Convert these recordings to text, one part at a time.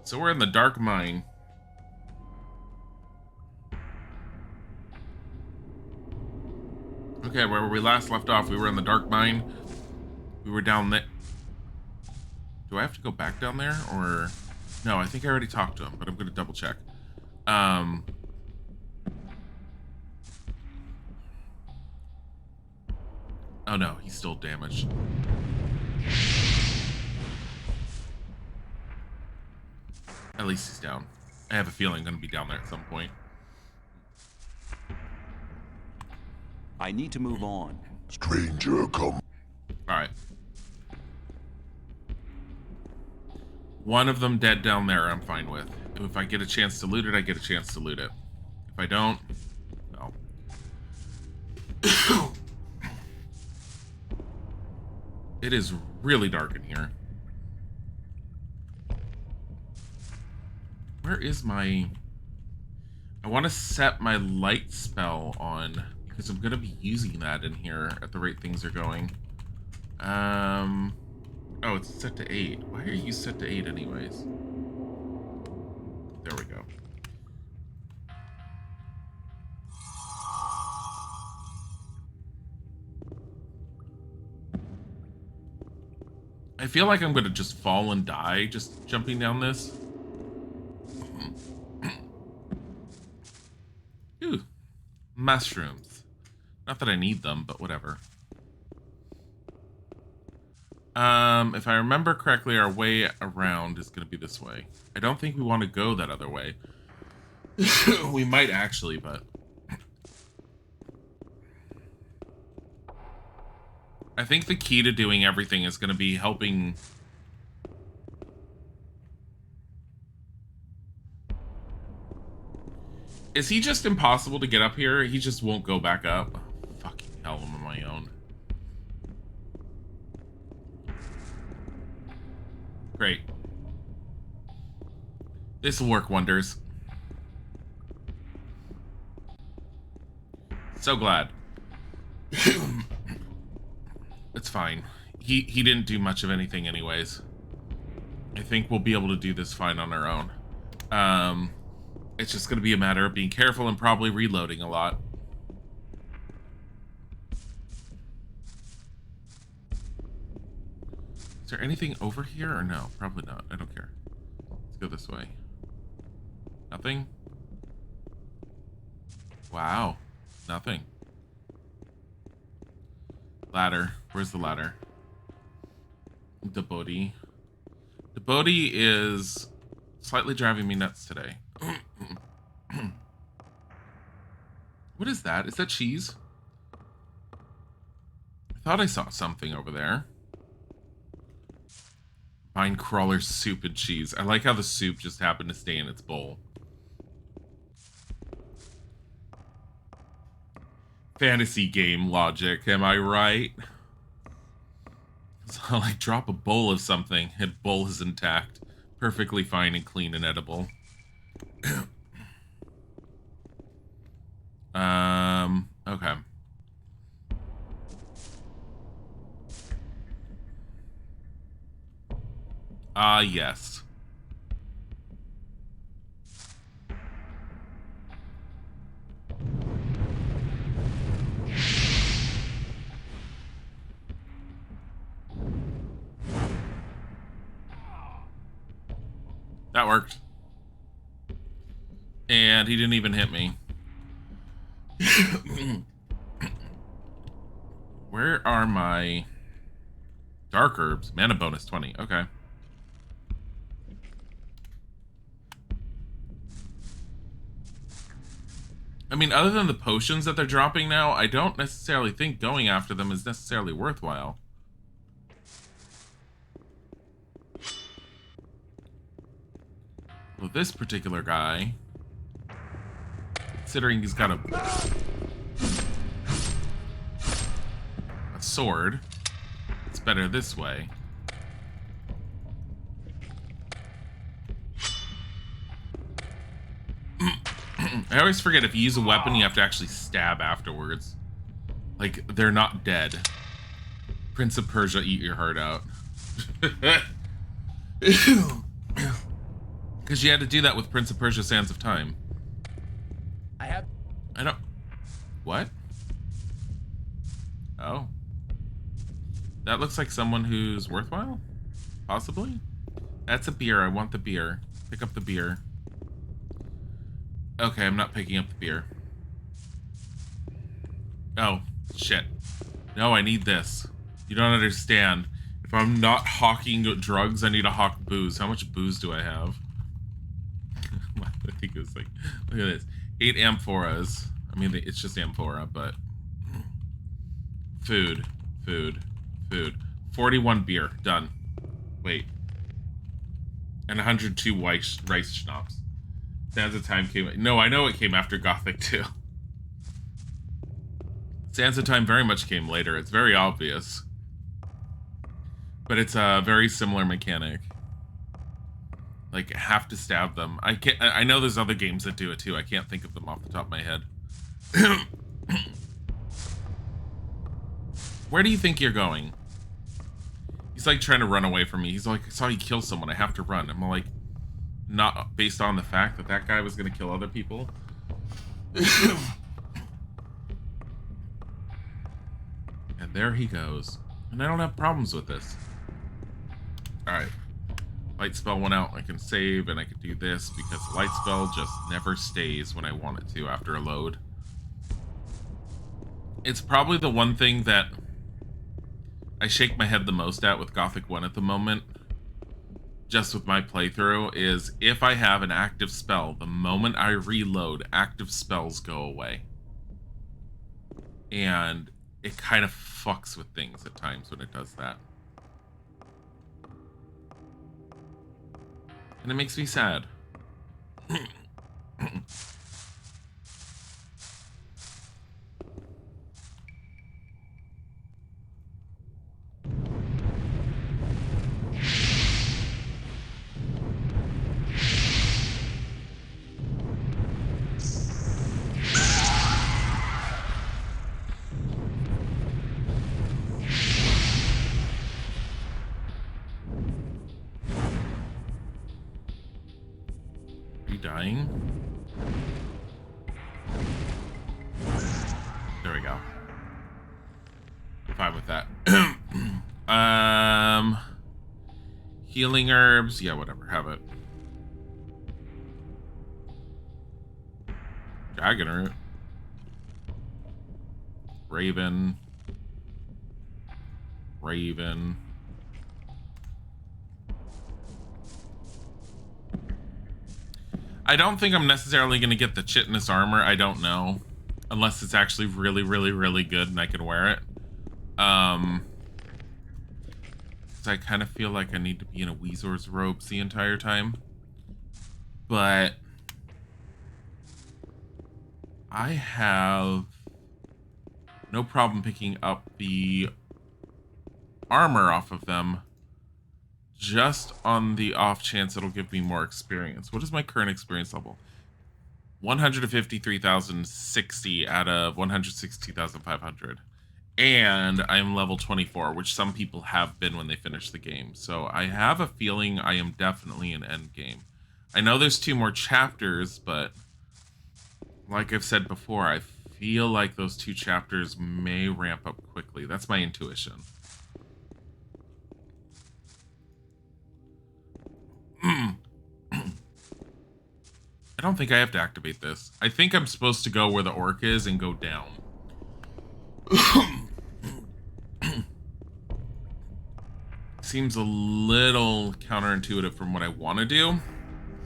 So we're in the dark mine. Okay, where we last left off, we were in the dark mine. We were down there. Do I have to go back down there, or... No, I think I already talked to him, but I'm going to double check. Oh no, he's still damaged. At least he's down. I have a feeling I'm going to be down there at some point. I need to move on. Stranger, come. Alright. One of them dead down there, I'm fine with. If I get a chance to loot it, I get a chance to loot it. If I don't, no. It is really dark in here. Where is my... I want to set my light spell on, because I'm going to be using that in here at the rate things are going. Oh, it's set to 8. Why are you set to 8 anyways? There we go. I feel like I'm going to just fall and die just jumping down this. Ooh, mushrooms. Not that I need them, but whatever. If I remember correctly, our way around is going to be this way. I don't think we want to go that other way. We might actually, but... I think the key to doing everything is going to be helping... Is he just impossible to get up here? He just won't go back up? Fucking hell, I'm on my own. Great. This will work wonders. So glad. It's fine. He didn't do much of anything anyways. I think we'll be able to do this fine on our own. It's just going to be a matter of being careful and probably reloading a lot. Is there anything over here or no? Probably not. I don't care. Let's go this way. Nothing? Wow. Nothing. Ladder. Where's the ladder? The Bodhi. The Bodhi is slightly driving me nuts today. What is that? Is that cheese? I thought I saw something over there. Mine crawler soup and cheese. I like how the soup just happened to stay in its bowl. Fantasy game logic, am I right? So like drop a bowl of something and bowl is intact. Perfectly fine and clean and edible. Okay. Yes. That worked. And he didn't even hit me. Where are my dark herbs? Mana bonus 20. Okay. I mean, other than the potions that they're dropping now, I don't necessarily think going after them is necessarily worthwhile. Well, this particular guy, considering he's got a sword, it's better this way. I always forget if you use a weapon, you have to actually stab afterwards. Like, they're not dead. Prince of Persia, eat your heart out. Because you had to do that with Prince of Persia: Sands of Time. I don't... What? Oh. That looks like someone who's worthwhile? Possibly? That's a beer. I want the beer. Pick up the beer. Okay, I'm not picking up the beer. Oh, shit. No, I need this. You don't understand. If I'm not hawking drugs, I need to hawk booze. How much booze do I have? I think it was like, look at this. 8 amphoras. I mean, it's just amphora, but... Food. Food. Food. 41 beer. Done. Wait. And 102 rice schnapps. Sands of Time came... No, I know it came after Gothic, too. Sands of Time very much came later. It's very obvious. But it's a very similar mechanic. Like, have to stab them. I know there's other games that do it, too. I can't think of them off the top of my head. Where do you think you're going? He's like trying to run away from me. He's like, I saw you kill someone. I have to run. I'm like, not based on the fact that that guy was going to kill other people. And there he goes. And I don't have problems with this. Alright. Light spell went out. I can save and I can do this because light spell just never stays when I want it to after a load. It's probably the one thing that I shake my head the most at with Gothic 1 at the moment, just with my playthrough, is if I have an active spell, the moment I reload, active spells go away. And it kind of fucks with things at times when it does that. And it makes me sad. Dying. There we go. I'm fine with that. Healing herbs. Yeah, whatever. Have it. Dragon root. Raven. Raven. I don't think I'm necessarily going to get the chitinous armor. I don't know. Unless it's actually really, really, really good and I can wear it. I kind of feel like I need to be in a Weezor's robes the entire time. But I have no problem picking up the armor off of them, just on the off chance it'll give me more experience. What is my current experience level? 153,060 out of 160,500. And I'm level 24, which some people have been when they finish the game. So I have a feeling I am definitely in end game. I know there's 2 more chapters, but like I've said before, I feel like those 2 chapters may ramp up quickly. That's my intuition. I don't think I have to activate this. I think I'm supposed to go where the orc is and go down. Seems a little counterintuitive from what I want to do,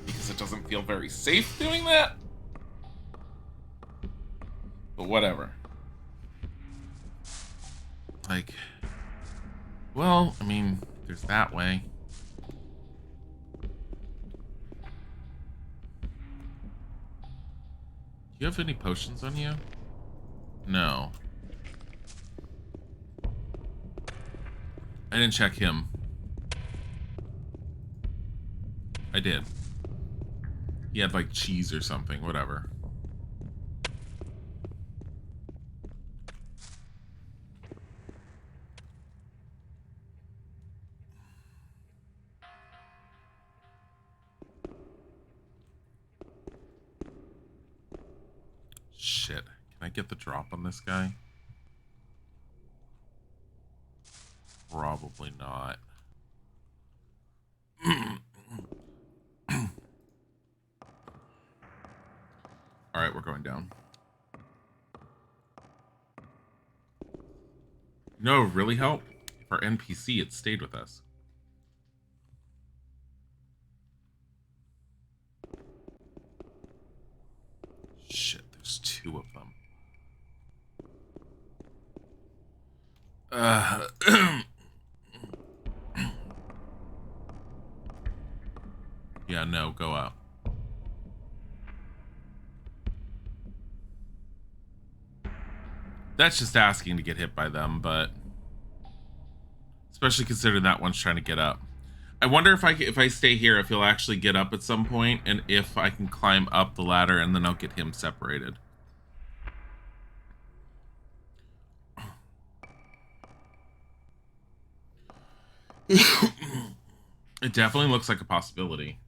because it doesn't feel very safe doing that. But whatever. Like, well, I mean, there's that way. Do you have any potions on you? No. I didn't check him. I did. He had like cheese or something, whatever. shit. Can I get the drop on this guy? Probably not. Alright, we're going down. No, really help? If our NPC had stayed with us. Shit, there's two of them. Yeah, no, go up. That's just asking to get hit by them, but especially considering that one's trying to get up. I wonder if I stay here, if he'll actually get up at some point, and if I can climb up the ladder, and then I'll get him separated. It definitely looks like a possibility.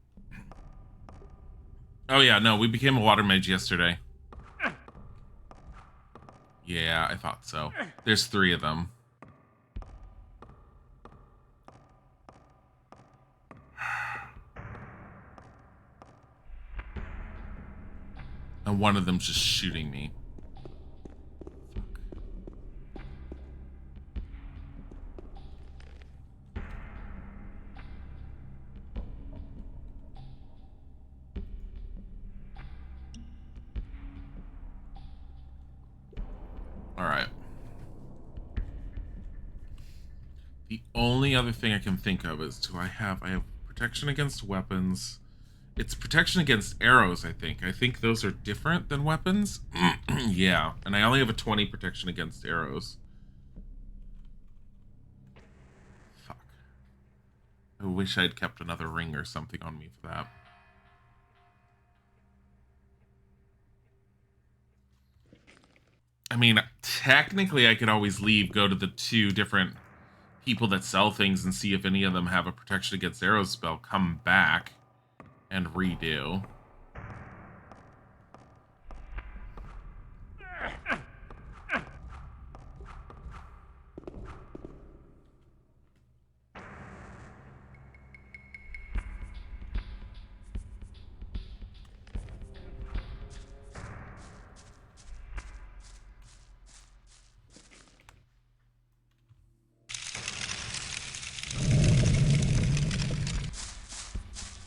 Oh yeah, no, we became a water mage yesterday. Yeah, I thought so. There's 3 of them. And one of them's just shooting me. Alright. The only other thing I can think of is, I have protection against weapons. It's protection against arrows, I think. I think those are different than weapons. Yeah, and I only have a 20 protection against arrows. Fuck. I wish I had kept another ring or something on me for that. I mean, technically I could always leave, go to the 2 different people that sell things and see if any of them have a protection against arrows spell, come back and redo.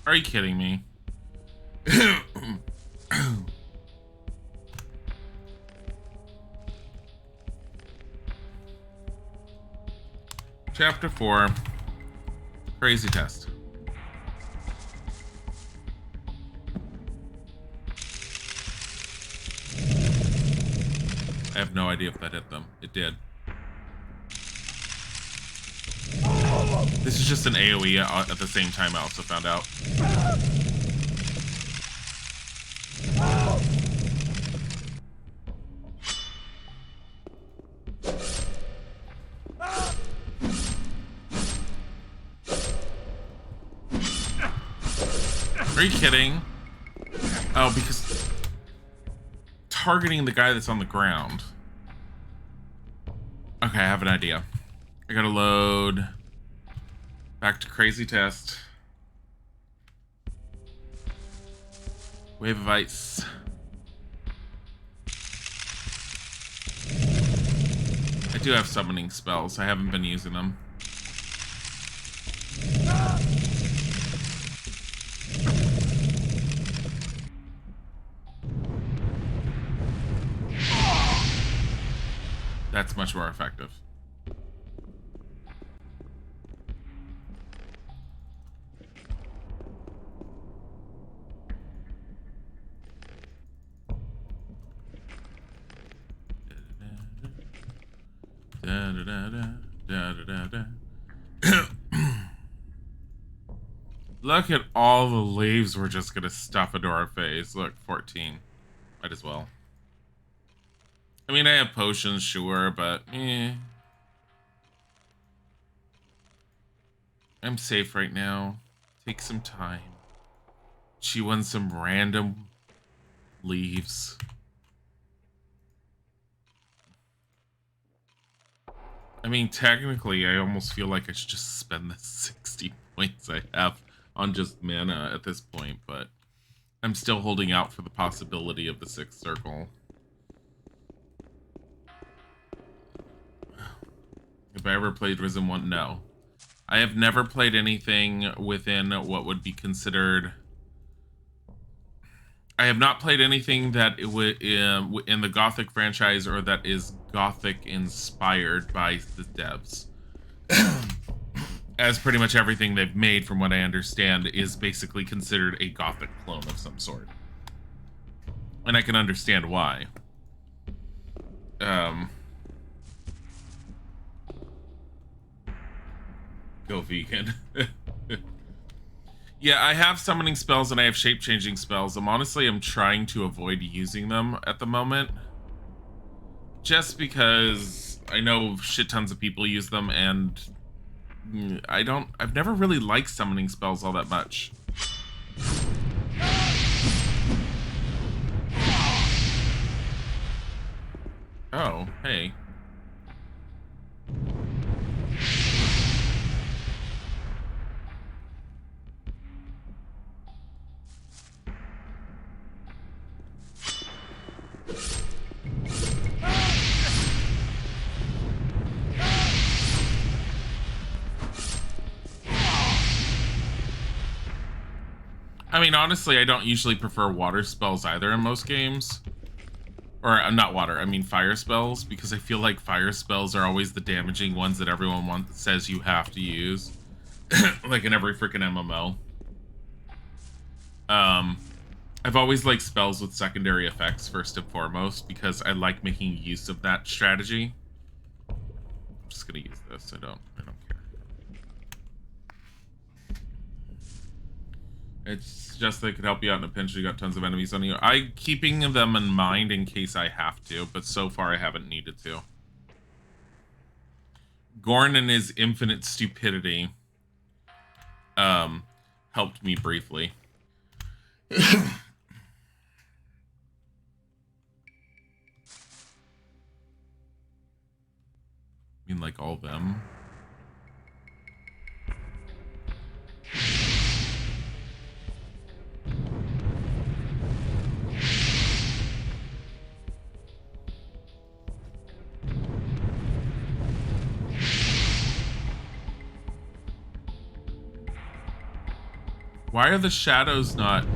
Are you kidding me? Chapter 4. Crazy test. I have no idea if that hit them. It did. This is just an AoE at the same time, I also found out. Are you kidding? Oh, because targeting the guy that's on the ground. Okay, I have an idea. I gotta load back to crazy test. Wave of ice. I do have summoning spells. I haven't been using them. That's much more effective. Look at all the leaves we're just gonna stuff into our face. Look, 14. Might as well. I mean, I have potions, sure, but I'm safe right now. Take some time. Chew on some random leaves. I mean, technically, I almost feel like I should just spend the 60 points I have on just mana at this point, but I'm still holding out for the possibility of the 6th circle. Have I ever played Risen 1? No. I have never played anything within what would be considered... I have not played anything that it would in the Gothic franchise or that is Gothic inspired by the devs. As pretty much everything they've made, from what I understand, is basically considered a Gothic clone of some sort. And I can understand why. Go vegan. Yeah, I have summoning spells and I have shape-changing spells. I'm trying to avoid using them at the moment. Just because I know shit tons of people use them, and I've never really liked summoning spells all that much. Oh, hey. I mean, honestly, I don't usually prefer water spells either in most games. Or, not water, I mean fire spells, because I feel like fire spells are always the damaging ones that everyone says you have to use. Like in every freaking MMO. I've always liked spells with secondary effects first and foremost, because I like making use of that strategy. I'm just gonna use this, I don't care. It's just they could help you out in a pinch. You got tons of enemies on you. I'm keeping them in mind in case I have to, but so far I haven't needed to. Gorn and his infinite stupidity helped me briefly. I mean, like all of them. Why are the shadows not...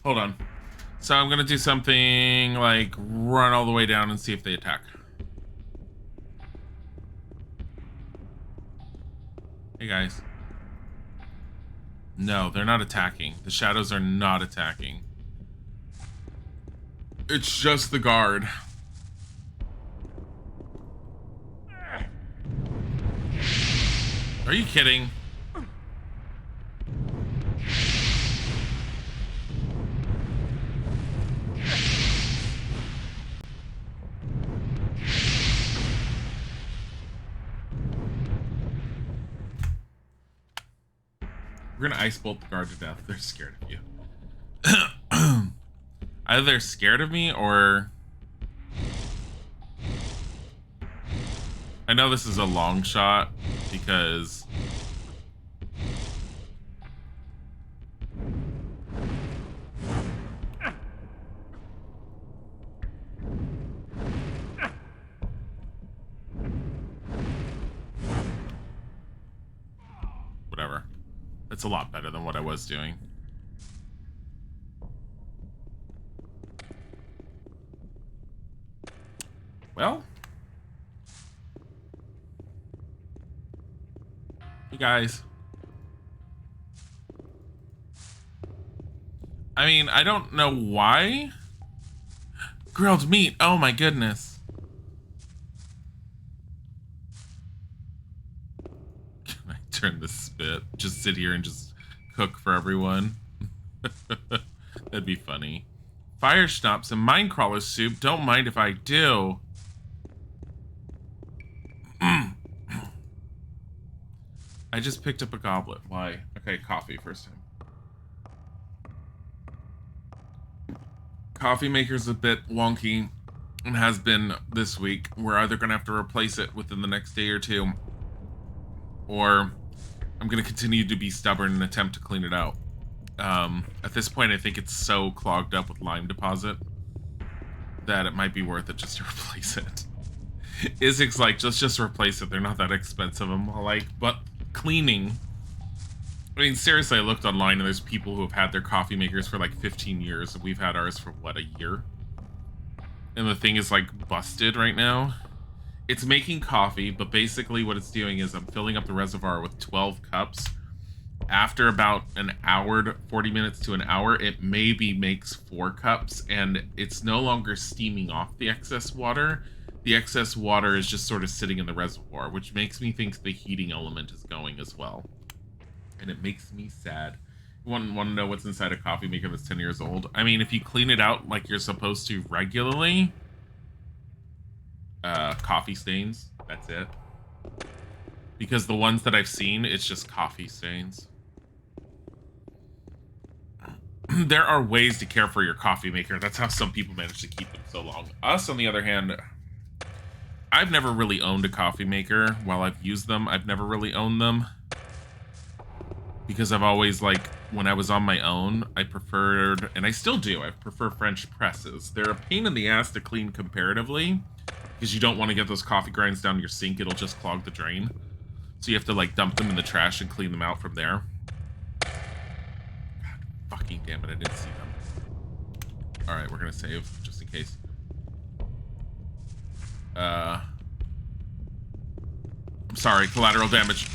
Hold on. So I'm gonna do something like run all the way down and see if they attack. Hey guys. No, they're not attacking. The shadows are not attacking. It's just the guard. Are you kidding? We're gonna ice bolt the guard to death. They're scared of you. Either they're scared of me or... I know this is a long shot because... Whatever. That's a lot better than what I was doing. Well... Hey guys. I mean, I don't know why. Grilled meat. Oh my goodness. Can I turn the spit? Just sit here and just cook for everyone. That'd be funny. Fire schnapps and minecrawler soup. Don't mind if I do. I just picked up a goblet. Why? Okay, coffee first time. coffee maker's a bit wonky and has been this week. We're either going to have to replace it within the next day or two, or I'm going to continue to be stubborn and attempt to clean it out. At this point, I think it's so clogged up with lime deposit that it might be worth it just to replace it. Isaac's like, let's just replace it. They're not that expensive. I'm like, but cleaning... I mean, seriously, I looked online and there's people who have had their coffee makers for like 15 years. And we've had ours for, what, a year? And the thing is like busted right now. It's making coffee, but basically what it's doing is I'm filling up the reservoir with 12 cups. After about an hour, 40 minutes to an hour, it maybe makes 4 cups, and it's no longer steaming off the excess water. The excess water is just sort of sitting in the reservoir, which makes me think the heating element is going as well. And it makes me sad. Want to know what's inside a coffee maker that's 10 years old? I mean, if you clean it out like you're supposed to regularly, coffee stains, that's it. Because the ones that I've seen, it's just coffee stains. There are ways to care for your coffee maker. That's how some people manage to keep them so long. Us, on the other hand, I've never really owned a coffee maker. While I've used them, I've never really owned them. Because I've always, like, when I was on my own, I preferred, and I still do, I prefer French presses. They're a pain in the ass to clean comparatively, because you don't want to get those coffee grinds down your sink. It'll just clog the drain. So you have to, like, dump them in the trash and clean them out from there. God fucking damn it, I didn't see them. Alright, we're gonna save, just in case. I'm sorry, collateral damage.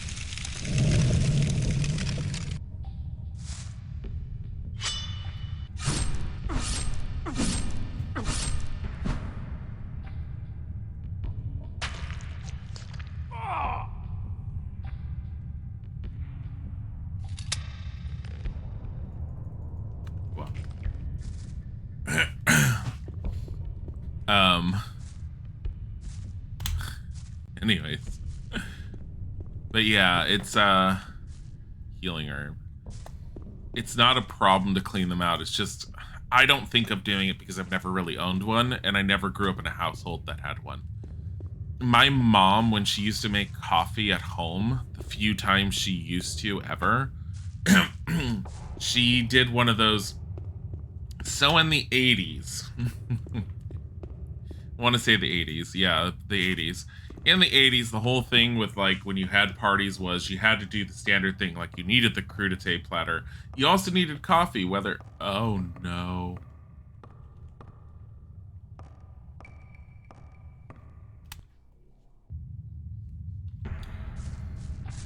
Anyways. But yeah, it's healing herb. It's not a problem to clean them out. It's just I don't think of doing it because I've never really owned one, and I never grew up in a household that had one. My mom, when she used to make coffee at home, the few times she used to ever, she did one of those. So in the 80s, I want to say the 80s. Yeah, the 80s. In the 80s, the whole thing with, like, when you had parties was you had to do the standard thing. Like, you needed the crudité platter. You also needed coffee, whether... Oh, no.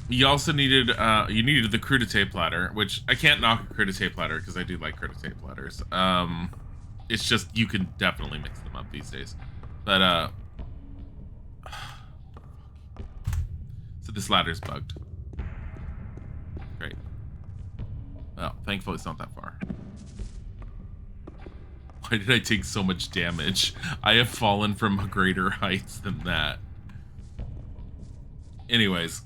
You also needed, you needed the crudité platter, which I can't knock a crudité platter because I do like crudité platters. It's just, you can definitely mix them up these days. But, so this ladder's bugged. Great. Well, thankfully it's not that far. Why did I take so much damage? I have fallen from greater heights than that. Anyways,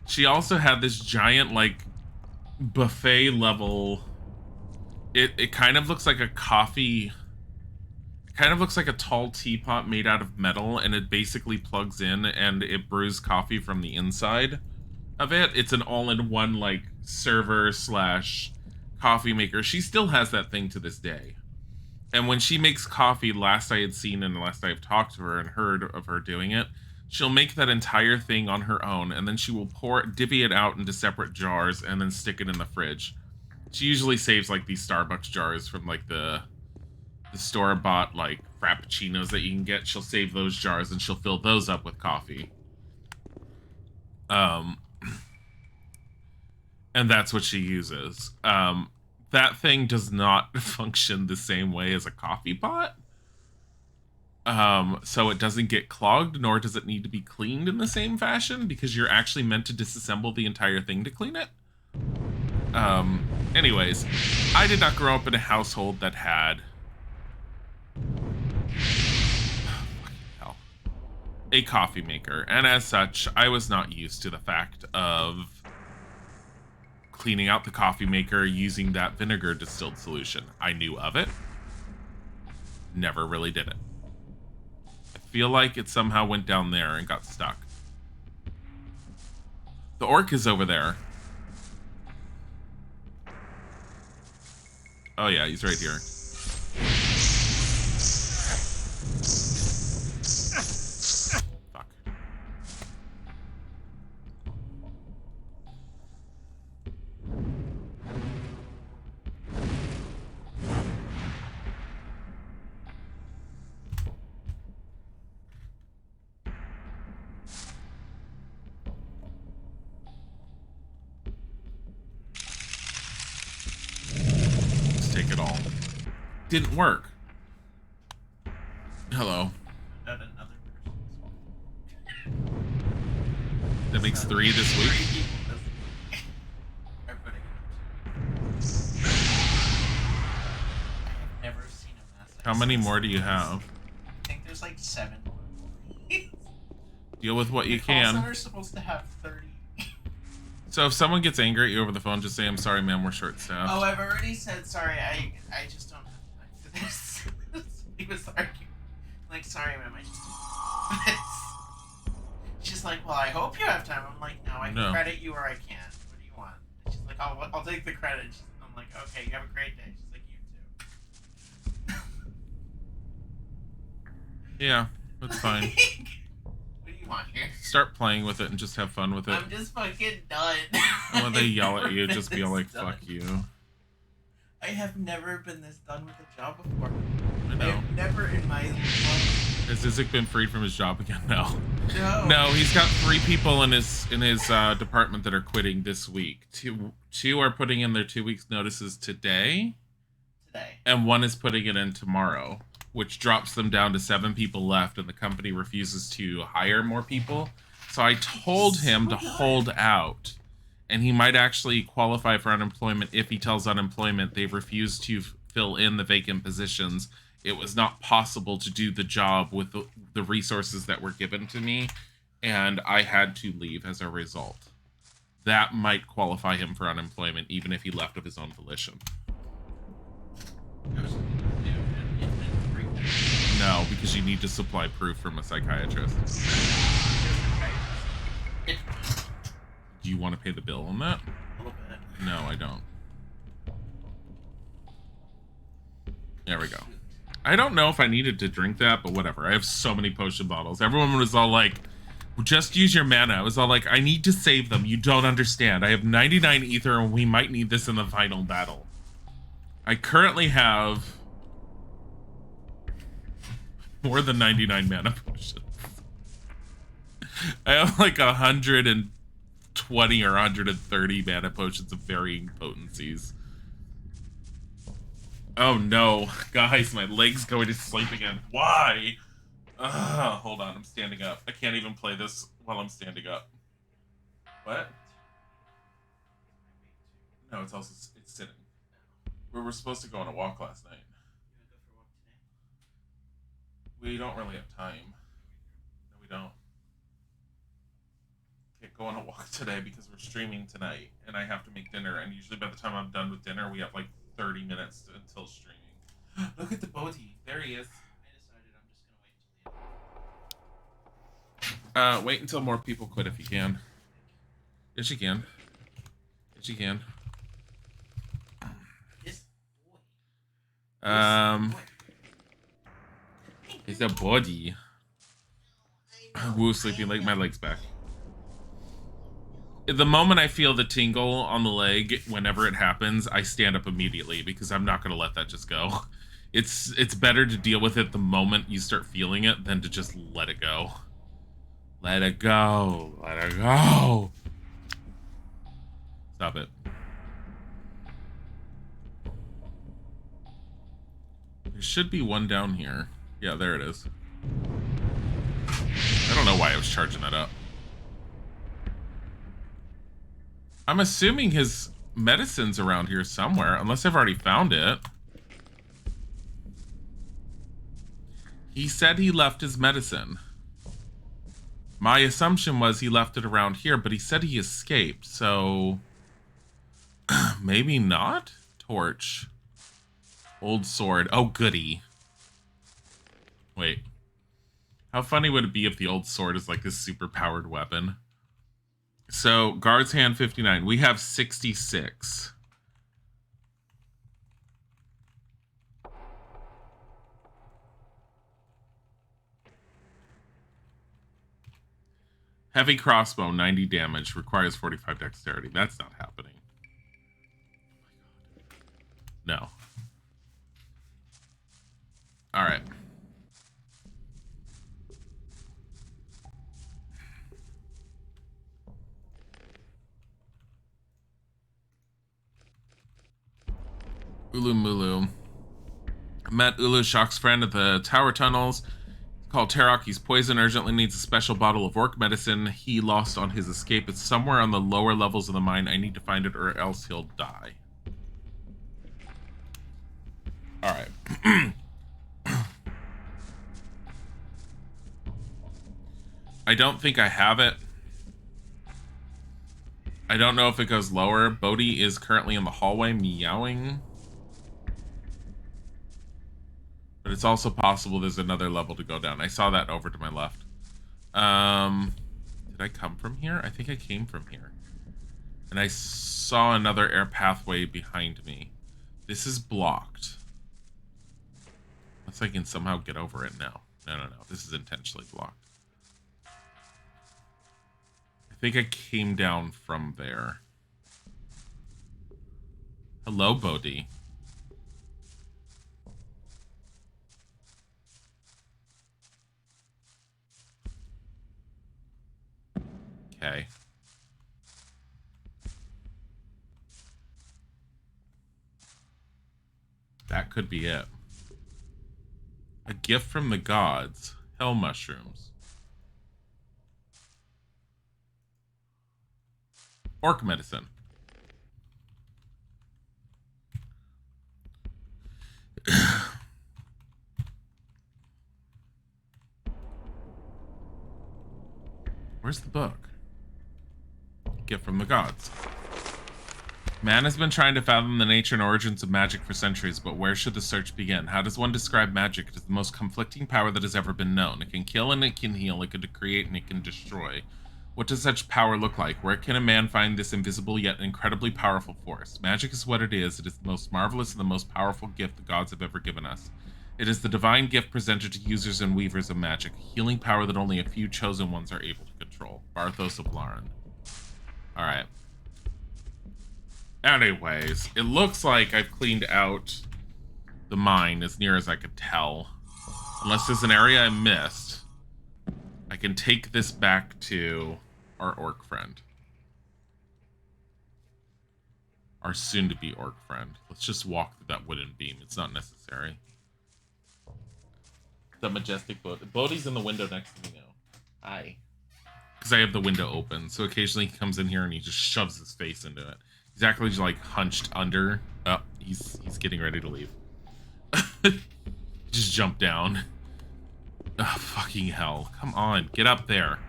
she also had this giant, like, buffet level. It kind of looks like a coffee. It kind of looks like a tall teapot made out of metal, and it basically plugs in and it brews coffee from the inside of it. It's an all-in-one, like, server slash coffee maker. She still has that thing to this day. And when she makes coffee, last I had seen and last I've talked to her and heard of her doing it, she'll make that entire thing on her own, and then she will divvy it out into separate jars and then stick it in the fridge. She usually saves, like, these Starbucks jars from, like, the store-bought, like, frappuccinos that you can get. She'll save those jars and she'll fill those up with coffee. And that's what she uses. That thing does not function the same way as a coffee pot. So it doesn't get clogged, nor does it need to be cleaned in the same fashion, because you're actually meant to disassemble the entire thing to clean it. Anyways, I did not grow up in a household that had a coffee maker, and as such, I was not used to the fact of cleaning out the coffee maker using that vinegar distilled solution. I knew of it. Never really did it. I feel like it somehow went down there and got stuck. The orc is over there. Oh yeah, he's right here. Fuck. Let's take it all. Didn't work. Hello. That makes 3 this week. Never seen a mess. How many more do you have? I think there's like 7 more. Deal with what you The call can. center's supposed to have 30. So if someone gets angry at you over the phone, just say, I'm sorry, ma'am, we're short-staffed. Oh, I've already said sorry. I just don't have time for this. He was arguing. Like, sorry, ma'am, I just don't have time for this. She's like, well, I hope you have time. I'm like, no, I can credit you or I can't. What do you want? And she's like, I'll take the credit. I'm like, okay, you have a great day. She's like, you too. Yeah, that's fine. What do you want here? Start playing with it and just have fun with it. I'm just fucking done. And when they yell at you, just be like, fuck you. I have never been this done with a job before. I know. I've never in my life. Has Isaac been freed from his job again? No. No. No, he's got 3 people in his department that are quitting this week. Two are putting in their 2 weeks notices today. And 1 is putting it in tomorrow, which drops them down to 7 people left, and the company refuses to hire more people. So I told him to hold out, and he might actually qualify for unemployment if he tells unemployment they've refused to fill in the vacant positions. It was not possible to do the job with the resources that were given to me, and I had to leave as a result. That might qualify him for unemployment, even if he left of his own volition. No, because you need to supply proof from a psychiatrist. Do you want to pay the bill on that? A little bit. No, I don't. There we go. I don't know if I needed to drink that, but whatever. I have so many potion bottles. Everyone was all like, just use your mana. I was all like, I need to save them. You don't understand. I have 99 ether and we might need this in the final battle. I currently have more than 99 mana potions. I have like 120 or 130 mana potions of varying potencies. Oh no, guys, my leg's going to sleep again. Why? Hold on, I'm standing up. I can't even play this while I'm standing up. What? No, it's sitting. We were supposed to go on a walk last night. We don't really have time. No, we don't. Can't go on a walk today because we're streaming tonight, and I have to make dinner, and usually by the time I'm done with dinner, we have like 30 minutes until streaming. Look at the Bodhi. There he is. I decided I'm just gonna wait until the end. Wait until more people quit if you can. Yes, you can. Yes, you can. This boy. It's a body. Woo, sleeping leg. My leg's back. The moment I feel the tingle on the leg, whenever it happens, I stand up immediately because I'm not going to let that just go. It's better to deal with it the moment you start feeling it than to just let it go. Let it go. Let it go. Stop it. There should be one down here. Yeah, there it is. I don't know why I was charging that up. I'm assuming his medicine's around here somewhere, unless I've already found it. He said he left his medicine. My assumption was he left it around here, but he said he escaped, so Maybe not? Torch. Old sword. Oh, goody. Wait. How funny would it be if the old sword is like this super powered weapon? So, guard's hand 59. We have 66. Heavy crossbow, 90 damage, requires 45 dexterity. That's not happening. No. All right. Ulu Mulu. Met Ulu Shock's friend at the tower tunnels. Called Tarok. He's poisoned, urgently needs a special bottle of orc medicine he lost on his escape. It's somewhere on the lower levels of the mine. I need to find it or else he'll die. All right. I don't think I have it. I don't know if it goes lower. Bodhi is currently in the hallway meowing. But it's also possible there's another level to go down. I saw that over to my left. Did I come from here? I think I came from here. And I saw another air pathway behind me. This is blocked. Unless I can somehow get over it now. No. This is intentionally blocked. I think I came down from there. Hello, Bodhi. Okay. That could be it. A gift from the gods. Hell mushrooms. Orc medicine. Where's the book? Gift from the gods. Man has been trying to fathom the nature and origins of magic for centuries, but where should the search begin? How does one describe magic? It is the most conflicting power that has ever been known. It can kill and it can heal, it can create and it can destroy. What does such power look like? Where can a man find this invisible yet incredibly powerful force? Magic is what it is. It is the most marvelous and the most powerful gift the gods have ever given us. It is the divine gift presented to users and weavers of magic, a healing power that only a few chosen ones are able to control. Barthos of Lauren. Alright. Anyways, it looks like I've cleaned out the mine as near as I could tell. Unless there's an area I missed, I can take this back to our orc friend. Our soon-to-be orc friend. Let's just walk through that wooden beam. It's not necessary. The majestic boat. Bodhi's in the window next to me now. Hi. Because I have the window open, so occasionally he comes in here and he just shoves his face into it. He's actually just like hunched under. Oh, he's getting ready to leave. Just jump down. Oh, fucking hell. Come on, get up there.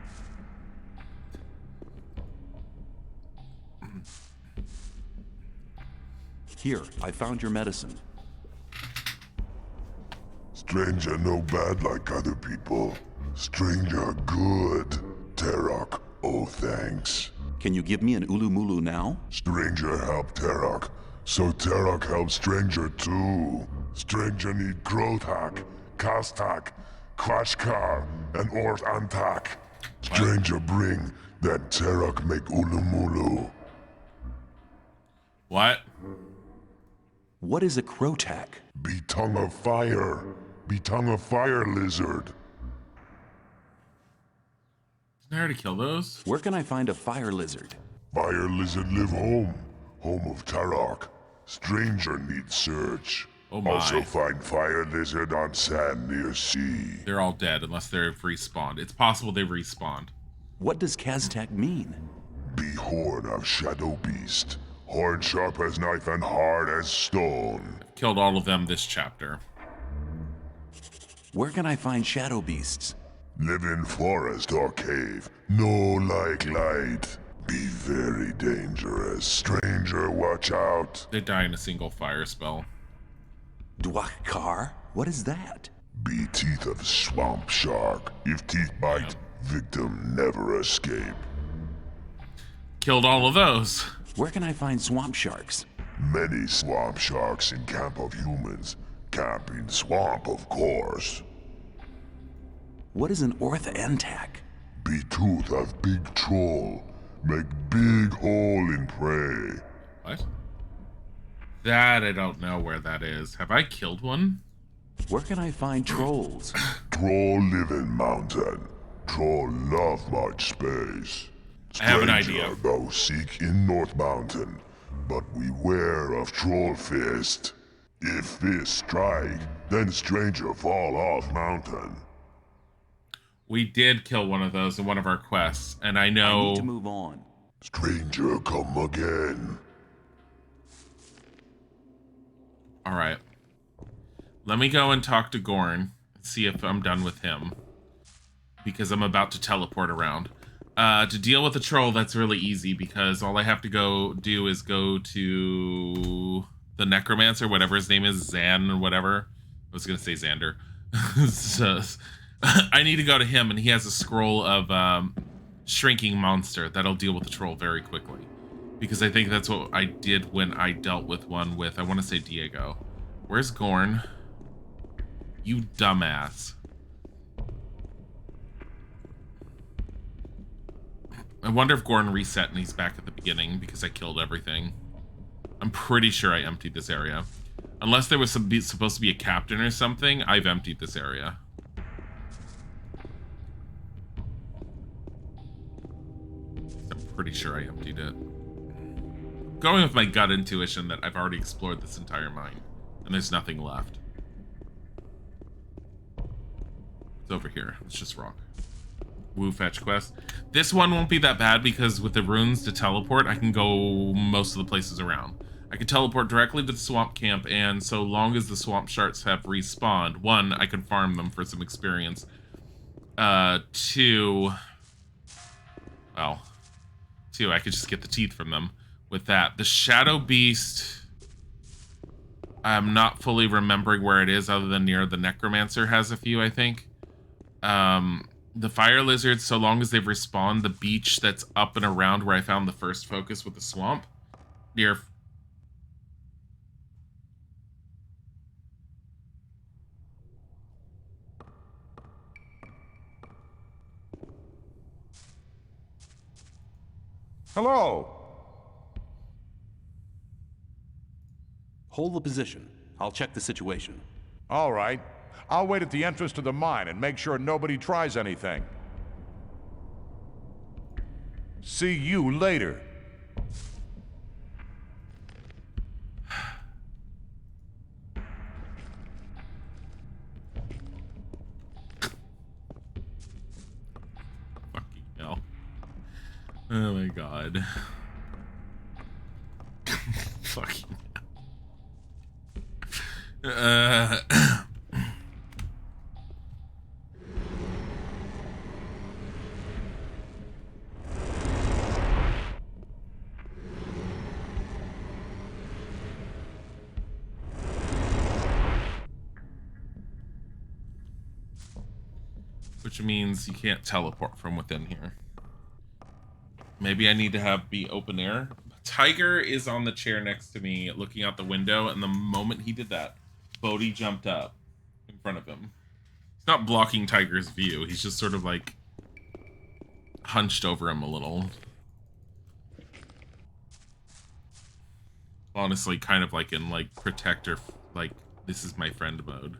Here, I found your medicine. Stranger no bad like other people. Stranger good. Tarok, oh thanks. Can you give me an Ulumulu now? Stranger help Tarok, so Tarok help Stranger too. Stranger need growth hack, cast hack, Quashkar, and Ort Antak. Stranger bring, that Tarok make Ulumulu. What? What is a Krotak? Be tongue of fire. Be tongue of fire lizard. Didn't I already kill those? Where can I find a fire lizard? Fire lizard live home. Home of Tarok. Stranger need search. Oh my. Also find fire lizard on sand near sea. They're all dead unless they've respawned. It's possible they've respawned. What does Kaztak mean? Be horn of shadow beast. Horn sharp as knife and hard as stone. Killed all of them this chapter. Where can I find shadow beasts? Live in forest or cave. No like light. Be very dangerous. Stranger, watch out. They die in a single fire spell. Dwakar? What is that? Be teeth of swamp shark. If teeth bite, victim never escape. Killed all of those. Where can I find swamp sharks? Many swamp sharks in camp of humans. Camp in swamp, of course. What is an orthantak? Be tooth of big troll. Make big hole in prey. What? That I don't know where that is. Have I killed one? Where can I find trolls? Troll live in mountain. Troll love much space. I have an idea. Thou seek in North Mountain, but beware of troll fist. If fist strike, then stranger fall off mountain. We did kill one of those in one of our quests, and I I know... need to move on. Stranger come again. Alright. Let me go and talk to Gorn, see if I'm done with him. Because I'm about to teleport around. To deal with the troll, that's really easy, because all I have to go do is go to the Necromancer, whatever his name is, Zan or whatever. I was going to say Xander. So, I need to go to him, and he has a scroll of shrinking monster that'll deal with the troll very quickly. Because I think that's what I did when I dealt with one with, I want to say Diego. Where's Gorn? You dumbass. I wonder if Gorn reset and he's back at the beginning because I killed everything. I'm pretty sure I emptied this area. Unless there was supposed to be a captain or something, I've emptied this area. I'm pretty sure I emptied it. Going with my gut intuition that I've already explored this entire mine. And there's nothing left. It's over here. It's just rock. Woo fetch quest. This one won't be that bad because with the runes to teleport, I can go most of the places around. I can teleport directly to the swamp camp, and so long as the swamp sharks have respawned, one, I can farm them for some experience. Two, I could just get the teeth from them with that. The Shadow Beast, I'm not fully remembering where it is other than near the Necromancer has a few, I think. The fire lizards, so long as they've respawned, the beach that's up and around where I found the first focus with the swamp, near... Hello. Hold the position. I'll check the situation. All right. I'll wait at the entrance to the mine and make sure nobody tries anything. See you later. Fucking hell. Oh my god. Fucking hell. Which means you can't teleport from within here. Maybe I need to be open air. Tiger is on the chair next to me looking out the window, and the moment he did that, Bodhi jumped up in front of him. He's not blocking Tiger's view, he's just sort of like hunched over him a little. Honestly, kind of like in like protector, like this is my friend mode.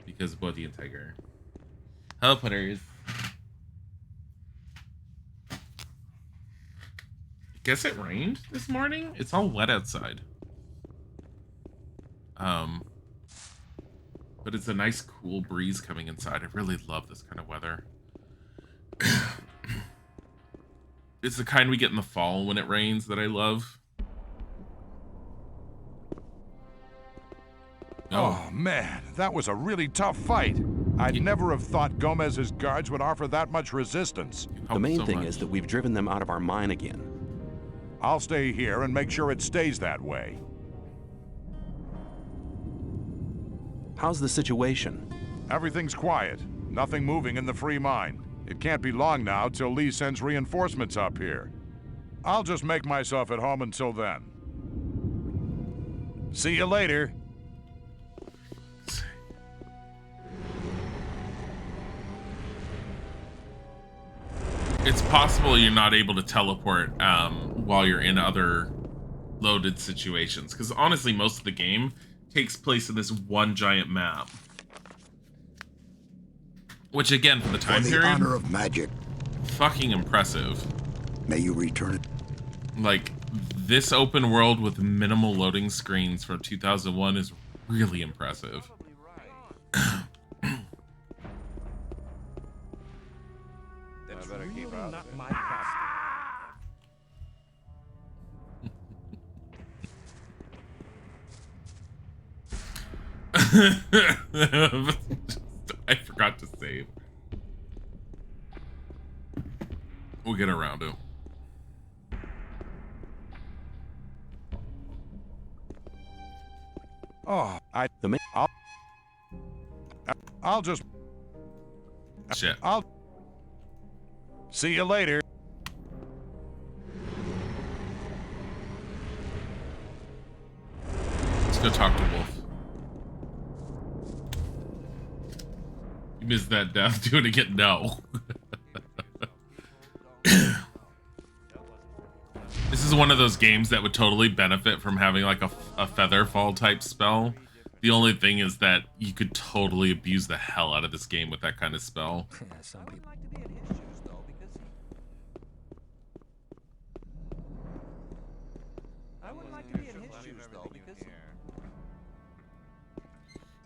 Because Bodhi and Tiger. Hello, putters. Guess it rained this morning? It's all wet outside. But it's a nice cool breeze coming inside. I really love this kind of weather. It's the kind we get in the fall when it rains that I love. Oh man, that was a really tough fight. I'd never have thought Gomez's guards would offer that much resistance. The main thing is that we've driven them out of our mine again. I'll stay here and make sure it stays that way. How's the situation? Everything's quiet. Nothing moving in the free mine. It can't be long now till Lee sends reinforcements up here. I'll just make myself at home until then. See you later. It's possible you're not able to teleport while you're in other loaded situations, because honestly most of the game takes place in this one giant map, which again, for the time For the period, honor of magic, fucking impressive. may you return it. Like, this open world with minimal loading screens from 2001 is really impressive. I forgot to save. We'll get around to. Oh, I'll just... Shit. I'll... See you later. Let's go talk to Wolf. You missed that death. Do it again. No. This is one of those games that would totally benefit from having like a feather fall type spell. The only thing is that you could totally abuse the hell out of this game with that kind of spell.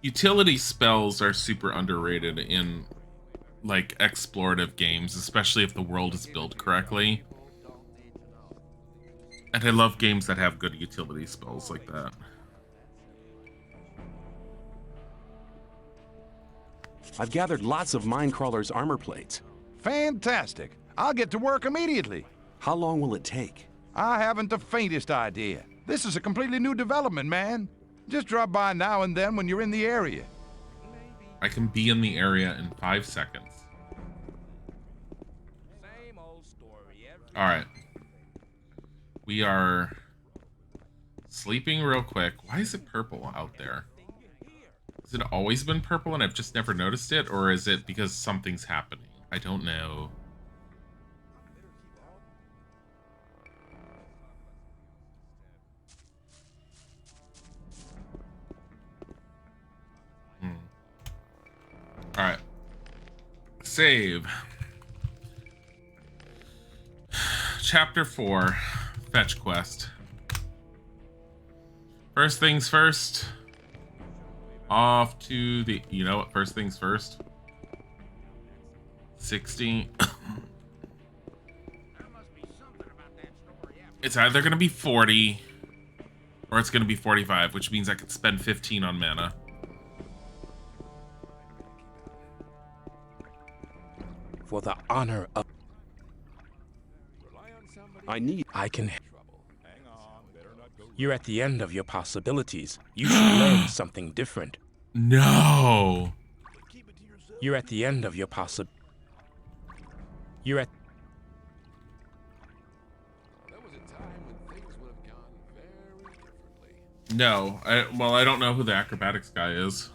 Utility spells are super underrated in like explorative games, especially if the world is built correctly. And I love games that have good utility spells like that. I've gathered lots of Minecrawler's armor plates. Fantastic. I'll get to work immediately. How long will it take? I haven't the faintest idea. This is a completely new development, man. Just drop by now and then when you're in the area. I can be in the area in 5 seconds. All right. We are sleeping real quick. Why is it purple out there? Has it always been purple and I've just never noticed it? Or is it because something's happening? I don't know. All right. Save. Chapter 4. Fetch quest. First things first. Off to the... You know what? First things first. 60. It's either going to be 40 or it's going to be 45, which means I could spend 15 on mana. For the honor of... I can... You're at the end of your possibilities. You should learn something different. No. You're at the end of your You're at... No. Well, I don't know who the acrobatics guy is.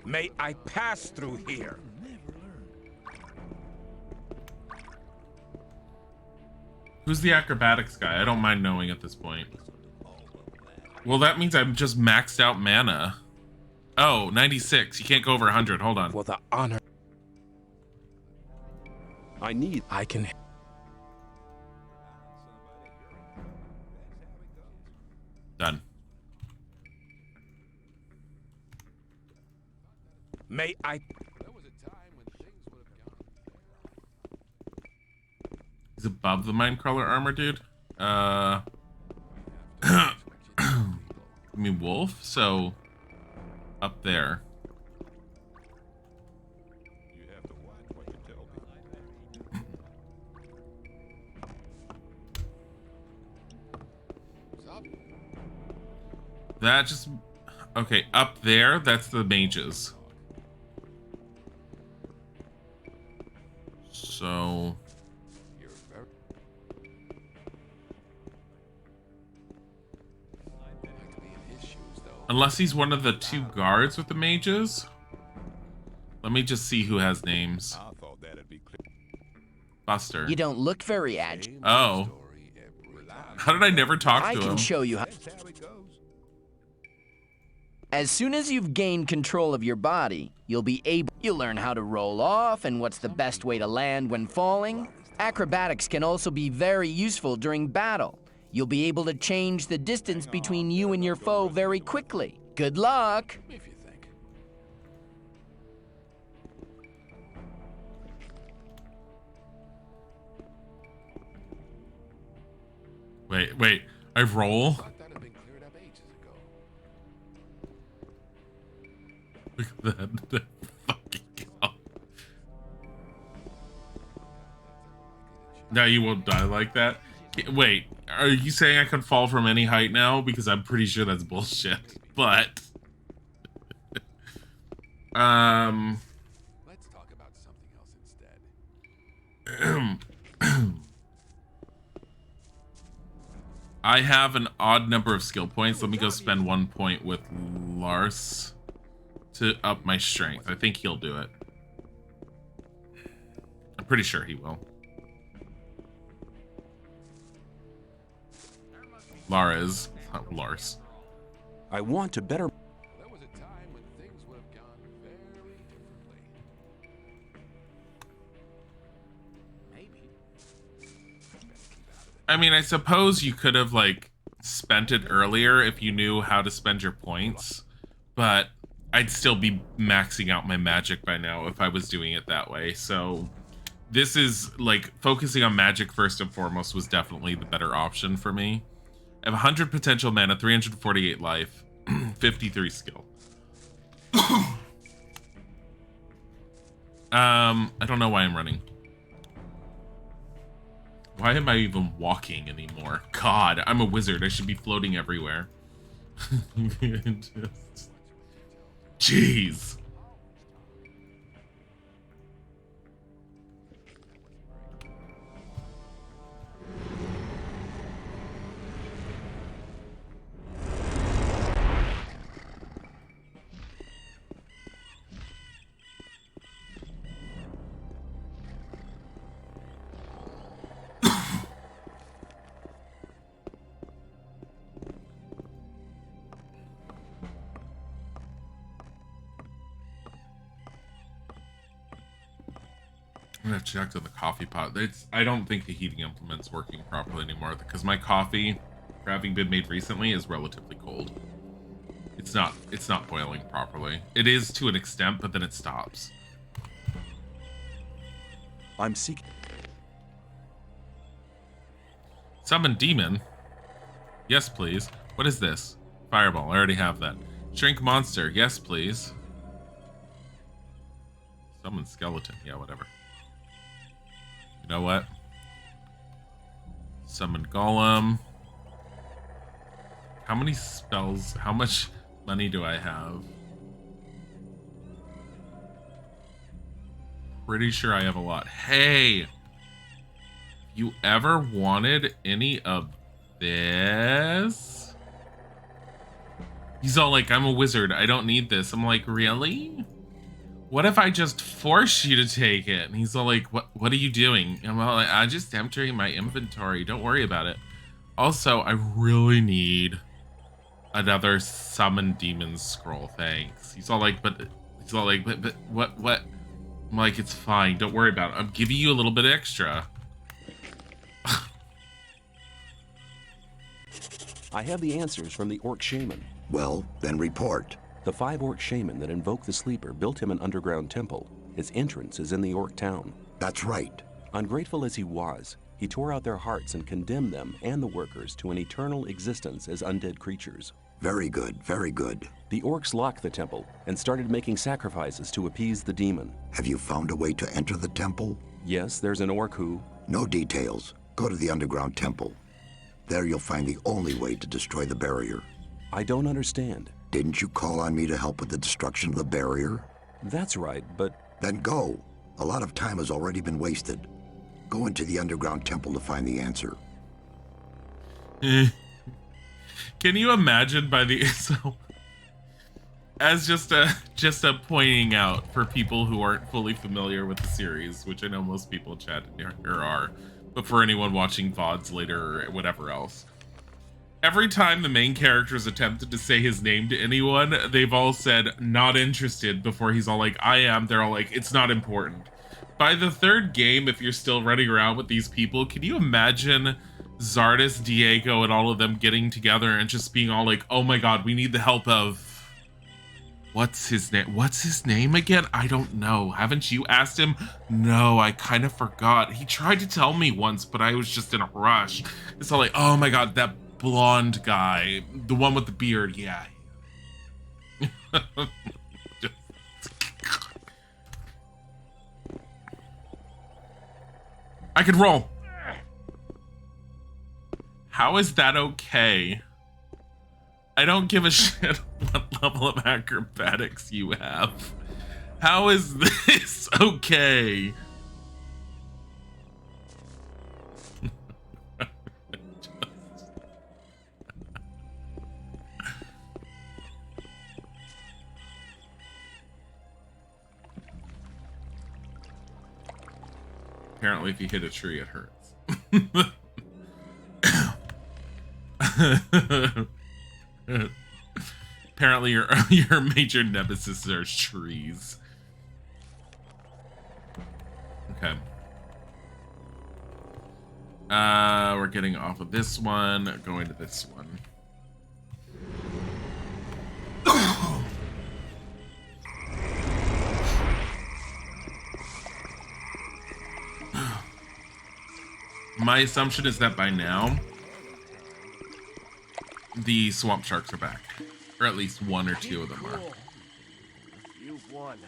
May I pass through here? Who's the acrobatics guy? I don't mind knowing at this point. Well, that means I'm just maxed out mana. Oh, 96. You can't go over 100. Hold on. For the honor... I can... Done. May I... He's above the Minecrawler armor, dude. I mean, wolf? So, up there. That just... Okay, up there, that's the mages. So... Unless he's one of the 2 guards with the mages. Let me just see who has names. Buster. You don't look very agile. Oh. How did I never talk I to can him? show you how. As soon as you've gained control of your body, you'll learn how to roll off and what's the best way to land when falling. Acrobatics can also be very useful during battle. You'll be able to change the distance between you and your foe very quickly. Good luck! Wait. I roll? Look at that fucking hell. Now you won't die like that? Wait, are you saying I can fall from any height now? Because I'm pretty sure that's bullshit. But... Let's talk about something else instead. I have an odd number of skill points. Let me go spend 1 point with Lars to up my strength. I think he'll do it. I'm pretty sure he will. Lars. I want to better... There was a time when things would have gone very differently. Maybe. I mean, I suppose you could have, like, spent it earlier if you knew how to spend your points, but I'd still be maxing out my magic by now if I was doing it that way. So this is, like, focusing on magic first and foremost was definitely the better option for me. I have 100 potential mana, 348 life, 53 skill. I don't know why I'm running. Why am I even walking anymore? God, I'm a wizard. I should be floating everywhere. Jeez. I'm gonna check on the coffee pot. I don't think the heating implement's working properly anymore because my coffee, for having been made recently, is relatively cold. It's not boiling properly. It is to an extent, but then it stops. I'm seeking... Summon demon. Yes, please. What is this? Fireball. I already have that. Shrink monster. Yes, please. Summon skeleton. Yeah, whatever. You know what? Summon golem. How many spells? How much money do I have? Pretty sure I have a lot. Hey! You ever wanted any of this? He's all like, I'm a wizard. I don't need this. I'm like, really? What if I just force you to take it? And he's all like, what are you doing? And I'm all like, I'm just emptying my inventory. Don't worry about it. Also, I really need another summon demon scroll. Thanks. He's all like, but what? I'm like, it's fine. Don't worry about it. I'm giving you a little bit extra. I have the answers from the Orc Shaman. Well, then report. The 5 Orc Shaman that invoked the Sleeper built him an underground temple. His entrance is in the Orc town. That's right. Ungrateful as he was, he tore out their hearts and condemned them and the workers to an eternal existence as undead creatures. Very good, very good. The Orcs locked the temple and started making sacrifices to appease the demon. Have you found a way to enter the temple? Yes, there's an Orc who... No details. Go to the underground temple. There you'll find the only way to destroy the barrier. I don't understand. Didn't you call on me to help with the destruction of the barrier? That's right, but Then go. A lot of time has already been wasted. Go into the underground temple to find the answer. Can you imagine by the so as just a pointing out for people who aren't fully familiar with the series, which I know most people in chat here are, but for anyone watching VODs later or whatever else. Every time the main character's attempted to say his name to anyone, they've all said not interested before he's all like, I am. They're all like, it's not important. By the third game, if you're still running around with these people, can you imagine Zardis, Diego, and all of them getting together and just being all like, oh my god, we need the help of... What's his name? What's his name again? I don't know. Haven't you asked him? No, I kind of forgot. He tried to tell me once, but I was just in a rush. It's all like, oh my god, that blonde guy. The one with the beard, yeah. I could roll. How is that okay? I don't give a shit what level of acrobatics you have. How is this okay? Apparently, if you hit a tree, it hurts. Apparently, your major nemesis are trees. Okay. We're getting off of this one, going to this one. My assumption is that by now, the swamp sharks are back. Or at least one or two of them are. You've won.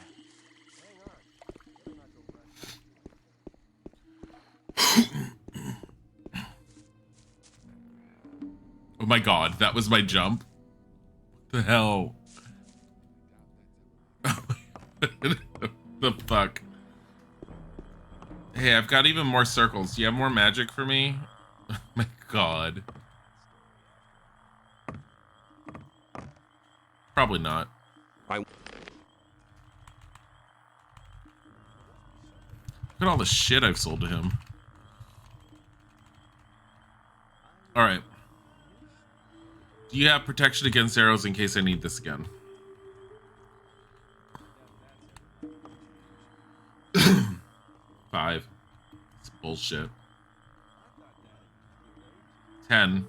Oh my god, that was my jump? What the hell? The fuck? Hey, I've got even more circles. Do you have more magic for me? Oh my god. Probably not. Look at all the shit I've sold to him. Alright. Do you have protection against arrows in case I need this again? Five. It's bullshit. 10.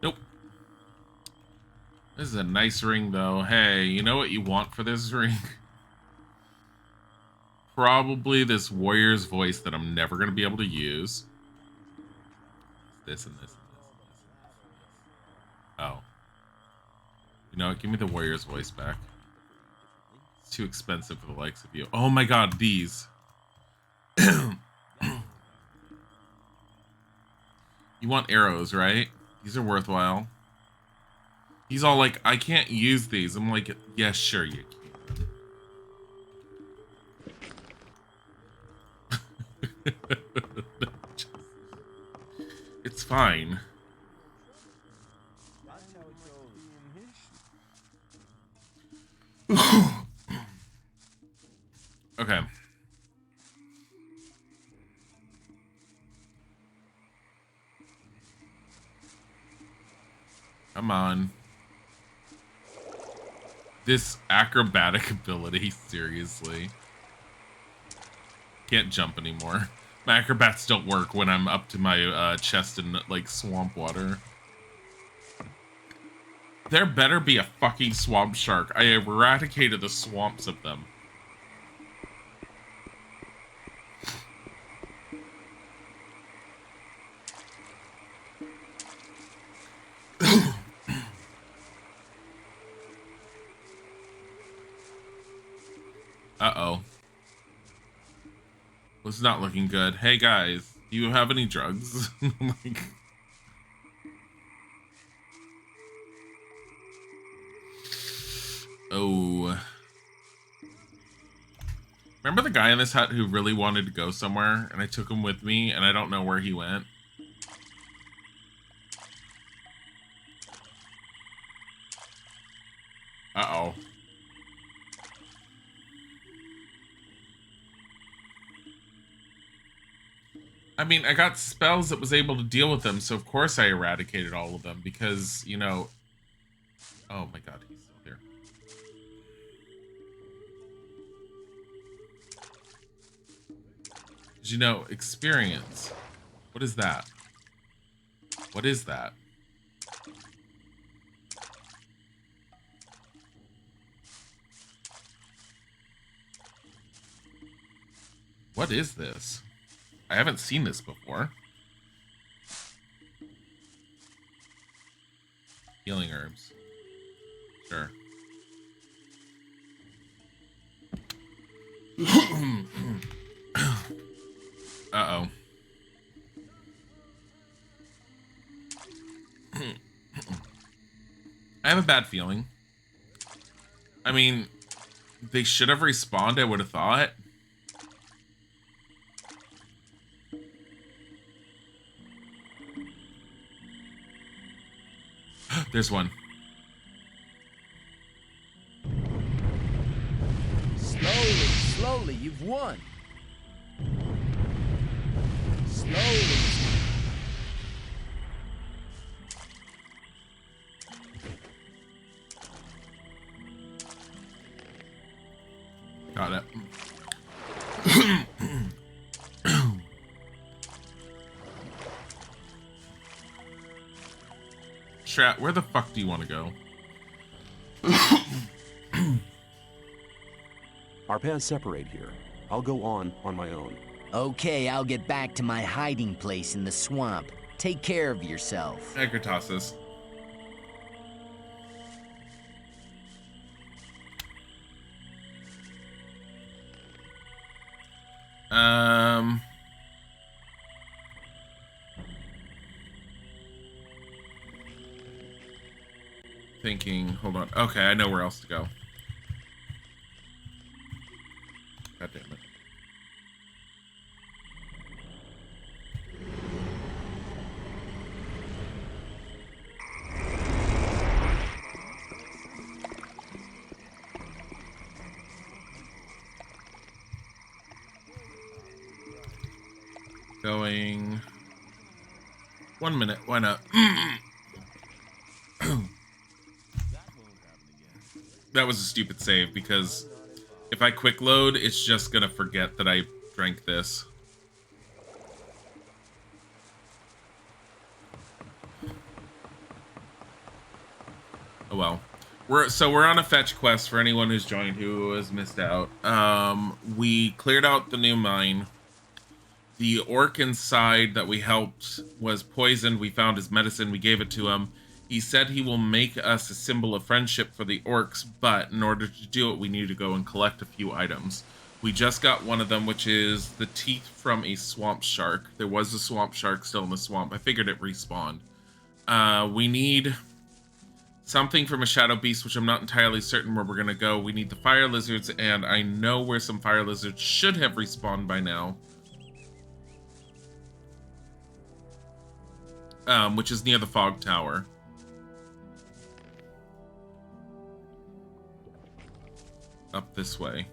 Nope. This is a nice ring, though. Hey, you know what you want for this ring? Probably this warrior's voice that I'm never going to be able to use. This and this and this and this. Oh. You know what? Give me the warrior's voice back. It's too expensive for the likes of you. Oh my god, these. You want arrows, right? These are worthwhile. He's all like, I can't use these. I'm like, yeah, sure you can. It's fine. Okay. Come on. This acrobatic ability, seriously. Can't jump anymore. My acrobats don't work when I'm up to my chest in, like, swamp water. There better be a fucking swamp shark. I eradicated the swamps of them. Uh-oh. This is not looking good. Hey, guys. Do you have any drugs? Like... Oh. Remember the guy in this hut who really wanted to go somewhere, and I took him with me, and I don't know where he went? Uh-oh. I mean, I got spells that was able to deal with them, so of course I eradicated all of them, because, you know... Oh my god, he's still here. You know, experience. What is that? What is that? What is this? I haven't seen this before. Healing herbs. Sure. Uh-oh. I have a bad feeling. I mean, they should have respawned, I would have thought. There's one. Slowly, slowly, you've won. Slowly. Got it. Strat, where the fuck do you want to go? Our paths separate here. I'll go on my own. Okay, I'll get back to my hiding place in the swamp. Take care of yourself. Agritasis. Thinking, hold on. Okay, I know where else to go. God damn it. Going 1 minute, why not? That was a stupid save because if I quick load, it's just gonna forget that I drank this. Oh well. We're on a fetch quest for anyone who's joined who has missed out. We cleared out the new mine. The orc inside that we helped was poisoned. We found his medicine. We gave it to him. He said he will make us a symbol of friendship for the orcs, but in order to do it, we need to go and collect a few items. We just got one of them, which is the teeth from a swamp shark. There was a swamp shark still in the swamp. I figured it respawned. We need something from a shadow beast, which I'm not entirely certain where we're going to go. We need the fire lizards, and I know where some fire lizards should have respawned by now. Which is near the fog tower. Up this way.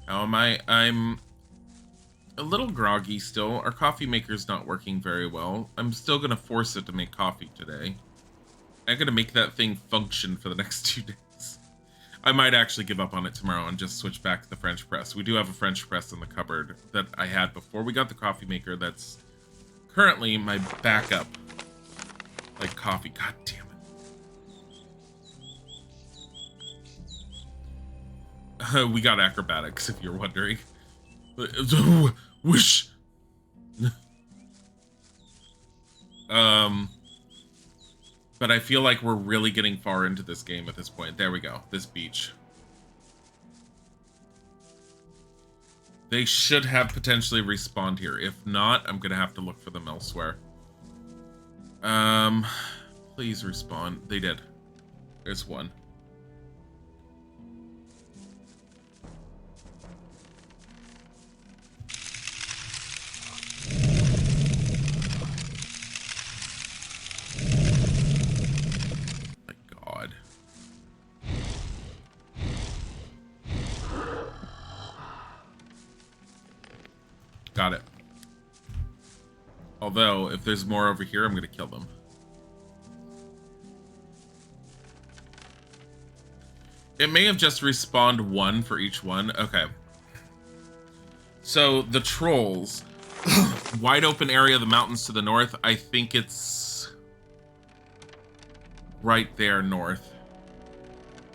How am I? I'm a little groggy still. Our coffee maker's not working very well. I'm still gonna force it to make coffee today. I'm gonna make that thing function for the next 2 days. I might actually give up on it tomorrow and just switch back to the French press. We do have a French press in the cupboard that I had before we got the coffee maker. That's currently my backup, like, coffee. God damn it. We got acrobatics, if you're wondering. Whoosh. But I feel like we're really getting far into this game at this point. There we go. This beach. They should have potentially respawned here. If not, I'm gonna have to look for them elsewhere. Please respawn. They did. There's one. My God. Got it. Although, if there's more over here, I'm gonna kill them. It may have just respawned one for each one. Okay. So, the trolls. Wide open area of the mountains to the north. I think it's right there north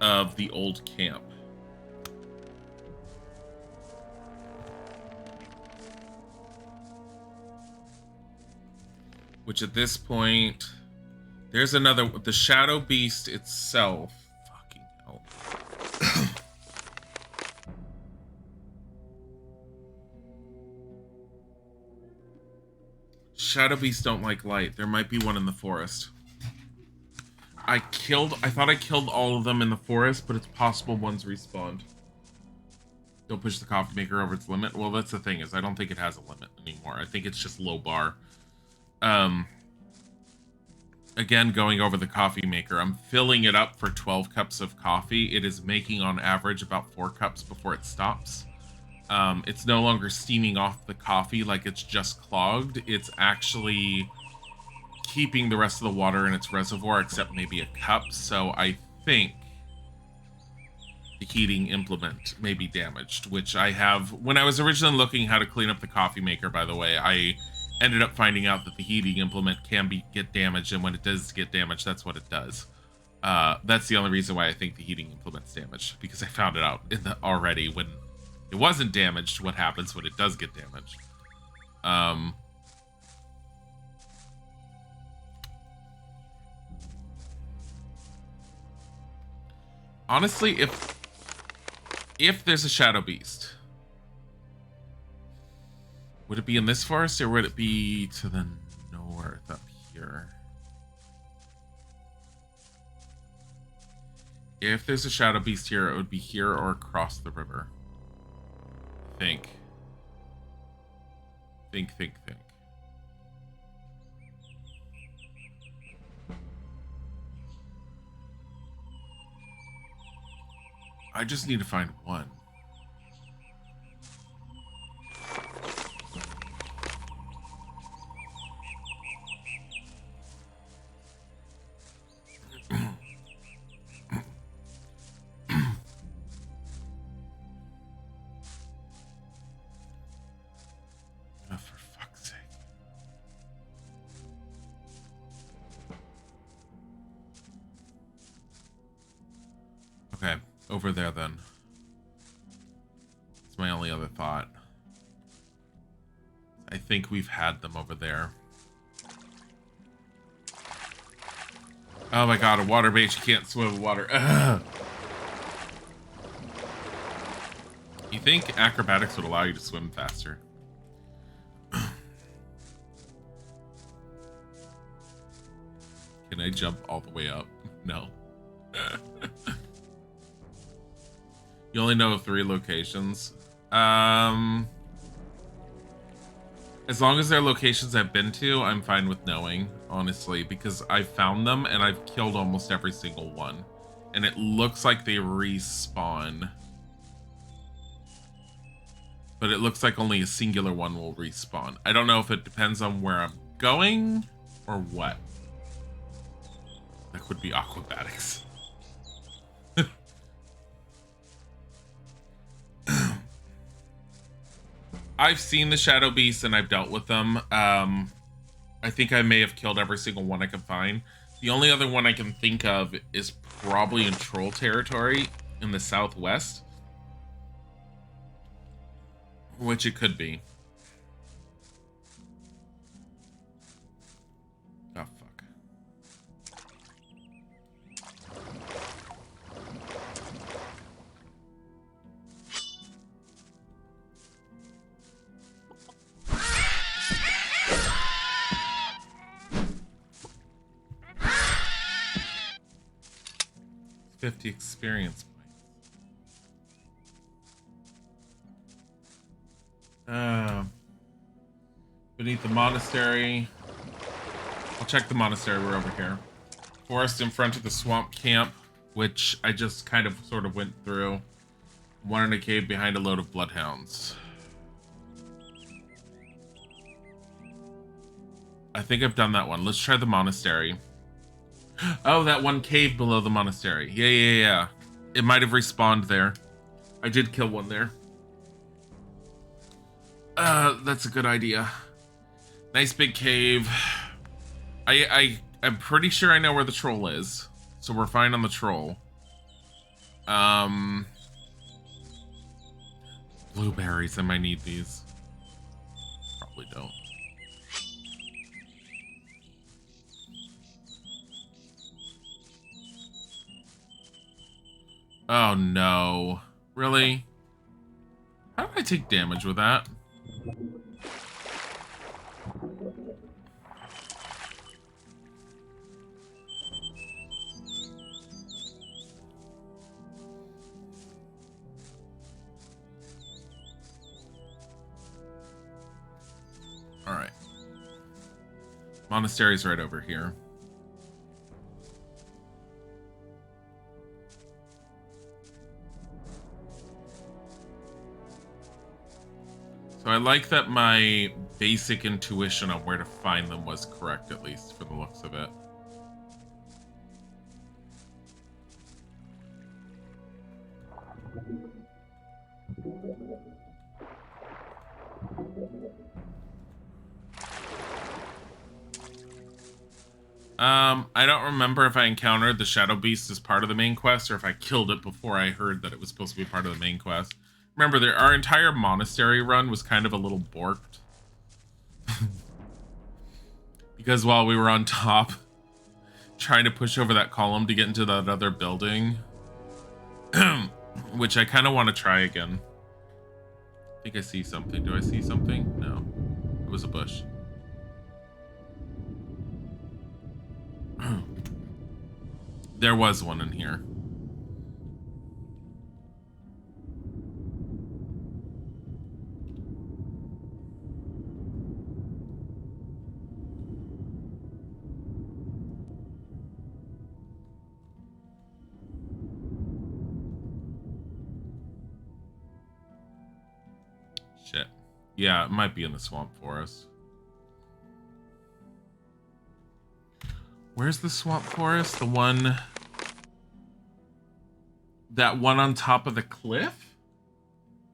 of the old camp. Which at this point, there's another, the Shadow Beast itself. Fucking hell. Shadow Beasts don't like light. There might be one in the forest. I thought I killed all of them in the forest, but it's possible one's respawned. Don't push the coffee maker over its limit. Well, that's the thing, is I don't think it has a limit anymore. I think it's just low bar. Again, going over the coffee maker, I'm filling it up for 12 cups of coffee. It is making on average about 4 cups before it stops. It's no longer steaming off the coffee like it's just clogged. It's actually keeping the rest of the water in its reservoir, except maybe a cup. So I think the heating implement may be damaged, which I have... When I was originally looking how to clean up the coffee maker, by the way, I ended up finding out that the heating implement can get damaged, and when it does get damaged, that's what it does. That's the only reason why I think the heating implement's damaged, because I found it out already when it wasn't damaged, what happens when it does get damaged. Honestly, if there's a Shadow Beast, would it be in this forest, or would it be to the north up here? If there's a Shadow Beast here, it would be here or across the river. Think. I just need to find one. Oh, for fuck's sake. Okay, over there then. It's my only other thought. I think we've had them over there. Oh my god, a water base, you can't swim in water. Ugh. You think acrobatics would allow you to swim faster? Can I jump all the way up? No. You only know 3 locations. As long as they're locations I've been to, I'm fine with knowing, honestly, because I've found them and I've killed almost every single one. And it looks like they respawn. But it looks like only a singular one will respawn. I don't know if it depends on where I'm going or what. That could be aquabatics. I've seen the Shadow Beasts and I've dealt with them. I think I may have killed every single one I could find. The only other one I can think of is probably in troll territory in the southwest. Which it could be. 50 experience points. Beneath the monastery. I'll check the monastery. We're over here. Forest in front of the swamp camp, which I just kind of sort of went through. One in a cave behind a load of bloodhounds. I think I've done that one. Let's try the monastery. Oh, that one cave below the monastery. Yeah. It might have respawned there. I did kill one there. That's a good idea. Nice big cave. I'm pretty sure I know where the troll is. So we're fine on the troll. Blueberries, I might need these. Probably don't. Oh no. Really? How did I take damage with that? Alright. Monastery's right over here. So I like that my basic intuition on where to find them was correct, at least for the looks of it. I don't remember if I encountered the Shadow Beast as part of the main quest or if I killed it before I heard that it was supposed to be part of the main quest. Remember, our entire monastery run was kind of a little borked. Because while we were on top, trying to push over that column to get into that other building, which I kind of want to try again. I think I see something. Do I see something? No. It was a bush. There was one in here. Shit. Yeah, it might be in the swamp forest. Where's the swamp forest? The one... That one on top of the cliff?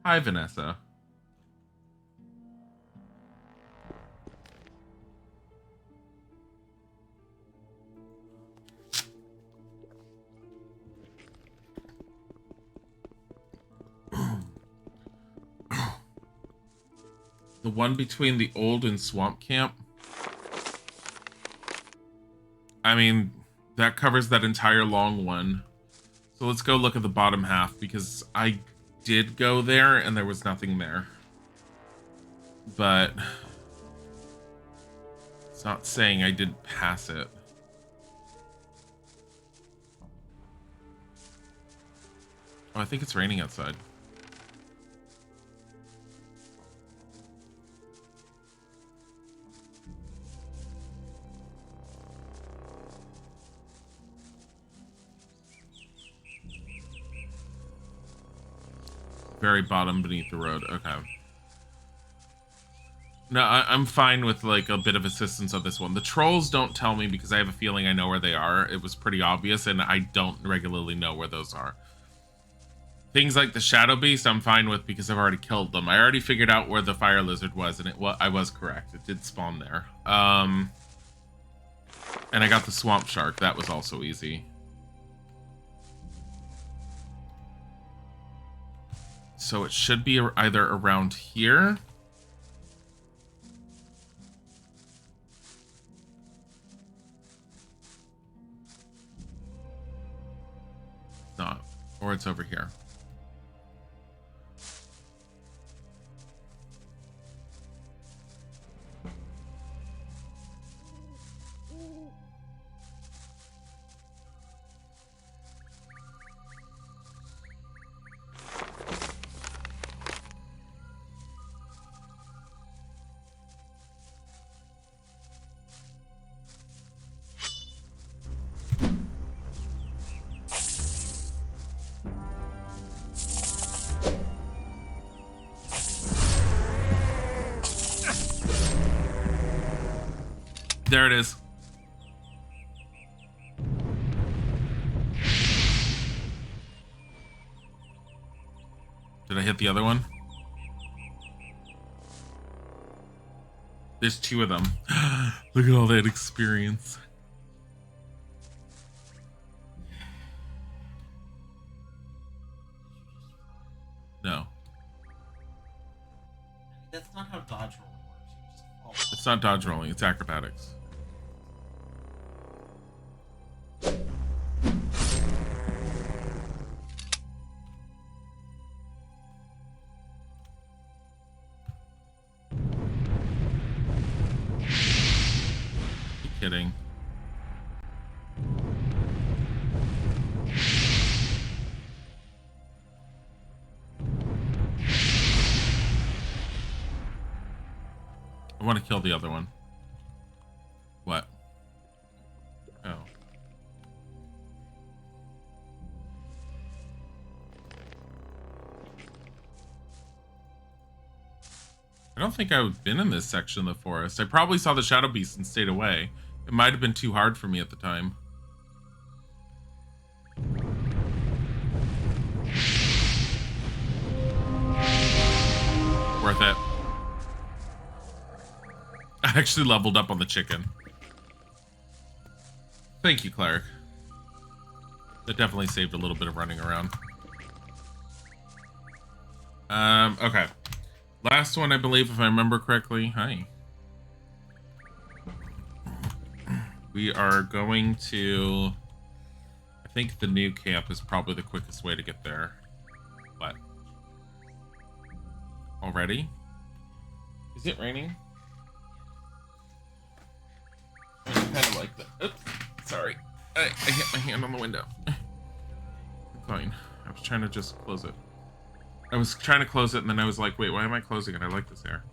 Hi, Vanessa. The one between the old and swamp camp? I mean, that covers that entire long one. So let's go look at the bottom half, because I did go there and there was nothing there. But it's not saying I didn't pass it. Oh, I think it's raining outside. Very bottom beneath the road. Okay. No, I'm fine with like a bit of assistance on this one. The trolls don't tell me because I have a feeling I know where they are. It was pretty obvious, and I don't regularly know where those are. Things like the Shadow Beast, I'm fine with because I've already killed them. I already figured out where the fire lizard was, and I was correct. It did spawn there. And I got the swamp shark. That was also easy. So it should be either around here. Not. Or it's over here. There it is. Did I hit the other one? There's 2 of them. Look at all that experience. No. That's not how dodge rolling works. You just fall. It's not dodge rolling, it's acrobatics. Kidding. I want to kill the other one. What? Oh. I don't think I've been in this section of the forest. I probably saw the shadow beast and stayed away. It might have been too hard for me at the time. Worth it. I actually leveled up on the chicken. Thank you, Cleric. That definitely saved a little bit of running around. Okay. Last one, I believe, if I remember correctly. Hi. We are going to... I think the new camp is probably the quickest way to get there. What? Already? Is it raining? I kind of like that. Oops. Sorry. I hit my hand on the window. Fine. I was trying to just close it. I was trying to close it, and then I was like, wait, why am I closing it? I like this air.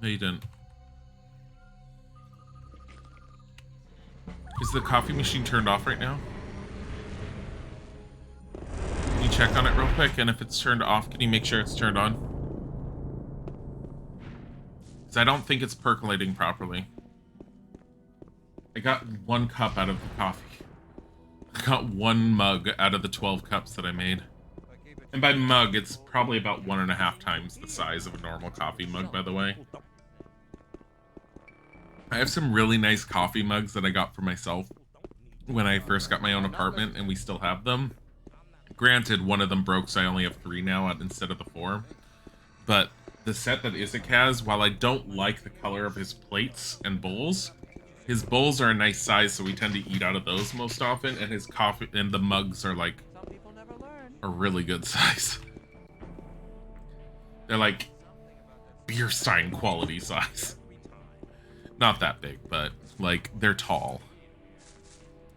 No, you didn't. Is the coffee machine turned off right now? Can you check on it real quick? And if it's turned off, can you make sure it's turned on? Because I don't think it's percolating properly. I got 1 cup out of the coffee. I got 1 mug out of the 12 cups that I made. And by mug, it's probably about 1.5 times the size of a normal coffee mug, by the way. I have some really nice coffee mugs that I got for myself when I first got my own apartment, and we still have them. Granted, one of them broke, so I only have 3 now instead of the 4. But the set that Isaac has, while I don't like the color of his plates and bowls, his bowls are a nice size, so we tend to eat out of those most often, and his coffee and the mugs are like a really good size. They're like beer stein quality size. Not that big, but like they're tall.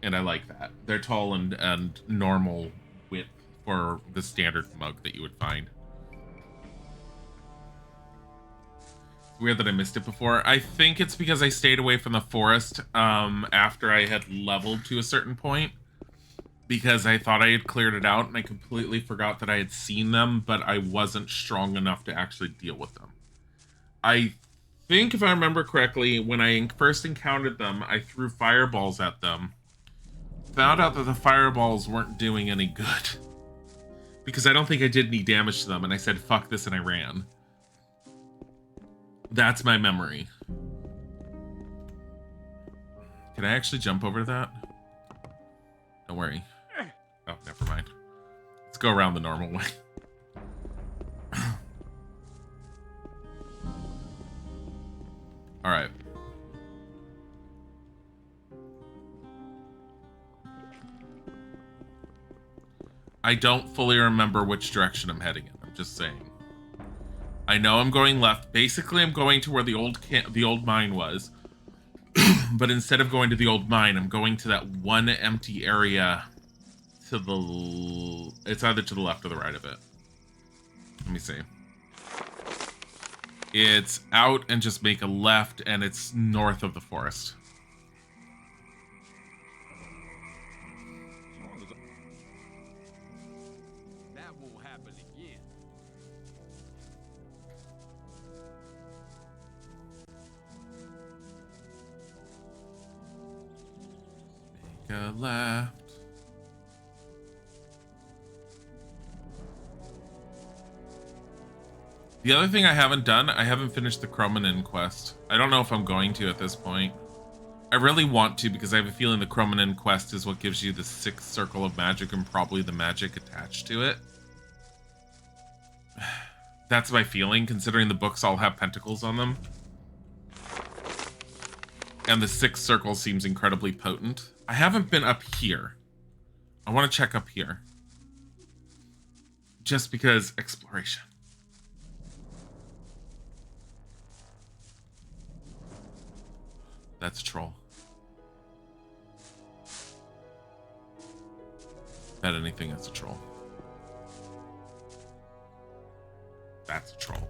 And I like that. They're tall and normal width for the standard mug that you would find. Weird that I missed it before. I think it's because I stayed away from the forest after I had leveled to a certain point. Because I thought I had cleared it out and I completely forgot that I had seen them, but I wasn't strong enough to actually deal with them. I think, if I remember correctly, when I first encountered them, I threw fireballs at them. Found out that the fireballs weren't doing any good. Because I don't think I did any damage to them, and I said, fuck this, and I ran. That's my memory. Can I actually jump over to that? Don't worry. Oh, never mind. Let's go around the normal way. Alright. I don't fully remember which direction I'm heading in. I'm just saying. I know I'm going left. Basically, I'm going to where the old mine was. But instead of going to the old mine, I'm going to that one empty area to the... It's either to the left or the right of it. Let me see. It's out and just make a left, and it's north of the forest. That will happen again. Make a left. The other thing I haven't done, I haven't finished the Chromanin quest. I don't know if I'm going to at this point. I really want to because I have a feeling the Chromanin quest is what gives you the 6th circle of magic and probably the magic attached to it. That's my feeling, considering the books all have pentacles on them. And the 6th circle seems incredibly potent. I haven't been up here. I want to check up here. Just because exploration. That's a troll. Bet anything that's a troll. That's a troll.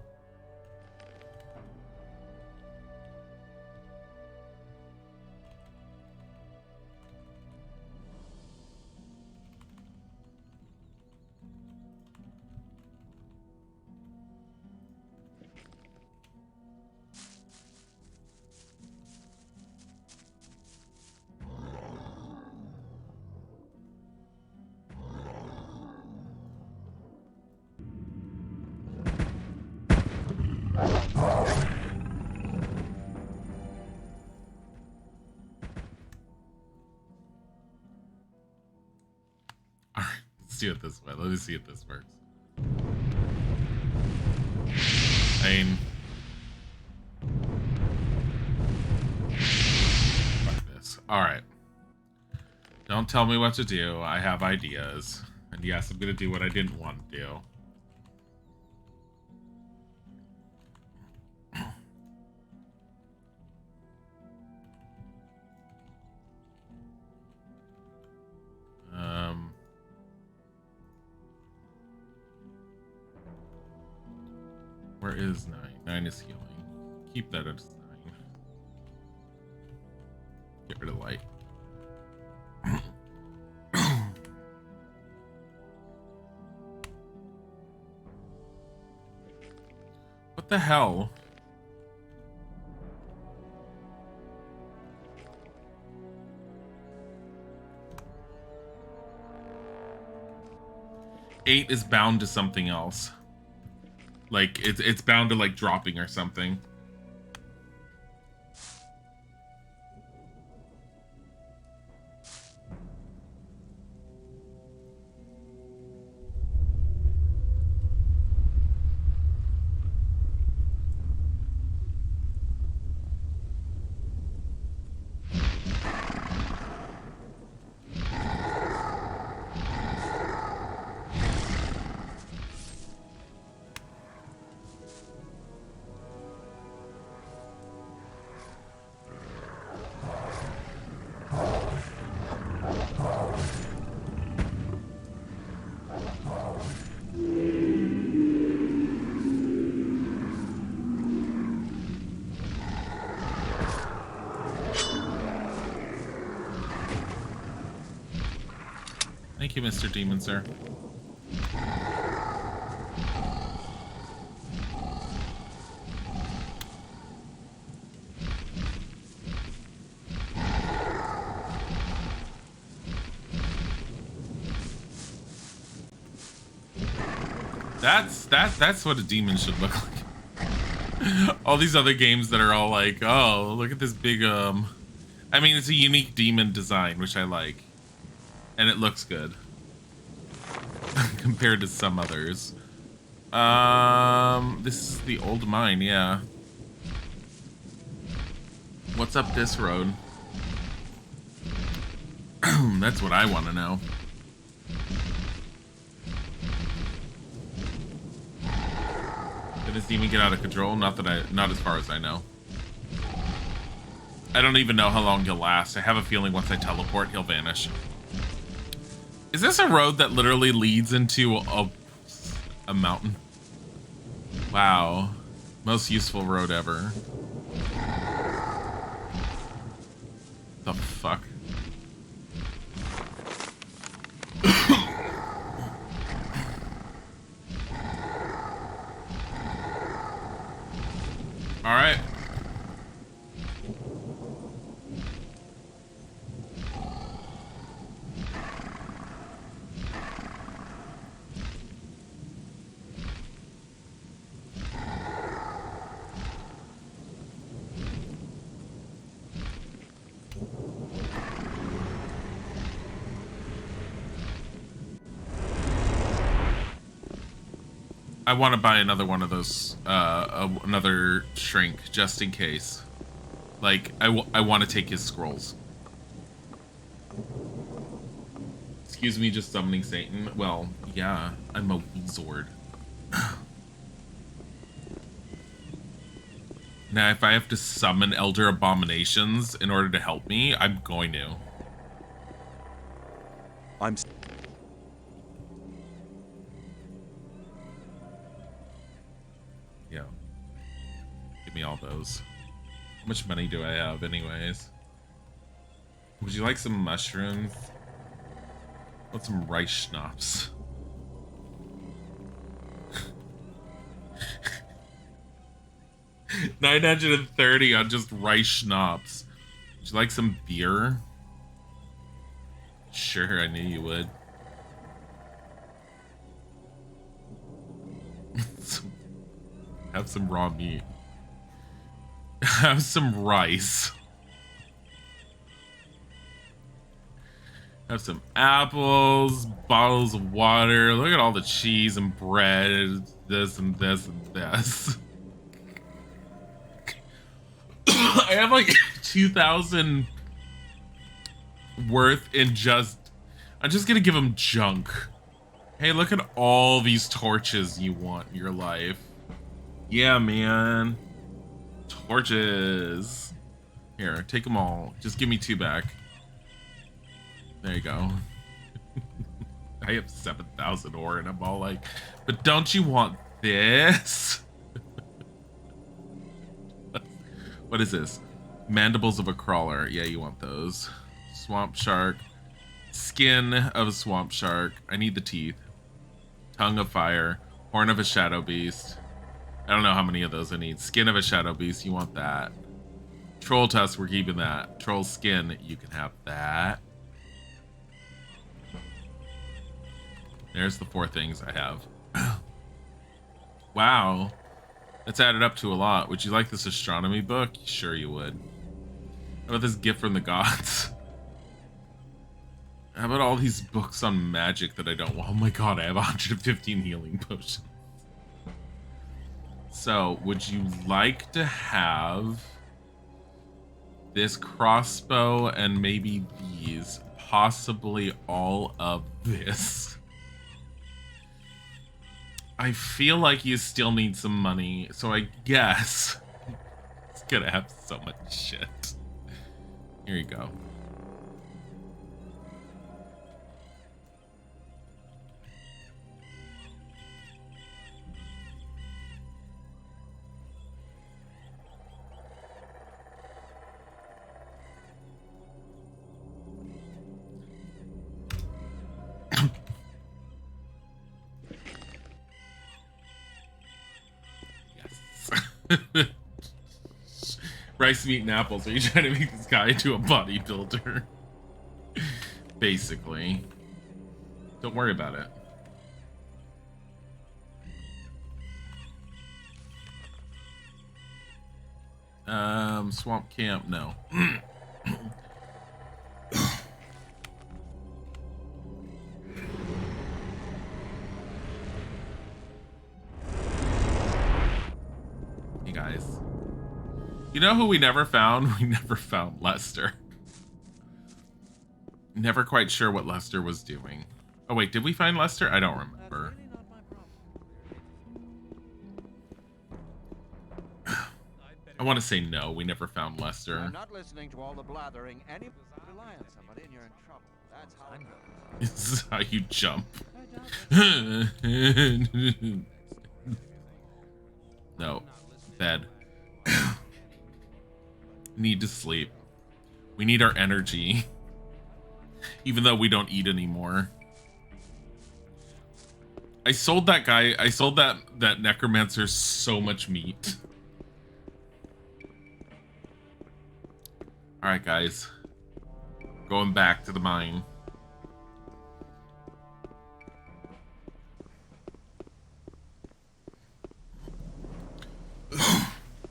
Let's do it this way. Let me see if this works. I mean, fuck this. All right. Don't tell me what to do. I have ideas. And yes, I'm going to do what I didn't want to do. Where is 9? 9 is healing. Keep that at 9. Get rid of light. What the hell? Eight is bound to something else. Like, it's bound to, like, dropping or something. Thank you, Mr. Demon, sir. That's what a demon should look like. All these other games that are all like, oh, look at this big I mean, it's a unique demon design, which I like. And it looks good. Compared to some others. This is the old mine, yeah. What's up this road? That's what I want to know. Did this demon get out of control? Not as far as I know. I don't even know how long he'll last. I have a feeling once I teleport, he'll vanish. Is this a road that literally leads into a mountain? Wow. Most useful road ever. The fuck? All right. I want to buy another one of those, another shrink, just in case. Like, I want to take his scrolls. Excuse me, just summoning Satan. Well, yeah, I'm a Zord. Now, if I have to summon Elder Abominations in order to help me, I'm going to. Yeah. Give me all those. How much money do I have anyways? Would you like some mushrooms? Want some rice schnapps? $930 on just rice schnapps. Would you like some beer? Sure, I knew you would. Have some raw meat. Have some rice. Have some apples, bottles of water. Look at all the cheese and bread. This and this and this. I have like 2,000 worth in just... I'm just gonna give him junk. Hey, look at all these torches you want in your life. Yeah, man. Torches. Here, take them all. Just give me 2 back. There you go. I have 7,000 ore and I'm all like, but don't you want this? What is this? Mandibles of a crawler. Yeah, you want those. Swamp shark. Skin of a swamp shark. I need the teeth. Tongue of fire. Horn of a shadow beast. I don't know how many of those I need. Skin of a shadow beast. You want that. Troll tusk. We're keeping that. Troll skin. You can have that. There's the 4 things I have. Wow. That's added up to a lot. Would you like this astronomy book? Sure you would. How about this gift from the gods? How about all these books on magic that I don't want? Oh my god, I have 115 healing potions. So, would you like to have this crossbow and maybe these? Possibly all of this. I feel like you still need some money, so I guess it's gonna have so much shit. Here you go. Rice, meat, and apples. Are you trying to make this guy into a bodybuilder? Basically. Don't worry about it. Swamp camp, no. Hey guys. You know who we never found? We never found Lester. Never quite sure what Lester was doing. Oh wait, did we find Lester? I don't remember. I want to say no, we never found Lester. I'm not listening to all the blathering. Any rely on somebody and you're in trouble. That's how I know. This is how you jump. No. Bed. Need to sleep. We need our energy. Even though we don't eat anymore. I sold that guy, I sold that necromancer so much meat. Alright, guys. Going back to the mine.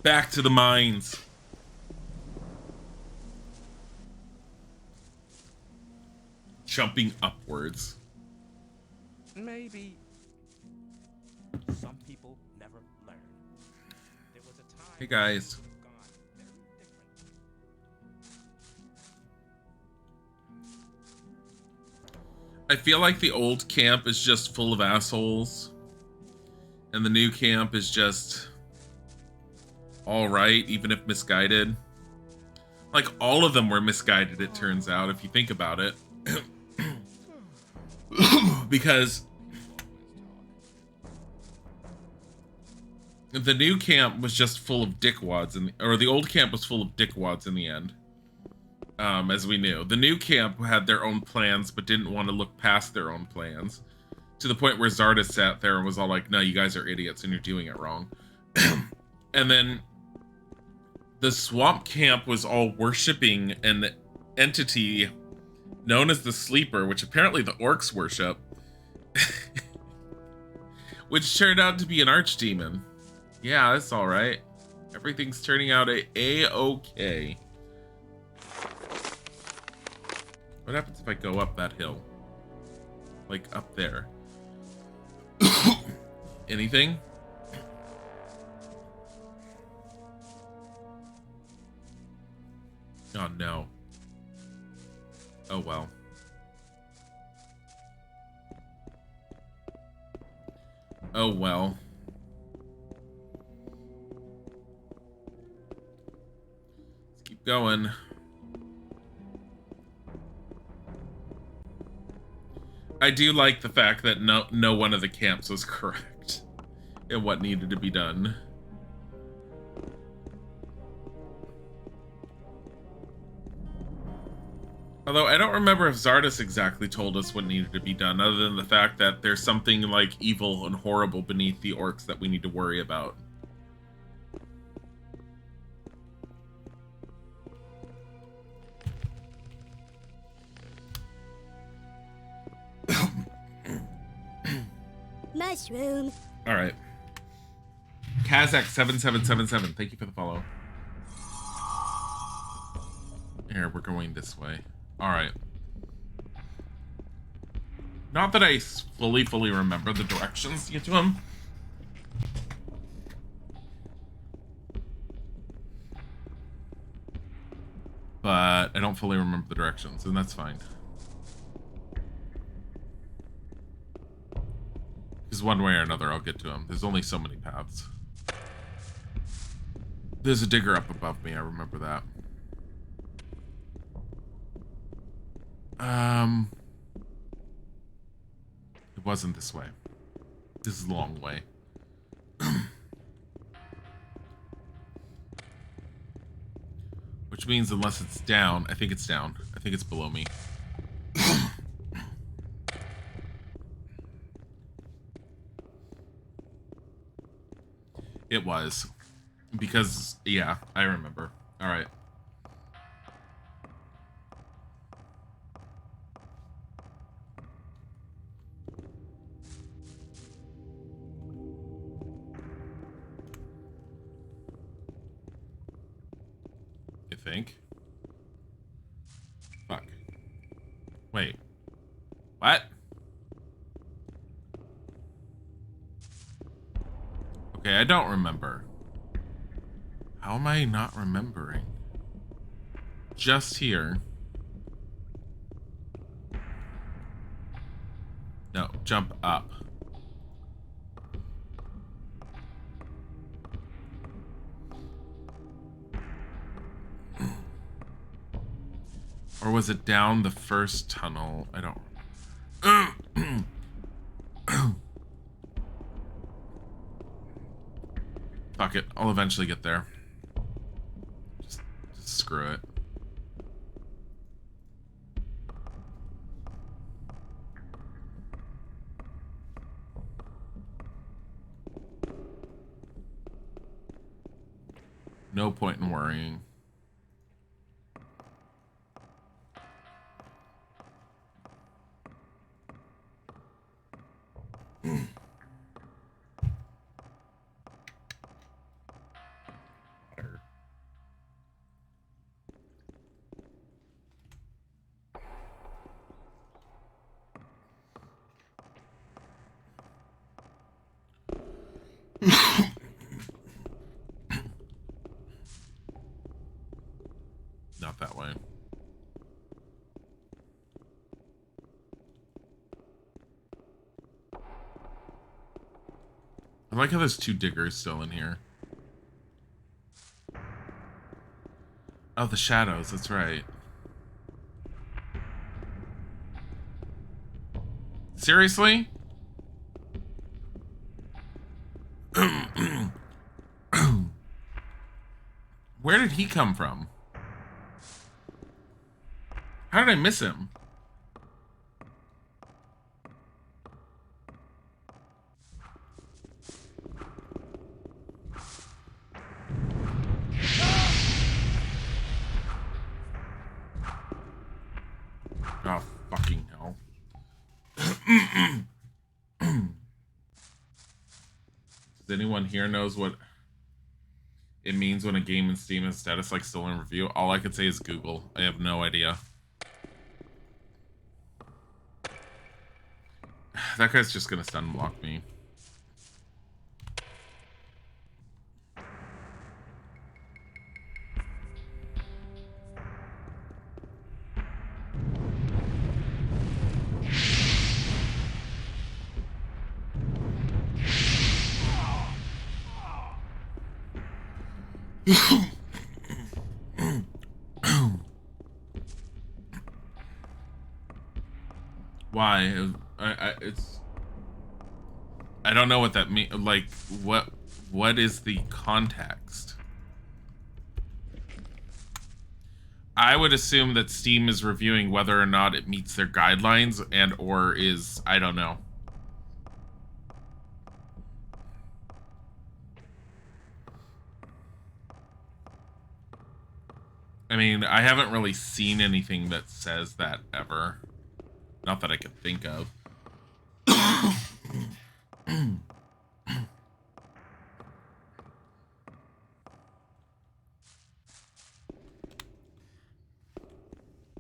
Back to the mines. Jumping upwards. Maybe some people never learn. There was a time. Hey guys. I feel like the old camp is just full of assholes, and the new camp is just all right, even if misguided. Like, all of them were misguided, it turns out, if you think about it. Because the new camp was just full of dickwads, or the old camp was full of dickwads in the end. As we knew. The new camp had their own plans, but didn't want to look past their own plans. To the point where Zarda sat there and was all like, no, you guys are idiots and you're doing it wrong. And then the swamp camp was all worshipping an entity known as the Sleeper, which apparently the orcs worship. Which turned out to be an archdemon. Yeah, that's alright. Everything's turning out a-okay. What happens if I go up that hill? Like, up there. Anything? Oh, no. Oh, well. Oh, well. Let's keep going. I do like the fact that no one of the camps was correct in what needed to be done. Although I don't remember if Zardas exactly told us what needed to be done, other than the fact that there's something like evil and horrible beneath the orcs that we need to worry about. Mushroom. All right. Kazakh7777, thank you for the follow. Here, we're going this way. All right. Not that I fully remember the directions to get to him. But I don't fully remember the directions, and that's fine. Because one way or another, I'll get to him. There's only so many paths. There's a digger up above me, I remember that. It wasn't this way. This is a long way. Which means unless it's down, I think it's down. I think it's below me. It was. Because, yeah, I remember. Alright. You think? Fuck. Wait. What? Okay, I don't remember. How am I not remembering? Just here. No, jump up. Or was it down the first tunnel? I don't... Fuck it. I'll eventually get there. Just screw it. No point in worrying. Not that way. I like how there's 2 diggers still in here. Oh, the shadows, that's right. Seriously? Where did he come from? How did I miss him? Oh, fucking hell. Does anyone here knows what it means when a game in Steam has status like still in review? All I could say is Google. I have no idea. That guy's just gonna stun block me. Why? I don't know what that means. Like, what is the context? I would assume that Steam is reviewing whether or not it meets their guidelines and or is, I don't know. I mean, I haven't really seen anything that says that ever. Not that I could think of.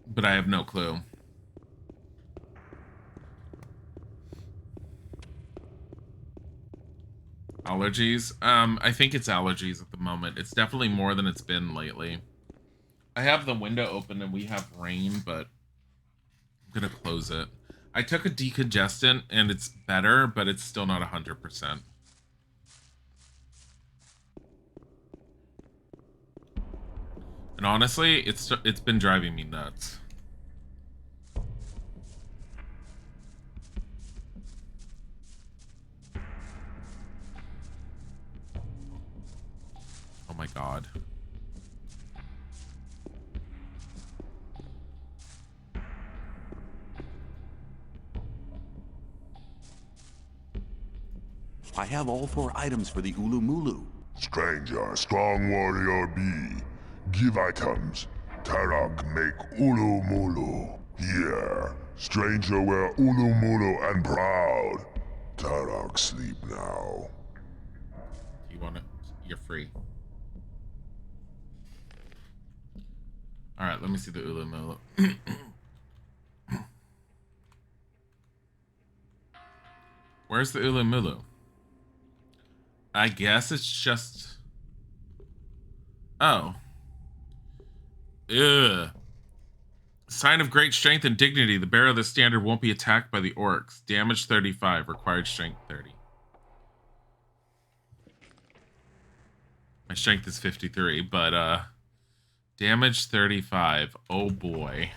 But I have no clue. Allergies? I think it's allergies at the moment. It's definitely more than it's been lately. I have the window open and we have rain, but I'm gonna close it. I took a decongestant and it's better, but it's still not 100%. And honestly, it's been driving me nuts. Oh my god. I have all 4 items for the Ulumulu. Stranger, strong warrior B. Give items. Tarak make Ulu Mulu. Here, stranger wear Ulu Mulu and proud. Tarak sleep now. You want it? You're free. Alright, let me see the Ulumulu. Where's the Ulumulu? I guess it's just... Oh. Ugh. Sign of great strength and dignity. The bearer of the standard won't be attacked by the orcs. Damage 35. Required strength 30. My strength is 53, but, damage 35. Oh, boy.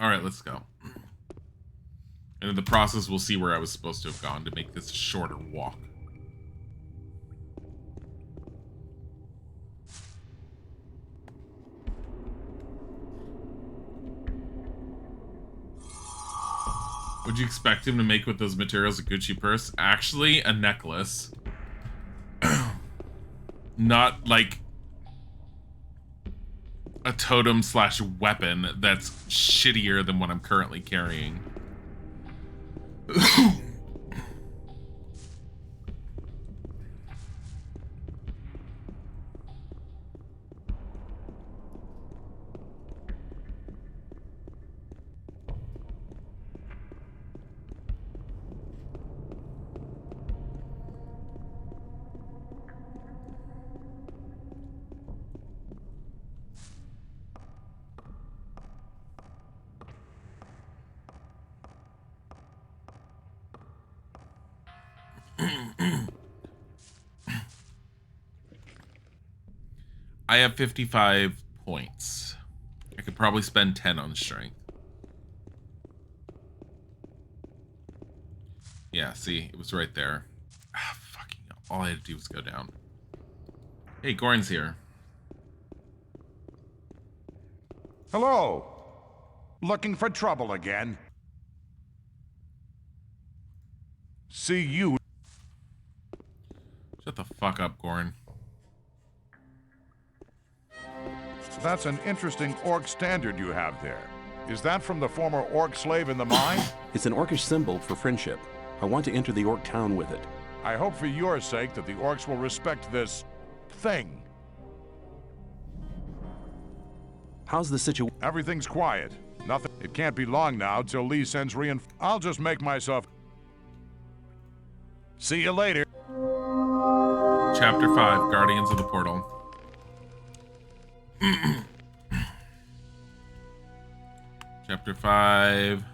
Alright, let's go. And in the process, we'll see where I was supposed to have gone to make this a shorter walk. Would you expect him to make with those materials a Gucci purse? Actually, a necklace. Not like a totem slash weapon that's shittier than what I'm currently carrying. I have 55 points. I could probably spend 10 on strength. Yeah, see, it was right there. Ah, fucking hell. All I had to do was go down. Hey, Gorin's here. Hello. Looking for trouble again? See you. Shut the fuck up, Gorin. That's an interesting orc standard you have there. Is that from the former orc slave in the mine? It's an orcish symbol for friendship. I want to enter the orc town with it. I hope for your sake that the orcs will respect this thing. How's the situation? Everything's quiet. Nothing. It can't be long now till Lee sends I'll just make myself. See you later. Chapter 5, Guardians of the Portal. Chapter 5.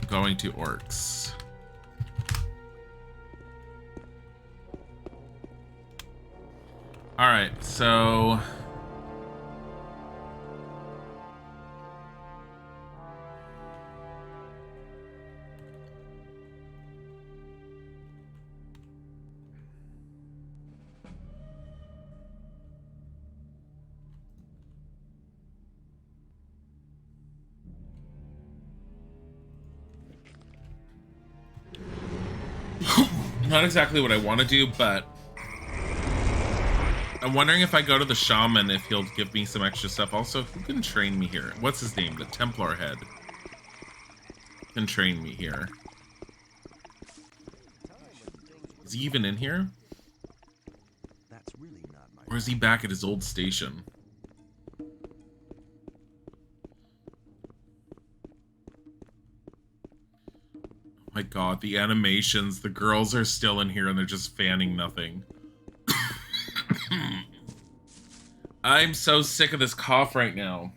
Going to orcs. Alright, so... Not exactly what I want to do, but I'm wondering if I go to the shaman, if he'll give me some extra stuff. Also, who can train me here? What's his name? The Templar head. Can train me here. Is he even in here? Or is he back at his old station? My god, the animations, the girls are still in here and they're just fanning nothing. I'm so sick of this cough right now.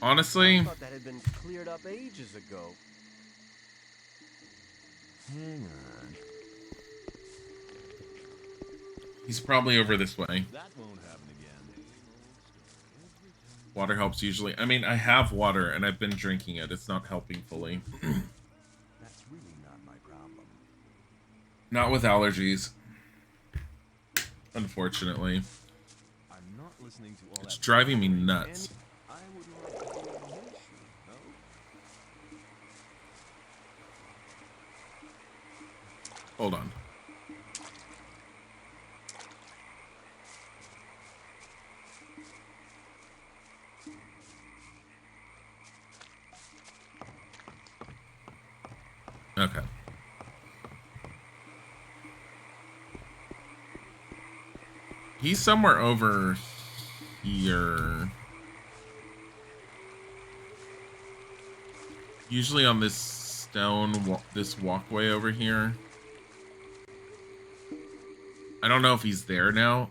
Honestly, I thought that had been cleared up ages ago. Hang on. he's probably over this way. That won't happen again. Water helps usually. I mean, I have water and I've been drinking it. It's not helping fully. That's really not my problem. Not with allergies. Unfortunately. I'm not listening to all It's that driving me nuts. I would like to hear the issue, no? Hold on. Okay. He's somewhere over here. Usually on this stone, this walkway over here. I don't know if he's there now.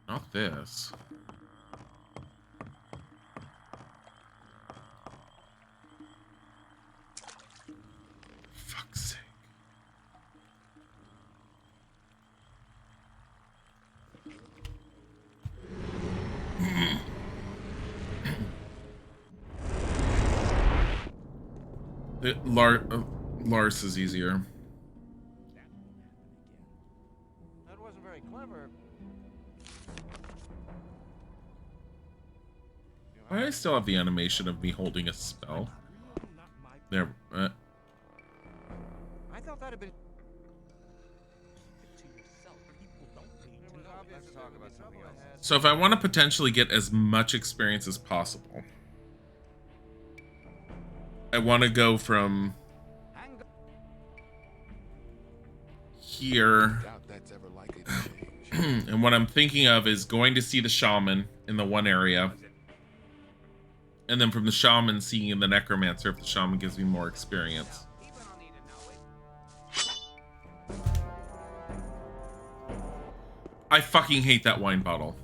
Not this. Fuck's sake. Lars is easier. That wasn't very clever. Why do I still have the animation of me holding a spell? There. I thought that had been. So if I want to potentially get as much experience as possible, I want to go from here. And what I'm thinking of is going to see the shaman in the one area. And then from the shaman seeing the necromancer if the shaman gives me more experience. I fucking hate that wine bottle.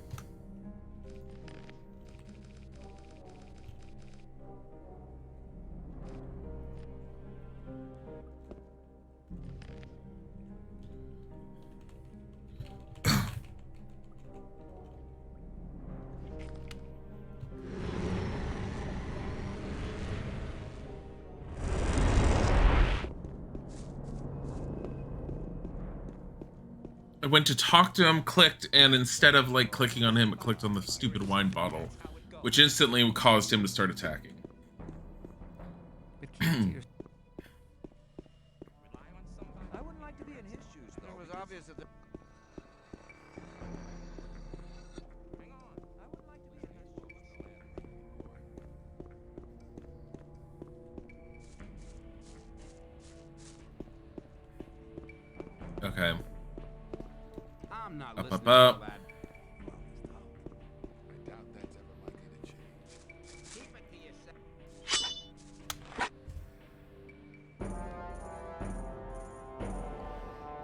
I went to talk to him, clicked, and instead of like clicking on him, it clicked on the stupid wine bottle, which instantly caused him to start attacking. I wouldn't like to be in his shoes, though. It was obvious that the... Hang on. I wouldn't like to be in his shoes. Okay. I'm not Up, listening up, up. to that. I doubt that's ever likely to change. Keep it to yourself.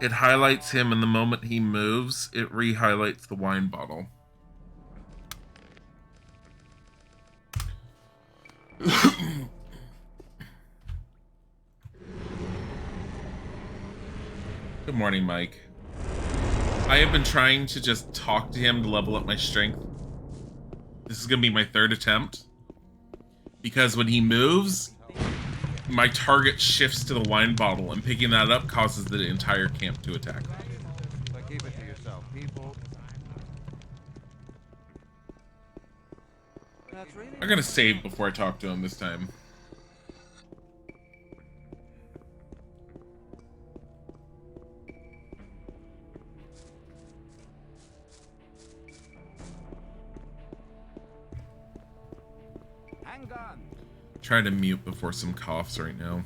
It highlights him, and the moment he moves, it re-highlights the wine bottle. Good morning, Mike. I have been trying to just talk to him to level up my strength. This is going to be my third attempt. Because when he moves, my target shifts to the wine bottle, and picking that up causes the entire camp to attack. But keep it to yourself, people. That's really... I'm going to save before I talk to him this time. Hang on. Trying to mute before some coughs right now.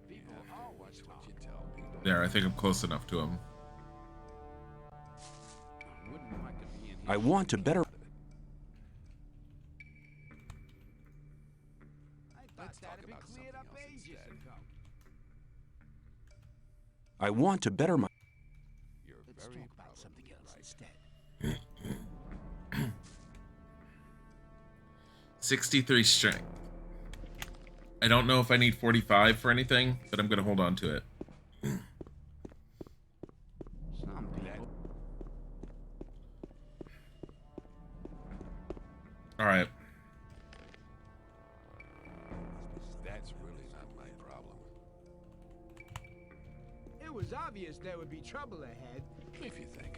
People always watch what you tell people. There, I think I'm close enough to him. Wouldn't like to be in I want to better... Let's talk about cleared up ages ago. I want to better my... Let's talk about something else instead. 63 strength. I don't know if I need 45 for anything, but I'm going to hold on to it. Some people... Alright. That's really not my problem. It was obvious there would be trouble ahead. If you think.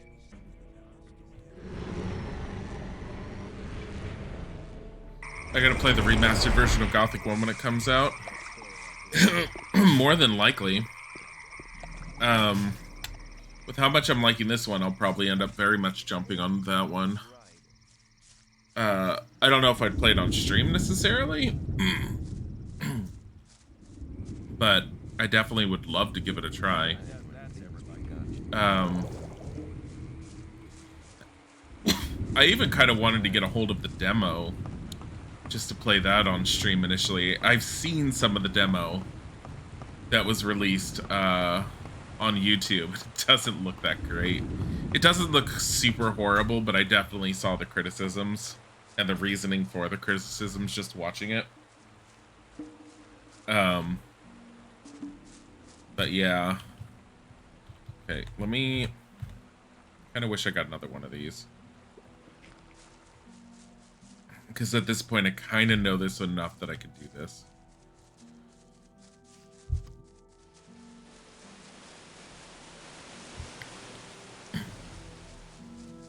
I gotta play the remastered version of Gothic 1 when it comes out. More than likely. With how much I'm liking this one, I'll probably end up very much jumping on that one. I don't know if I'd play it on stream necessarily. But I definitely would love to give it a try. I even kind of wanted to get a hold of the demo just to play that on stream initially. I've seen some of the demo that was released on YouTube. It doesn't look that great. It doesn't look super horrible, but I definitely saw the criticisms and the reasoning for the criticisms just watching it. But yeah. Okay, let me... kind of wish I got another one of these. Because at this point, I kind of know this enough that I could do this.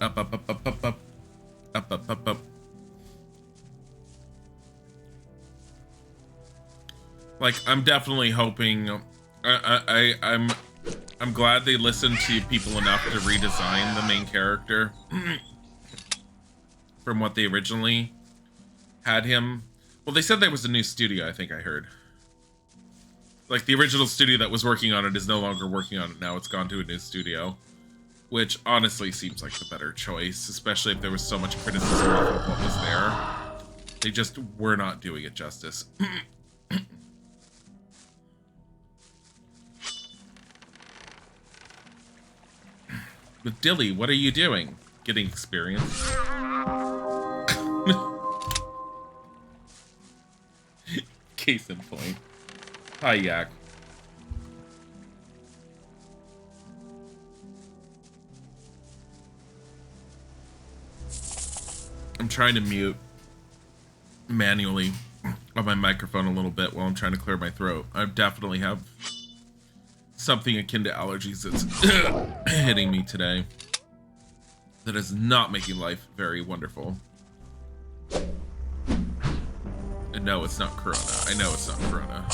Up, up, up, up, up, up. Up, up, up, up. Like, I'm definitely hoping... I'm glad they listened to people enough to redesign the main character from what they originally had him. Well, they said there was a new studio, I think I heard. Like, the original studio that was working on it is no longer working on it now. It's gone to a new studio. Which honestly seems like the better choice, especially if there was so much criticism of what was there. They just were not doing it justice. But Dilly, what are you doing? Getting experience? Case in point. Hi, Yak. I'm trying to mute manually on my microphone a little bit while I'm trying to clear my throat. I definitely have something akin to allergies that's hitting me today that is not making life very wonderful. And no, it's not Corona. I know it's not Corona.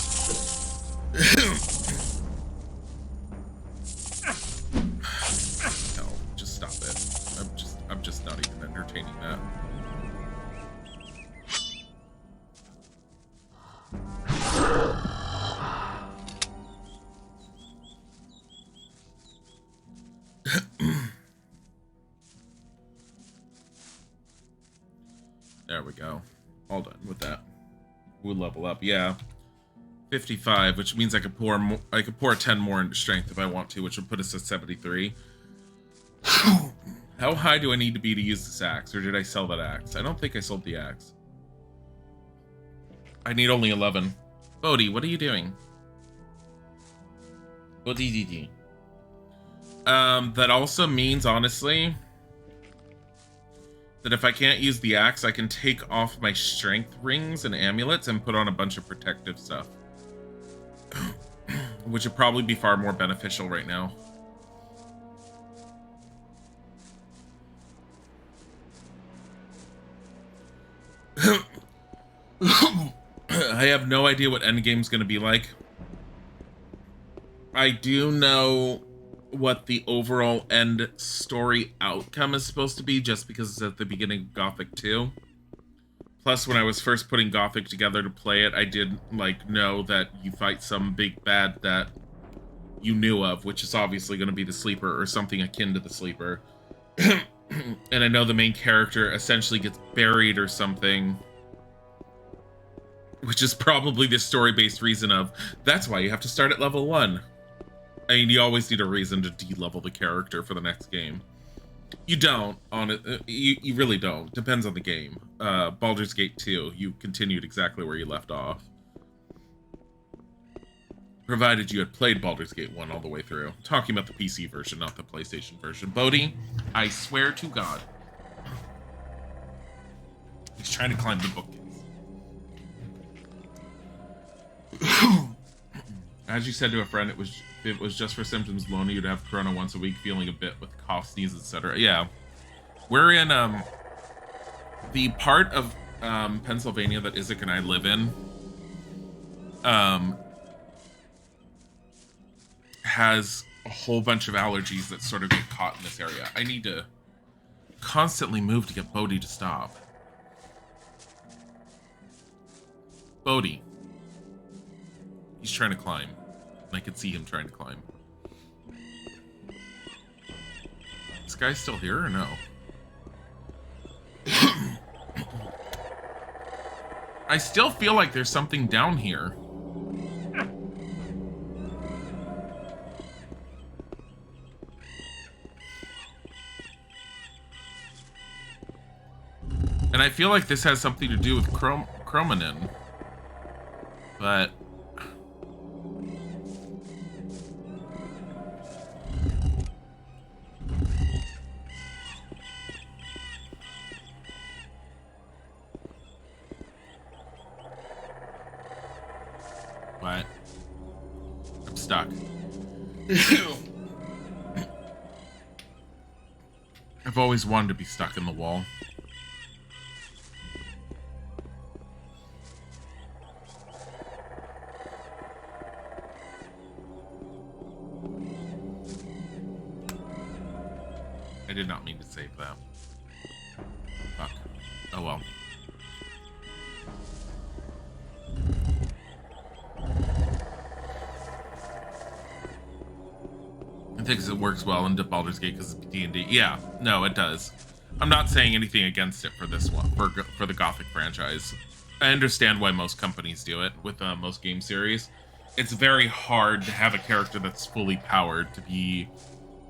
No, just stop it. I'm just not even entertaining that. There we go. All done with that. We'll level up. Yeah. 55, which means I could pour more, I could pour 10 more into strength if I want to, which would put us at 73. How high do I need to be to use this axe, or did I sell that axe? I don't think I sold the axe. I need only 11. Bodhi, what are you doing? Bodhi. That also means, honestly, that if I can't use the axe, I can take off my strength rings and amulets and put on a bunch of protective stuff. Which would probably be far more beneficial right now. I have no idea what endgame's gonna be like. I do know what the overall end story outcome is supposed to be, just because it's at the beginning of Gothic 2. Plus, when I was first putting Gothic together to play it, I did, like, know that you fight some big bad that you knew of, which is obviously going to be the Sleeper, or something akin to the Sleeper. And I know the main character essentially gets buried or something, which is probably the story-based reason of, that's why you have to start at level 1. I mean, you always need a reason to de-level the character for the next game. You don't, on it. You really don't. Depends on the game. Baldur's Gate 2, you continued exactly where you left off. Provided you had played Baldur's Gate 1 all the way through. I'm talking about the PC version, not the PlayStation version. Bodhi, I swear to God. He's trying to climb the bookcase. As you said to a friend, if it was just for symptoms alone, you'd have Corona once a week, feeling a bit with cough, sneeze, etc. Yeah. We're in the part of Pennsylvania that Isaac and I live in has a whole bunch of allergies that sort of get caught in this area. I need to constantly move to get Bodhi to stop. Bodhi. He's trying to climb. I can see him trying to climb. This guy's still here or no? I still feel like there's something down here. And I feel like this has something to do with chromanin. But what? I'm stuck. I've always wanted to be stuck in the wall. I did not mean to save that. Fuck. Oh well. thinks it works well in Baldur's Gate because it's D&D. Yeah, no, it does. I'm not saying anything against it for this one, for the Gothic franchise. I understand why most companies do it with most game series. It's very hard to have a character that's fully powered to be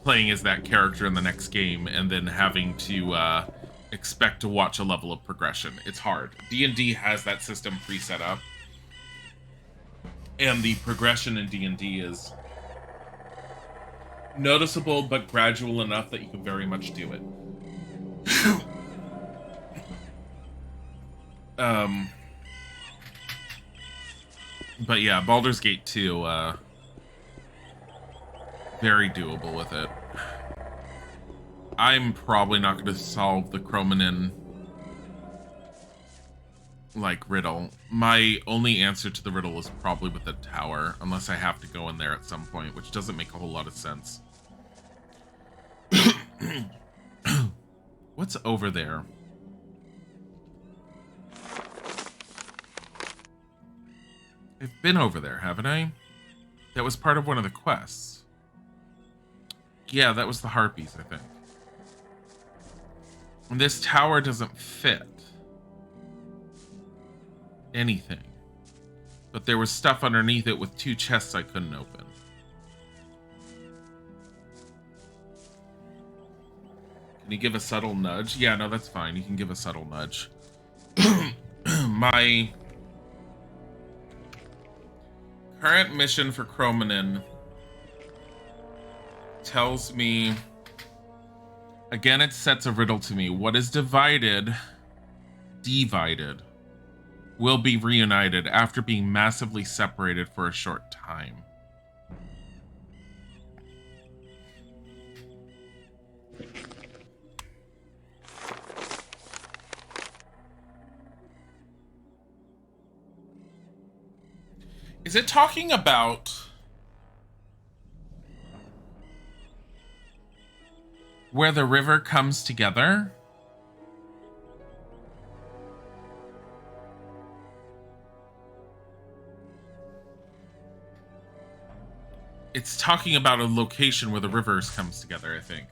playing as that character in the next game and then having to expect to watch a level of progression. It's hard. D&D has that system pre-set up, and the progression in D&D is noticeable but gradual enough that you can very much do it. But yeah, Baldur's Gate 2, very doable with it. I'm probably not going to solve the Chromanin, like, riddle. My only answer to the riddle is probably with the tower, unless I have to go in there at some point, which doesn't make a whole lot of sense. What's over there? I've been over there, haven't I? That was part of one of the quests. Yeah, that was the Harpies, I think. And this tower doesn't fit anything. But there was stuff underneath it with 2 chests I couldn't open. Can you give a subtle nudge? Yeah, no, that's fine. You can give a subtle nudge. My current mission for Chromanin tells me, again, it sets a riddle to me. What is divided, will be reunited after being massively separated for a short time. Is it talking about where the river comes together? It's talking about a location where the rivers comes together, I think.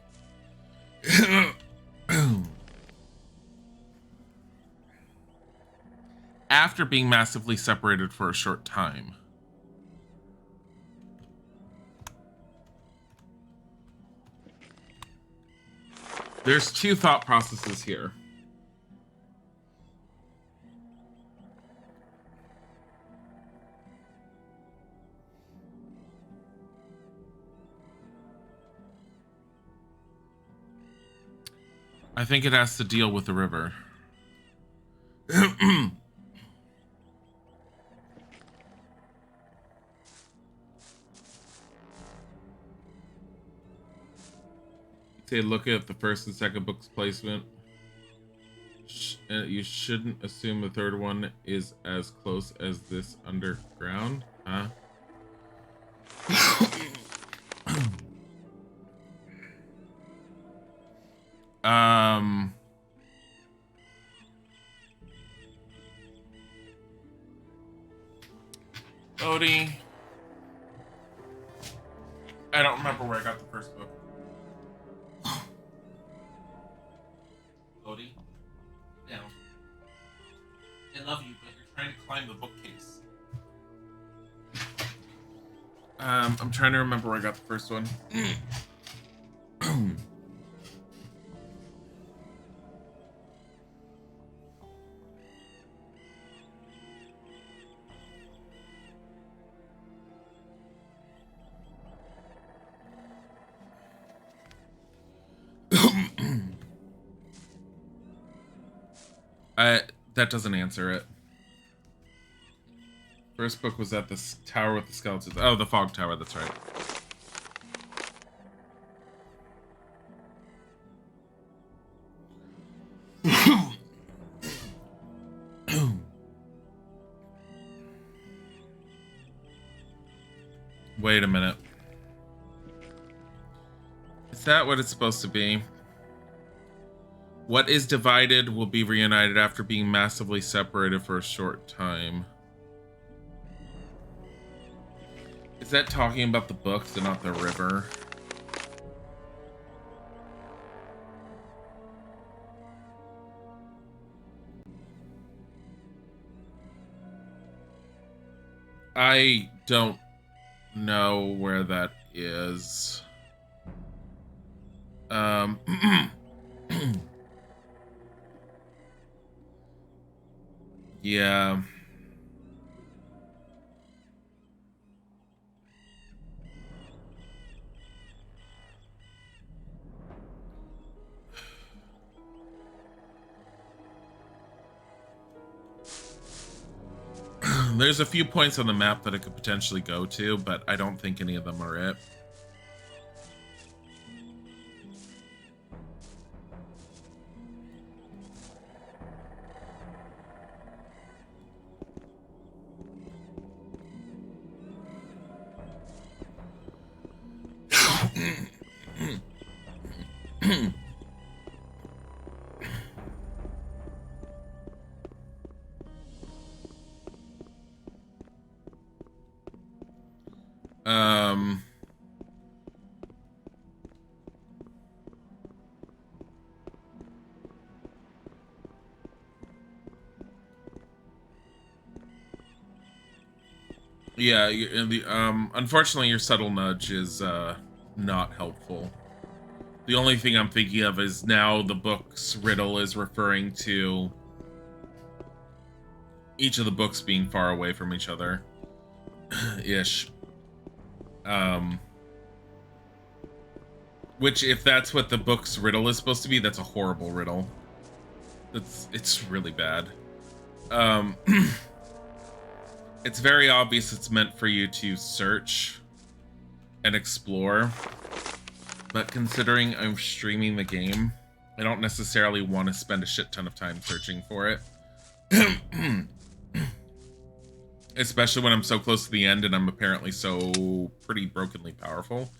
After being massively separated for a short time. There's 2 thought processes here. I think it has to deal with the river. Say, look at the first and second book's placement. You shouldn't assume the third one is as close as this underground, huh? Odie. I don't remember where I got the first book. Odie? No. I love you, but you're trying to climb the bookcase. I'm trying to remember where I got the first one. That doesn't answer it. First book was at the tower with the skeletons. Oh, the fog tower, that's right. Wait a minute. Is that what it's supposed to be? What is divided will be reunited after being massively separated for a short time. Is that talking about the books and not the river? I don't know where that is. Yeah. There's a few points on the map that I could potentially go to, but I don't think any of them are it. Yeah, unfortunately your subtle nudge is not helpful. The only thing I'm thinking of is now the book's riddle is referring to each of the books being far away from each other. Ish. Which, if that's what the book's riddle is supposed to be, that's a horrible riddle. It's really bad. It's very obvious it's meant for you to search and explore. But considering I'm streaming the game, I don't necessarily want to spend a shit ton of time searching for it. Especially when I'm so close to the end and I'm apparently so pretty brokenly powerful.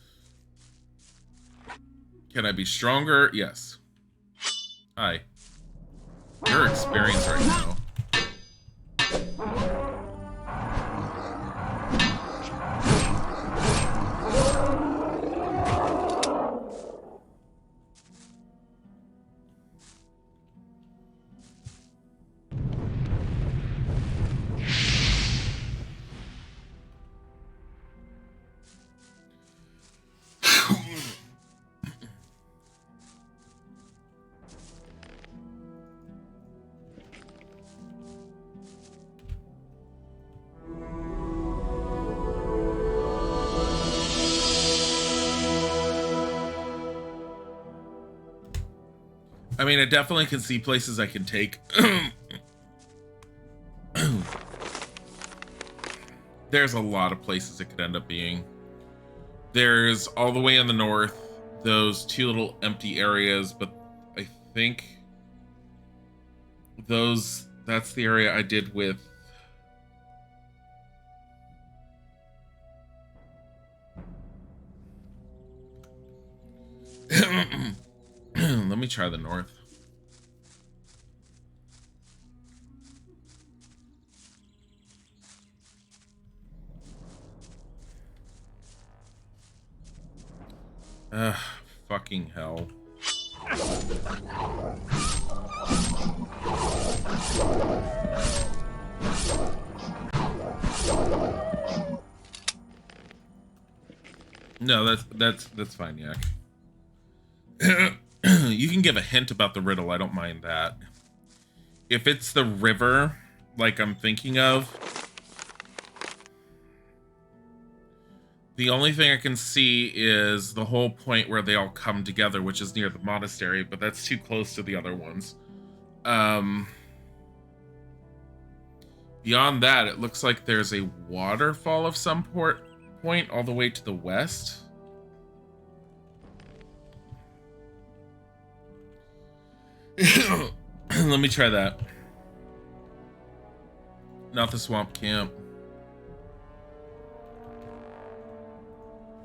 Can I be stronger? Yes. Hi. Your experience right now. I mean, I definitely can see places I can take. There's a lot of places it could end up being. There's all the way in the north, those two little empty areas, but I think that's the area I did with let me try the north. Fucking hell. No, that's fine, Yak. You can give a hint about the riddle, I don't mind that. If it's the river, like I'm thinking of, the only thing I can see is the whole point where they all come together, which is near the monastery, but that's too close to the other ones. Beyond that, it looks like there's a waterfall of some point all the way to the west. Let me try that. Not the swamp camp.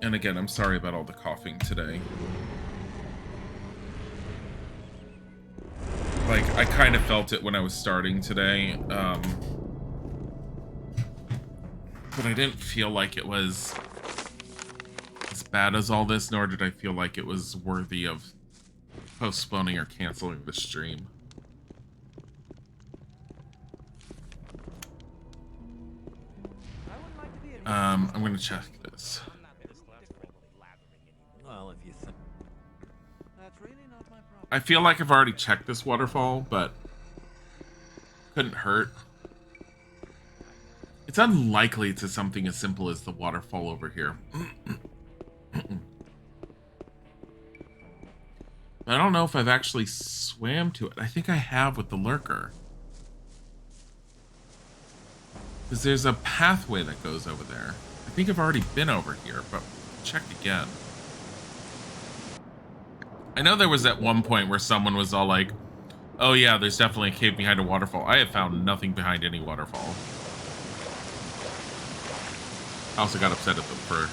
And again, I'm sorry about all the coughing today. Like, I kind of felt it when I was starting today. But I didn't feel like it was as bad as all this, nor did I feel like it was worthy of postponing or canceling the stream. I would like I'm gonna check this. Well, if you think that's really not my problem. I feel like I've already checked this waterfall, but couldn't hurt. It's unlikely it's something as simple as the waterfall over here. I don't know if I've actually swam to it. I think I have with the lurker. Because there's a pathway that goes over there. I think I've already been over here, but check again. I know there was at one point where someone was all like, oh yeah, there's definitely a cave behind a waterfall. I have found nothing behind any waterfall. I also got upset at them for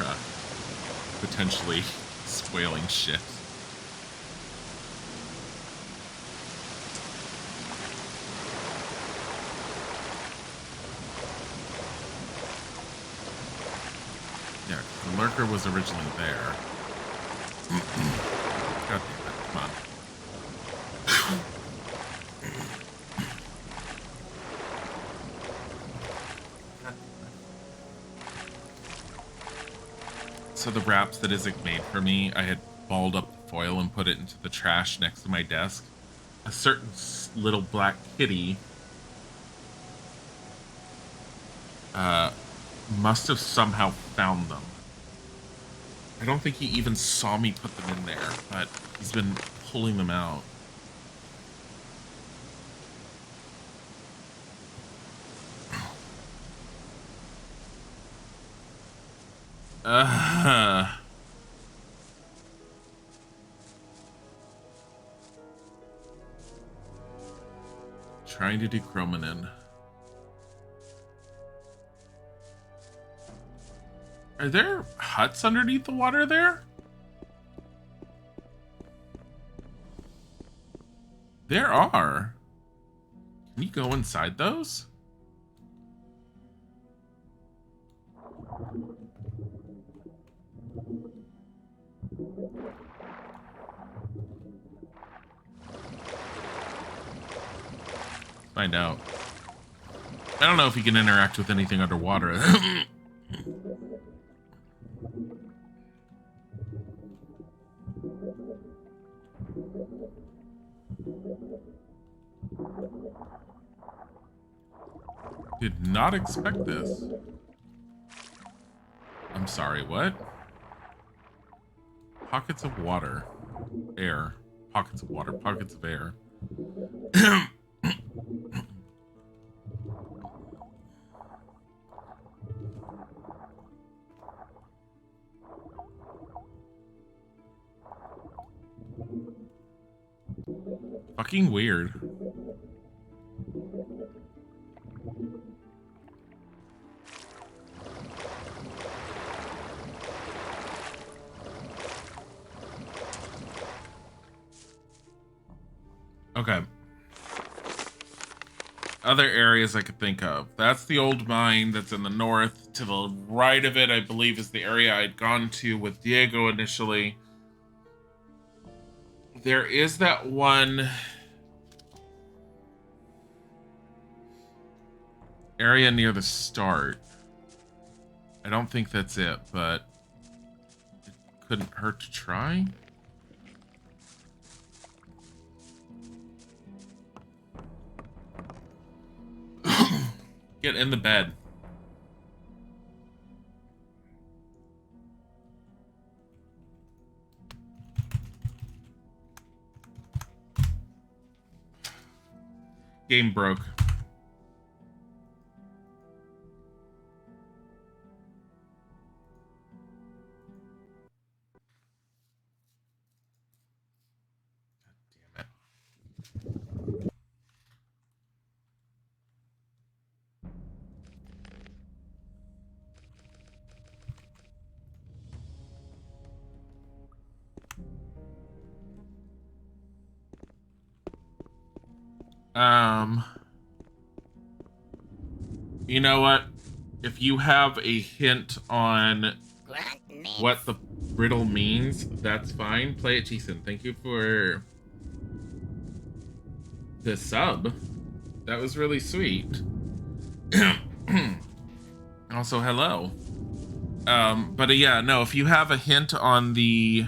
potentially spoiling shit. Yeah, the lurker was originally there. God damn it, come on. So the wraps that Isaac made for me, I had balled up the foil and put it into the trash next to my desk. A certain little black kitty must have somehow found them. I don't think he even saw me put them in there, but he's been pulling them out. Trying to do chromanin. Are there huts underneath the water there? There are. Can you go inside those? Find out. I don't know if you can interact with anything underwater. Did not expect this. I'm sorry, what? Pockets of water. Air. Pockets of water. Pockets of air. Fucking weird. Okay. Other areas I could think of. That's the old mine that's in the north. To the right of it, I believe, is the area I'd gone to with Diego initially. There is that one area near the start. I don't think that's it, but it couldn't hurt to try. Get in the bed. Game broke. God damn it. You know what? If you have a hint on what the riddle means, that's fine. Play it, Jason. Thank you for the sub. That was really sweet. Also, hello. But yeah, no, if you have a hint on the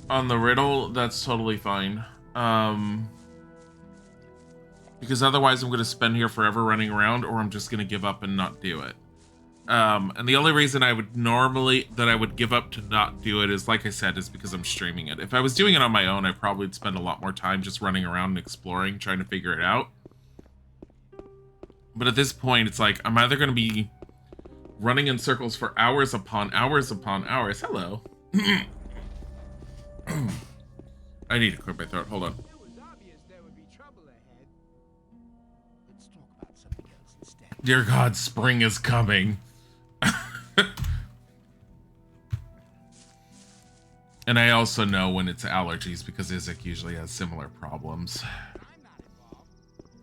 riddle, that's totally fine. Because otherwise I'm going to spend here forever running around, or I'm just going to give up and not do it. And the only reason I would give up to not do it is, like I said, is because I'm streaming it. If I was doing it on my own, I probably would spend a lot more time just running around and exploring, trying to figure it out. But at this point, it's like, I'm either going to be running in circles for hours upon hours upon hours. Hello. I need to clear my throat. Hold on. Dear God, spring is coming. And I also know when it's allergies because Isaac usually has similar problems.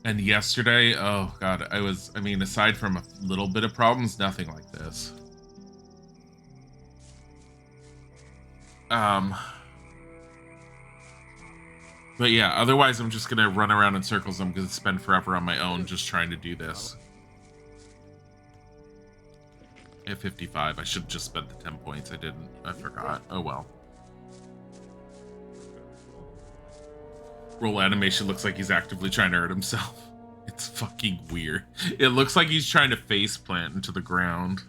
And yesterday, oh God, I mean, aside from a little bit of problems, nothing like this. But yeah, otherwise I'm just gonna run around in circles. I'm gonna spend forever on my own just trying to do this. At 55, I should have just spent the 10 points. I didn't. I forgot. Oh well. Roll animation looks like he's actively trying to hurt himself. It's fucking weird. It looks like he's trying to face plant into the ground.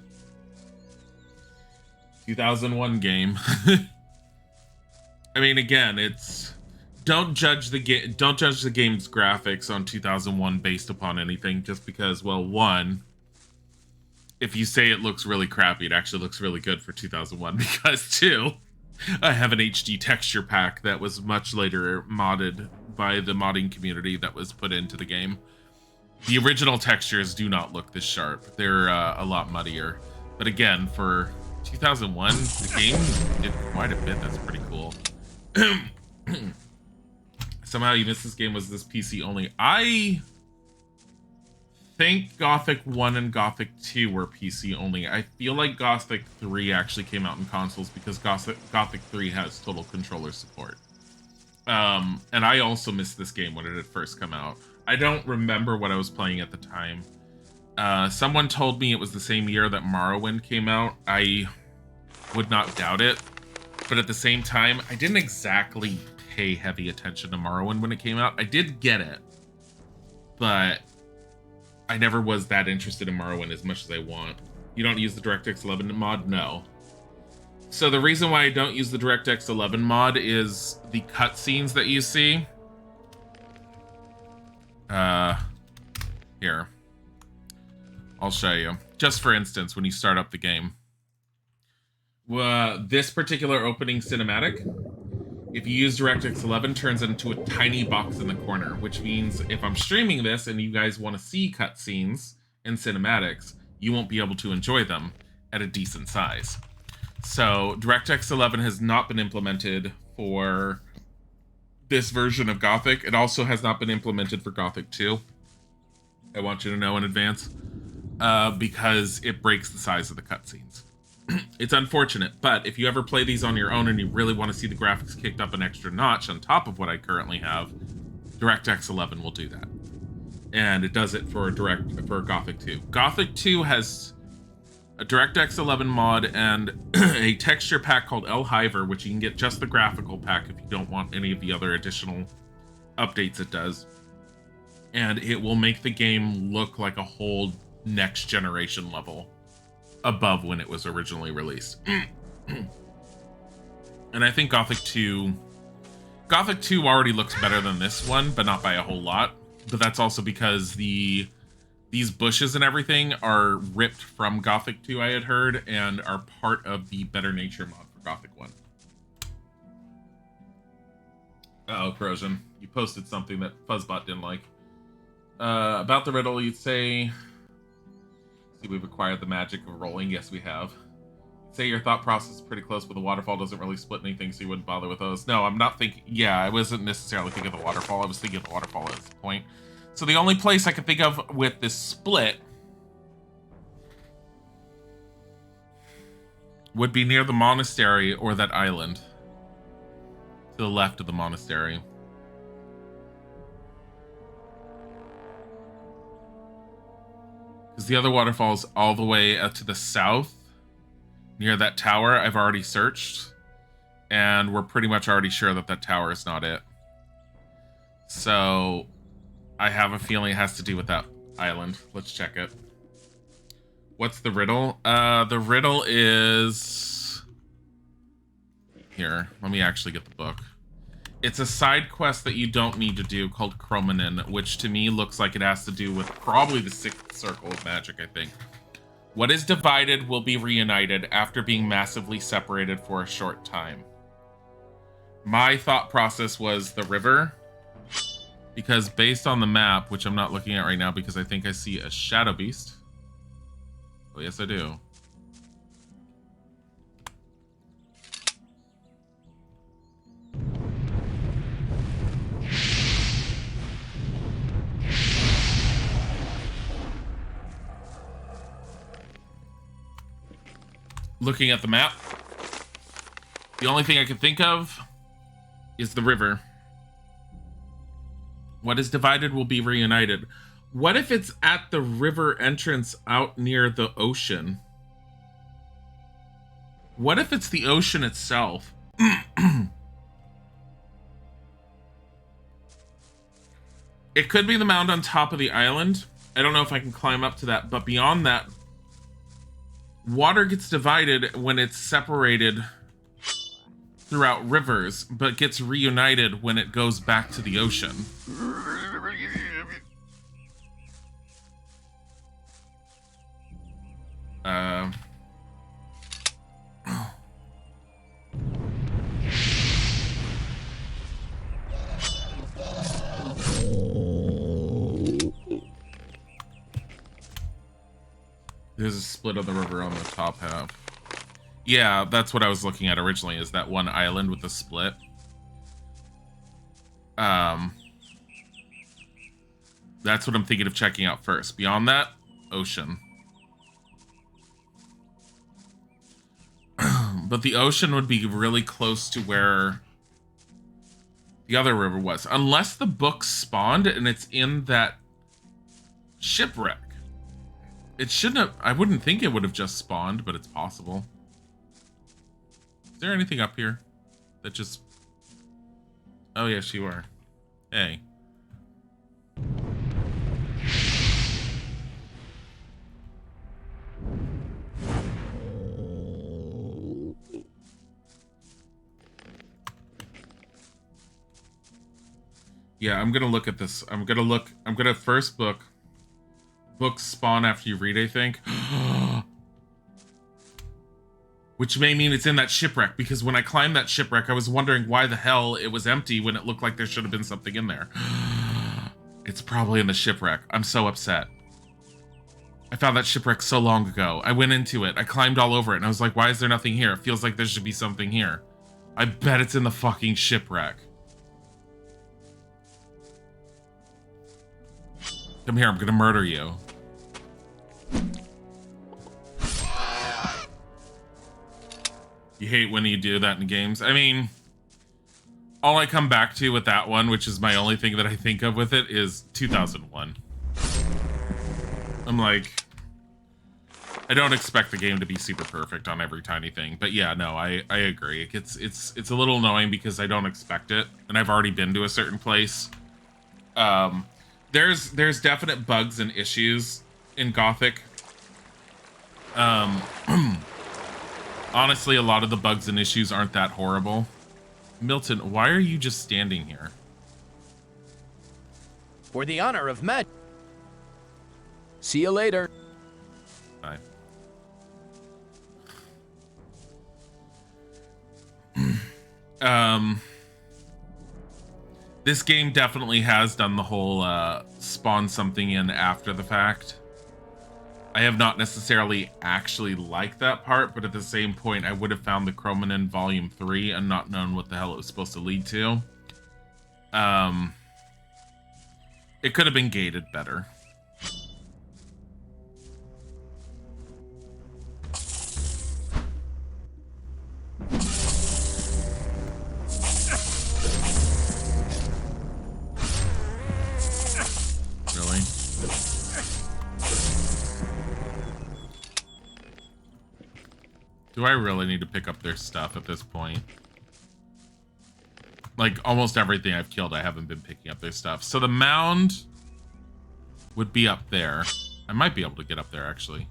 2001 game. I mean, again, it's don't judge the game's graphics on 2001 based upon anything just because, well, one, if you say it looks really crappy, it actually looks really good for 2001 because two, I have an HD texture pack that was much later modded by the modding community that was put into the game. The original textures do not look this sharp. They're a lot muddier. But again, for 2001, the game did quite a bit. That's pretty cool. Somehow you missed this game. Was this PC only? I think Gothic 1 and Gothic 2 were PC only. I feel like Gothic 3 actually came out in consoles because Gothic 3 has total controller support. And I also missed this game when it had first come out. I don't remember what I was playing at the time. Someone told me it was the same year that Morrowind came out. I would not doubt it. But at the same time, I didn't exactly pay heavy attention to Morrowind when it came out. I did get it. But I never was that interested in Morrowind as much as I want. You don't use the DirectX 11 mod? No. So the reason why I don't use the DirectX 11 mod is the cutscenes that you see. Here. I'll show you. Just for instance, when you start up the game. This particular opening cinematic, if you use DirectX 11, turns into a tiny box in the corner, which means if I'm streaming this and you guys want to see cutscenes and cinematics, you won't be able to enjoy them at a decent size. So DirectX 11 has not been implemented for this version of Gothic. It also has not been implemented for Gothic 2. I want you to know in advance, because it breaks the size of the cutscenes. It's unfortunate, but if you ever play these on your own and you really want to see the graphics kicked up an extra notch on top of what I currently have, DirectX 11 will do that. And it does it for Gothic 2. Gothic 2 has a DirectX 11 mod and a texture pack called El Hiver, which you can get just the graphical pack if you don't want any of the other additional updates it does. And it will make the game look like a whole next generation level above when it was originally released. And I think Gothic 2 already looks better than this one, but not by a whole lot. But that's also because these bushes and everything are ripped from Gothic 2, I had heard, and are part of the Better Nature mod for Gothic 1. Uh-oh, Corrosion. You posted something that Fuzzbot didn't like. About the riddle, you'd say... See, we've acquired the magic of rolling. Yes, we have. Say your thought process is pretty close, but the waterfall doesn't really split anything, so you wouldn't bother with those. No, I'm not thinking... Yeah, I wasn't necessarily thinking of the waterfall. I was thinking of the waterfall at this point. So the only place I could think of with this split would be near the monastery or that island. To the left of the monastery. Because the other waterfall's all the way to the south near that tower, I've already searched. And we're pretty much already sure that that tower is not it. So I have a feeling it has to do with that island. Let's check it. What's the riddle? The riddle is... Here, let me actually get the book. It's a side quest that you don't need to do called Chromanin, which to me looks like it has to do with probably the 6th circle of magic, I think. What is divided will be reunited after being massively separated for a short time. My thought process was the river, because based on the map, which I'm not looking at right now because I think I see a shadow beast. Oh, yes, I do. Looking at the map, the only thing I can think of is the river. What is divided will be reunited. What if it's at the river entrance out near the ocean? What if it's the ocean itself? It could be the mound on top of the island. I don't know if I can climb up to that, but beyond that, water gets divided when it's separated throughout rivers, but gets reunited when it goes back to the ocean. There's a split of the river on the top half. Yeah, that's what I was looking at originally, is that one island with the split. That's what I'm thinking of checking out first. Beyond that, ocean. But the ocean would be really close to where the other river was. Unless the book spawned and it's in that shipwreck. It shouldn't have... I wouldn't think it would have just spawned, but it's possible. Is there anything up here that just... Oh, yes, you are. Hey. Yeah, I'm gonna look at this. I'm gonna first book. Books spawn after you read, I think. Which may mean it's in that shipwreck, because when I climbed that shipwreck, I was wondering why the hell it was empty when it looked like there should have been something in there. It's probably in the shipwreck. I'm so upset. I found that shipwreck so long ago. I went into it. I climbed all over it, and I was like, why is there nothing here? It feels like there should be something here. I bet it's in the fucking shipwreck. Come here, I'm gonna murder you. You hate when you do that in games. I mean, all I come back to with that one, which is my only thing that I think of with it, is 2001. I'm like, I don't expect the game to be super perfect on every tiny thing, but yeah, no, I agree. It's a little annoying because I don't expect it, and I've already been to a certain place. There's definite bugs and issues in Gothic. Honestly, a lot of the bugs and issues aren't that horrible. Milton, why are you just standing here? For the honor of Med. See you later. Bye. This game definitely has done the whole spawn something in after the fact. I have not necessarily actually liked that part, but at the same point, I would have found the Chromanin Volume 3 and not known what the hell it was supposed to lead to. It could have been gated better. Really? Do I really need to pick up their stuff at this point? Like, almost everything I've killed, I haven't been picking up their stuff. So the mound would be up there. I might be able to get up there, actually.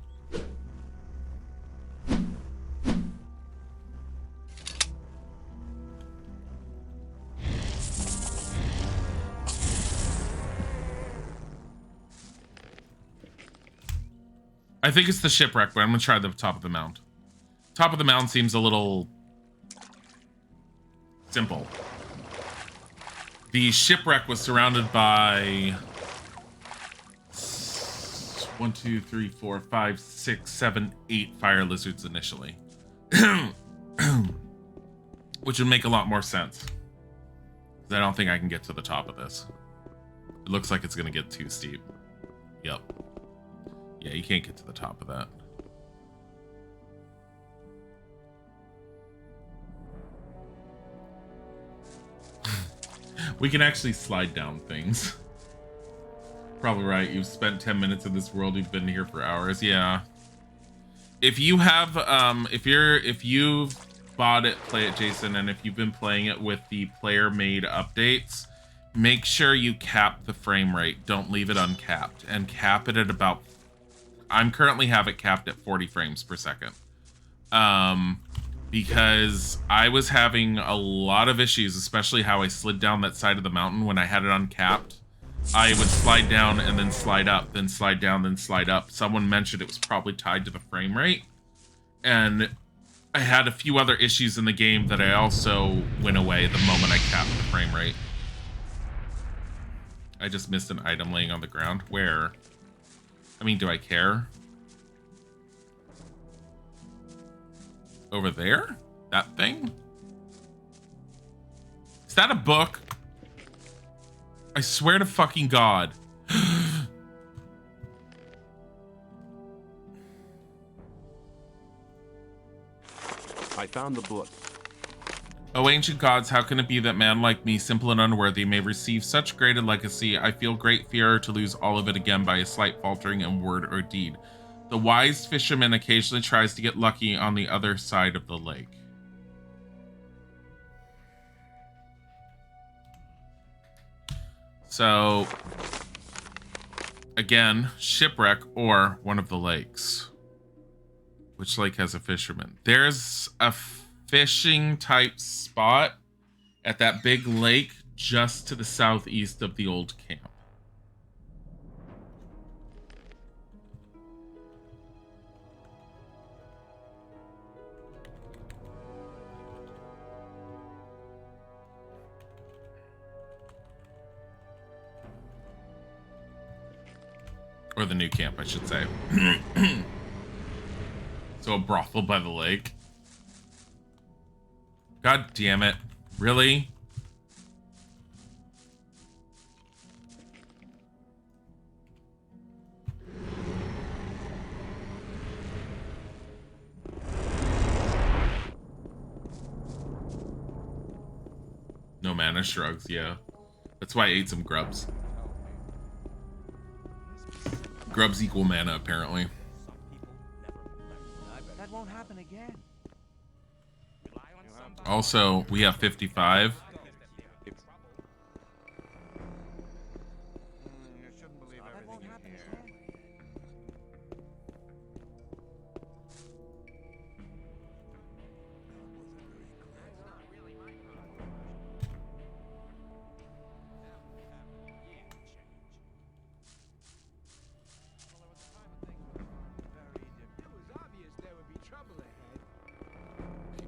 I think it's the shipwreck, but I'm going to try the top of the mound. Top of the mound seems a little simple. The shipwreck was surrounded by 1, 2, 3, 4, 5, 6, 7, 8 fire lizards initially. Which would make a lot more sense. I don't think I can get to the top of this. It looks like it's going to get too steep. Yep. Yeah, you can't get to the top of that. We can actually slide down things. Probably right. You've spent 10 minutes in this world. You've been here for hours. Yeah. If you have, if you've bought it, play it, Jason, and if you've been playing it with the player-made updates, make sure you cap the frame rate. Don't leave it uncapped, and cap it at about. I'm currently have it capped at 40 frames per second. Because I was having a lot of issues, especially how I slid down that side of the mountain when I had it uncapped. I would slide down and then slide up, then slide down, then slide up. Someone mentioned it was probably tied to the frame rate. And I had a few other issues in the game that I also went away the moment I capped the frame rate. I just missed an item laying on the ground. Where? I mean, do I care? Over there? That thing? Is that a book? I swear to fucking God. I found the book. O ancient gods, how can it be that man like me, simple and unworthy, may receive such great a legacy? I feel great fear to lose all of it again by a slight faltering in word or deed. The wise fisherman occasionally tries to get lucky on the other side of the lake. So, again, shipwreck or one of the lakes. Which lake has a fisherman? There's a fishing type spot at that big lake just to the southeast of the old camp. Or the new camp, I should say. So a brothel by the lake. God damn it. Really? No mana shrugs, yeah. That's why I ate some grubs. Grubs equal mana, apparently. That won't happen again. Also, we have 55.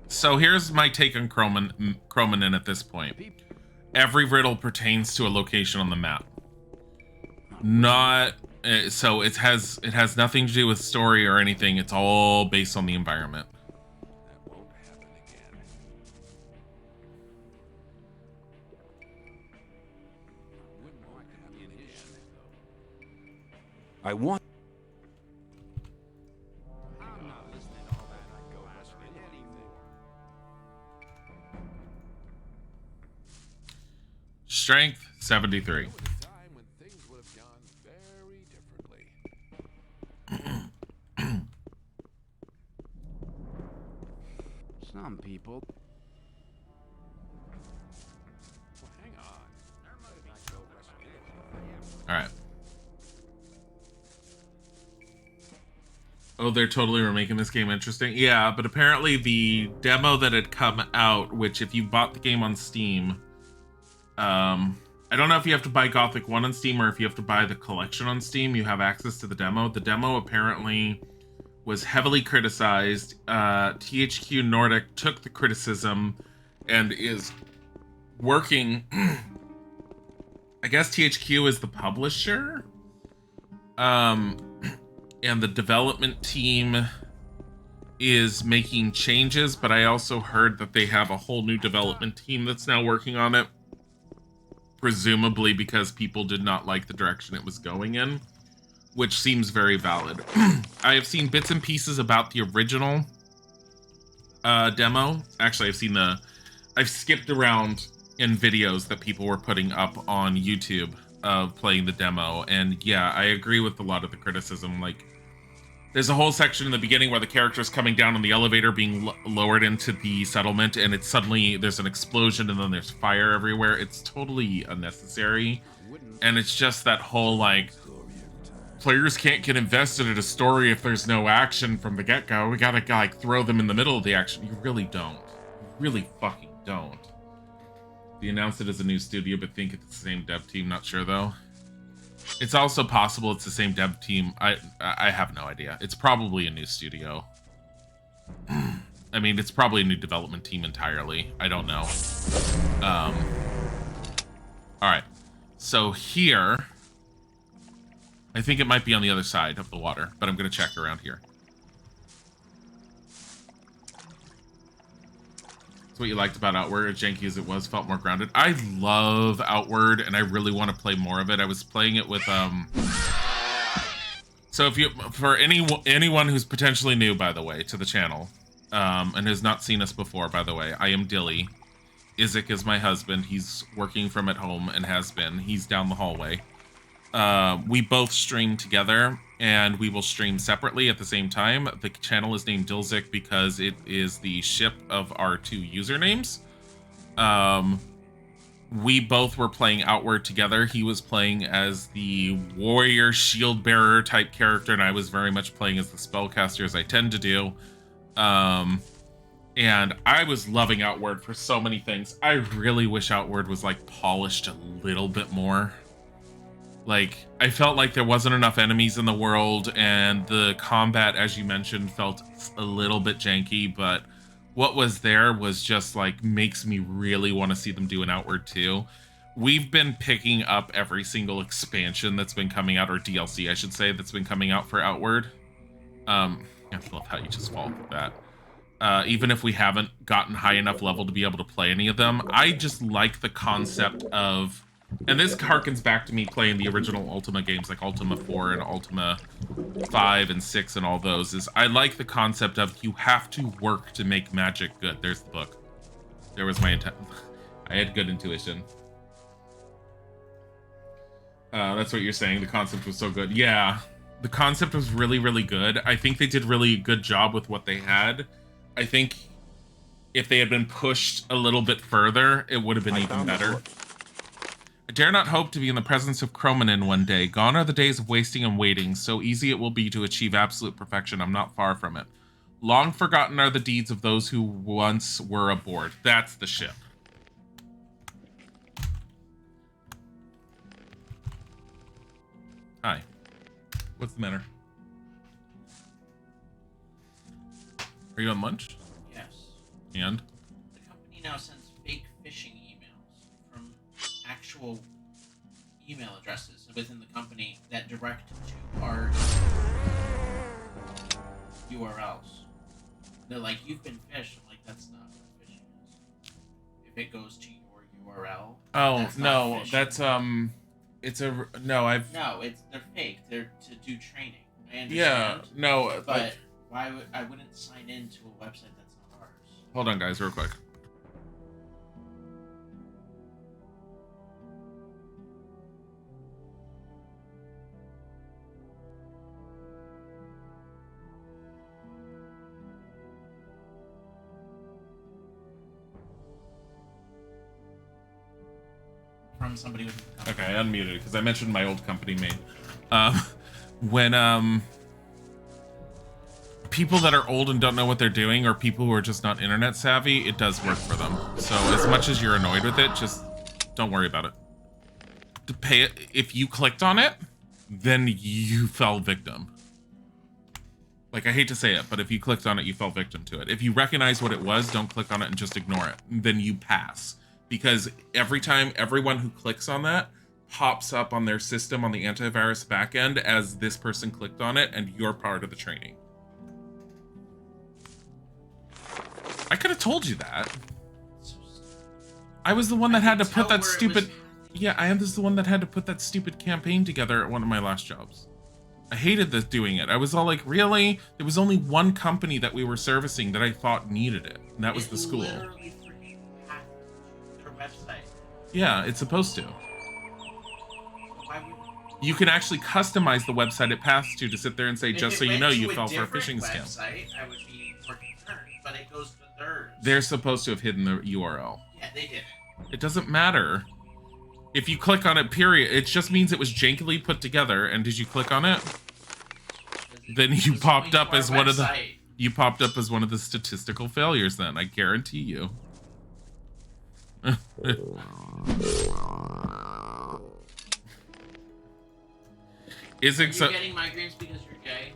So here's my take on Chromanin at this point. Every riddle pertains to a location on the map. Not so it has nothing to do with story or anything. It's all based on the environment. That won't happen again. Wouldn't want to happen again. I want. Strength 73. There was a time when things would have gone very differently. Some people. Well, hang on. All right. Oh, they're totally remaking this game interesting. Yeah, but apparently the demo that had come out, which if you bought the game on Steam, I don't know if you have to buy Gothic 1 on Steam or if you have to buy the collection on Steam, you have access to the demo. The demo apparently was heavily criticized. THQ Nordic took the criticism and is working... I guess THQ is the publisher? And the development team is making changes, but I also heard that they have a whole new development team that's now working on it. Presumably because people did not like the direction it was going in, which seems very valid. I have seen bits and pieces about the original demo. Actually, I've skipped around in videos that people were putting up on YouTube of playing the demo, and yeah, I agree with a lot of the criticism. Like, there's a whole section in the beginning where the character's coming down on the elevator being lowered into the settlement, and it's suddenly there's an explosion and then there's fire everywhere. It's totally unnecessary, and it's just that whole like, players can't get invested in a story if there's no action from the get-go. We gotta like throw them in the middle of the action. You really don't. You really fucking don't. They announced it as a new studio, but think it's the same dev team. Not sure though. It's also possible it's the same dev team. I have no idea. It's probably a new studio. I mean, it's probably a new development team entirely. I don't know. All right. So here, I think it might be on the other side of the water, but I'm going to check around here. That's what you liked about Outward, as janky as it was, felt more grounded. I love Outward, and I really want to play more of it. I was playing it with, So if you, for anyone who's potentially new, by the way, to the channel, and has not seen us before, by the way, I am Dilly. Isaac is my husband. He's working from at home and has been. He's down the hallway. We both stream together, and we will stream separately at the same time. The channel is named Dilzik because it is the ship of our two usernames. We both were playing Outward together. He was playing as the warrior shield bearer type character, and I was very much playing as the spellcaster, as I tend to do. And I was loving Outward for so many things. I really wish Outward was like polished a little bit more. Like, I felt like there wasn't enough enemies in the world, and the combat, as you mentioned, felt a little bit janky, but what was there was just, like, makes me really want to see them do an Outward 2. We've been picking up every single expansion that's been coming out, or DLC, I should say, that's been coming out for Outward. I love how you just fall with that. Even if we haven't gotten high enough level to be able to play any of them, I just like the concept of... And this harkens back to me playing the original Ultima games, like Ultima 4 and Ultima 5 and 6 and all those, is I like the concept of you have to work to make magic good. There's the book. There was my intent. I had good intuition. That's what you're saying. The concept was so good. Yeah, the concept was really, really good. I think they did really good job with what they had. I think if they had been pushed a little bit further, it would have been even better. I dare not hope to be in the presence of Chromanin one day. Gone are the days of wasting and waiting. So easy it will be to achieve absolute perfection. I'm not far from it. Long forgotten are the deeds of those who once were aboard. That's the ship. Hi. What's the matter? Are you on lunch? Yes. And? The company now sends fake phishing emails from actual email addresses within the company that direct to our URLs. They're like, you've been phished. I'm like, that's not what phishing is. If it goes to your URL. Oh, that's no, not phishing. that's, it's a, no, I've... No, they're fake. They're to do training. I understand. Yeah, no, but why would I wouldn't sign into a website that's not ours? Hold on, guys, real quick. from somebody within the company. Okay, I unmuted because I mentioned my old company name. When people that are old and don't know what they're doing, or people who are just not internet savvy, it does work for them. So as much as you're annoyed with it, just don't worry about it. To pay it, if you clicked on it, then you fell victim. Like, I hate to say it, but if you clicked on it, you fell victim to it. If you recognize what it was, don't click on it and just ignore it. Then you pass. Because every time everyone who clicks on that pops up on their system on the antivirus backend as this person clicked on it, and you're part of the training. I could have told you that. I was the one that had to put that stupid... Yeah, I am the one that had to put that stupid campaign together at one of my last jobs. I hated this doing it. I was all like, really? There was only one company that we were servicing that I thought needed it, and that was the school. Literally freaking hacked their website. Yeah, it's supposed to. Why would You can actually customize the website it passed to sit there and say, if just it so you went know, to you a fell for a different phishing scam. website, I would be more concerned, but it goes to theirs. They're supposed to have hidden the URL. Yeah, they did it. It doesn't matter. If you click on it, period, it just means it was jankily put together, and did you click on it? Then you popped up as one of the... You popped up as one of the statistical failures then, I guarantee you. Is it so... getting migraines because you're gay?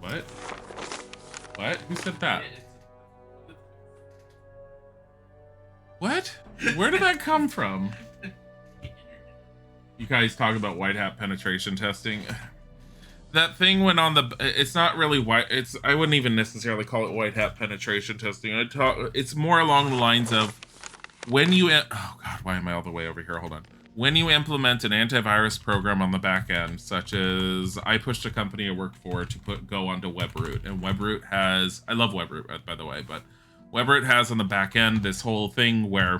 What? What? Who said that? What? Where did that come from? You guys talk about white hat penetration testing. That thing went on the... It's not really white... It's... I wouldn't even necessarily call it white hat penetration testing. It's more along the lines of when you... Oh god, why am I all the way over here? Hold on. When you implement an antivirus program on the back end, such as I pushed a company I work for to go onto WebRoot, and WebRoot has... I love WebRoot, by the way, but WebRoot has on the back end this whole thing where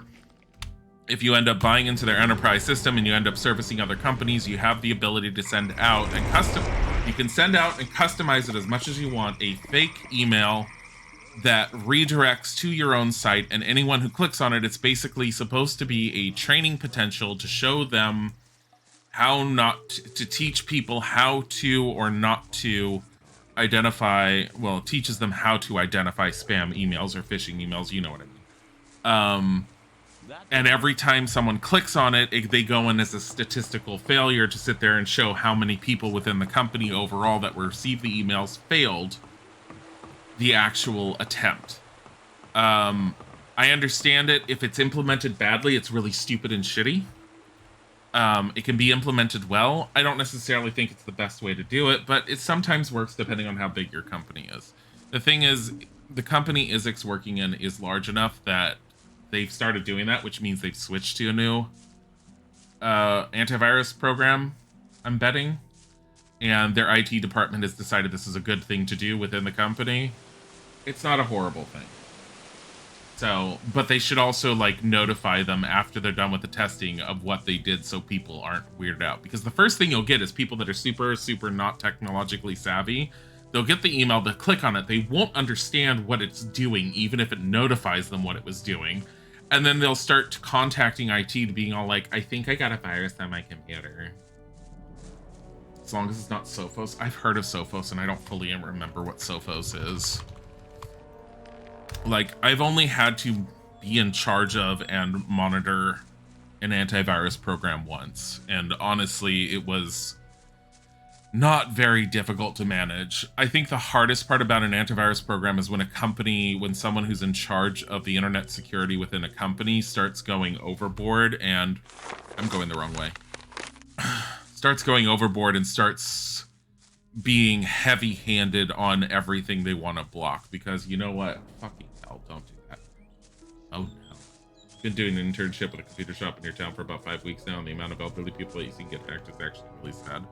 if you end up buying into their enterprise system and you end up servicing other companies, you have the ability to send out and you can send out and customize it as much as you want, a fake email that redirects to your own site, and anyone who clicks on it, it's basically supposed to be a training potential to show them how not to teach people how to or not to identify, well, it teaches them how to identify spam emails or phishing emails, you know what I mean. And every time someone clicks on it, they go in as a statistical failure to sit there and show how many people within the company overall that received the emails failed the actual attempt. I understand it. If it's implemented badly, it's really stupid and shitty. It can be implemented well. I don't necessarily think it's the best way to do it, but it sometimes works depending on how big your company is. The thing is, the company Isix's working in is large enough that they've started doing that, which means they've switched to a new antivirus program, I'm betting. And their IT department has decided this is a good thing to do within the company. It's not a horrible thing. So, but they should also like notify them after they're done with the testing of what they did so people aren't weirded out. Because the first thing you'll get is people that are super not technologically savvy. They'll get the email, they'll click on it, they won't understand what it's doing, even if it notifies them what it was doing. And then they'll start contacting IT to being all like, I think I got a virus on my computer. As long as it's not Sophos. I've heard of Sophos and I don't fully remember what Sophos is. Like, I've only had to be in charge of and monitor an antivirus program once. And honestly, it was not very difficult to manage. I think the hardest part about an antivirus program is when someone who's in charge of the internet security within a company starts going overboard, and I'm going the wrong way. Starts going overboard and starts being heavy-handed on everything they want to block. Because you know what? Fucking hell, don't do that. Oh no. Been doing an internship at a computer shop in your town for about 5 weeks now, and the amount of elderly people that you can get hacked is actually really sad.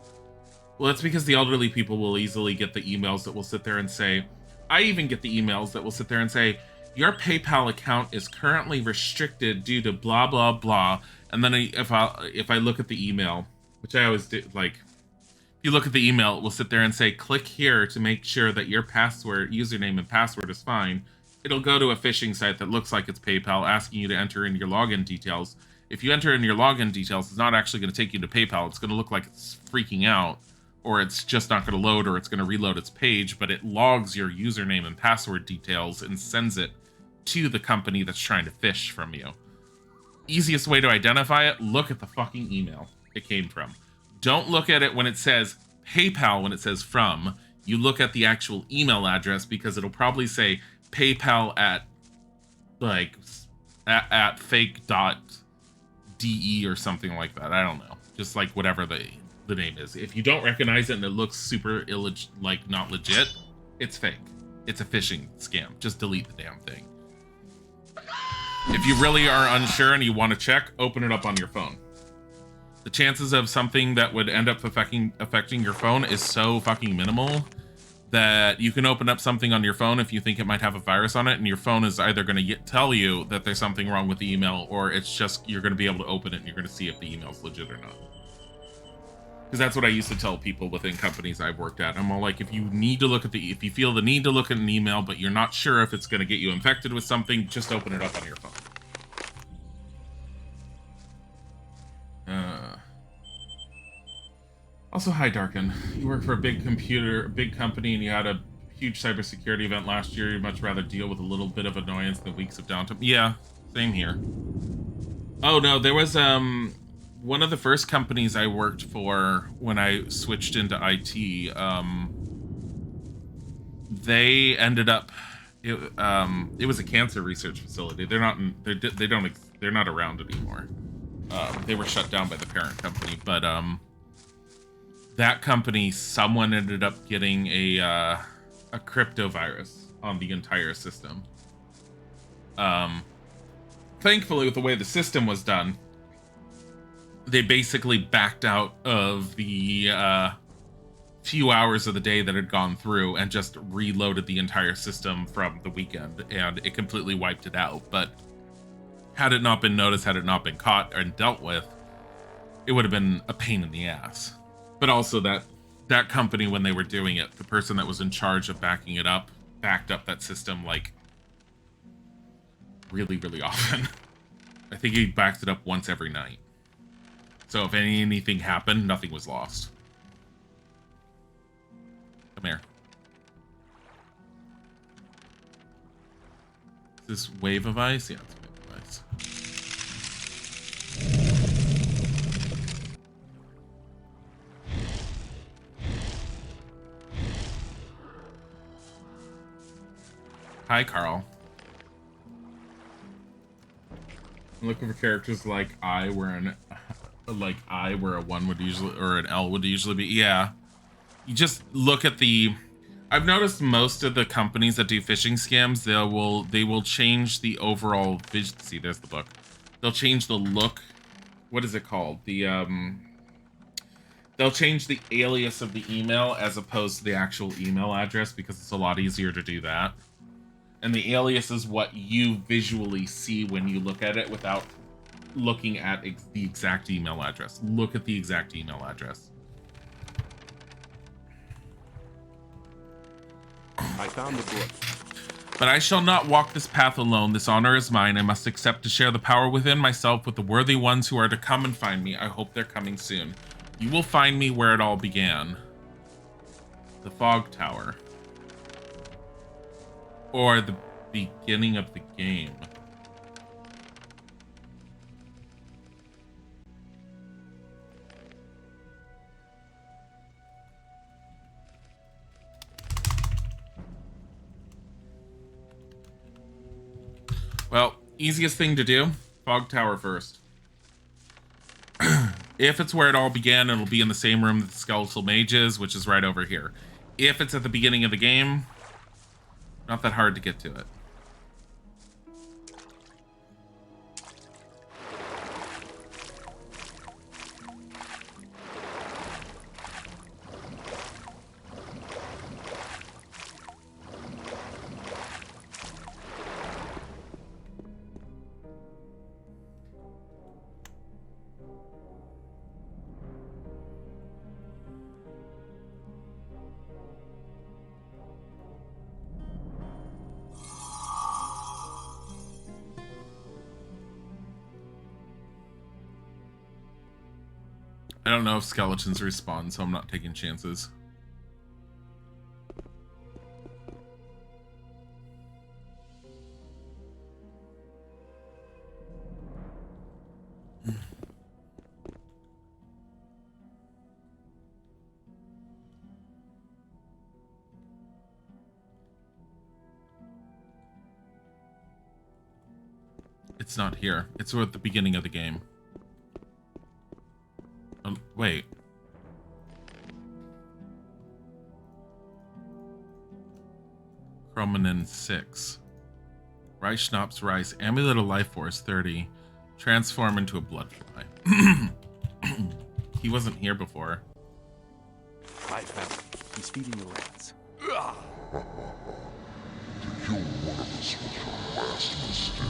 Well, that's because the elderly people will easily get the emails that will sit there and say, I even get the emails that will sit there and say, your PayPal account is currently restricted due to blah, blah, blah. And then if I look at the email, which I always do, like, if you look at the email, it will sit there and say, click here to make sure that your username and password is fine. It'll go to a phishing site that looks like it's PayPal, asking you to enter in your login details. If you enter in your login details, it's not actually going to take you to PayPal. It's going to look like it's freaking out, or it's just not going to load, or it's going to reload its page, but it logs your username and password details and sends it to the company that's trying to phish from you. Easiest way to identify it, look at the fucking email it came from. Don't look at it when it says PayPal, when it says from. You look at the actual email address, because it'll probably say PayPal at like at fake.de or something like that. I don't know. Just like whatever the name is. If you don't recognize it and it looks super not legit, it's fake. It's a phishing scam. Just delete the damn thing. If you really are unsure and you want to check, open it up on your phone. The chances of something that would end up affecting your phone is so fucking minimal that you can open up something on your phone if you think it might have a virus on it, and your phone is either going to tell you that there's something wrong with the email, or it's just you're going to be able to open it and you're going to see if the email's legit or not. Because that's what I used to tell people within companies I've worked at. I'm all like, if you feel the need to look at an email, but you're not sure if it's going to get you infected with something, just open it up on your phone. Also, hi, Darkin. You work for a big company, and you had a huge cybersecurity event last year. You'd much rather deal with a little bit of annoyance than weeks of downtime. Yeah, same here. Oh, no, there was, one of the first companies I worked for when I switched into IT, they ended up, it was a cancer research facility. They're not around anymore. They were shut down by the parent company, but, that company, someone ended up getting a crypto virus on the entire system. Thankfully, with the way the system was done, they basically backed out of the few hours of the day that had gone through and just reloaded the entire system from the weekend, and it completely wiped it out. But had it not been noticed, had it not been caught and dealt with, it would have been a pain in the ass. But also that company, when they were doing it, the person that was in charge of backing it up, backed up that system like really, really often. I think he backed it up once every night. So if anything happened, nothing was lost. Come here. Is this wave of ice? Yeah, it's wave of ice. Hi, Carl. I'm looking for characters like I, where a 1 would usually, or an L would usually be. Yeah. You just look at the... I've noticed most of the companies that do phishing scams, they will change the overall vision. See, there's the book. They'll change the look. What is it called? They'll change the alias of the email as opposed to the actual email address, because it's a lot easier to do that. And the alias is what you visually see when you look at it without looking at the exact email address. Look at the exact email address. I found the book. But I shall not walk this path alone. This honor is mine. I must accept to share the power within myself with the worthy ones who are to come and find me. I hope they're coming soon. You will find me where it all began. The Fog Tower. Or the beginning of the game. Well, easiest thing to do, Fog Tower first. If it's where it all began, it'll be in the same room that the Skeletal Mage is, which is right over here. If it's at the beginning of the game, not that hard to get to it. I don't know if skeletons respawn, so I'm not taking chances. It's not here. It's at the beginning of the game. Wait. Chromanin 6. Rice Schnapps Rice. Amulet of Life Force 30. Transform into a bloodfly. He wasn't here before. I found him. He's feeding the rats. To kill one of us was your last mistake.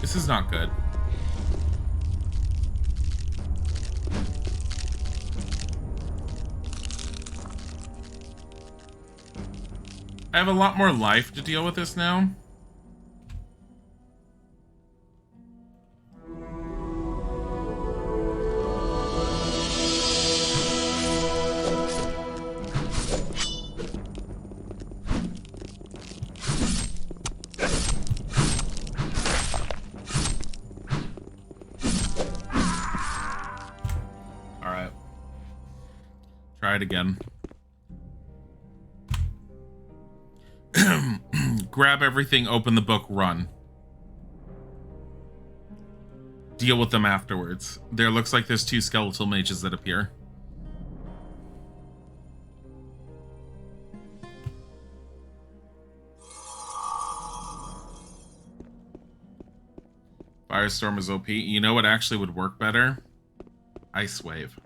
This is not good. I have a lot more life to deal with this now. All right. Try it again. Grab everything, open the book, run. Deal with them afterwards. There looks like there's 2 skeletal mages that appear. Firestorm is OP. You know what actually would work better? Ice Wave.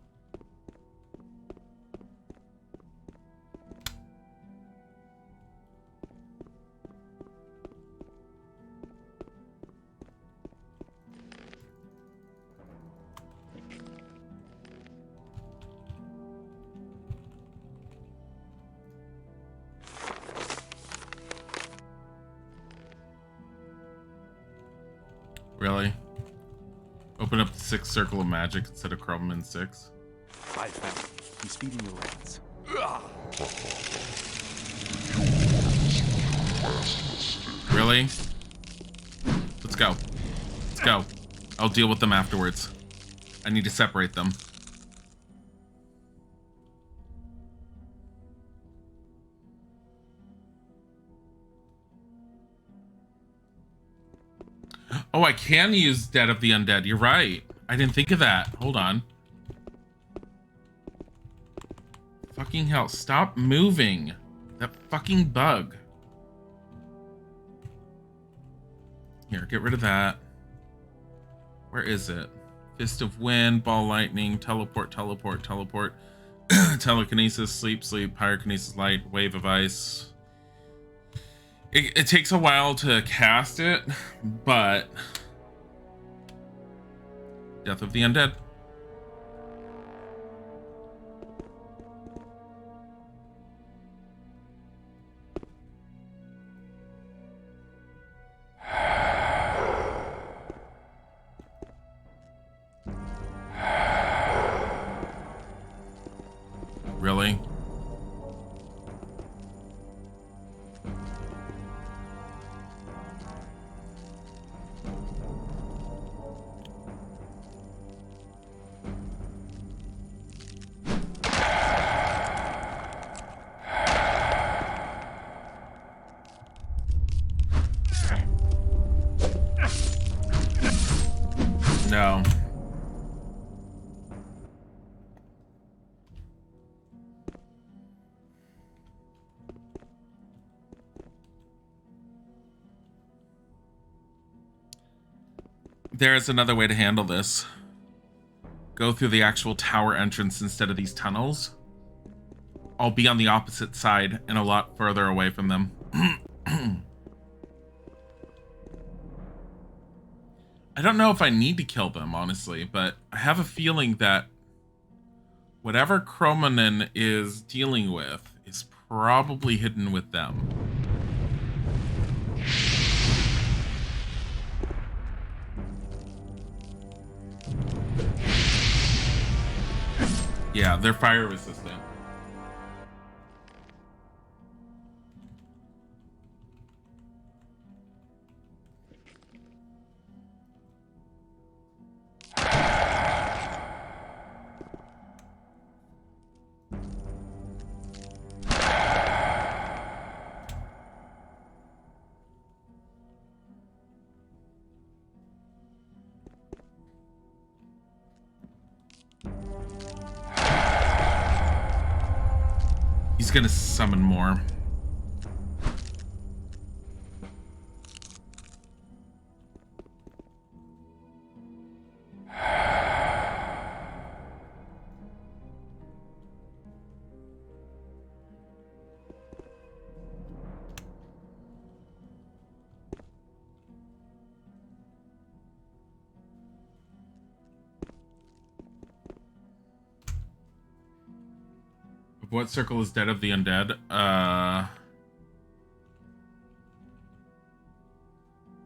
Really? Open up the 6th circle of magic instead of Chromanin 6. I found him. He's feeding the rats. Really? Let's go. Let's go. I'll deal with them afterwards. I need to separate them. Oh, I can use Dead of the Undead. You're right. I didn't think of that. Hold on. Fucking hell. Stop moving. That fucking bug. Here, get rid of that. Where is it? Fist of Wind, Ball Lightning, Teleport, Teleport, Teleport, Telekinesis, Sleep, Sleep, Pyrokinesis, Light, Wave of Ice. It takes a while to cast it, but Death of the Undead. Really? No. There is another way to handle this. Go through the actual tower entrance instead of these tunnels. I'll be on the opposite side and a lot further away from them. I don't know if I need to kill them, honestly, but I have a feeling that whatever Chromanin is dealing with is probably hidden with them. Yeah, they're fire resistant. He's gonna summon more. What circle is dead of the undead?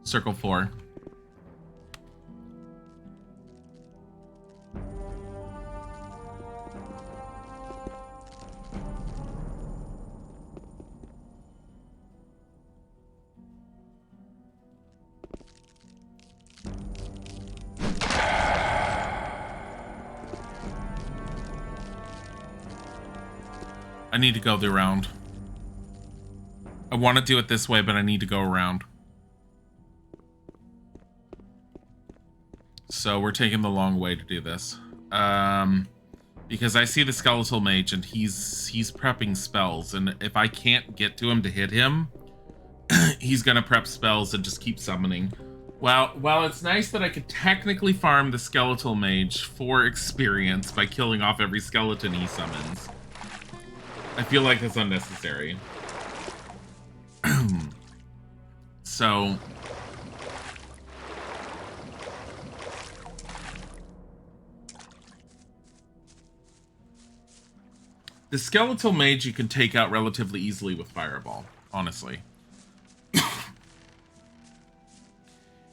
Circle 4. I need to go the round. I want to do it this way, but I need to go around. So we're taking the long way to do this. Because I see the skeletal mage and he's prepping spells, and if I can't get to him to hit him, he's gonna prep spells and just keep summoning. While it's nice that I could technically farm the skeletal mage for experience by killing off every skeleton he summons, I feel like that's unnecessary. So the skeletal mage you can take out relatively easily with Fireball, honestly.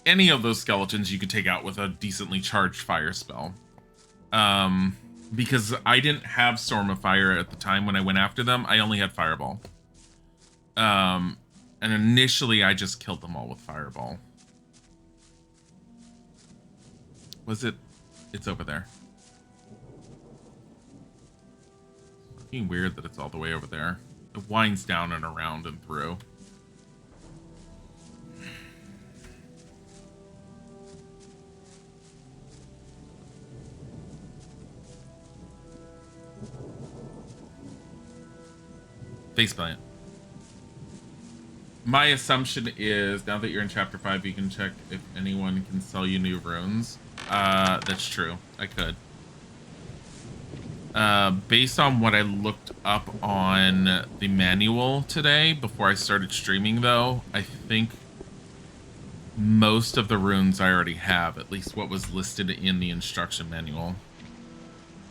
Any of those skeletons you could take out with a decently charged fire spell. Because I didn't have Storm of Fire at the time when I went after them. I only had Fireball. And initially I just killed them all with Fireball. Was it? It's over there. It's fucking weird that it's all the way over there. It winds down and around and through. Faceplant. My assumption is, now that you're in chapter 5, you can check if anyone can sell you new runes. That's true. I could. Based on what I looked up on the manual today, before I started streaming though, I think most of the runes I already have, at least what was listed in the instruction manual.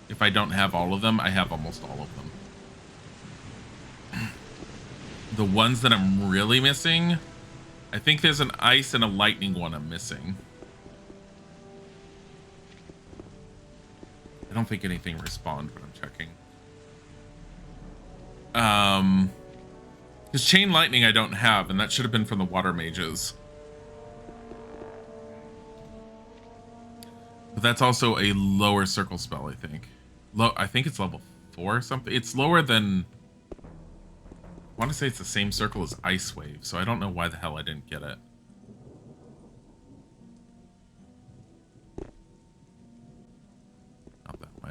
If I don't have all of them, I have almost all of them. The ones that I'm really missing, I think there's an ice and a lightning one I'm missing. I don't think anything respawned when I'm checking. Because chain lightning I don't have, and that should have been from the water mages. But that's also a lower circle spell, I think. I think it's level 4 or something. It's lower than... I want to say it's the same circle as Ice Wave, so I don't know why the hell I didn't get it. Not that way.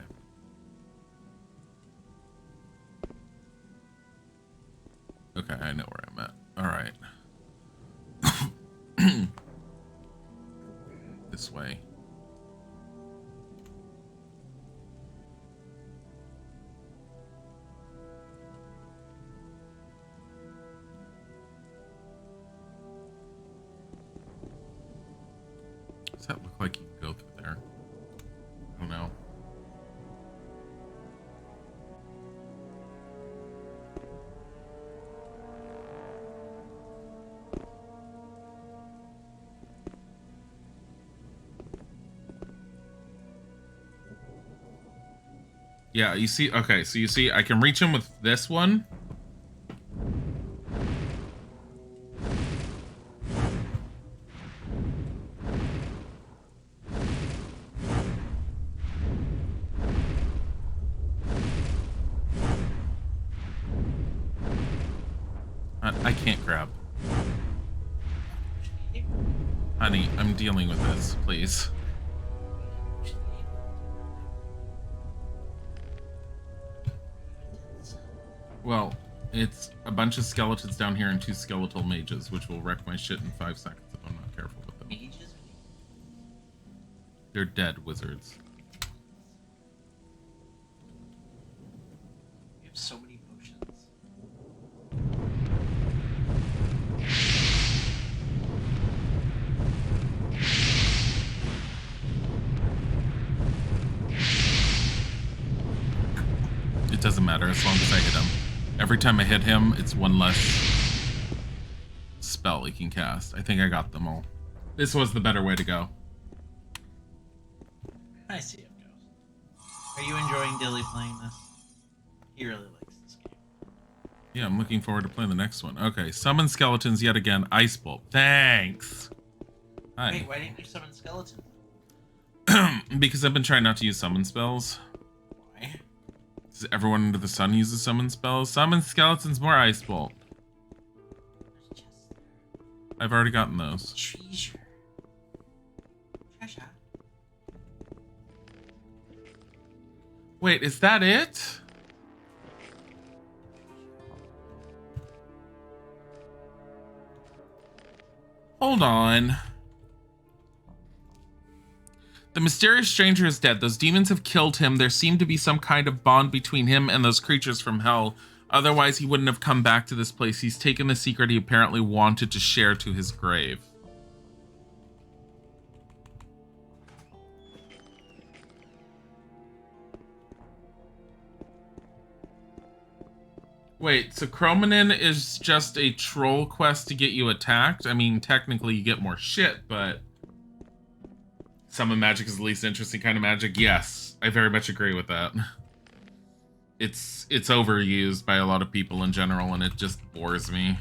Okay, I know where I'm at. Alright. This way. Does that look like you can go through there? I don't know. Yeah, you see, okay, so you see, I can reach him with this one. I can't grab. Honey, I'm dealing with this, please. Well, it's a bunch of skeletons down here and 2 skeletal mages, which will wreck my shit in 5 seconds if I'm not careful with them. Mages? They're dead wizards. You have so many potions. It doesn't matter as long as I hit him. Every time I hit him, it's one less spell he can cast. I think I got them all. This was the better way to go. I see it goes. Are you enjoying Dilly playing this? He really likes this game. Yeah, I'm looking forward to playing the next one. Okay, summon skeletons yet again. Ice Bolt. Thanks. Hi. Wait, why didn't you summon skeletons? Because I've been trying not to use summon spells. Why? Does everyone under the sun uses summon spells? Summon skeletons, more Ice Bolt. I've already gotten those. Treasure. Treasure. Wait, is that it? Hold on. The mysterious stranger is dead. Those demons have killed him. There seemed to be some kind of bond between him and those creatures from hell. Otherwise, he wouldn't have come back to this place. He's taken the secret he apparently wanted to share to his grave. Wait, so Chromanin is just a troll quest to get you attacked? I mean, technically you get more shit, but... Summon magic is the least interesting kind of magic? Yes, I very much agree with that. It's overused by a lot of people in general, and it just bores me.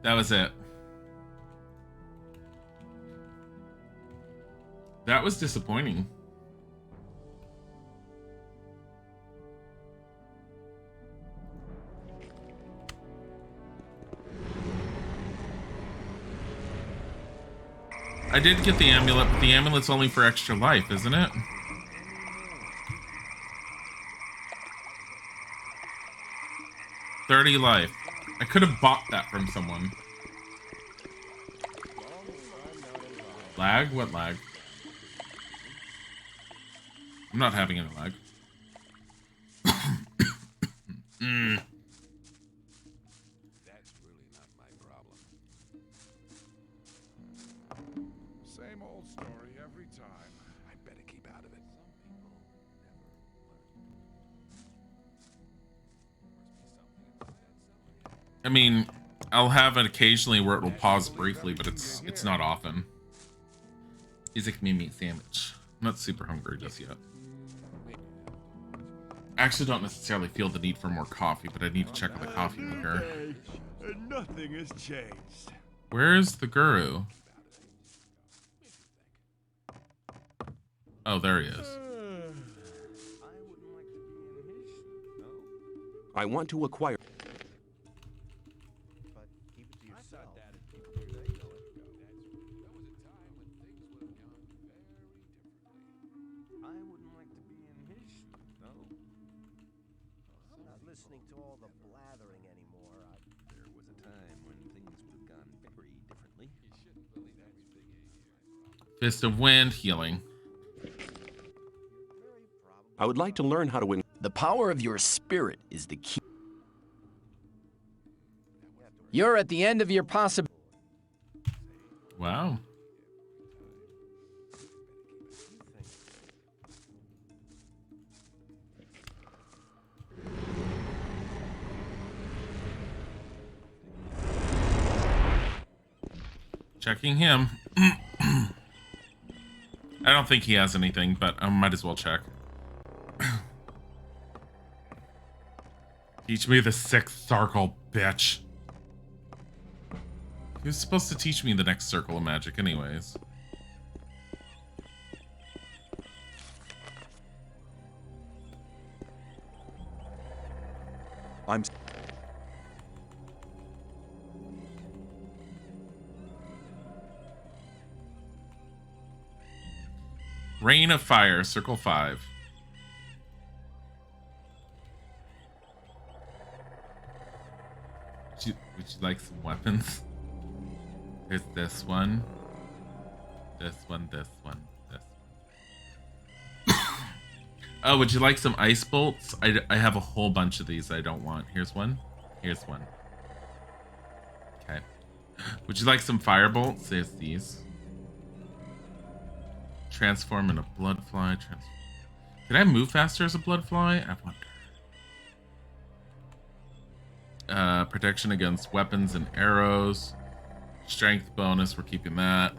That was it. That was disappointing. I did get the amulet, but the amulet's only for extra life, isn't it? $30 life. I could have bought that from someone. Lag? What lag? I'm not having any lag. That's really not my problem. Same old story every time. I better keep out of it. I mean, I'll have it occasionally where it will pause briefly, but it's not often. Isaac made me a sandwich. I'm not super hungry just yet. I actually don't necessarily feel the need for more coffee, but I need to check on the coffee maker. Nothing has changed. Where's the guru? Oh, there he is. I want to acquire... To all the blathering anymore. There was a time when things would have gone very differently. Fist of Wind, healing. I would like to learn how to win. The power of your spirit is the key. You're at the end of your possibility. Wow. Checking him. I don't think he has anything, but I might as well check. Teach me the sixth circle, bitch. He was supposed to teach me the next circle of magic anyways. I'm... Rain of Fire, circle 5. Would you like some weapons? There's this one. This one, this one, this one. Oh, would you like some ice bolts? I have a whole bunch of these I don't want. Here's one. Here's one. Okay. Would you like some fire bolts? There's these. Transform in a blood fly. Can I move faster as a blood fly? I wonder. Protection against weapons and arrows. Strength bonus, we're keeping that.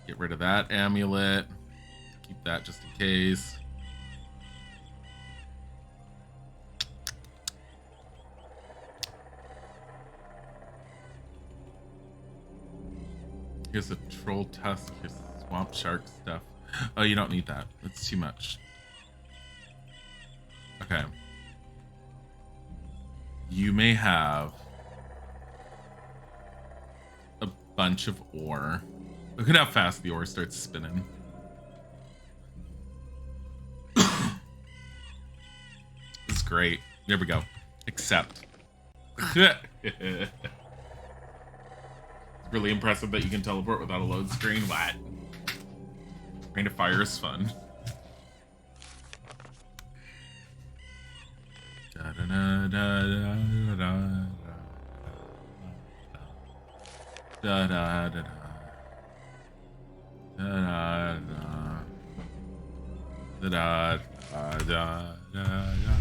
Get rid of that amulet. Keep that just in case. Here's a troll tusk. Here's swamp shark stuff. Oh, you don't need that. That's too much. Okay. You may have a bunch of ore. Look at how fast the ore starts spinning. It's great. There we go. Accept. It's really impressive that you can teleport without a load screen. What? Rain of Fire is fun. Da, da, da, da, da, da, da, da, da. Da, da, da, da, da, da, da.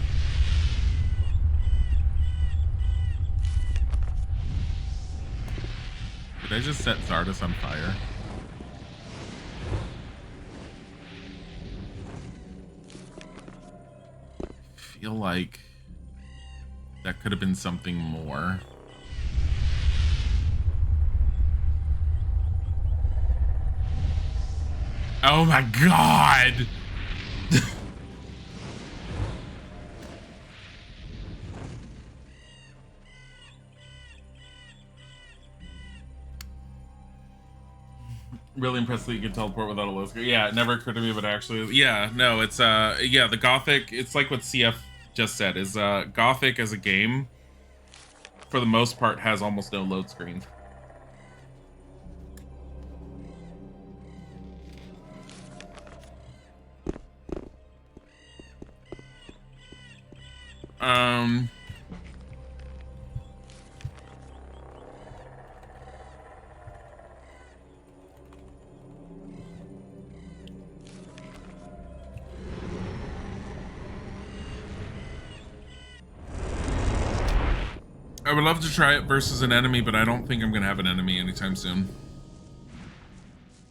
Did I just set Zardos on fire? I feel like that could have been something more. Oh my god! Really impressed that you can teleport without a low screen. Yeah, it never occurred to me, but actually, yeah, no, it's yeah, the Gothic. It's like what CF just said. Is Gothic as a game, for the most part, has almost no load screen. I would love to try it versus an enemy, but I don't think I'm gonna have an enemy anytime soon.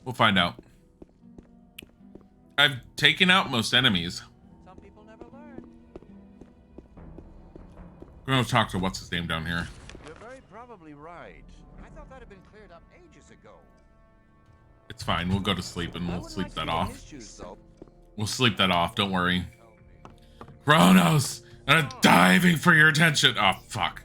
We'll find out. I've taken out most enemies. Some people never learn. I'm gonna talk to what's his name down here. You're very probably right. I thought that had been cleared up ages ago. It's fine. We'll go to sleep and we'll sleep that off. We'll sleep that off. Don't worry. Kronos! I'm diving for your attention. Oh, fuck.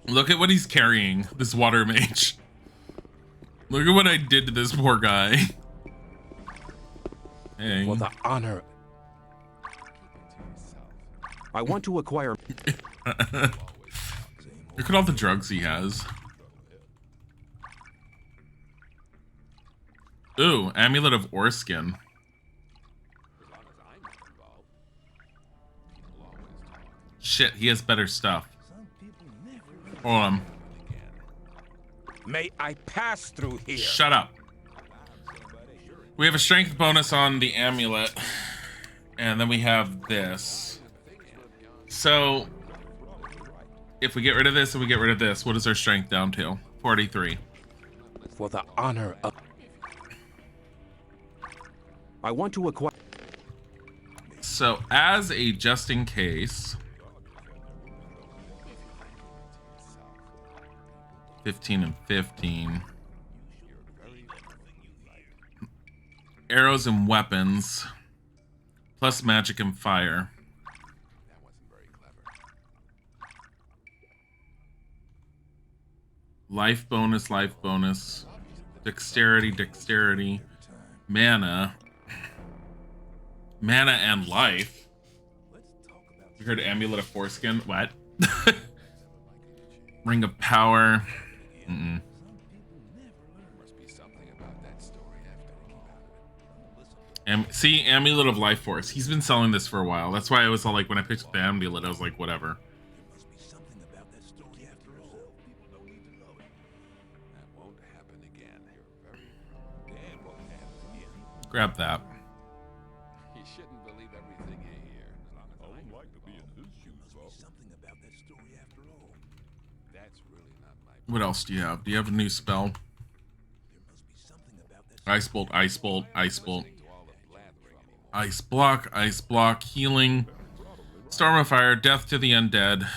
Look at what he's carrying, this water mage. Look at what I did to this poor guy. Hey. For the honor. I want to acquire... Look at all the drugs he has. Ooh, Amulet of Oreskin. Shit, he has better stuff. Hold on. May I pass through here? Shut up. We have a strength bonus on the amulet. And then we have this. So, if we get rid of this and we get rid of this, what is our strength down to? 43. For the honor of... I want to acquire... So, as a just in case... 15 and 15. Arrows and weapons. Plus magic and fire. That wasn't very clever. Life bonus, life bonus. Dexterity, dexterity. Mana. Mana and life. You heard Amulet of Foreskin? What? Ring of Power. Mm-mm. See, Amulet of Life Force. He's been selling this for a while. That's why I was all like, when I picked up the amulet, I was like, whatever. Grab that. You shouldn't believe everything you hear. I would like to be in his shoes, though. Something about that story after all. That's really not my... What else do you have? Do you have a new spell? Ice Bolt, Ice Bolt, Ice Bolt. Ice Block, Healing. Storm of Fire, Death to the Undead.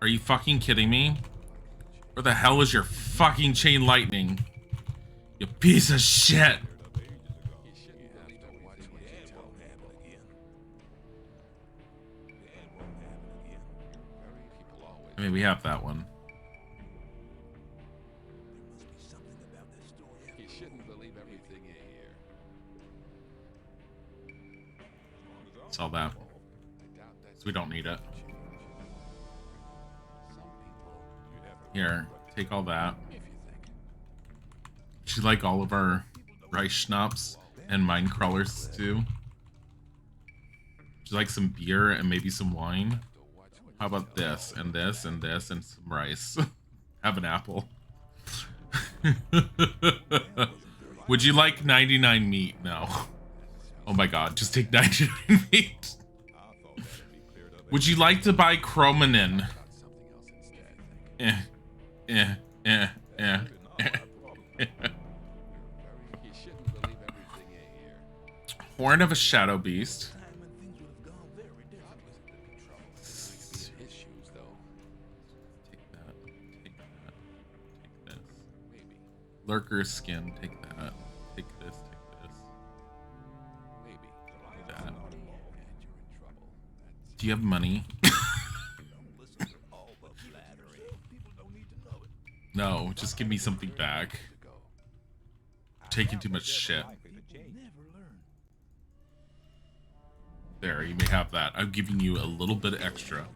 Are you fucking kidding me? Where the hell is your fucking Chain Lightning? You piece of shit! I mean, we have that one. You shouldn't believe everything you hear. Sell that. So we don't need it. Here, take all that. Would you like all of our rice schnapps and mine crawlers too? Would you like some beer and maybe some wine? How about this and this and this and some rice? Have an apple. Would you like 99 meat? No. Oh my god, just take 99 meat. Would you like to buy chromanin? Horn of a Shadow Beast. Lurker Skin, take that. Take this, take this. Maybe. That. Do you have money? No, just give me something back. You're taking too much shit. There, you may have that. I'm giving you a little bit extra.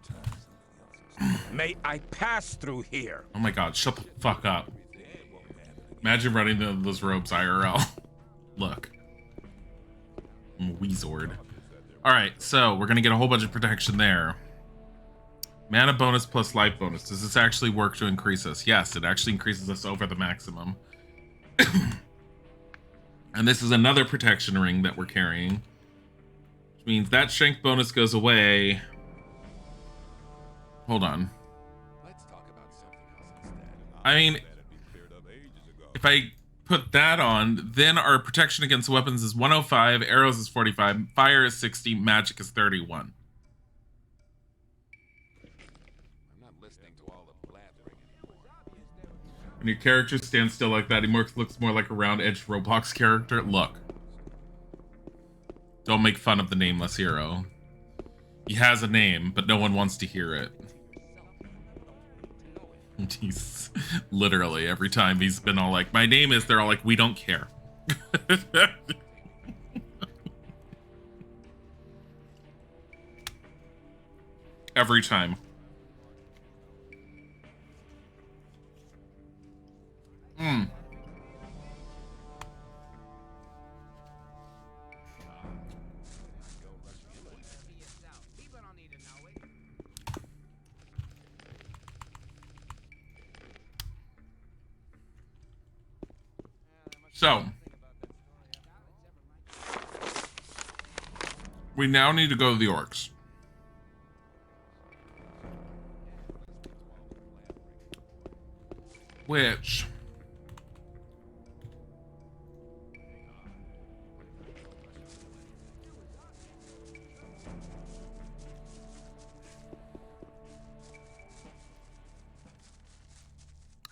May I pass through here? Oh my god, shut the fuck up. Imagine running those robes IRL. Look. I'm a Weezord. Alright, so we're gonna get a whole bunch of protection there. Mana bonus plus life bonus. Does this actually work to increase us? Yes, it actually increases us over the maximum. And this is another protection ring that we're carrying. Which means that strength bonus goes away. Hold on. Let's talk about something else instead. I mean, if I put that on, then our protection against weapons is 105, arrows is 45, fire is 60, magic is 31. I'm not listening to all the blathering anymore. When your character stands still like that, he looks more like a round-edged Roblox character. Look. Don't make fun of the nameless hero. He has a name, but no one wants to hear it. He's literally every time he's been all like, my name is, they're all like, we don't care. Every time. So, we now need to go to the orcs. Which...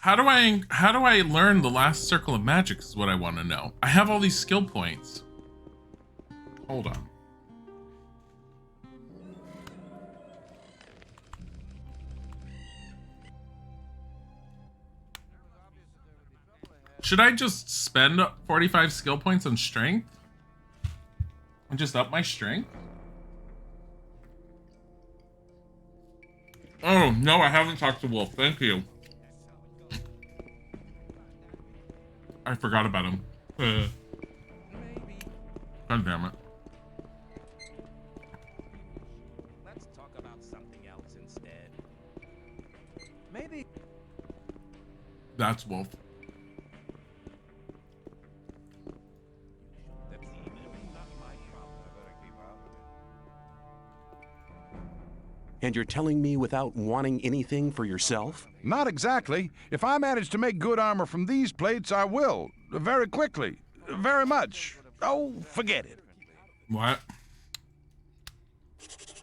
How do I learn the last circle of magic is what I want to know. I have all these skill points. Hold on. Should I just spend 45 skill points on strength? And just up my strength? Oh, no, I haven't talked to Wolf. Thank you. I forgot about him. God damn it. Let's talk about something else instead. Maybe. That's Wolf. That's even not my problem. I better keep out of it. And you're telling me without wanting anything for yourself? Not exactly. If I manage to make good armor from these plates, I will. Very quickly. Very much. Oh, forget it. What?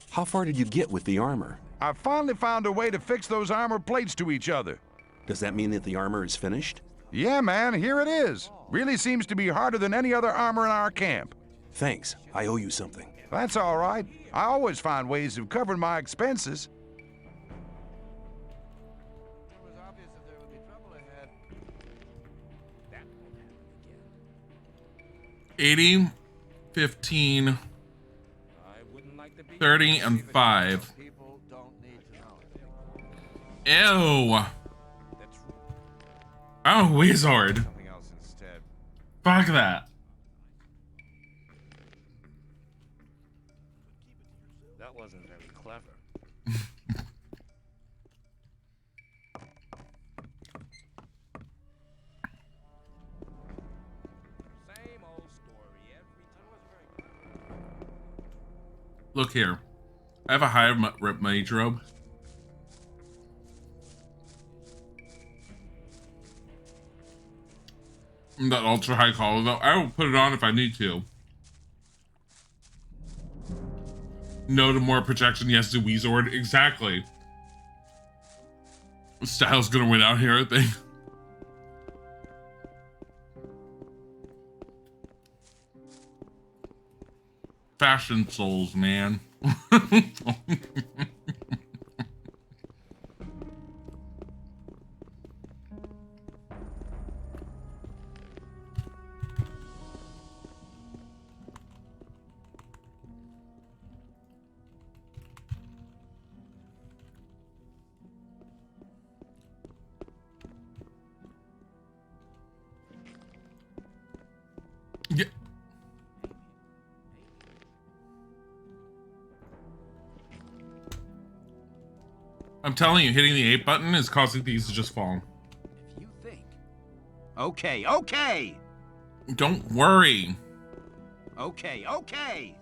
How far did you get with the armor? I finally found a way to fix those armor plates to each other. Does that mean that the armor is finished? Yeah, man, here it is. Really seems to be harder than any other armor in our camp. Thanks. I owe you something. That's all right. I always find ways of covering my expenses. It was obvious that there would be trouble ahead. That won't happen again. 80, 15, I wouldn't like to be 30, and 5. People don't need to know. Ew. That's I'm a wizard. Something else instead. Fuck that. That wasn't very clever. same old story every time. Look here. I have a high mage robe. That ultra high collar though. I will put it on if I need to. No to more protection, yes to Weezord. Exactly. Style's gonna win out here, I think. Fashion souls, man. Yeah. I'm telling you, hitting the 8 button is causing these to just fall. If you think. Okay, okay! Don't worry. Okay, okay!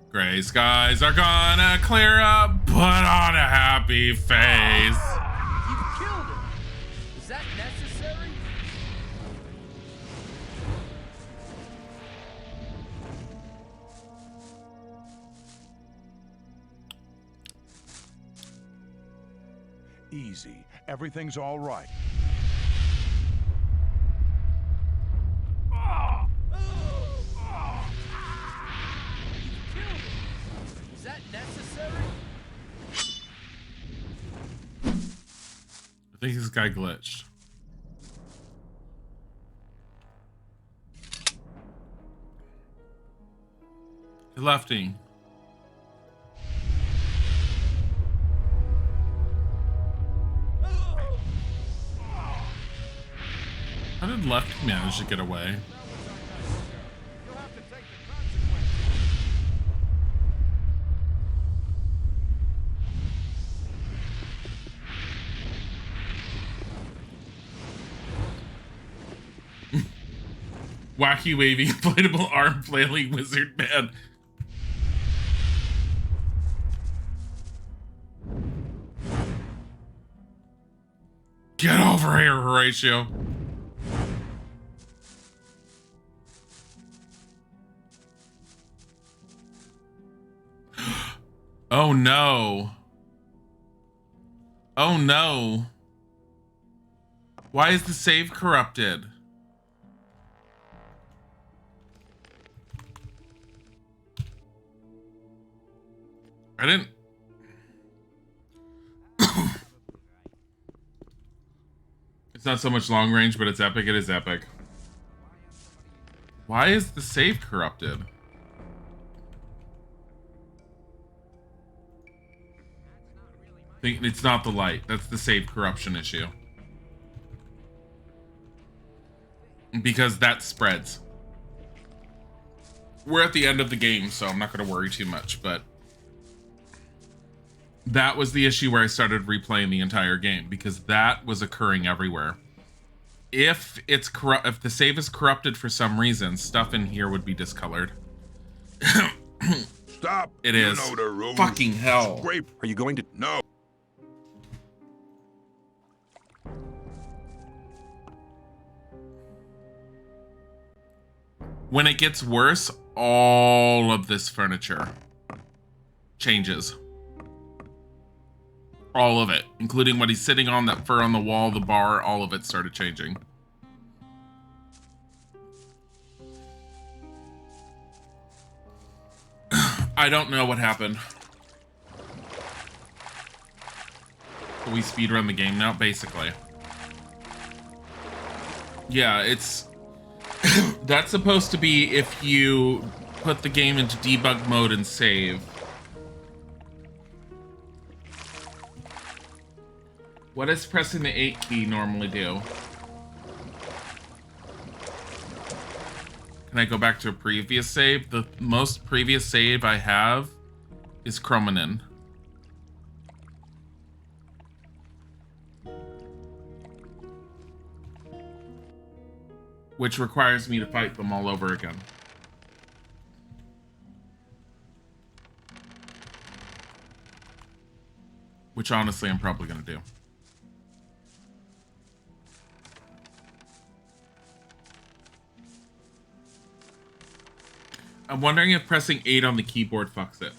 Gray skies are gonna clear up. Put on a happy face. You killed him! Is that necessary? Easy. Everything's all right. Is that necessary? I think this guy glitched. Lefty. How did Lefty manage to get away? You'll have to take the consequences. Wacky wavy inflatable arm flailing wizard man. Get over here, Horatio. Oh no. Oh no. Why is the save corrupted? I didn't. It's not so much long range, but it's epic. It is epic. Why is the save corrupted? It's not the light. That's the save corruption issue. Because that spreads. We're at the end of the game, so I'm not going to worry too much, but that was the issue where I started replaying the entire game, because that was occurring everywhere. If the save is corrupted for some reason, stuff in here would be discolored. Stop. It is. You know the rules. Fucking hell. Scrape. Are you going to... No. When it gets worse, all of this furniture changes. All of it, including what he's sitting on, that fur on the wall, the bar, all of it started changing. I don't know what happened. So we speedrun the game now, basically. Yeah, it's... That's supposed to be if you put the game into debug mode and save. What does pressing the 8 key normally do? Can I go back to a previous save? The most previous save I have is Chromanin. Which requires me to fight them all over again. Which honestly I'm probably gonna do. I'm wondering if pressing 8 on the keyboard fucks it.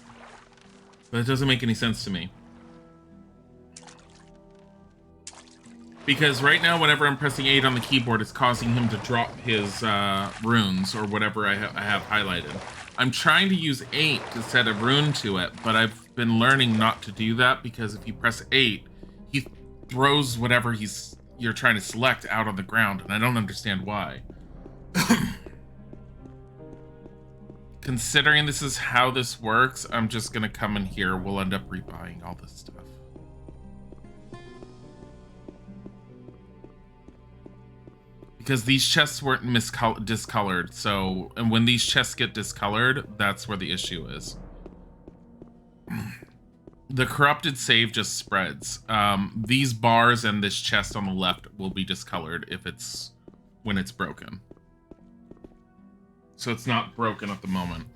But it doesn't make any sense to me. Because right now, whenever I'm pressing 8 on the keyboard, it's causing him to drop his runes or whatever I have highlighted. I'm trying to use 8 to set a rune to it, but I've been learning not to do that because if you press 8, he throws whatever you're trying to select out on the ground, and I don't understand why. Considering this is how this works, I'm just gonna come in here. We'll end up rebuying all this stuff. Because these chests weren't discolored, so... And when these chests get discolored, that's where the issue is. The corrupted save just spreads. These bars and this chest on the left will be discolored when it's broken. So it's not broken at the moment.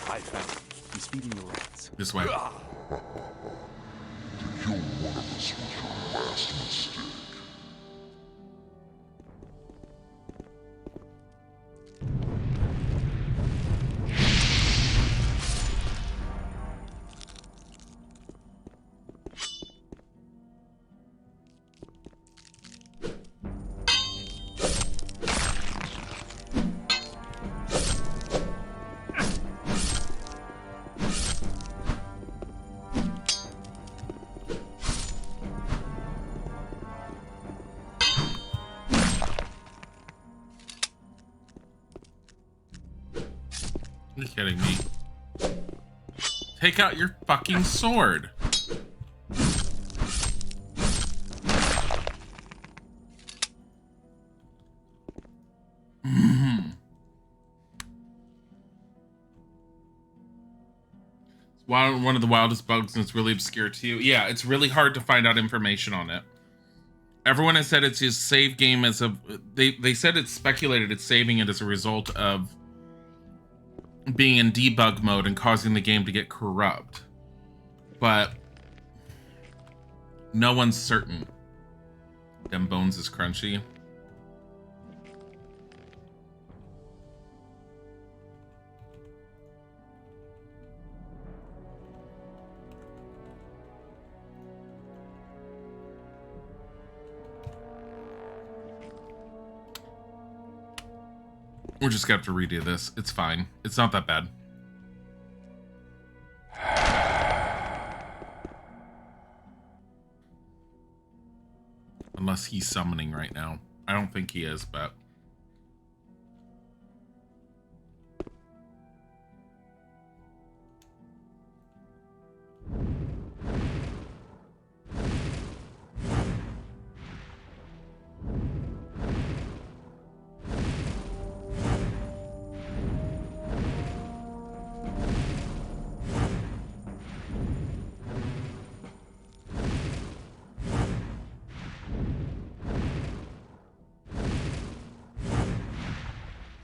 I found him. He's feeding the rats. This way. To kill one of us was your last mistake. You're kidding me. Take out your fucking sword. One of the wildest bugs, and it's really obscure too. Yeah, it's really hard to find out information on it. Everyone has said it's his save game as a... They said it's speculated it's saving it as a result of being in debug mode and causing the game to get corrupt. But no one's certain. Them bones is crunchy. We're just gonna have to redo this. It's fine. It's not that bad. Unless he's summoning right now. I don't think he is, but...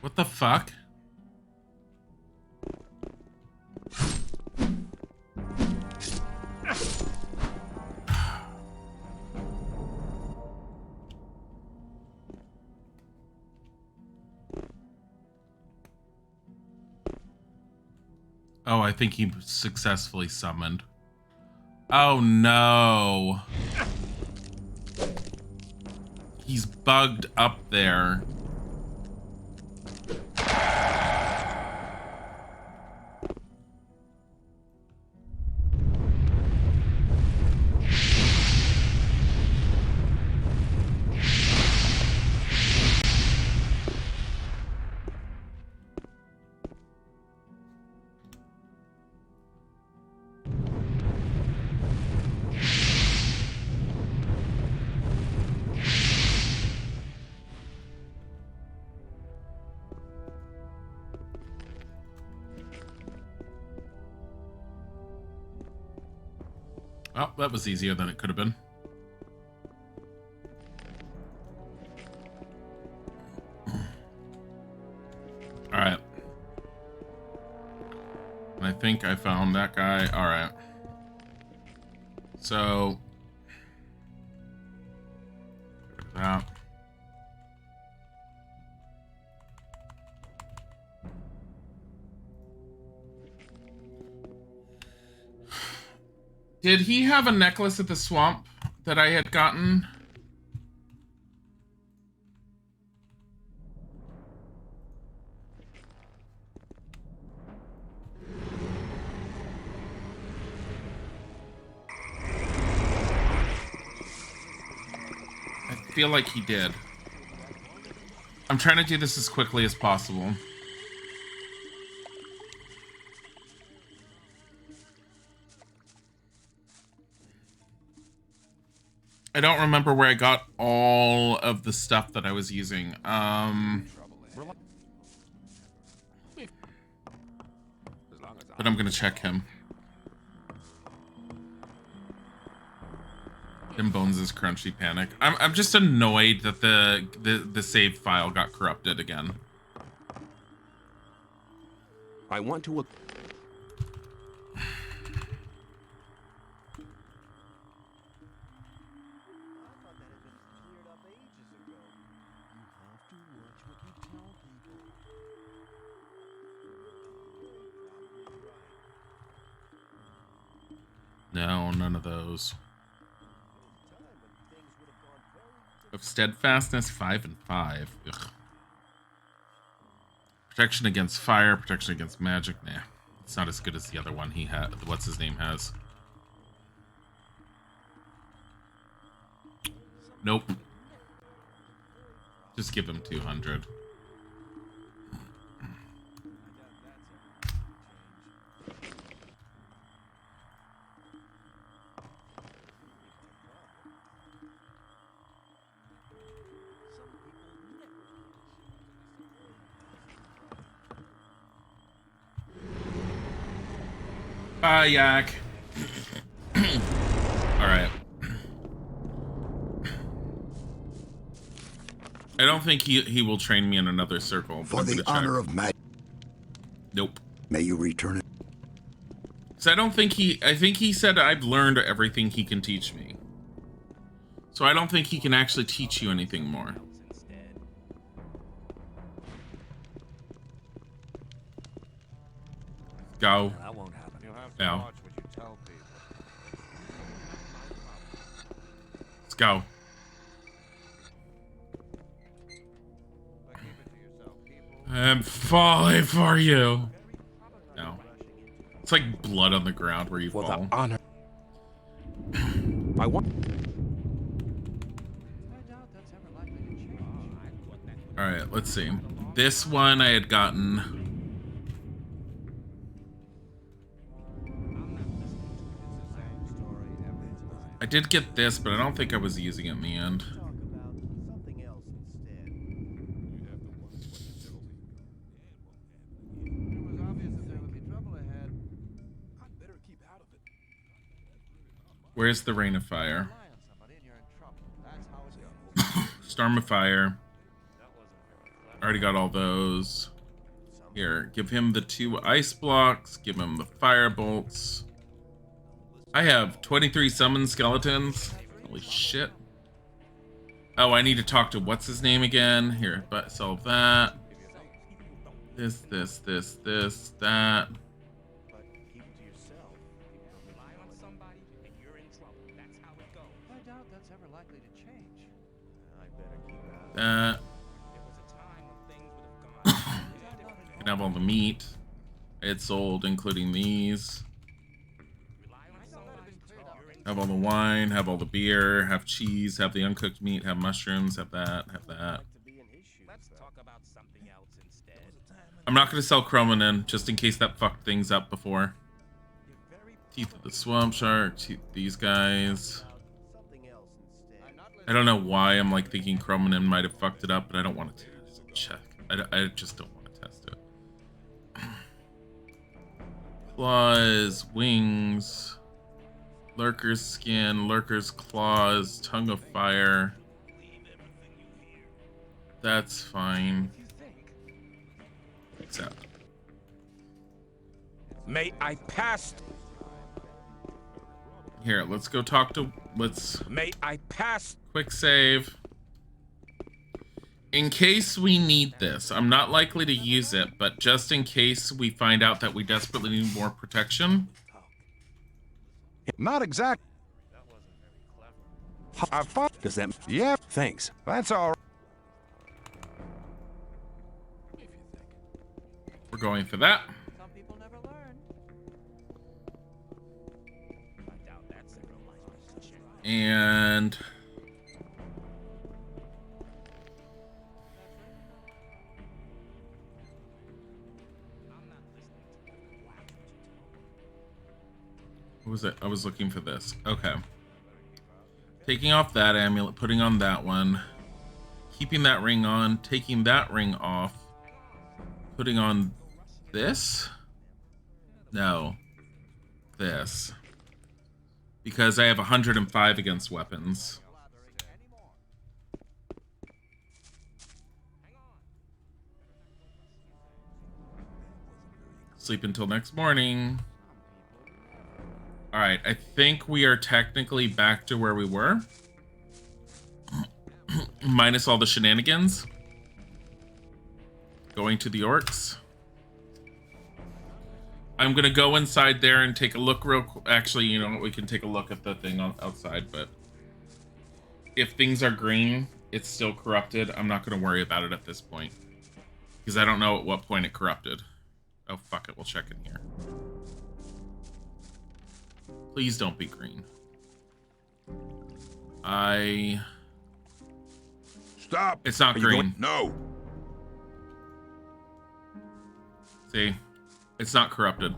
What the fuck? Oh, I think he successfully summoned. Oh no. He's bugged up there. Oh, that was easier than it could have been. Alright. And I think I found that guy. Alright. So... that. Did he have a necklace at the swamp that I had gotten? I feel like he did. I'm trying to do this as quickly as possible. I don't remember where I got all of the stuff that I was using. But I'm gonna check him. Tim Bones is crunchy panic. I'm just annoyed that the save file got corrupted again. I want to... No, none of those. Of steadfastness, 5 and 5. Ugh. Protection against fire, protection against magic. Nah, it's not as good as the other one he had. What's his name has? Nope. Just give him 200. Bye, Yak. Alright. I don't think he will train me in another circle. For the honor of Mag. Nope. May you return it. So I don't think I think he said I've learned everything he can teach me. So I don't think he can actually teach you anything more. Go. That won't happen. You'll have to No. watch what you tell people. Let's go. But keep it to yourself, people. I'm falling for you. No. It's like blood on the ground where you For fall. the honor. I want. Alright, let's see. This one I had gotten. I did get this, but I don't think I was using it in the end. Where's the Rain of Fire? Storm of Fire. Already got all those. Here, give him the 2 ice blocks. Give him the fire bolts. I have 23 summon skeletons. Holy shit. Oh, I need to talk to what's his name again. Here, but solve that. This, that. That. Can have all the meat. It's sold, including these. Have all the wine, have all the beer, have cheese, have the uncooked meat, have mushrooms, have that, have that. I'm not going to sell chromanin, just in case that fucked things up before. Teeth of the swamp shark, these guys. I don't know why I'm like thinking chromanin might have fucked it up, but I don't want to check. I just don't want to test it. Claws, wings, lurker's skin, lurker's claws, tongue of fire. That's fine. Except. May I pass? Here, let's go talk to. May I pass? Quick save. In case we need this, I'm not likely to use it, but just in case we find out that we desperately need more protection. Not exact. Does that? Yeah. Thanks. That's all right. We're going for that. Some people never learn. And what was it? I was looking for this. Okay. Taking off that amulet, putting on that one, keeping that ring on, taking that ring off, putting on this? No. This. Because I have 105 against weapons. Sleep until next morning. Alright, I think we are technically back to where we were. Minus all the shenanigans. Going to the orcs. I'm gonna go inside there and take a look real quick. Actually, you know what? We can take a look at the thing outside, but if things are green, it's still corrupted. I'm not gonna worry about it at this point. Because I don't know at what point it corrupted. Oh, fuck it. We'll check in here. Please don't be green. Stop. It's not green. No. See? It's not corrupted.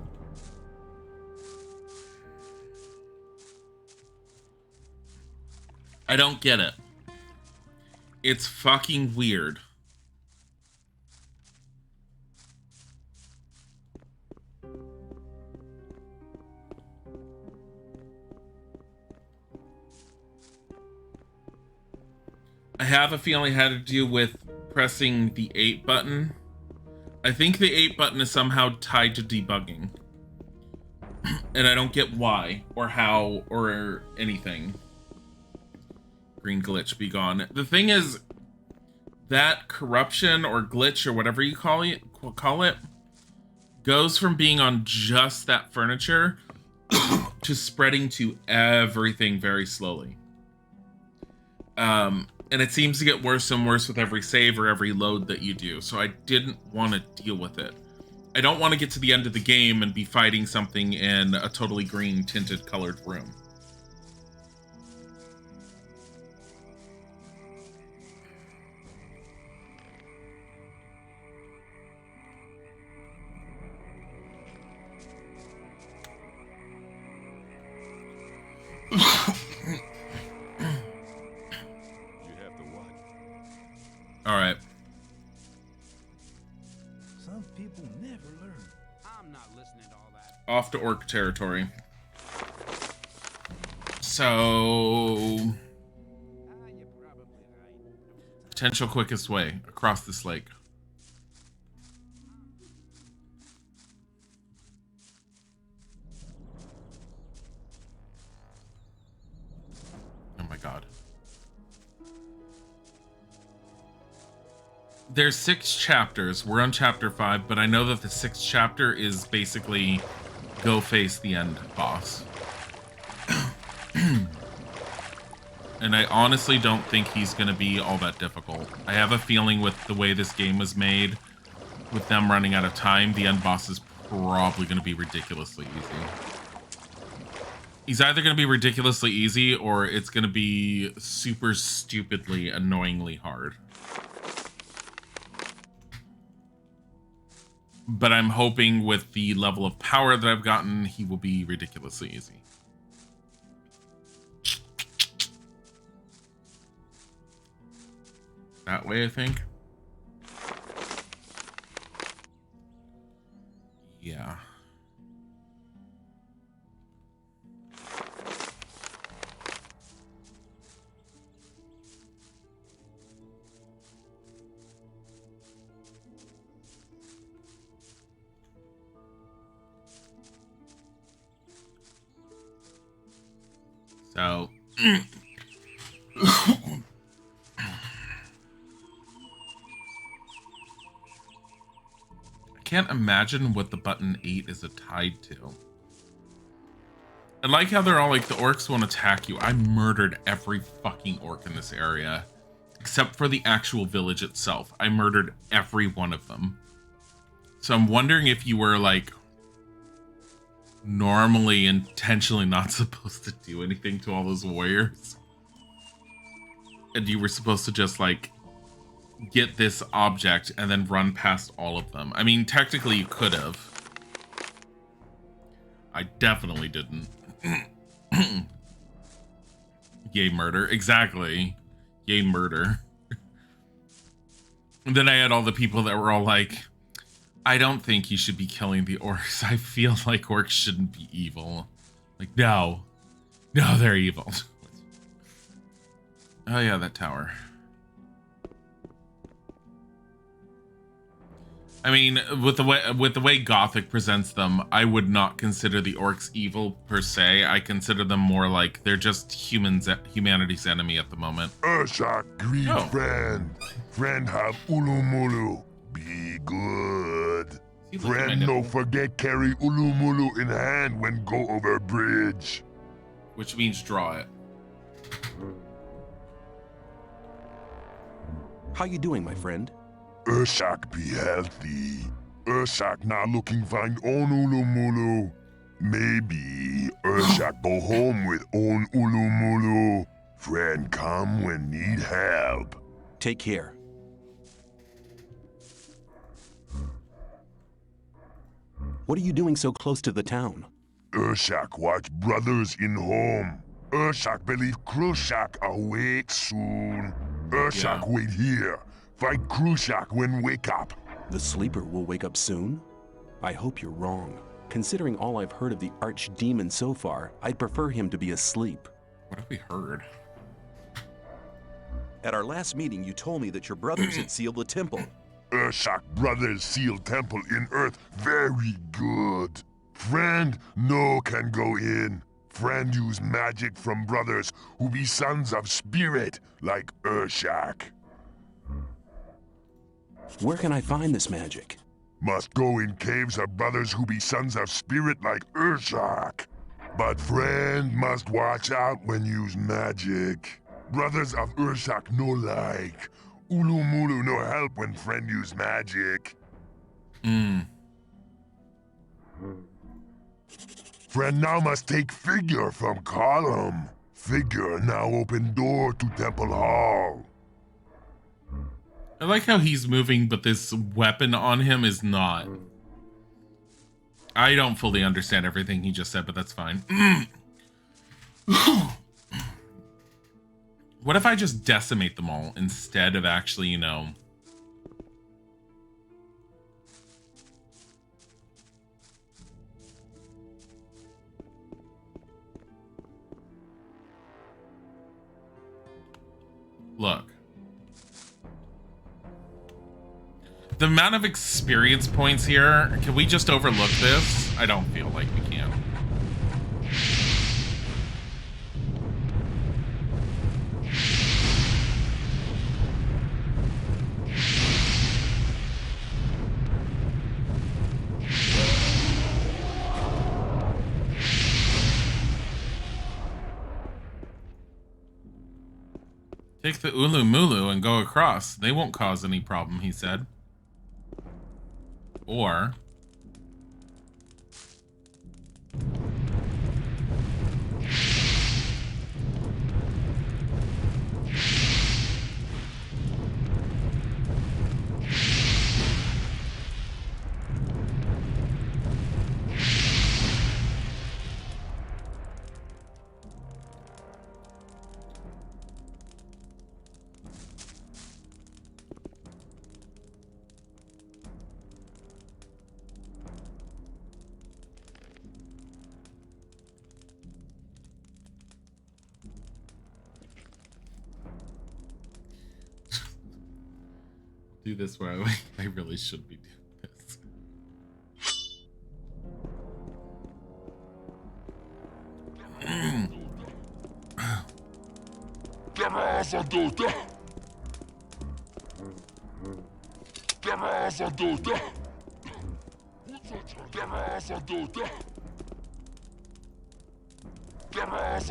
I don't get it. It's fucking weird. I have a feeling it had to do with pressing the 8 button. I think the 8 button is somehow tied to debugging. And I don't get why or how or anything. Green glitch be gone. The thing is, that corruption or glitch or whatever you call it goes from being on just that furniture to spreading to everything very slowly. And it seems to get worse and worse with every save or every load that you do. So I didn't want to deal with it. I don't want to get to the end of the game and be fighting something in a totally green tinted colored room. All right. Some people never learn. I'm not listening to all that. Off to orc territory. So, potential quickest way across this lake. Oh my god. There's 6 chapters. We're on chapter 5, but I know that the 6th chapter is basically go face the end boss. And I honestly don't think he's going to be all that difficult. I have a feeling with the way this game was made, with them running out of time, the end boss is probably going to be ridiculously easy. He's either going to be ridiculously easy or it's going to be super stupidly, annoyingly hard. But I'm hoping with the level of power that I've gotten, he will be ridiculously easy. That way, I think. Yeah. So, I can't imagine what the button 8 is tied to. I like how they're all like, the orcs won't attack you. I murdered every fucking orc in this area, except for the actual village itself. I murdered every one of them. So I'm wondering if you were like normally intentionally not supposed to do anything to all those warriors, and you were supposed to just like get this object and then run past all of them. I mean, technically you could have. I definitely didn't. Yay murder. Exactly. Yay murder. And then I had all the people that were all like, I don't think you should be killing the orcs. I feel like orcs shouldn't be evil. Like, no. No, they're evil. Oh yeah, that tower. I mean, with the way Gothic presents them, I would not consider the orcs evil per se. I consider them more like they're just humanity's enemy at the moment. Urshak, greet friend. Friend have ulumulu. Be good. Friend, no forget carry ulumulu in hand when go over bridge. Which means draw it. How you doing, my friend? Urshak be healthy. Urshak not looking find own ulumulu. Maybe Urshak go home with own ulumulu. Friend come when need help. Take care. What are you doing so close to the town? Urshak watch brothers in home. Urshak believe Krushak awake soon. Urshak wait here. Fight Krushak when wake up. The sleeper will wake up soon? I hope you're wrong. Considering all I've heard of the archdemon so far, I'd prefer him to be asleep. What have we heard? At our last meeting, you told me that your brothers had sealed the temple. Urshak brothers seal temple in earth very good. Friend no can go in. Friend use magic from brothers who be sons of spirit like Urshak. Where can I find this magic? Must go in caves of brothers who be sons of spirit like Urshak. But friend must watch out when use magic. Brothers of Urshak no like. Ulu Mulu no help when friend use magic. Friend now must take figure from column. Figure now open door to temple hall. I like how he's moving, but this weapon on him is not. I don't fully understand everything he just said, but that's fine. What if I just decimate them all instead of actually, you know... Look. The amount of experience points here, can we just overlook this? I don't feel like we can. Take the Ulu Mulu and go across. They won't cause any problem, he said. Or... do this where I really should be doing this.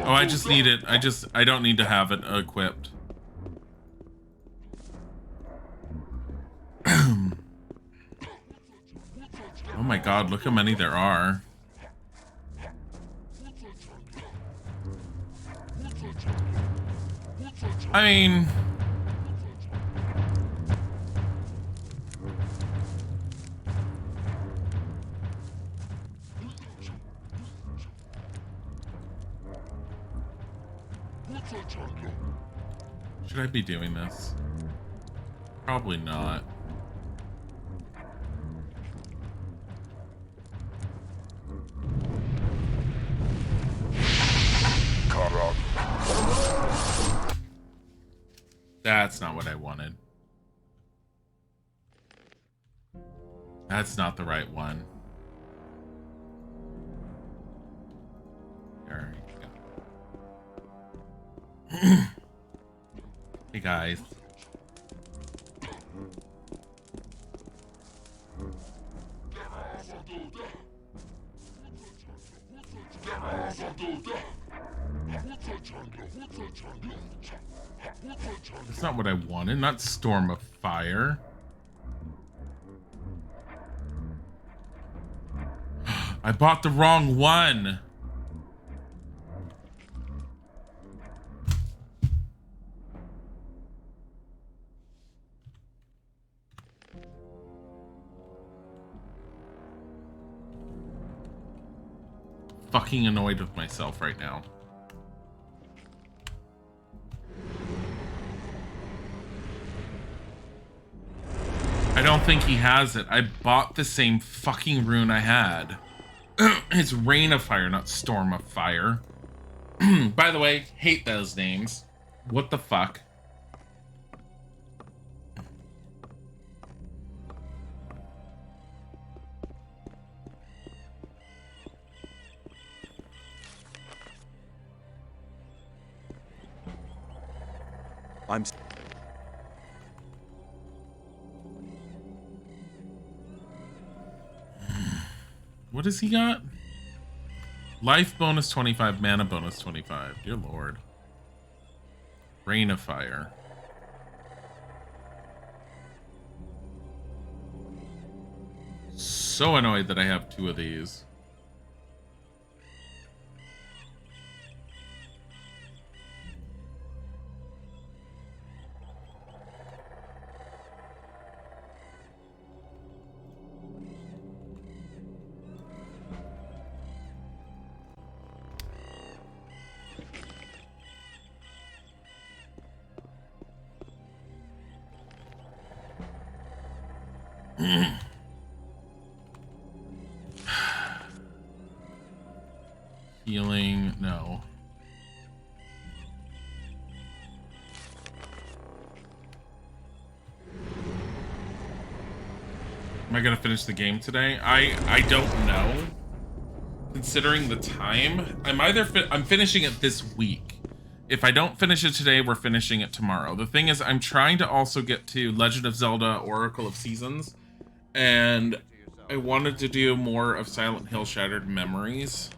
Oh, I just need it. I don't need to have it equipped. Oh my god, look how many there are. I mean... Should I be doing this? Probably not. That's not what I wanted. That's not the right one. There you go. Hey guys. That's not what I wanted, not Storm of Fire. I bought the wrong one. Fucking annoyed with myself right now. I don't think he has it. I bought the same fucking rune I had. It's Rain of Fire, not Storm of Fire. By the way, hate those names. What the fuck? I'm... What has he got? Life bonus 25, mana bonus 25. Dear Lord. Rain of Fire. So annoyed that I have 2 of these. Healing, no. Am I gonna finish the game today? I don't know. Considering the time, I'm finishing it this week. If I don't finish it today, we're finishing it tomorrow. The thing is, I'm trying to also get to Legend of Zelda Oracle of Seasons, and I wanted to do more of Silent Hill Shattered Memories.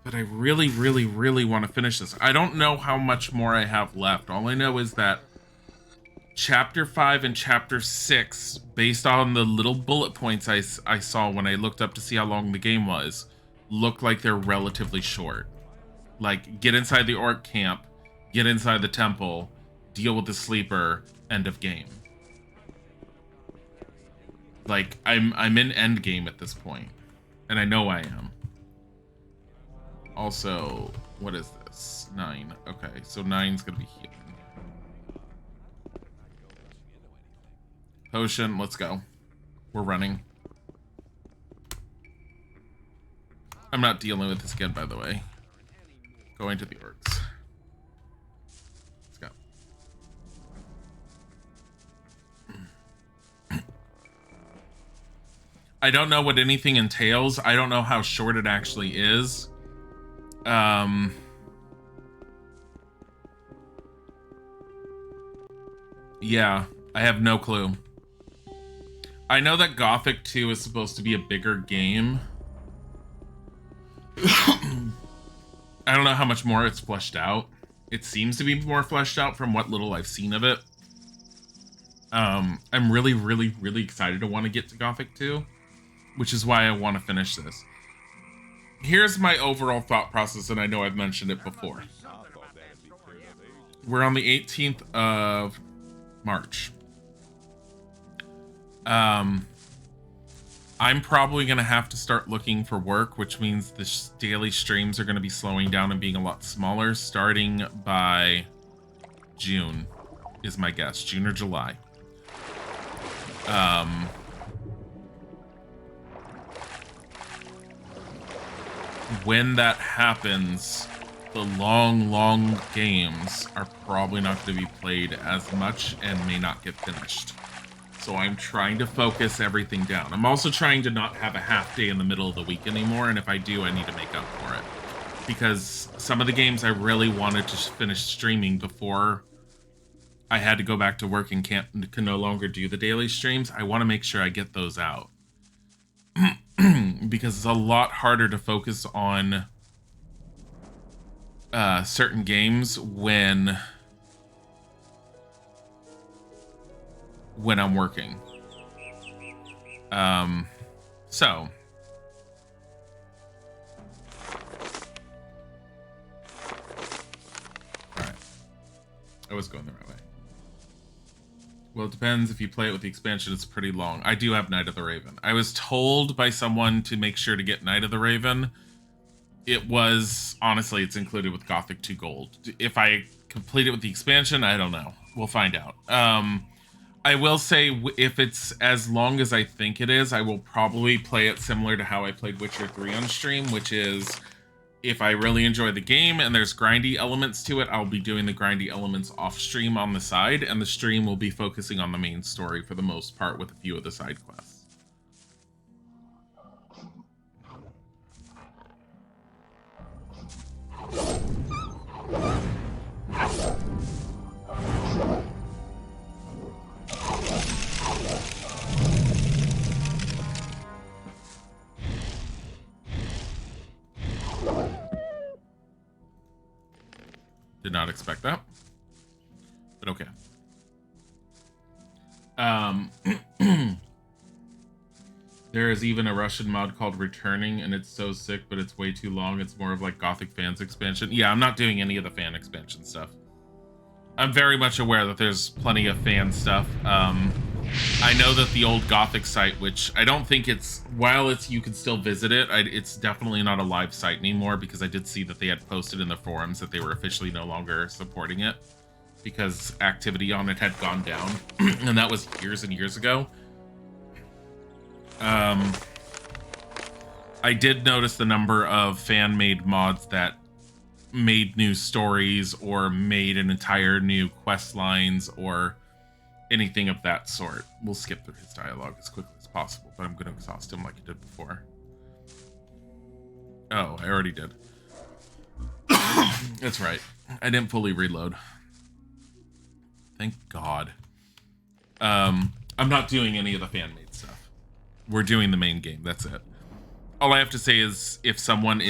But I really, really, really want to finish this. I don't know how much more I have left. All I know is that Chapter 5 and Chapter 6, based on the little bullet points I saw when I looked up to see how long the game was, look like they're relatively short. Like, get inside the orc camp, get inside the temple, deal with the sleeper, end of game. Like, I'm in end game at this point, and I know I am. Also, what is this? 9. Okay, so 9's gonna be healing. Potion, let's go. We're running. I'm not dealing with this again, by the way. Going to the orcs. Let's go. I don't know what anything entails. I don't know how short it actually is. Yeah, I have no clue. I know that Gothic 2 is supposed to be a bigger game. I don't know how much more it's fleshed out. It seems to be more fleshed out from what little I've seen of it. I'm really, really, really excited to want to get to Gothic 2, which is why I want to finish this. Here's my overall thought process, and I know I've mentioned it before. We're on the 18th of March. I'm probably going to have to start looking for work, which means the daily streams are going to be slowing down and being a lot smaller, starting by June, is my guess. June or July. When that happens, the long games are probably not going to be played as much and may not get finished. So I'm trying to focus everything down. I'm also trying to not have a half day in the middle of the week anymore, and if I do, I need to make up for it. Because some of the games I really wanted to finish streaming before I had to go back to work and can no longer do the daily streams, I want to make sure I get those out. Because it's a lot harder to focus on certain games when I'm working. So alright. I was going the right way. Well, it depends. If you play it with the expansion, it's pretty long. I do have Night of the Raven. I was told by someone to make sure to get Night of the Raven. It was, honestly, it's included with Gothic 2 Gold. If I complete it with the expansion, I don't know. We'll find out. I will say, if it's as long as I think it is, I will probably play it similar to how I played Witcher 3 on stream, which is, if I really enjoy the game and there's grindy elements to it, I'll be doing the grindy elements off stream on the side, and the stream will be focusing on the main story for the most part with a few of the side quests. Did not expect that. But okay. There is even a Russian mod called Returning, and it's so sick, but it's way too long. It's more of like Gothic fans expansion. Yeah, I'm not doing any of the fan expansion stuff. I'm very much aware that there's plenty of fan stuff. I know that the old Gothic site, which I don't think it's, while it's, you can still visit it, it's definitely not a live site anymore, because I did see that they had posted in the forums that they were officially no longer supporting it because activity on it had gone down, and that was years and years ago. I did notice the number of fan-made mods that made new stories or made an entire new quest lines or anything of that sort. We'll skip through his dialogue as quickly as possible, but I'm going to exhaust him like I did before. Oh, I already did. That's right. I didn't fully reload. Thank God. I'm not doing any of the fan-made stuff. We're doing the main game. That's it. All I have to say is if someone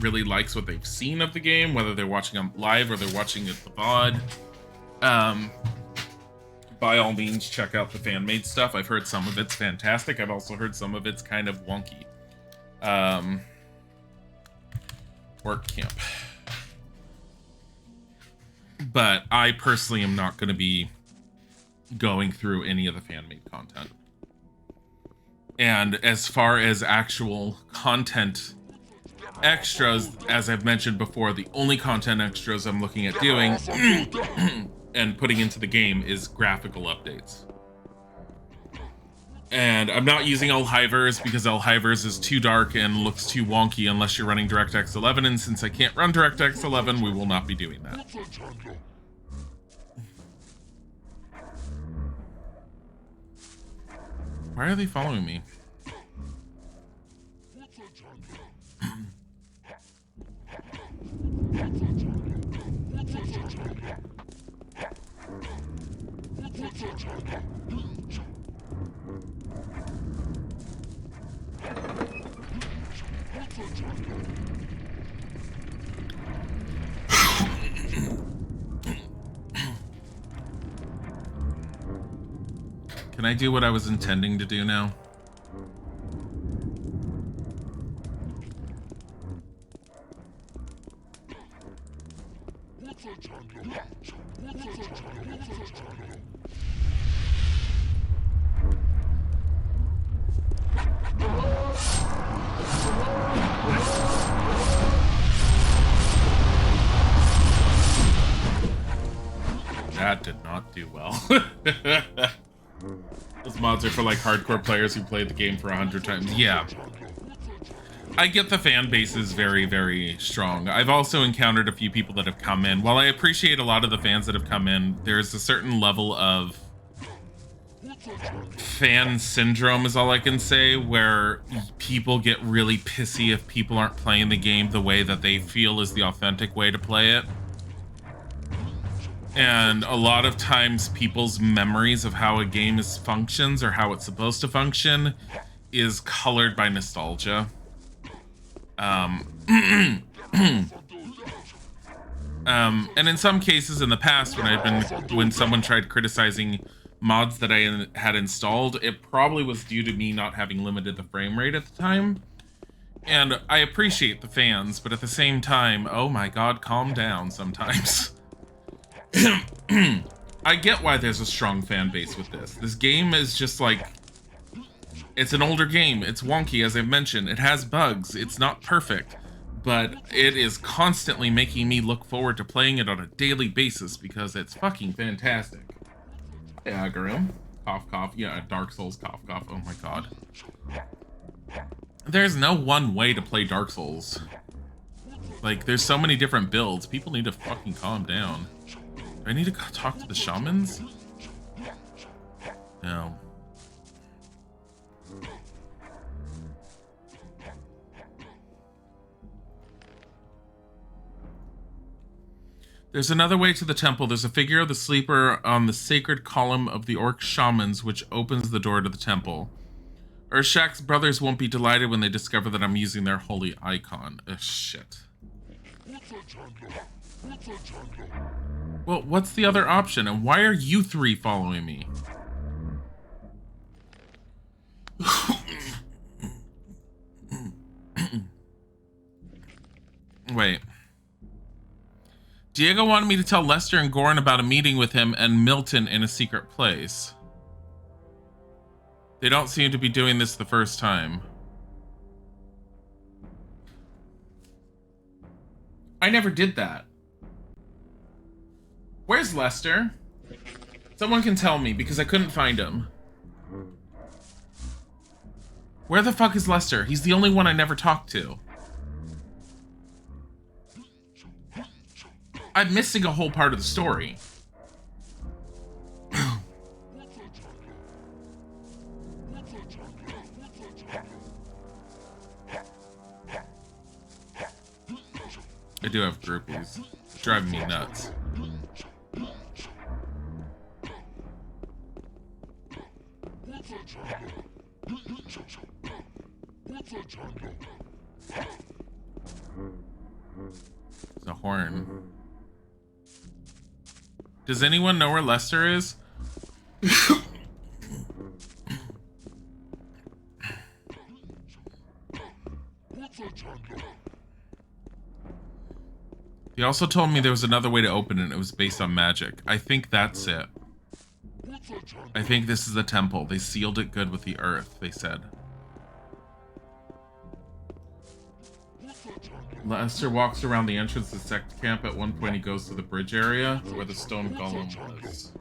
really likes what they've seen of the game, whether they're watching on live or they're watching it the VOD, by all means, check out the fan-made stuff. I've heard some of it's fantastic. I've also heard some of it's kind of wonky. Work camp. But I personally am not going to be going through any of the fan-made content. And as far as actual content extras, as I've mentioned before, the only content extras I'm looking at doing and putting into the game is graphical updates. And I'm not using Alhivers because Alhivers is too dark and looks too wonky unless you're running DirectX 11, and since I can't run DirectX 11, we will not be doing that. Why are they following me? Can I do what I was intending to do now? That did not do well. Those mods are for like hardcore players who played the game for 100 times. Yeah. I get the fan base is very, very strong. I've also encountered a few people that have come in. While I appreciate a lot of the fans that have come in, there's a certain level of fan syndrome is all I can say, where people get really pissy if people aren't playing the game the way that they feel is the authentic way to play it. And a lot of times people's memories of how a game functions or how it's supposed to function is colored by nostalgia. And in some cases in the past when someone tried criticizing mods that I had installed, it probably was due to me not having limited the frame rate at the time. And I appreciate the fans, but at the same time, oh my God, calm down sometimes. I get why there's a strong fan base with this. This game is just like, it's an older game. It's wonky, as I mentioned. It has bugs. It's not perfect, but it is constantly making me look forward to playing it on a daily basis because it's fucking fantastic. Yeah, Garim. Cough, cough. Yeah, Dark Souls, cough, cough. Oh my God. There's no one way to play Dark Souls. Like, there's so many different builds. People need to fucking calm down. Do I need to talk to the shamans? No. There's another way to the temple. There's a figure of the sleeper on the sacred column of the orc shamans, which opens the door to the temple. Urshak's brothers won't be delighted when they discover that I'm using their holy icon. Shit. Well, what's the other option? And why are you three following me? Wait. Diego wanted me to tell Lester and Goran about a meeting with him and Milton in a secret place. They don't seem to be doing this the first time. I never did that. Where's Lester? Someone can tell me, because I couldn't find him. Where the fuck is Lester? He's the only one I never talked to. I'm missing a whole part of the story. I do have groupies. It's driving me nuts. It's a horn. Does anyone know where Lester is? He also told me there was another way to open it and it was based on magic. I think that's it. I think this is the temple. They sealed it good with the earth, they said. Lester walks around the entrance to the sect camp. At one point he goes to the bridge area where the stone golem was.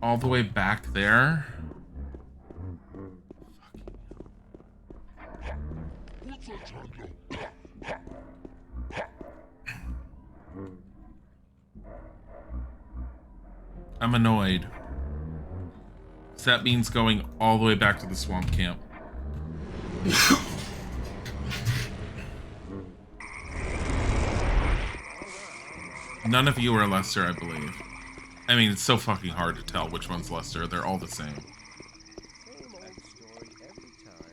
All the way back there? I'm annoyed. So that means going all the way back to the swamp camp. None of you are Lester, I believe. I mean, it's so fucking hard to tell which one's Lester. They're all the same.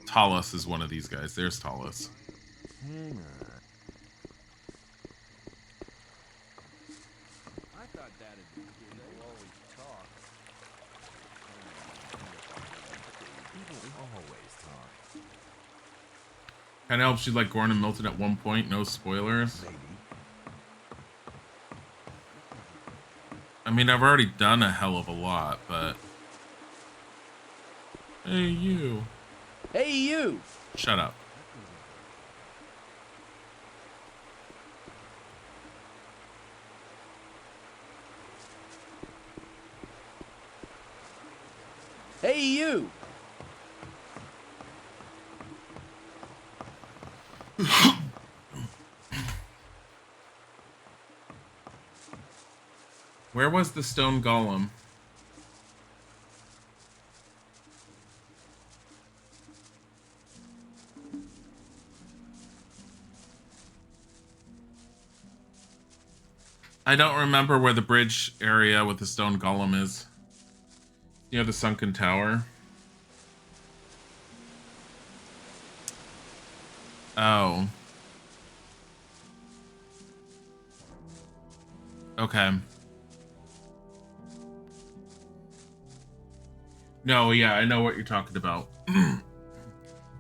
Talos is one of these guys. There's Talos. Kind of helps you like Goran and Milton at one point. No spoilers. I mean, I've already done a hell of a lot, but... Hey, you. Hey, you! Shut up. Hey, you! Where was the stone golem? I don't remember where the bridge area with the stone golem is. Near the sunken tower. Oh. Okay. No, yeah, I know what you're talking about.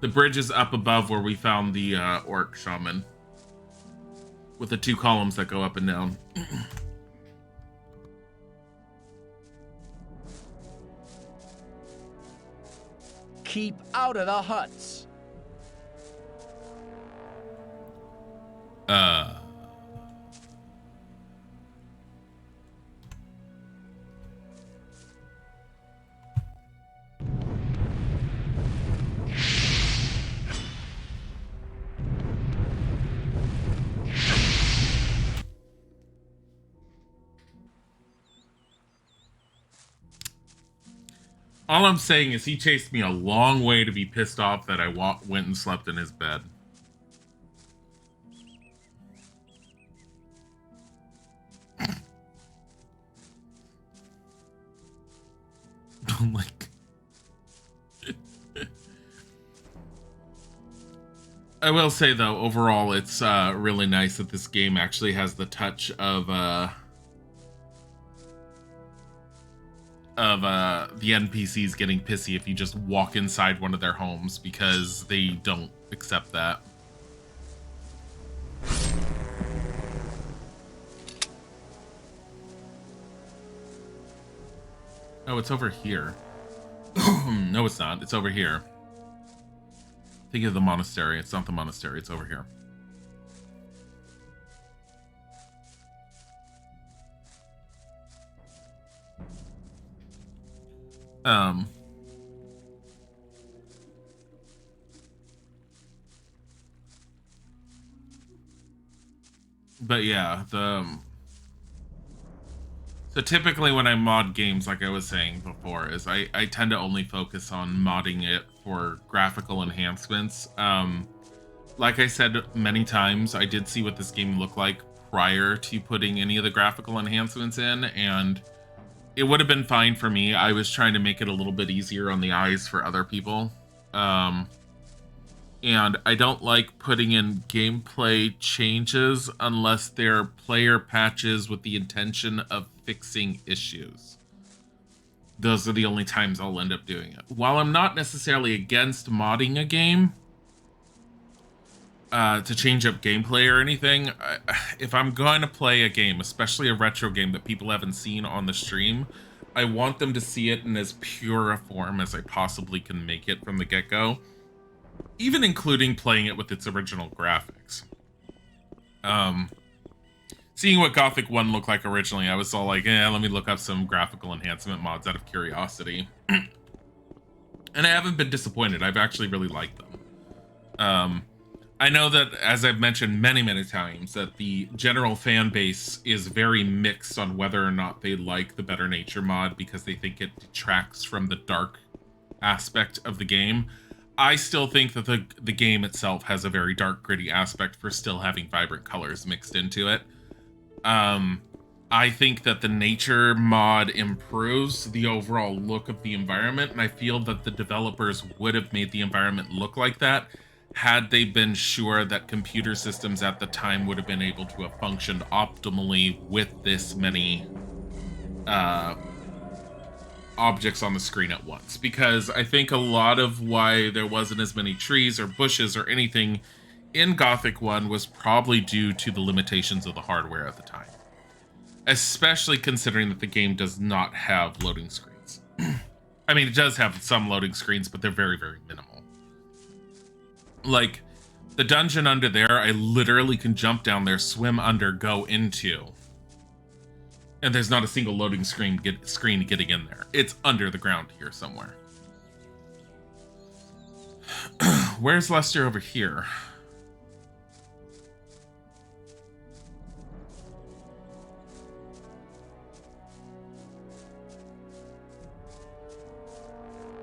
The bridge is up above where we found the orc shaman. With the two columns that go up and down. Keep out of the huts. All I'm saying is he chased me a long way to be pissed off that I went and slept in his bed. like... I will say though, overall, it's really nice that this game actually has the touch of the NPCs getting pissy if you just walk inside one of their homes, because they don't accept that. Oh, it's over here. No, it's not. It's over here. Think of the monastery. It's not the monastery. It's over here. But yeah, so typically when I mod games, like I was saying before, is I tend to only focus on modding it for graphical enhancements. Like I said many times, I did see what this game looked like prior to putting any of the graphical enhancements in, and it would have been fine for me. I was trying to make it a little bit easier on the eyes for other people. And I don't like putting in gameplay changes unless they're player patches with the intention of fixing issues. Those are the only times I'll end up doing it. While I'm not necessarily against modding a game to change up gameplay or anything, if I'm going to play a game, especially a retro game that people haven't seen on the stream, I want them to see it in as pure a form as I possibly can make it from the get-go, even including playing it with its original graphics. Seeing what Gothic 1 looked like originally, I was all like, let me look up some graphical enhancement mods out of curiosity. And I haven't been disappointed. I've actually really liked them. I know that, as I've mentioned many, many times, that the general fan base is very mixed on whether or not they like the Better Nature mod because they think it detracts from the dark aspect of the game. I still think that the game itself has a very dark, gritty aspect for still having vibrant colors mixed into it. I think that the nature mod improves the overall look of the environment, and I feel that the developers would have made the environment look like that had they been sure that computer systems at the time would have been able to have functioned optimally with this many objects on the screen at once. Because I think a lot of why there wasn't as many trees or bushes or anything in Gothic 1 was probably due to the limitations of the hardware at the time. Especially considering that the game does not have loading screens. I mean, it does have some loading screens, but they're very, very minimal. Like, the dungeon under there, I literally can jump down there, swim under, go into. And there's not a single loading screen getting in there. It's under the ground here somewhere. Where's Lester over here?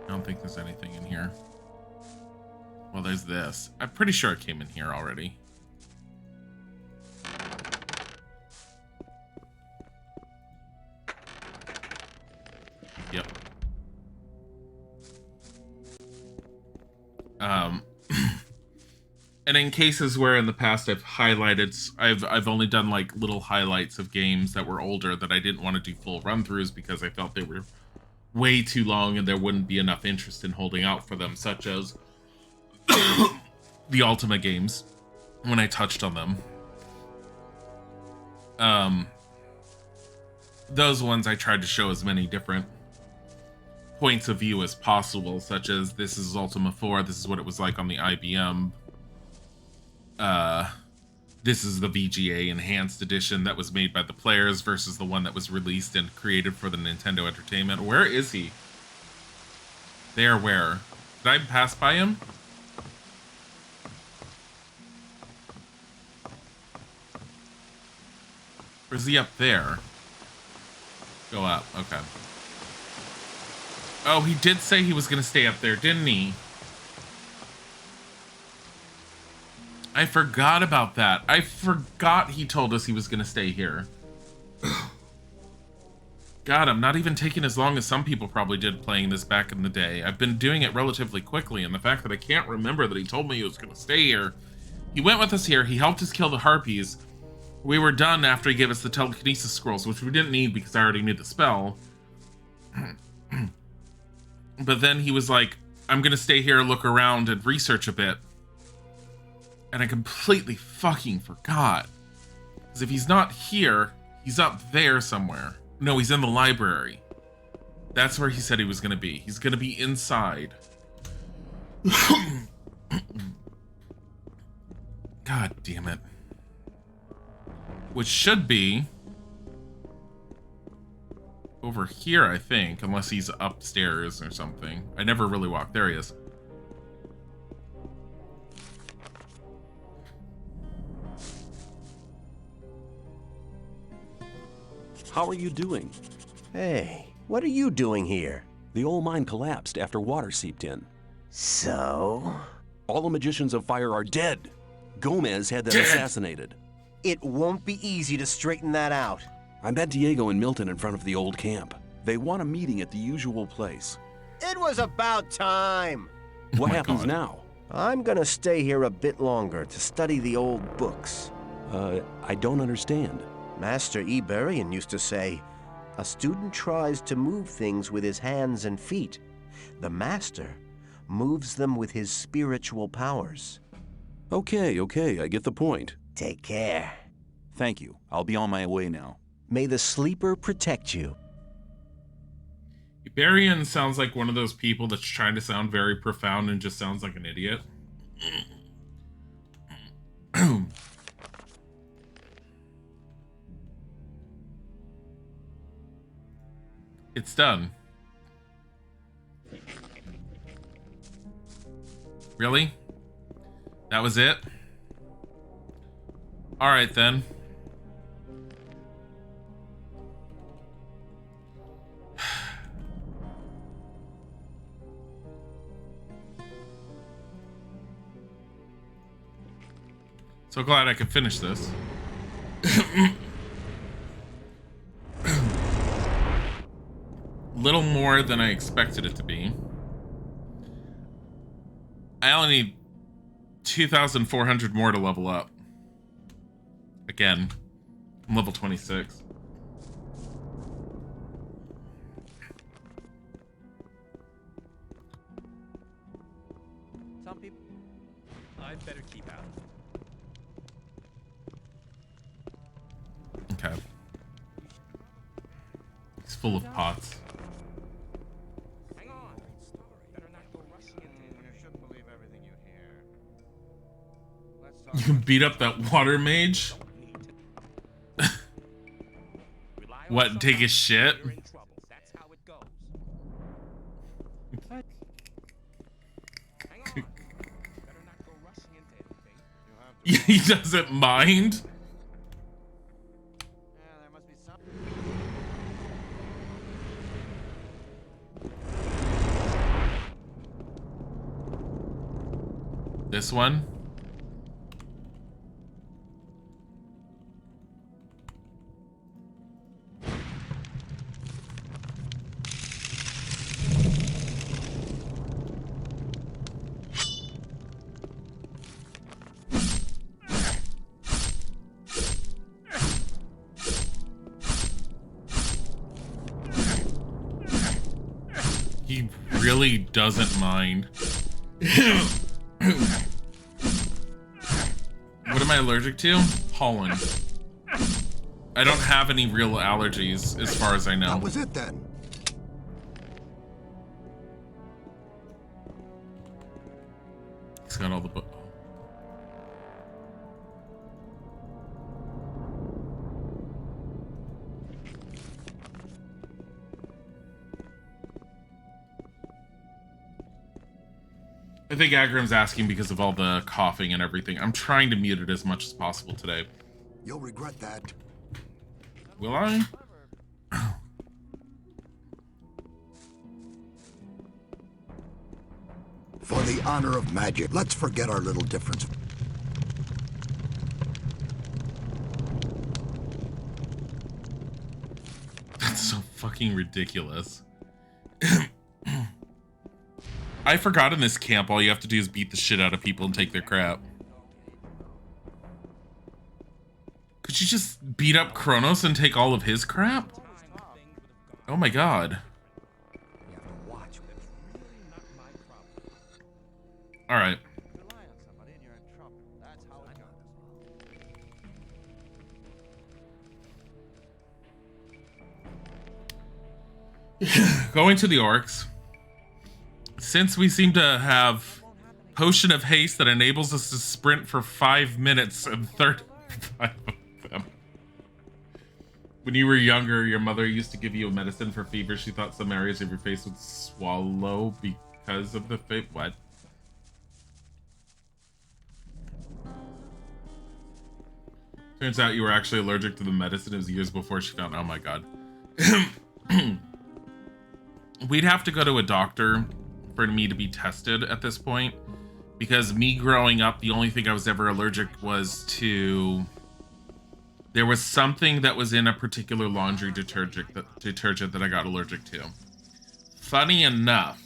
I don't think there's anything in here. Well, there's this. I'm pretty sure it came in here already. Yep. And in cases where in the past I've highlighted, I've only done like little highlights of games that were older that I didn't want to do full run-throughs because I felt they were way too long and there wouldn't be enough interest in holding out for them, such as the Ultima games, when I touched on them. Those ones I tried to show as many different points of view as possible, such as this is Ultima 4, this is what it was like on the IBM. This is the VGA Enhanced Edition that was made by the players versus the one that was released and created for the Nintendo Entertainment. Where is he? There, where? Did I pass by him? Or is he up there? Go up, okay. Oh, he did say he was gonna stay up there, didn't he? I forgot about that. I forgot he told us he was gonna stay here. God, I'm not even taking as long as some people probably did playing this back in the day. I've been doing it relatively quickly, and the fact that I can't remember that he told me he was going to stay here. He went with us here, he helped us kill the harpies. We were done after he gave us the telekinesis scrolls, which we didn't need because I already knew the spell. But then he was like, I'm going to stay here, look around, and research a bit. And I completely fucking forgot. Because if he's not here, he's up there somewhere. No, he's in the library. That's where he said he was going to be. He's going to be inside. God damn it. Which should be over here, I think, unless he's upstairs or something. I never really walked. There he is. How are you doing? Hey, what are you doing here? The old mine collapsed after water seeped in. So? All the magicians of fire are dead. Gomez had them assassinated. It won't be easy to straighten that out. I met Diego and Milton in front of the old camp. They want a meeting at the usual place. It was about time. What happens now? I'm gonna stay here a bit longer to study the old books. I don't understand. Master Iberian used to say, a student tries to move things with his hands and feet. The master moves them with his spiritual powers. Okay, I get the point. Take care. Thank you. I'll be on my way now. May the sleeper protect you. Iberian sounds like one of those people that's trying to sound very profound and just sounds like an idiot. It's done. Really? That was it? Alright then. So glad I could finish this. Little more than I expected it to be. I only need 2,400 more to level up. Again, I'm level 26. Some people... I'd better keep out. Okay. He's full of pots. Hang on. Better not go rushing into it. You shouldn't believe everything you hear. Let's talk. You can beat up that water mage? What, take his shit? That's how it goes. Hang on. Better not go rushing into anything. He doesn't mind? There must be some... This one? He really doesn't mind. What am I allergic to? Pollen. I don't have any real allergies, as far as I know. That was it then. He's got all the book. I think Agrim's asking because of all the coughing and everything. I'm trying to mute it as much as possible today. You'll regret that. Will I? For the honor of magic, let's forget our little difference. That's so fucking ridiculous. I forgot in this camp all you have to do is beat the shit out of people and take their crap. Could you just beat up Kronos and take all of his crap? Oh my god. Alright. Going to the orcs. Since we seem to have Potion of Haste that enables us to sprint for 5 minutes and 35 of them. When you were younger, your mother used to give you a medicine for fever. She thought some areas of your face would swallow because of the what? Turns out you were actually allergic to the medicine. It was years before she found. Oh my god. We'd have to go to a doctor for me to be tested at this point, because me growing up, the only thing I was ever allergic was to. There was something that was in a particular laundry detergent that I got allergic to. Funny enough,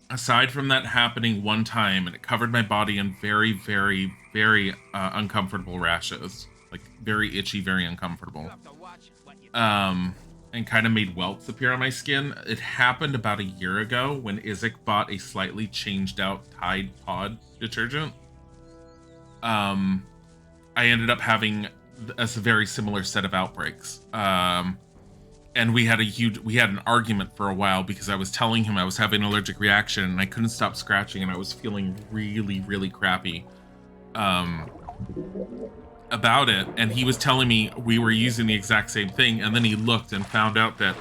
aside from that happening one time, and it covered my body in very, very, very uncomfortable rashes, like very itchy, very uncomfortable, and kind of made welts appear on my skin. It happened about a year ago when Isaac bought a slightly changed out Tide Pod detergent. I ended up having a very similar set of outbreaks. And we had an argument for a while because I was telling him I was having an allergic reaction and I couldn't stop scratching and I was feeling really, really crappy about it. And he was telling me we were using the exact same thing. And then he looked and found out that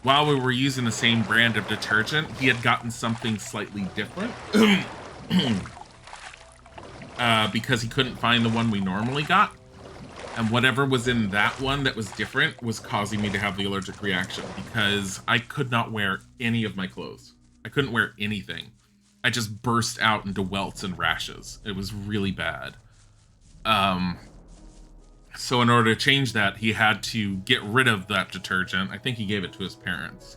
while we were using the same brand of detergent, he had gotten something slightly different. Because he couldn't find the one we normally got. And whatever was in that one that was different was causing me to have the allergic reaction, because I could not wear any of my clothes. I couldn't wear anything. I just burst out into welts and rashes. It was really bad. So in order to change that, he had to get rid of that detergent. I think he gave it to his parents.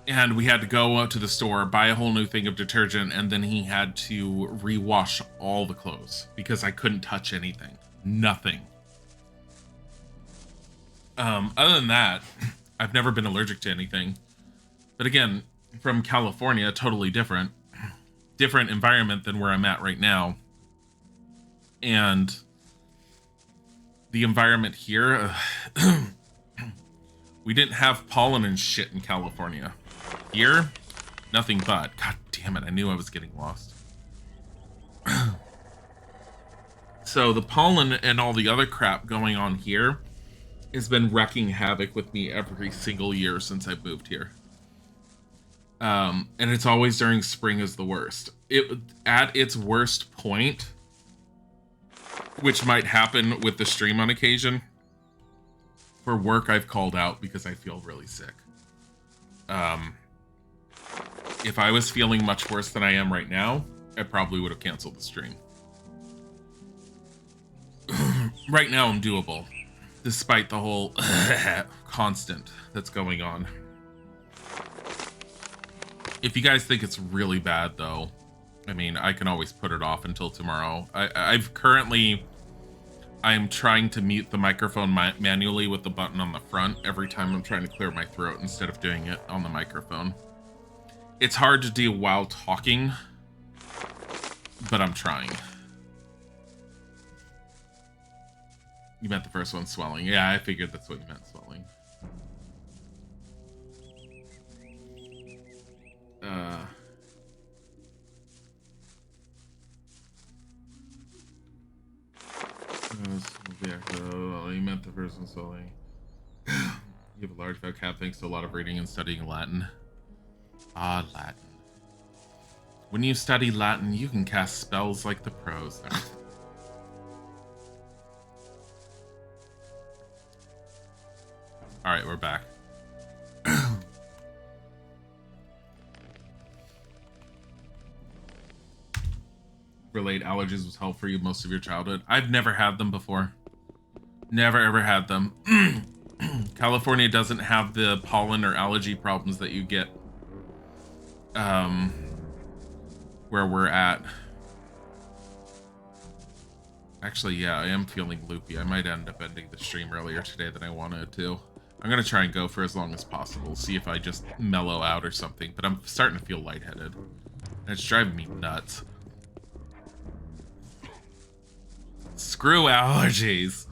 And we had to go out to the store, buy a whole new thing of detergent, and then he had to rewash all the clothes because I couldn't touch anything. Nothing. Other than that, I've never been allergic to anything. But again, from California, totally different environment than where I'm at right now. And the environment here, we didn't have pollen and shit in California. Here, nothing but. God damn it, I knew I was getting lost. So the pollen and all the other crap going on here has been wreaking havoc with me every single year since I moved here. And it's always during spring is the worst. At its worst point, which might happen with the stream on occasion, for work I've called out because I feel really sick. If I was feeling much worse than I am right now, I probably would have canceled the stream. Right now I'm doable, despite the whole constant that's going on. If you guys think it's really bad though, I mean, I can always put it off until tomorrow. I'm trying to mute the microphone manually with the button on the front every time I'm trying to clear my throat instead of doing it on the microphone. It's hard to do while talking, but I'm trying. You meant the first one, swelling. Yeah, I figured that's what you meant, swelling. You meant the first one, swelling. You have a large vocab thanks to a lot of reading and studying Latin. Ah, Latin. When you study Latin, you can cast spells like the pros. Alright, we're back. Relate allergies was hell for you most of your childhood. I've never had them before. Never ever had them. California doesn't have the pollen or allergy problems that you get where we're at. Actually, yeah, I am feeling loopy. I might end up ending the stream earlier today than I wanted to. I'm gonna try and go for as long as possible, see if I just mellow out or something, but I'm starting to feel lightheaded. And it's driving me nuts. Screw allergies.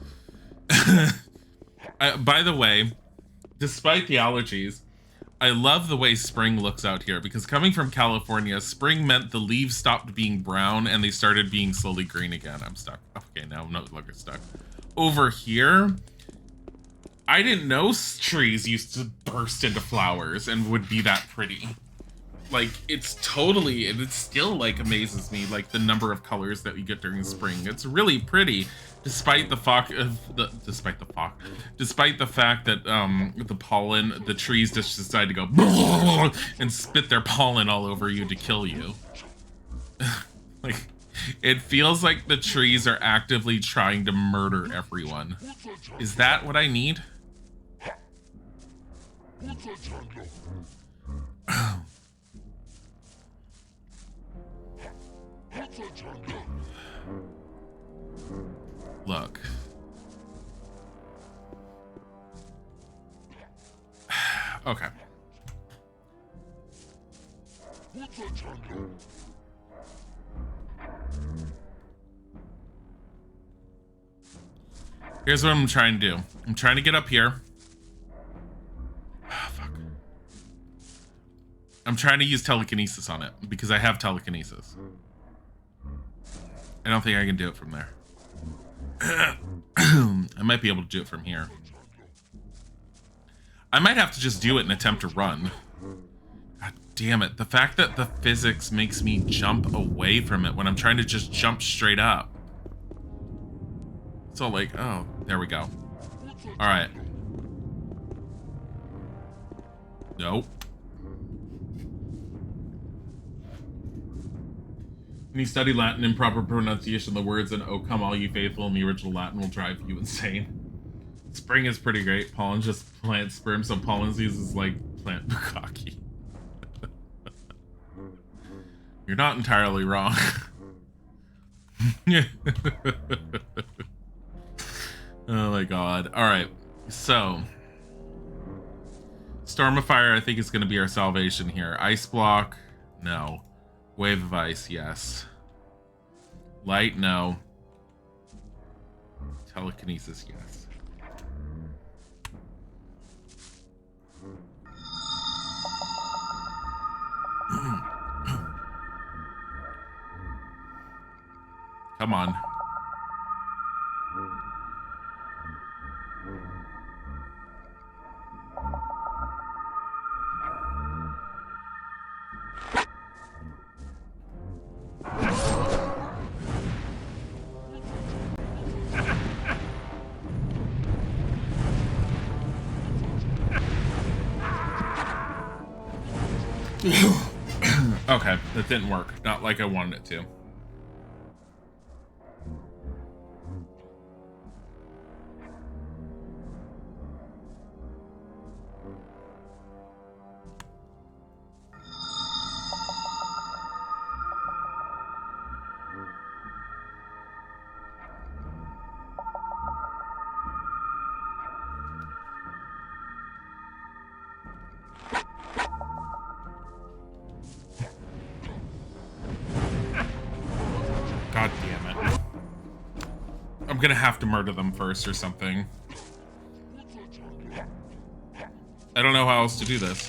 By the way, despite the allergies, I love the way spring looks out here, because coming from California, spring meant the leaves stopped being brown and they started being slowly green again. I'm stuck. Okay, now I'm no longer stuck. Over here, I didn't know trees used to burst into flowers and would be that pretty. Like, it's totally, and it still, like, amazes me, like, the number of colors that we get during spring. It's really pretty, despite the fact that, the pollen, the trees just decide to go and spit their pollen all over you to kill you. Like, it feels like the trees are actively trying to murder everyone. Is that what I need? Look. Okay. Here's what I'm trying to do. I'm trying to get up here. Fuck. I'm trying to use telekinesis on it because I have telekinesis. I don't think I can do it from there. I might be able to do it from here. I might have to just do it and attempt to run. God damn it. The fact that the physics makes me jump away from it when I'm trying to just jump straight up. So like, oh, there we go. All right. Nope. When you study Latin, improper pronunciation of the words and "Oh come all you faithful" in the original Latin will drive you insane. Spring is pretty great. Pollen just plants sperm, so pollen uses like plant bukkake. You're not entirely wrong. Oh my god. Alright, so Storm of Fire I think is going to be our salvation here. Ice Block, no. Wave of Ice, yes. Light, no. Telekinesis, yes. Come on. Okay, that didn't work. Not like I wanted it to. God damn it. I'm gonna have to murder them first or something. I don't know how else to do this.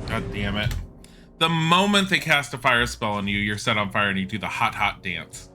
God damn it. The moment they cast a fire spell on you, you're set on fire and you do the hot, hot dance.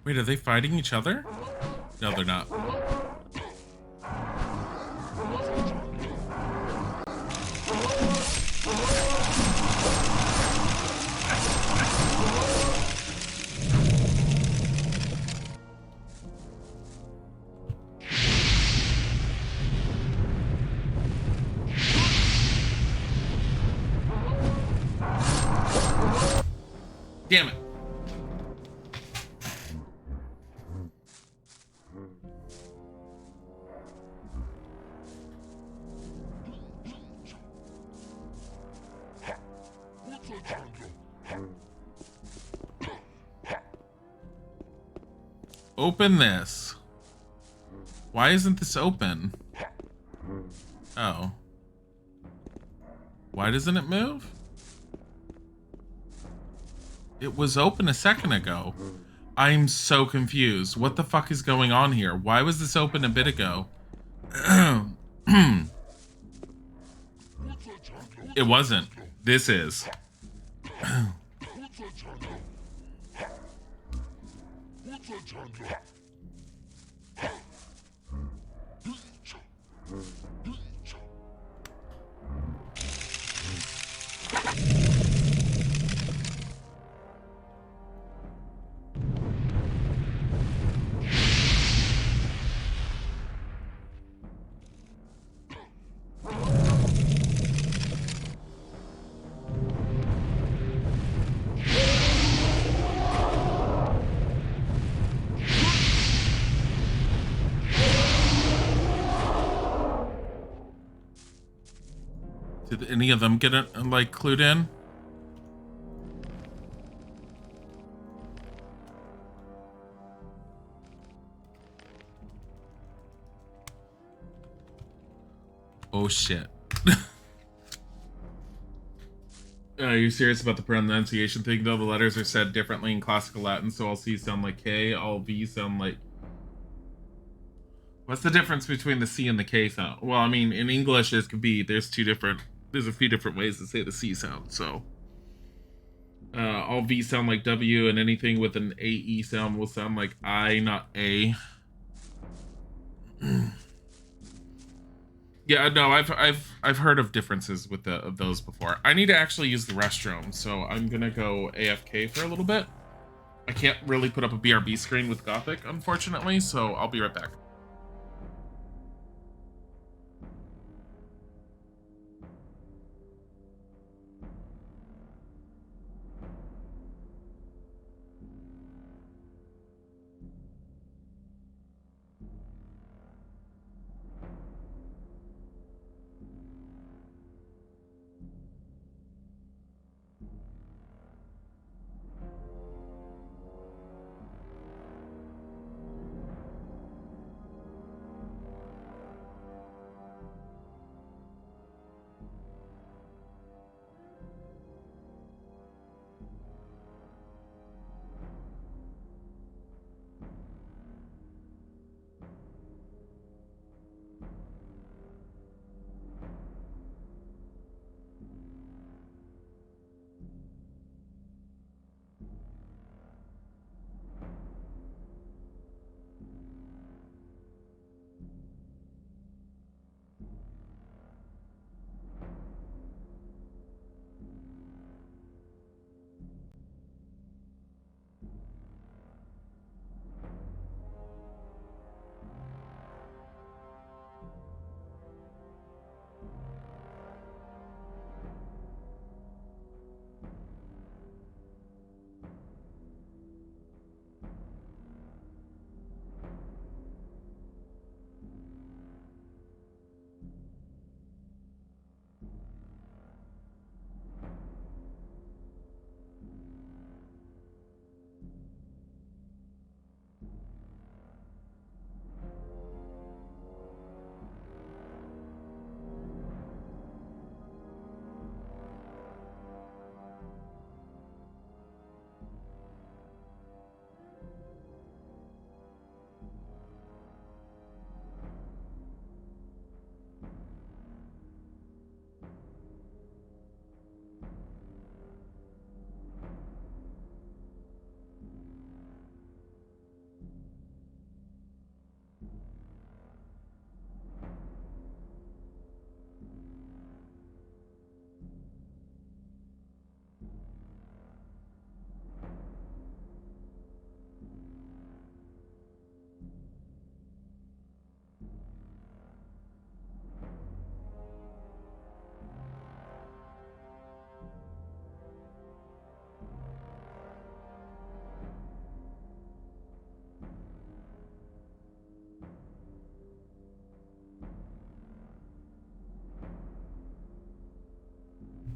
Wait, are they fighting each other? No, they're not. Damn it. Open this. Why isn't this open? Oh. Why doesn't it move? It was open a second ago. I'm so confused. What the fuck is going on here? Why was this open a bit ago? It wasn't. This is. Did any of them get it, like, clued in? Oh shit. Are you serious about the pronunciation thing though? The letters are said differently in classical Latin, so all C sound like K, all V sound like... What's the difference between the C and the K sound? Well, I mean, in English it could be, there's a few different ways to say the C sound, so... all V sound like W, and anything with an AE sound will sound like I, not A. Yeah, no, I've heard of differences with of those before. I need to actually use the restroom, so I'm gonna go AFK for a little bit. I can't really put up a BRB screen with Gothic, unfortunately, so I'll be right back.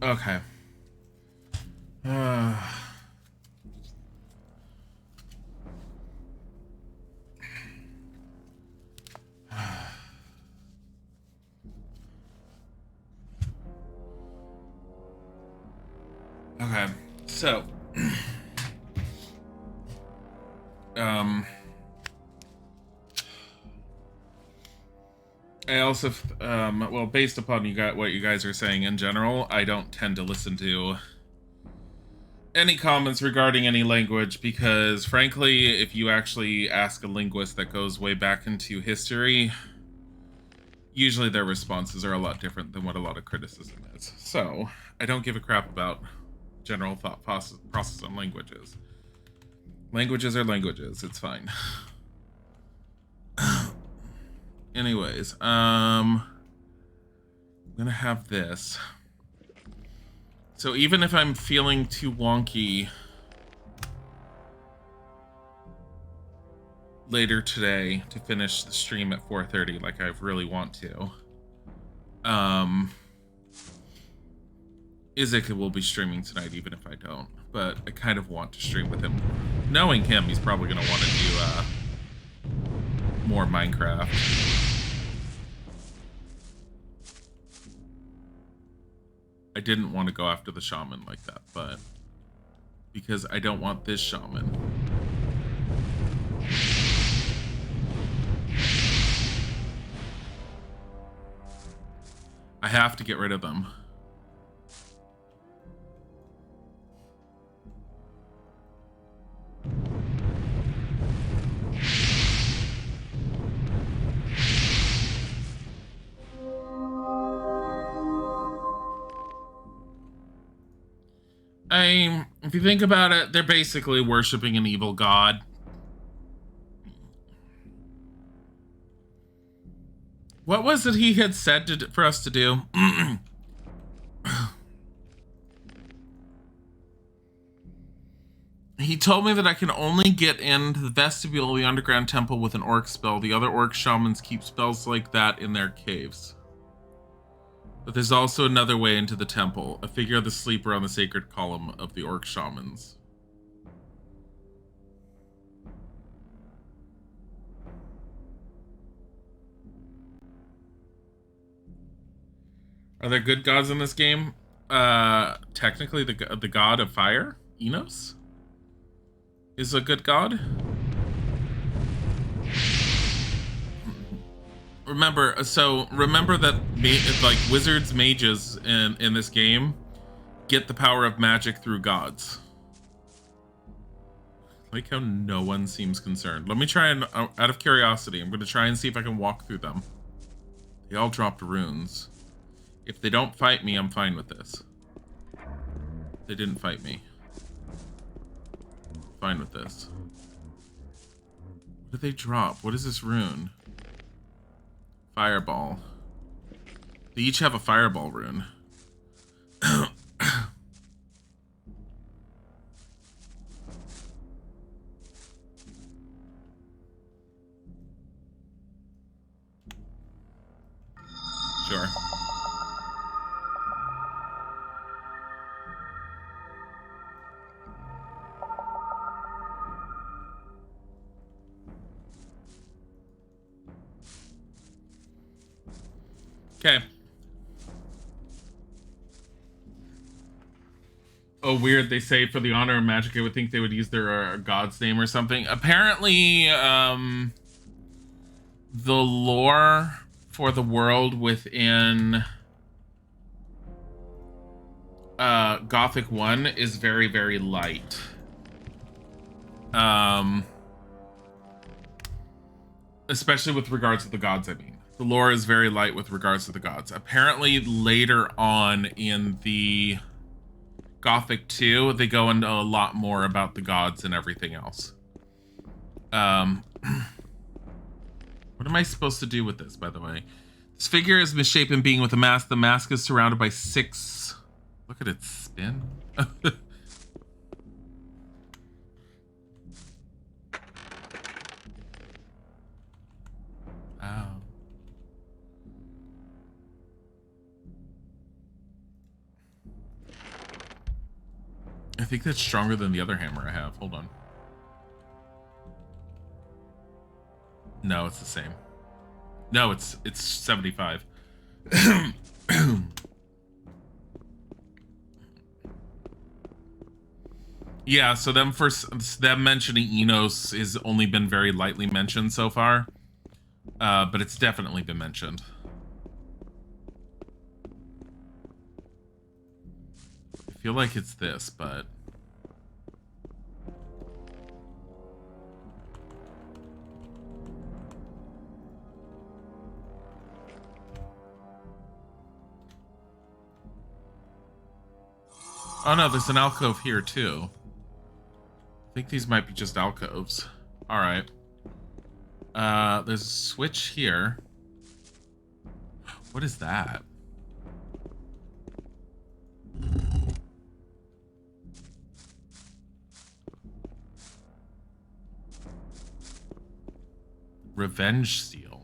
Okay. Okay, so I also well, based upon what you guys are saying in general, I don't tend to listen to any comments regarding any language because, frankly, if you actually ask a linguist that goes way back into history, usually their responses are a lot different than what a lot of criticism is. So I don't give a crap about general thought process on languages. Languages are languages. It's fine. Anyways, I'm gonna have this. So even if I'm feeling too wonky later today to finish the stream at 4:30, like I really want to, Izek will be streaming tonight even if I don't, but I kind of want to stream with him. Knowing him, he's probably gonna want to do more Minecraft. I didn't want to go after the shaman like that, but because I don't want this shaman. I have to get rid of them. If you think about it, they're basically worshiping an evil god. What was it he had said for us to do? He told me that I can only get into the vestibule of the underground temple with an orc spell. The other orc shamans keep spells like that in their caves. But there's also another way into the temple, a figure of the sleeper on the sacred column of the orc shamans. Are there good gods in this game? Technically the god of fire, Enos, is a good god. Remember that like wizards, mages in this game get the power of magic through gods. Like how no one seems concerned. Let me try and, out of curiosity, I'm going to try and see if I can walk through them. They all dropped runes. If they don't fight me, I'm fine with this. They didn't fight me. Fine with this. What did they drop? What is this rune? Fireball. They each have a fireball rune. Sure. Okay. Oh, weird. They say for the honor of magic, I would think they would use their god's name or something. Apparently, the lore for the world within Gothic 1 is very, very light. Especially with regards to the gods, I mean. The lore is very light with regards to the gods. Apparently, later on in the Gothic 2, they go into a lot more about the gods and everything else. What am I supposed to do with this, by the way? This figure is misshapen being with a mask. The mask is surrounded by 6... Look at it spin. Wow. I think that's stronger than the other hammer I have. Hold on. No, it's the same. No, it's 75. Yeah, so them mentioning Enos has only been very lightly mentioned so far. But it's definitely been mentioned. I feel like it's this, but... Oh no, there's an alcove here too. I think these might be just alcoves. Alright. There's a switch here. What is that? Revenge Seal.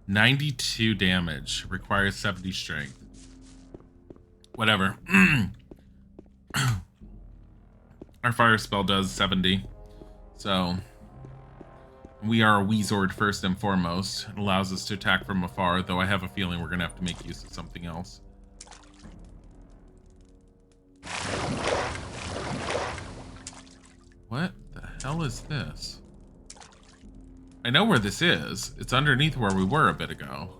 92 damage. Requires 70 strength. Whatever. Our fire spell does 70. So, we are a Weezord first and foremost. It allows us to attack from afar, though I have a feeling we're going to have to make use of something else. What the hell is this? I know where this is. It's underneath where we were a bit ago.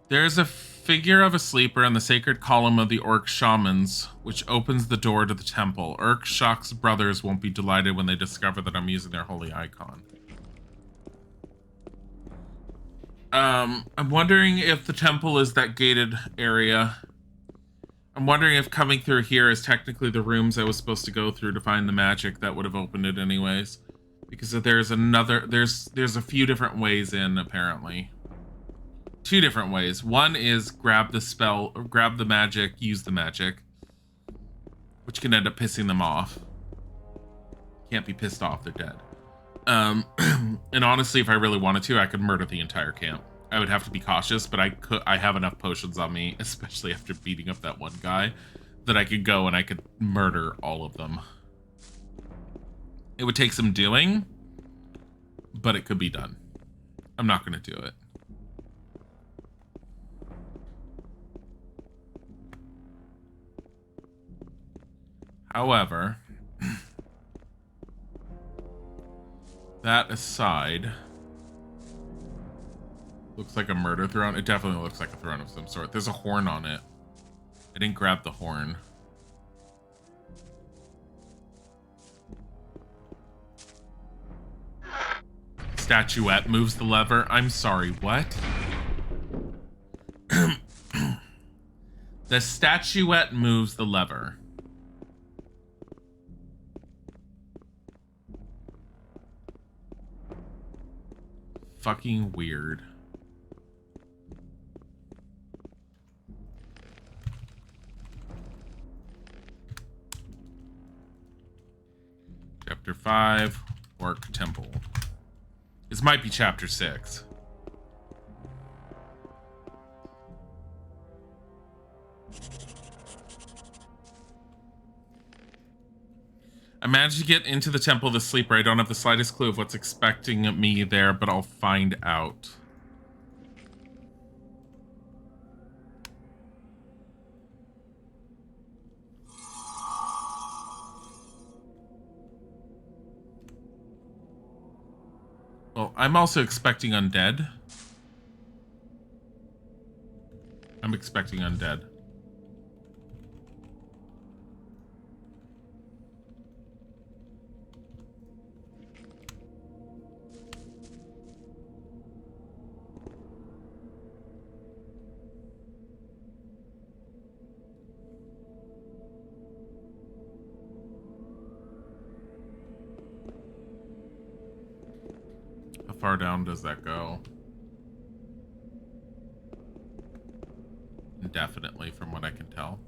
There is a figure of a sleeper in the sacred column of the Orc shamans, which opens the door to the temple. Urkshock's brothers won't be delighted when they discover that I'm using their holy icon. I'm wondering if the temple is that gated area. I'm wondering if coming through here is technically the rooms I was supposed to go through to find the magic that would have opened it anyways. Because there's a few different ways in, apparently. Two different ways. One is grab the magic, use the magic, which can end up pissing them off. Can't be pissed off, they're dead. And honestly, if I really wanted to, I could murder the entire camp. I would have to be cautious, but I have enough potions on me, especially after beating up that one guy, that I could go and I could murder all of them. It would take some doing, but it could be done. I'm not going to do it. However, that aside, looks like a murder throne. It definitely looks like a throne of some sort. There's a horn on it. I didn't grab the horn. Statuette moves the lever. I'm sorry, what? The statuette moves the lever. Fucking weird. Chapter 5, Orc Temple. This might be Chapter 6. I managed to get into the Temple of the Sleeper. I don't have the slightest clue of what's expecting me there, but I'll find out. Well, I'm also expecting undead. I'm expecting undead. How far down does that go? Indefinitely, from what I can tell.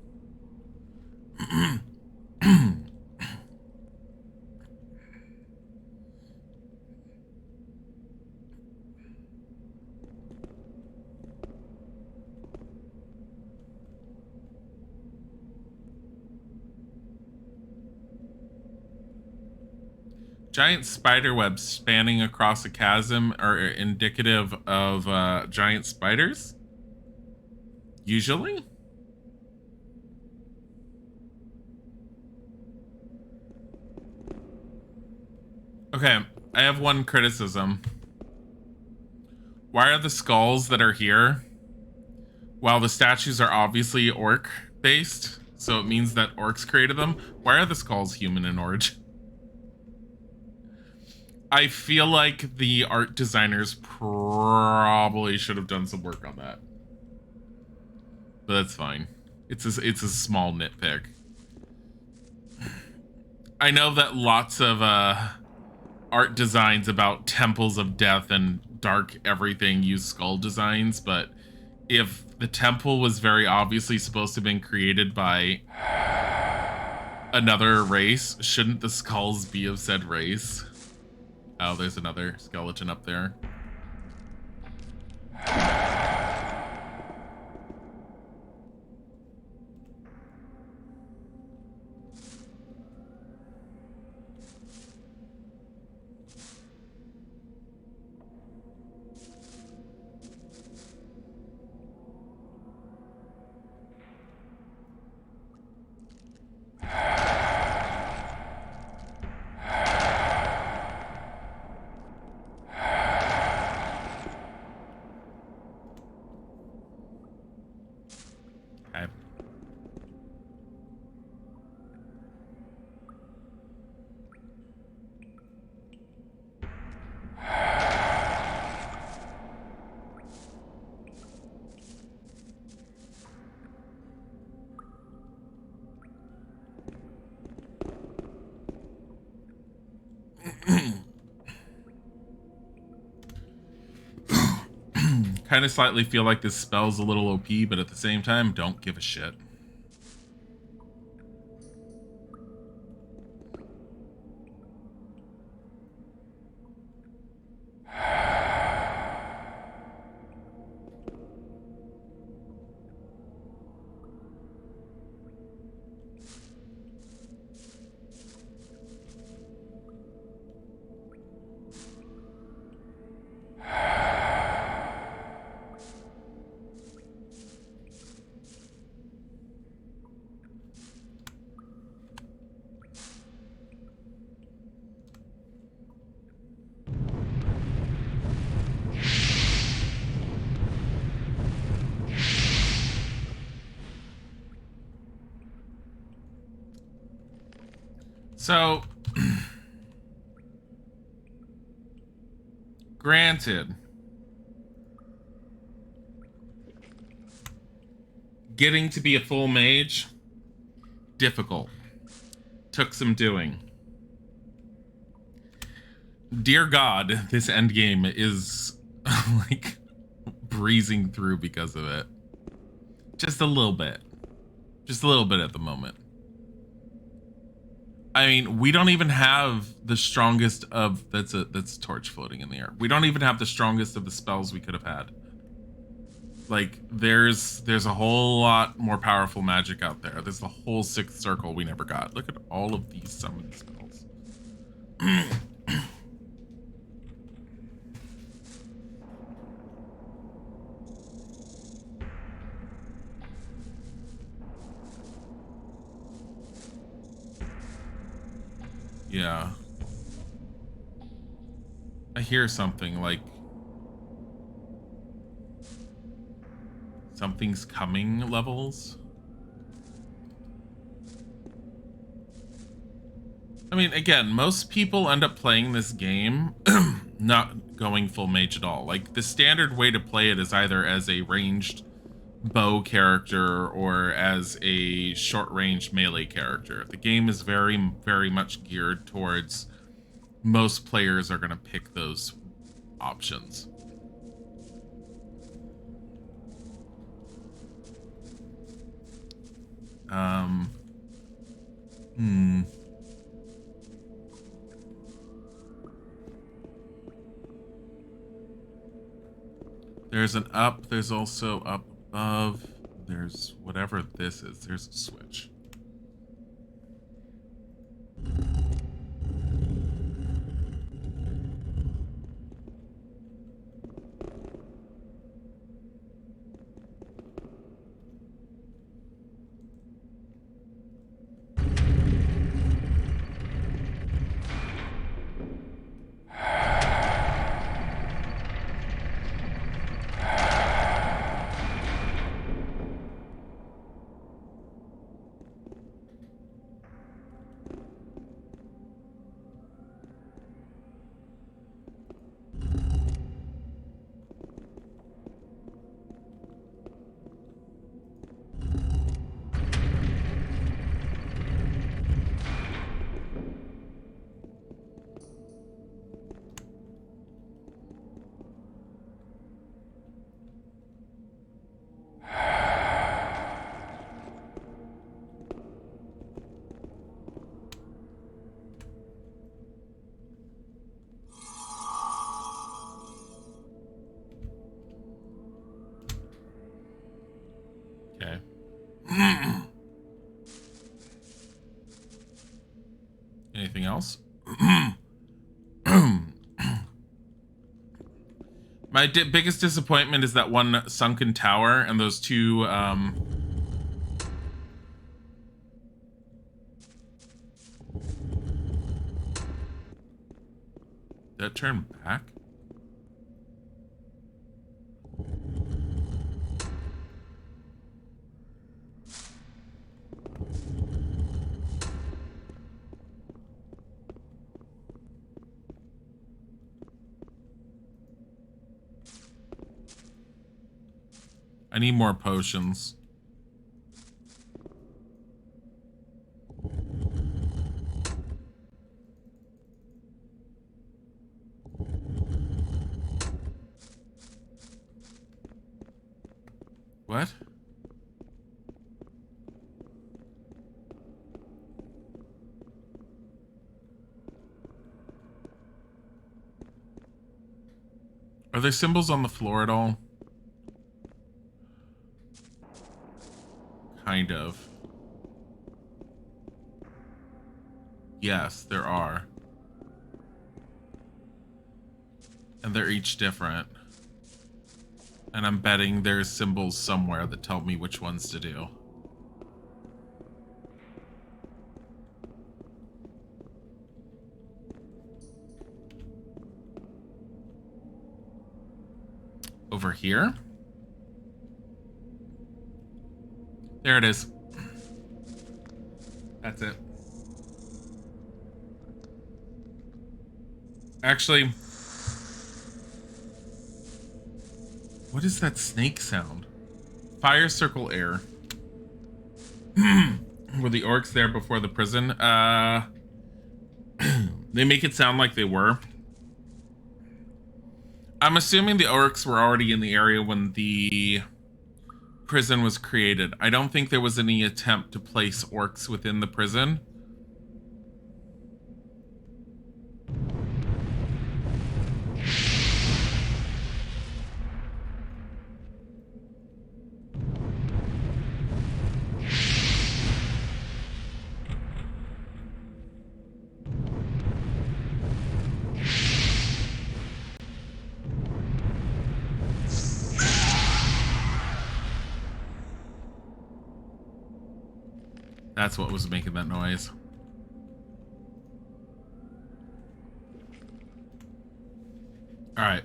Giant spider webs spanning across a chasm are indicative of giant spiders? Usually? Okay, I have one criticism. Why are the skulls that are here, while the statues are obviously orc based, so it means that orcs created them, why are the skulls human in origin? I feel like the art designers probably should have done some work on that. But that's fine. It's a small nitpick. I know that lots of art designs about temples of death and dark everything use skull designs, but if the temple was very obviously supposed to have been created by another race, shouldn't the skulls be of said race? Oh, there's another skeleton up there. Kind of slightly feel like this spell's a little OP, but at the same time, don't give a shit. So, granted, getting to be a full mage, difficult. Took some doing. Dear God, this endgame is like breezing through because of it. Just a little bit. Just a little bit at the moment. I mean, we don't even have the strongest of that's a torch floating in the air. We don't even have the strongest of the spells we could have had. Like there's a whole lot more powerful magic out there. There's the whole sixth circle we never got. Look at all of these summon spells. Yeah. I hear something like something's coming levels. I mean, again, most people end up playing this game not going full mage at all. Like the standard way to play it is either as a ranged bow character or as a short-range melee character. The game is very, very much geared towards most players are going to pick those options. There's an up, there's also up above, there's whatever this is, there's a switch. anything else. My biggest disappointment is that one sunken tower and those two, did that turn back? I need more potions. What? Are there symbols on the floor at all? Kind of. Yes, there are. And they're each different. And I'm betting there's symbols somewhere that tell me which ones to do. Over here? There it is. That's it. Actually, what is that snake sound? Fire circle air. Were the orcs there before the prison? They make it sound like they were. I'm assuming the orcs were already in the area when the prison was created. I don't think there was any attempt to place orcs within the prison. That's what was making that noise. All right.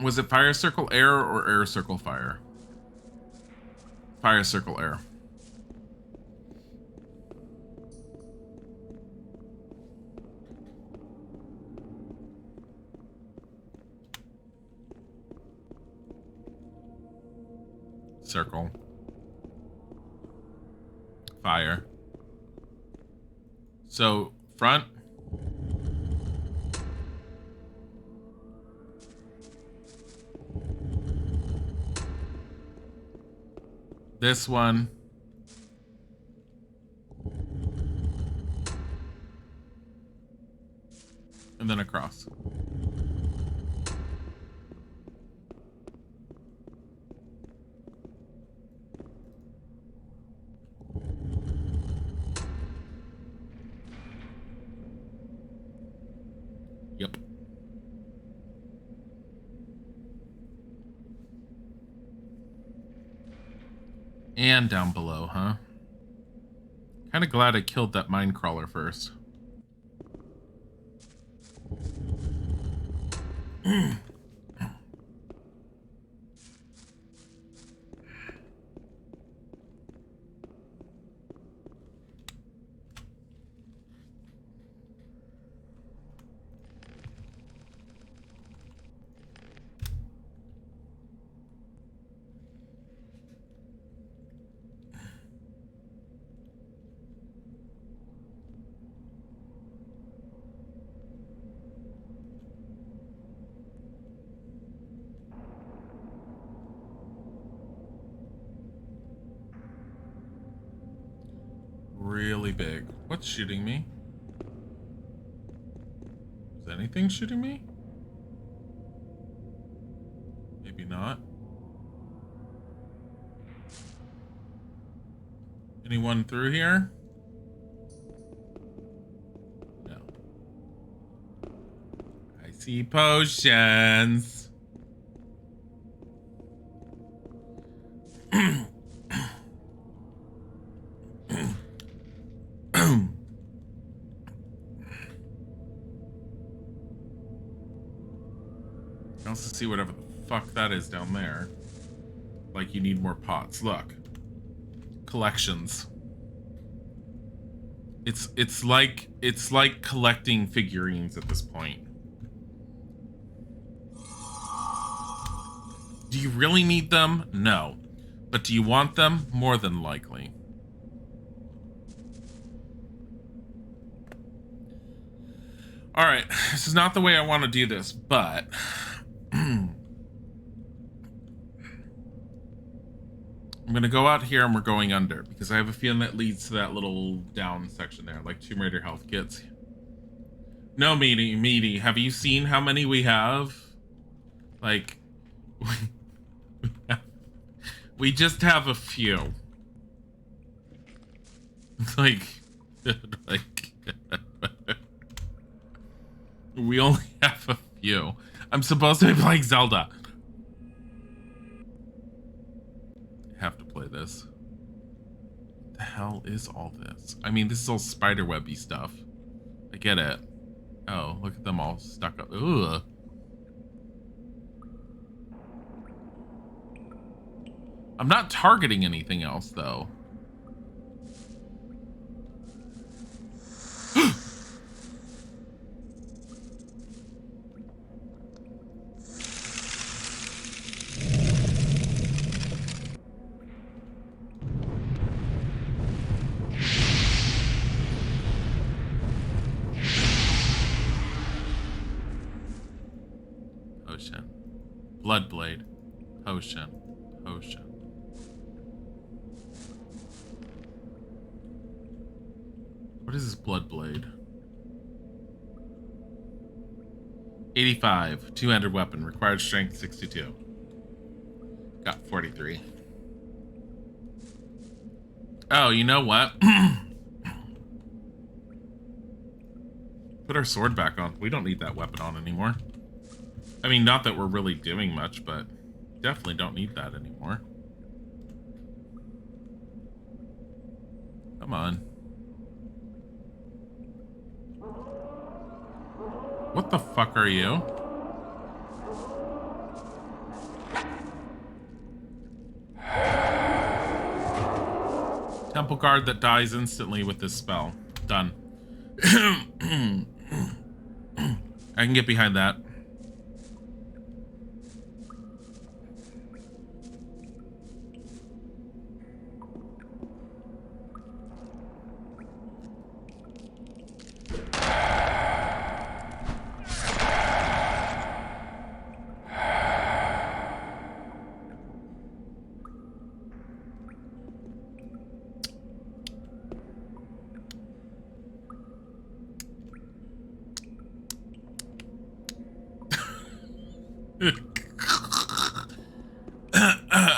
Was it fire circle air or air circle fire? Fire circle air. Circle. Fire. So, front. This one. And then across. Yep. And down below, huh? Kind of glad I killed that mine crawler first. Really big. What's shooting me? Is anything shooting me? Maybe not. Anyone through here? See potions. Also see whatever the fuck that is down there. Like you need more pots. Look. Collections. It's like collecting figurines at this point. Do you really need them? No. But do you want them? More than likely. Alright, this is not the way I want to do this, but I'm gonna go out here and we're going under because I have a feeling that leads to that little down section there, like Tomb Raider health kits. No, Meaty, have you seen how many we have? Like, we just have a few. Like, we only have a few. I'm supposed to be playing Zelda. Have to play this. What the hell is all this? I mean, this is all spiderwebby stuff. I get it. Oh, look at them all stuck up. Ugh. I'm not targeting anything else, though. Potion. Bloodblade. Potion. Potion. What is this Bloodblade? 85. Two-handed weapon. Required strength 62. Got 43. Oh, you know what? Put our sword back on. We don't need that weapon on anymore. I mean, not that we're really doing much, but definitely don't need that anymore. Come on. What the fuck are you? Temple guard that dies instantly with this spell. Done. I can get behind that.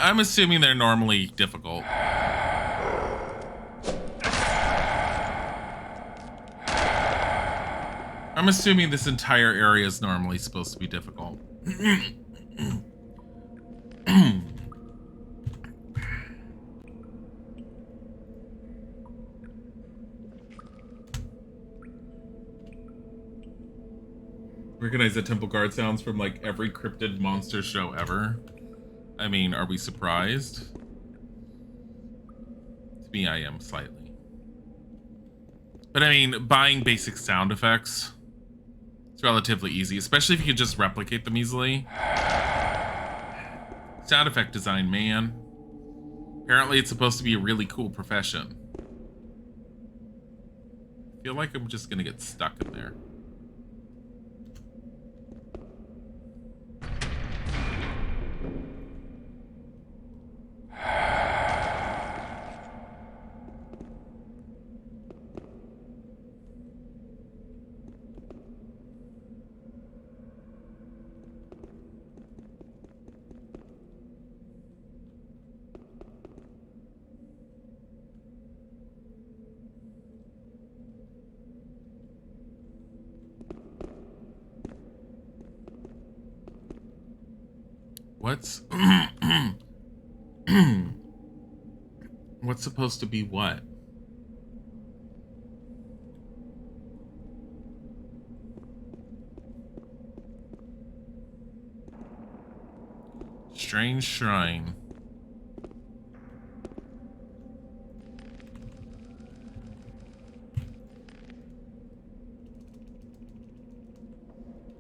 I'm assuming they're normally difficult. I'm assuming this entire area is normally supposed to be difficult. Recognize the temple guard sounds from like every cryptid monster show ever. I mean, are we surprised? To me, I am slightly. But I mean, buying basic sound effects, it's relatively easy, especially if you could just replicate them easily. Sound effect design, man. Apparently it's supposed to be a really cool profession. I feel like I'm just gonna get stuck in there. What's what's supposed to be what? Strange shrine.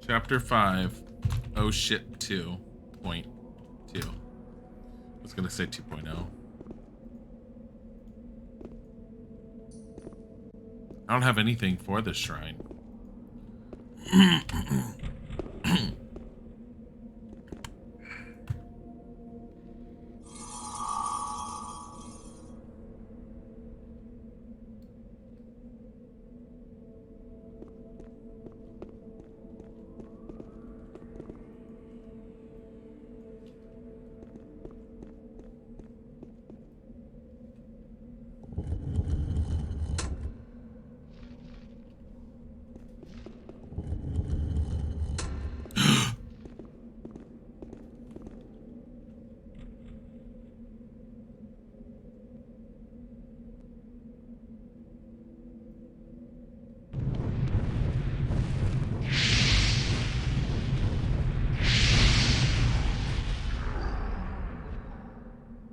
Chapter 5. Oh shit 2.2. I was gonna say 2.0. I don't have anything for this shrine.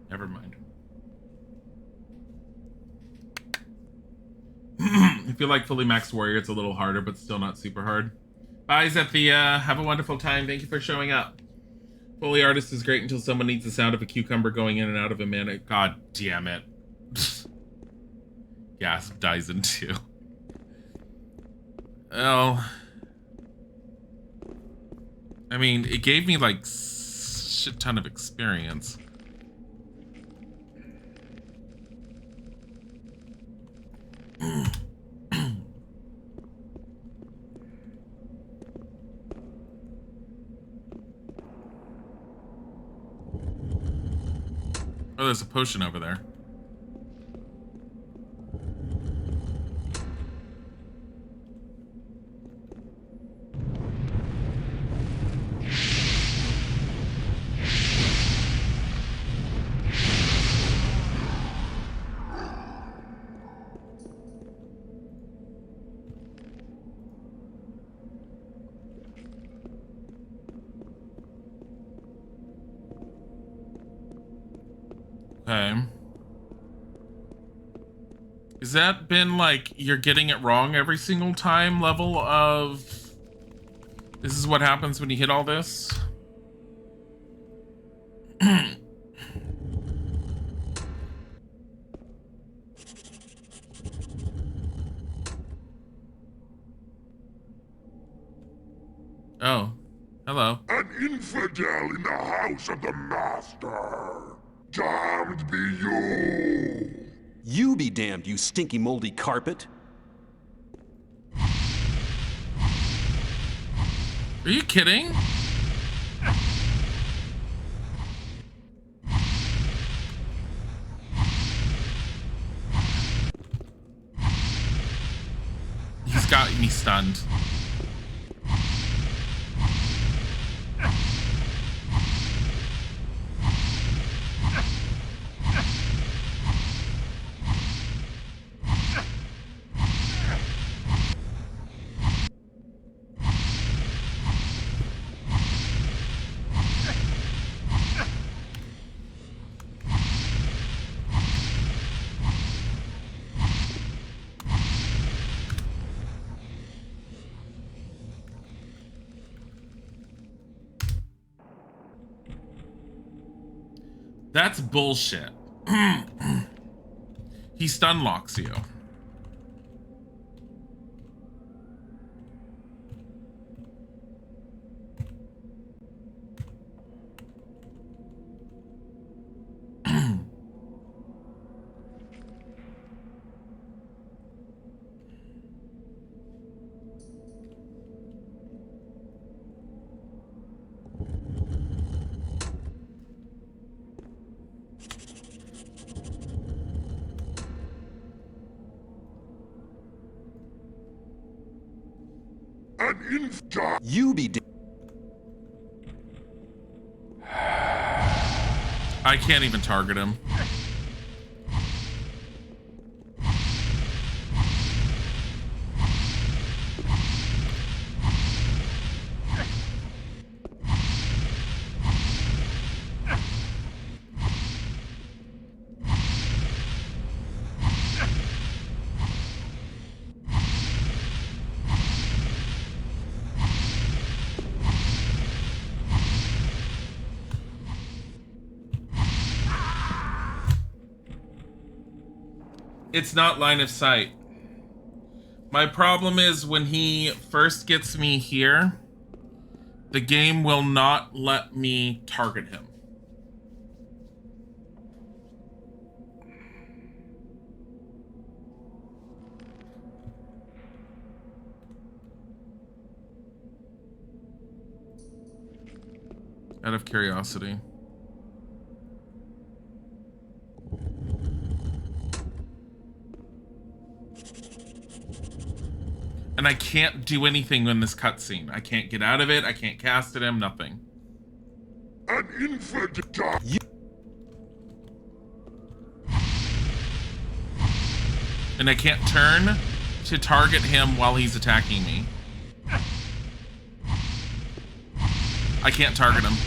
Never mind. I feel like fully maxed warrior, it's a little harder, but still not super hard. Bye, Zethia. Have a wonderful time. Thank you for showing up. Fully artist is great until someone needs the sound of a cucumber going in and out of a minute. God damn it. Gasp dies in 2. Well, I mean, it gave me like shit ton of experience. Oh, there's a potion over there. Okay. Has that been like you're getting it wrong every single time level of this is what happens when you hit all this? Oh, hello. An infidel in the house of the master. Damned be you. You be damned, you stinky moldy carpet. Are you kidding? He's got me stunned. That's bullshit. He stun locks you. An infidel. You be I can't even target him. It's not line of sight. My problem is when he first gets me here, the game will not let me target him. Out of curiosity. And I can't do anything in this cutscene. I can't get out of it. I can't cast at him. Nothing. An infant dog. And I can't turn to target him while he's attacking me. I can't target him.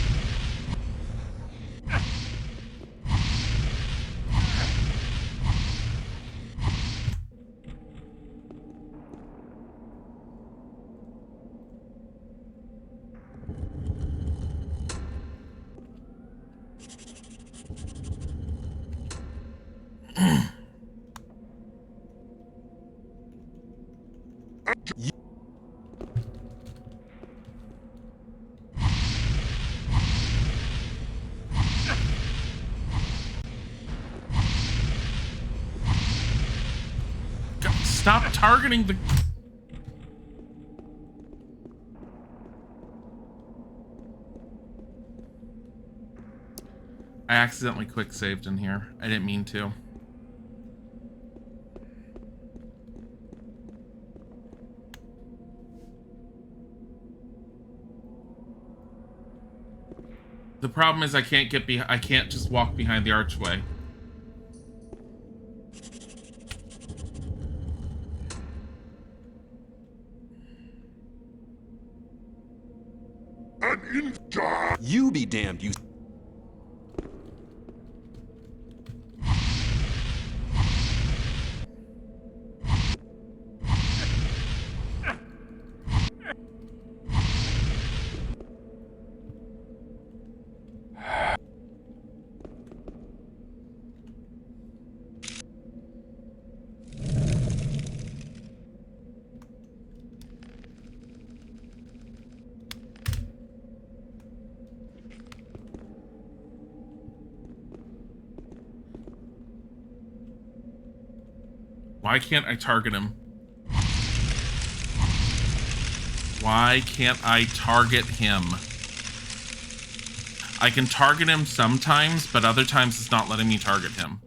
Stop targeting the... I accidentally quick saved in here. I didn't mean to. The problem is I can't get I can't just walk behind the archway. You be damned, you... Why can't I target him? Why can't I target him? I can target him sometimes, but other times it's not letting me target him.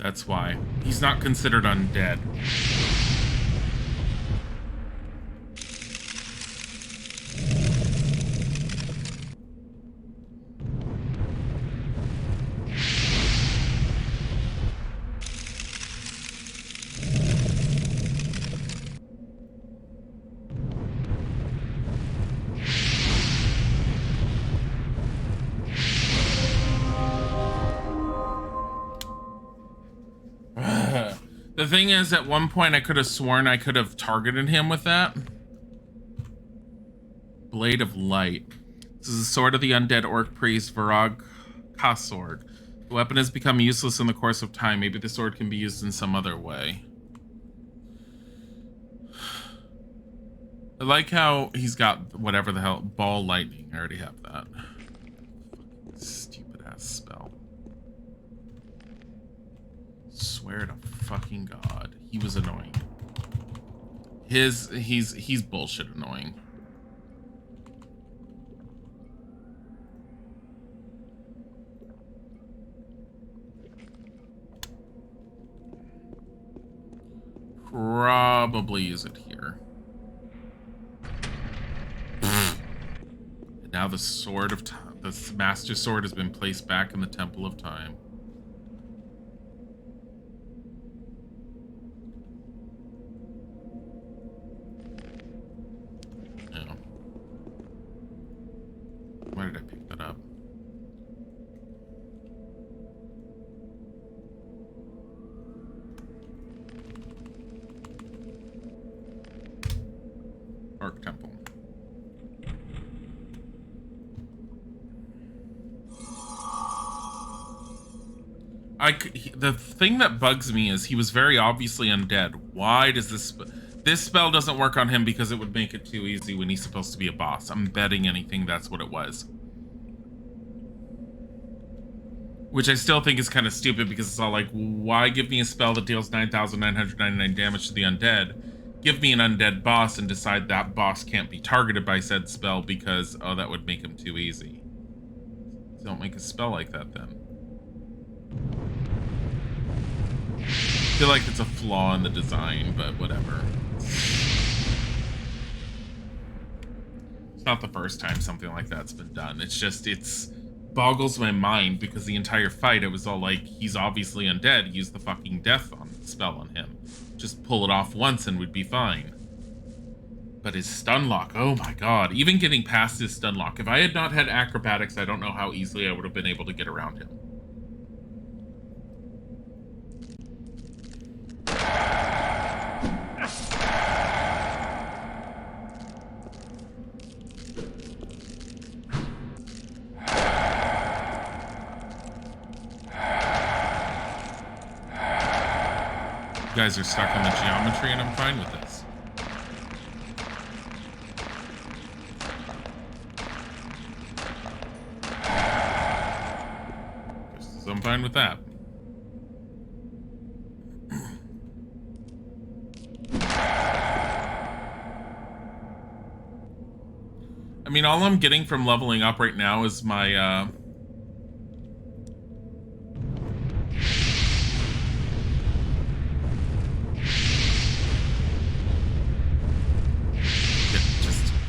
That's why. He's not considered undead. The thing is, at one point I could have sworn I could have targeted him with that. Blade of Light. This is the sword of the undead orc priest, Varag Kasword. The weapon has become useless in the course of time. Maybe the sword can be used in some other way. I like how he's got whatever the hell, ball lightning. I already have that. Fucking stupid ass spell. Swear to fucking God, he was annoying. He's bullshit annoying. Probably use it here. And now the sword of time, the master sword has been placed back in the Temple of Time. Yeah. Why did I pick that up? Arc Temple. The thing that bugs me is he was very obviously undead. Why does this spell doesn't work on him because it would make it too easy when he's supposed to be a boss. I'm betting anything that's what it was. Which I still think is kind of stupid because it's all like, why give me a spell that deals 9,999 damage to the undead? Give me an undead boss and decide that boss can't be targeted by said spell because, oh, that would make him too easy. Don't make a spell like that then. I feel like it's a flaw in the design, but whatever. It's not the first time something like that's been done. It's just, it's boggles my mind because the entire fight, it was all like, he's obviously undead, use the fucking death on spell on him. Just pull it off once and we'd be fine. But his stun lock, oh my god. Even getting past his stun lock. If I had not had acrobatics, I don't know how easily I would have been able to get around him. You guys are stuck on the geometry and I'm fine with this. So I'm fine with that. I mean, all I'm getting from leveling up right now is my,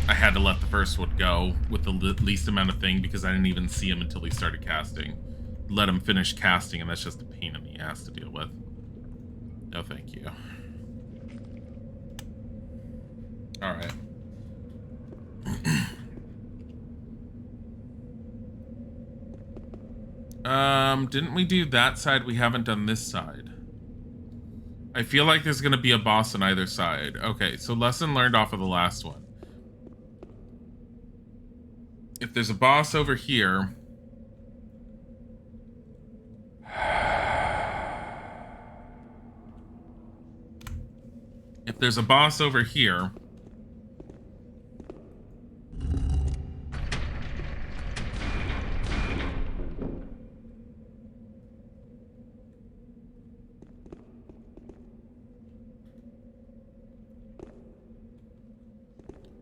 I had to let the first one go with the least amount of thing because I didn't even see him until he started casting. Let him finish casting, and that's just a pain in the ass to deal with. No, thank you. All right. Didn't we do that side? We haven't done this side. I feel like there's going to be a boss on either side. Okay, so lesson learned off of the last one. If there's a boss over here... If there's a boss over here...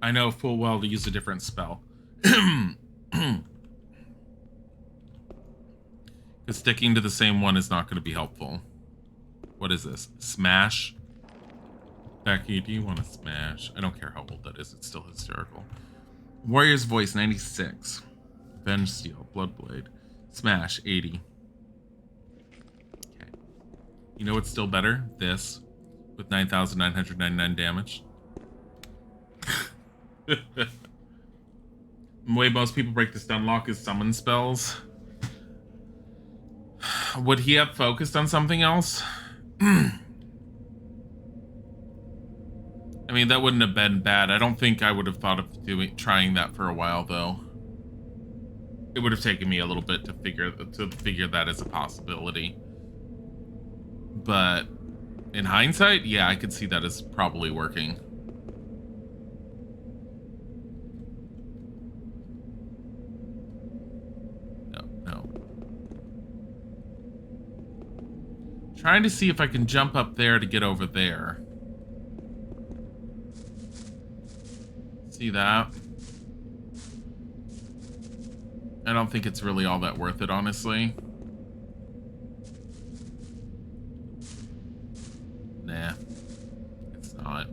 I know full well to use a different spell. Because sticking to the same one is not going to be helpful. What is this? Smash? Becky, do you want to smash? I don't care how old that is. It's still hysterical. Warrior's Voice, 96. Venge Steel, Bloodblade. Smash, 80. Okay. You know what's still better? This. With 9,999 damage. The way most people break the stun lock is summon spells. Would he have focused on something else? I mean, that wouldn't have been bad. I don't think I would have thought of trying that for a while, though. It would have taken me a little bit to figure that as a possibility. But in hindsight, yeah, I could see that as probably working. No. Trying to see if I can jump up there to get over there. See that? I don't think it's really all that worth it, honestly. Nah, it's not.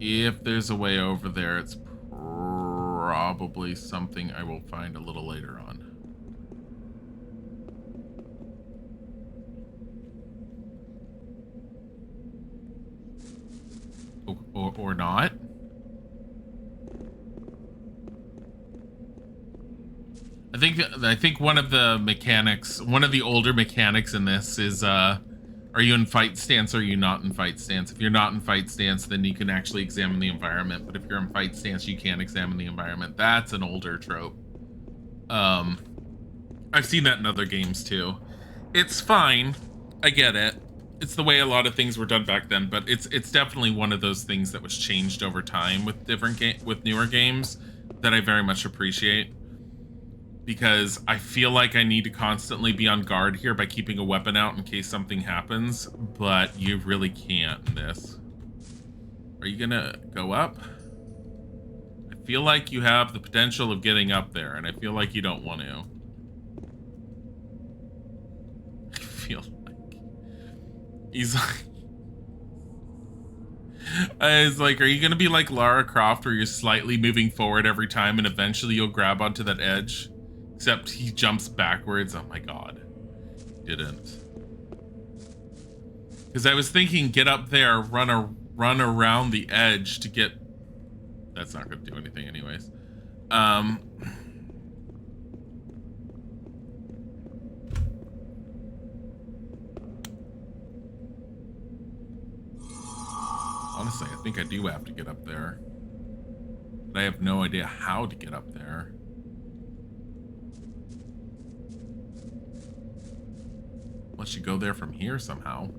If there's a way over there, it's probably something I will find a little later on. Or not. I think one of the mechanics, one of the older mechanics in this is, are you in fight stance or are you not in fight stance? If you're not in fight stance, then you can actually examine the environment. But if you're in fight stance, you can't examine the environment. That's an older trope. I've seen that in other games too. It's fine. I get it. It's the way a lot of things were done back then, but it's definitely one of those things that was changed over time with with newer games that I very much appreciate. Because I feel like I need to constantly be on guard here by keeping a weapon out in case something happens, but you really can't in this. Are you gonna go up? I feel like you have the potential of getting up there, and I feel like you don't want to. I feel like... He's like... I was like, are you gonna be like Lara Croft where you're slightly moving forward every time and eventually you'll grab onto that edge? Except he jumps backwards. Oh my god. Didn't. Because I was thinking, get up there, run around the edge to get... That's not going to do anything anyways. Honestly, I think I do have to get up there. But I have no idea how to get up there. Unless you go there from here somehow.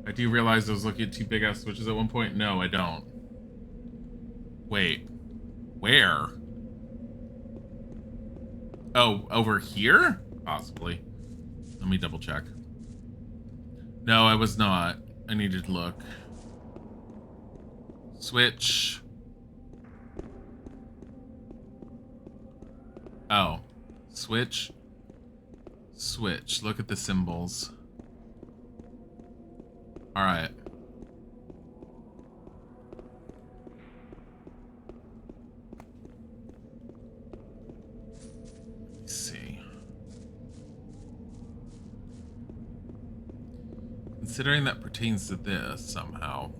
I do realize I was looking at two big ass switches at one point. No, I don't. Wait. Where? Oh, over here? Possibly. Let me double check. No, I was not. I needed to look. Switch. Oh. Switch. Switch. Look at the symbols. All right. Let's see. Considering that pertains to this somehow.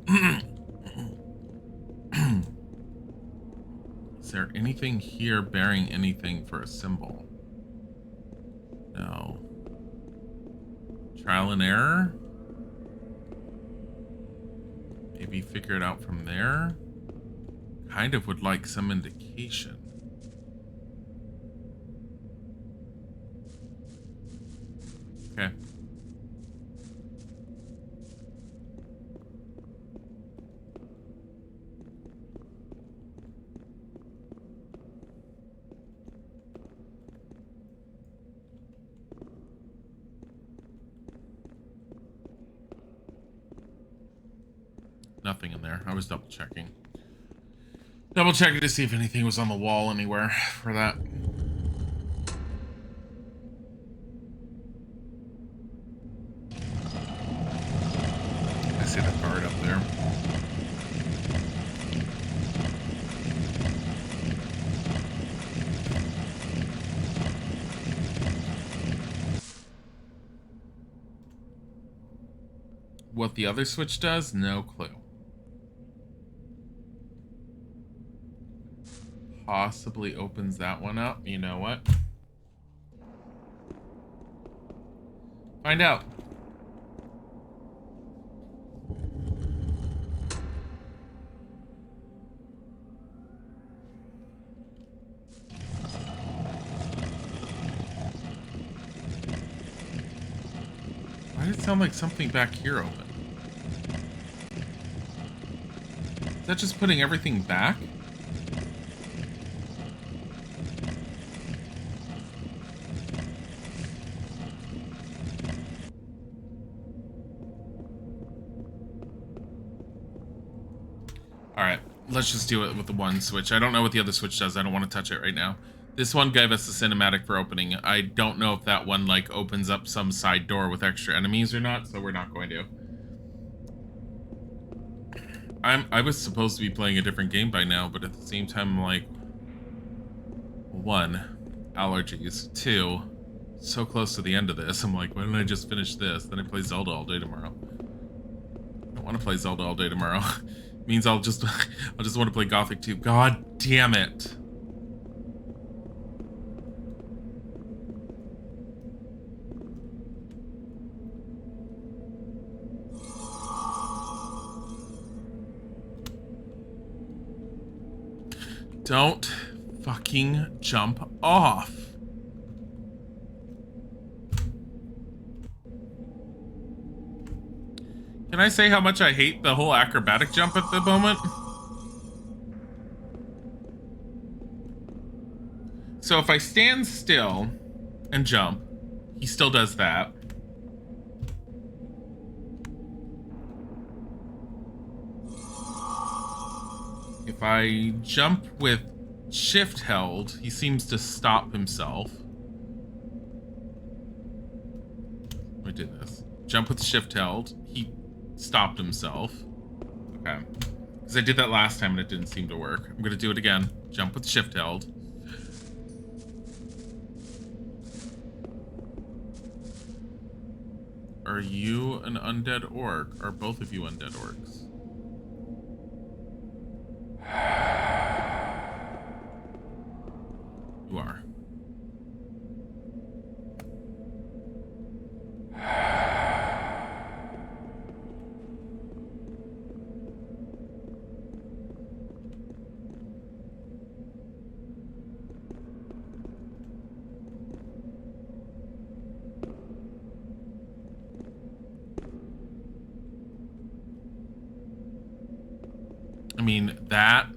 Is there anything here bearing anything for a symbol? No. Trial and error? Maybe figure it out from there. Kind of would like some indication. Okay. Nothing in there. I was double checking. Double checking to see if anything was on the wall anywhere for that. I see the card up there. what the other switch does, no clue. Possibly opens that one up. You know what? Find out. Why did it sound like something back here open? Is that just putting everything back? Alright, let's just do it with the one switch. I don't know what the other switch does. I don't want to touch it right now. This one gave us the cinematic for opening. I don't know if that one, like, opens up some side door with extra enemies or not, so we're not going to. I was supposed to be playing a different game by now, but at the same time, I'm like... 1, allergies. 2, so close to the end of this. I'm like, why don't I just finish this? Then I play Zelda all day tomorrow. I don't want to play Zelda all day tomorrow. Means I'll just want to play Gothic 2. God damn it. Don't fucking jump off. Can I say how much I hate the whole acrobatic jump at the moment? So if I stand still and jump, he still does that. If I jump with shift held, he seems to stop himself. Let me do this. Jump with shift held. He stopped himself. Okay. Because I did that last time and it didn't seem to work. I'm going to do it again. Jump with shift held. Are you an undead orc? Are both of you undead orcs? You are. I mean, that...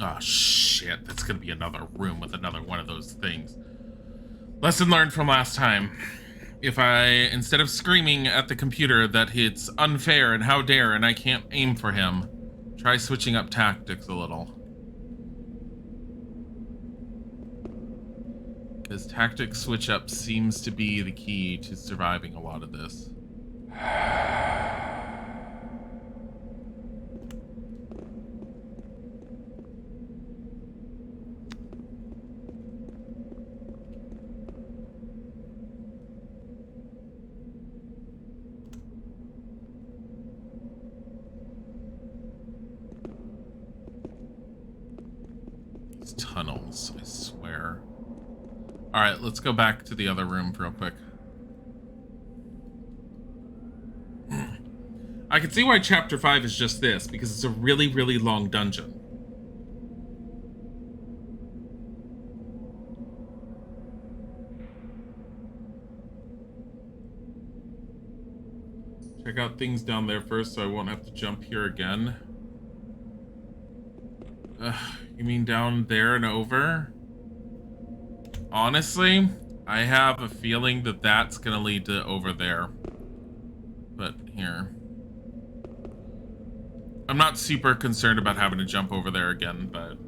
Oh, shit. That's gonna be another room with another one of those things. Lesson learned from last time. If I, instead of screaming at the computer that it's unfair and how dare and I can't aim for him, try switching up tactics a little. Because tactic switch up seems to be the key to surviving a lot of this. These tunnels, I swear. Alright, let's go back to the other room real quick. I can see why Chapter 5 is just this, because it's a really, really long dungeon. Check out things down there first so I won't have to jump here again. You mean down there and over? Honestly, I have a feeling that that's gonna lead to over there. But here. I'm not super concerned about having to jump over there again, but...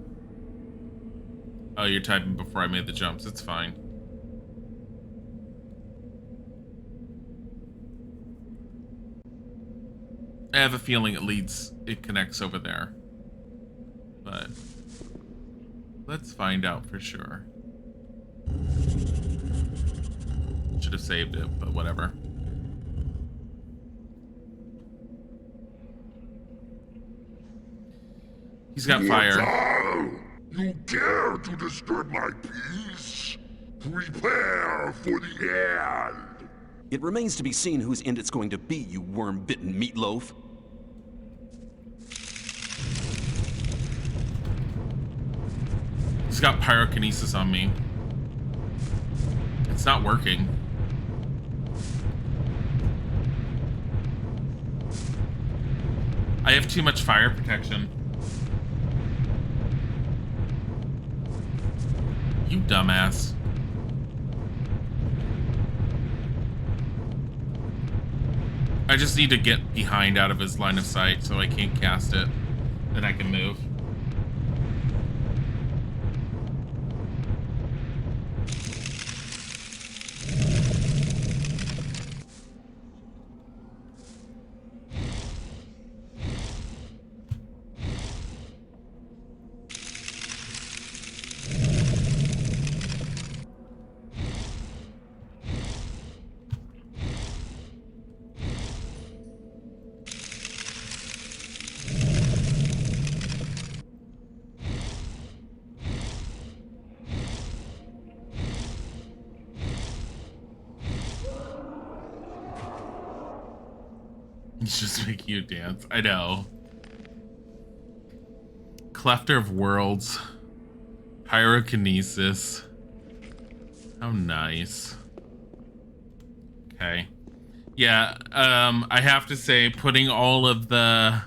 Oh, you're typing before I made the jumps. It's fine. I have a feeling it connects over there. But... Let's find out for sure. Should have saved it, but whatever. He's got fire. Mortal, you dare to disturb my peace? Prepare for the end. It remains to be seen whose end it's going to be, you worm-bitten meatloaf. He's got pyrokinesis on me. It's not working. I have too much fire protection. You dumbass. I just need to get behind out of his line of sight so I can't cast it. Then I can move. He's just making you dance. I know. Clefter of Worlds. Pyrokinesis. How nice. Okay. Yeah, I have to say, putting all of the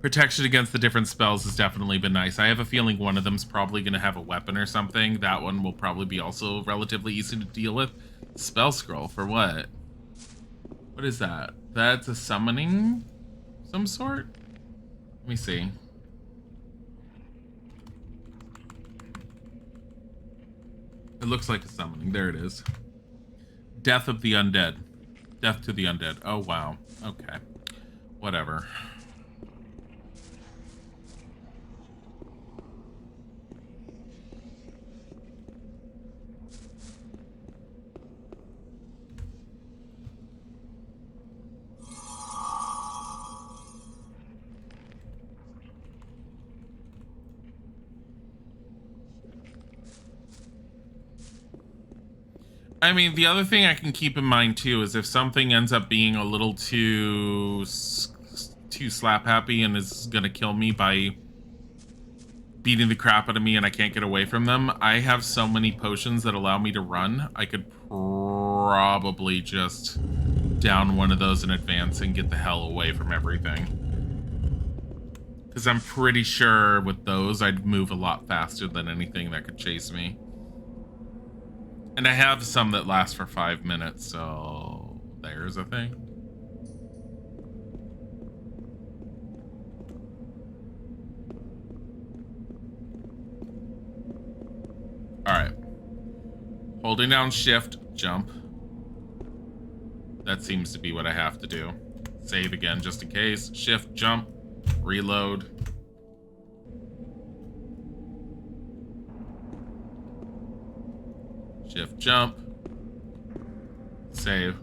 protection against the different spells has definitely been nice. I have a feeling one of them's probably going to have a weapon or something. That one will probably be also relatively easy to deal with. Spell scroll for what? What is that? That's a summoning some sort? Let me see. It looks like a summoning. There it is. Death of the Undead. Death to the Undead. Oh, wow. Okay. Whatever. I mean, the other thing I can keep in mind too is if something ends up being a little too slap happy and is gonna kill me by beating the crap out of me and I can't get away from them, I have so many potions that allow me to run. I could probably just down one of those in advance and get the hell away from everything. Because I'm pretty sure with those I'd move a lot faster than anything that could chase me. And I have some that last for 5 minutes, so there's a thing. Alright. Holding down shift, jump. That seems to be what I have to do. Save again just in case. Shift, jump, reload. Shift, jump, save.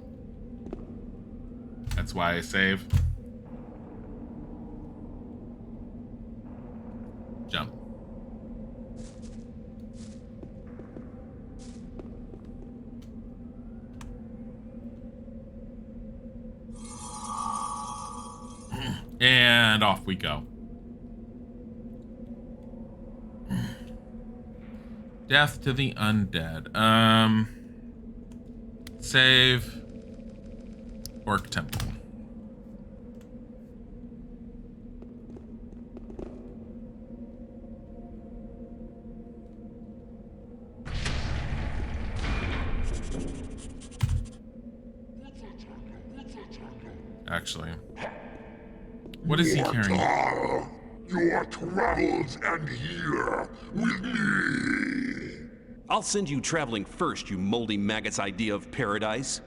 That's why I save. Jump. And off we go. Death to the Undead. Save. Orc Temple. Actually. What is he carrying? Your travels end here with me. I'll send you traveling first, you moldy maggot's idea of paradise.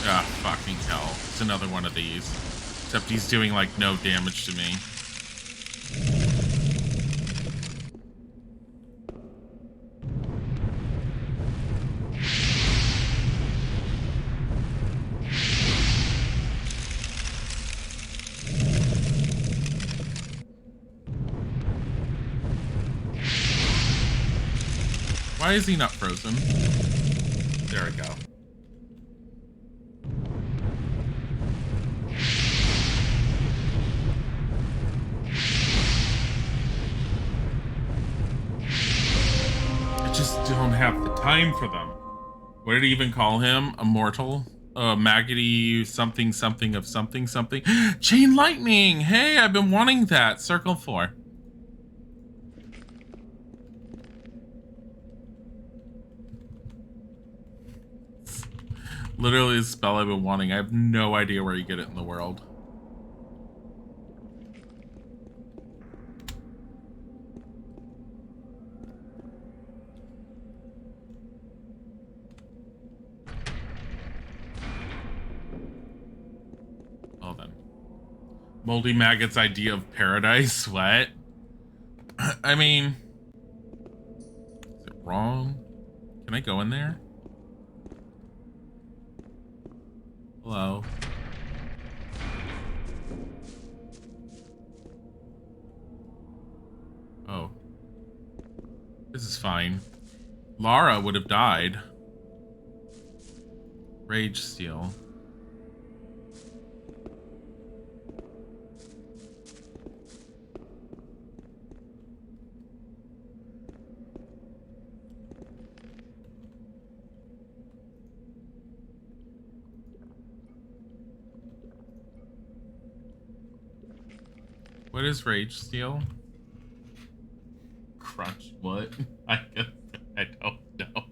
Ah, fucking hell. It's another one of these. Except he's doing like no damage to me. Why is he not frozen? There we go. I just don't have the time for them. What did he even call him? Immortal? Maggoty something something of something something. Chain lightning! Hey, I've been wanting that. Circle 4. Literally a spell I've been wanting. I have no idea where you get it in the world. Well then. Moldy Maggot's idea of paradise? What? I mean... Is it wrong? Can I go in there? Hello. Oh. This is fine. Lara would have died. Rage Steel. What is Rage Steel? Crunch what? I don't know.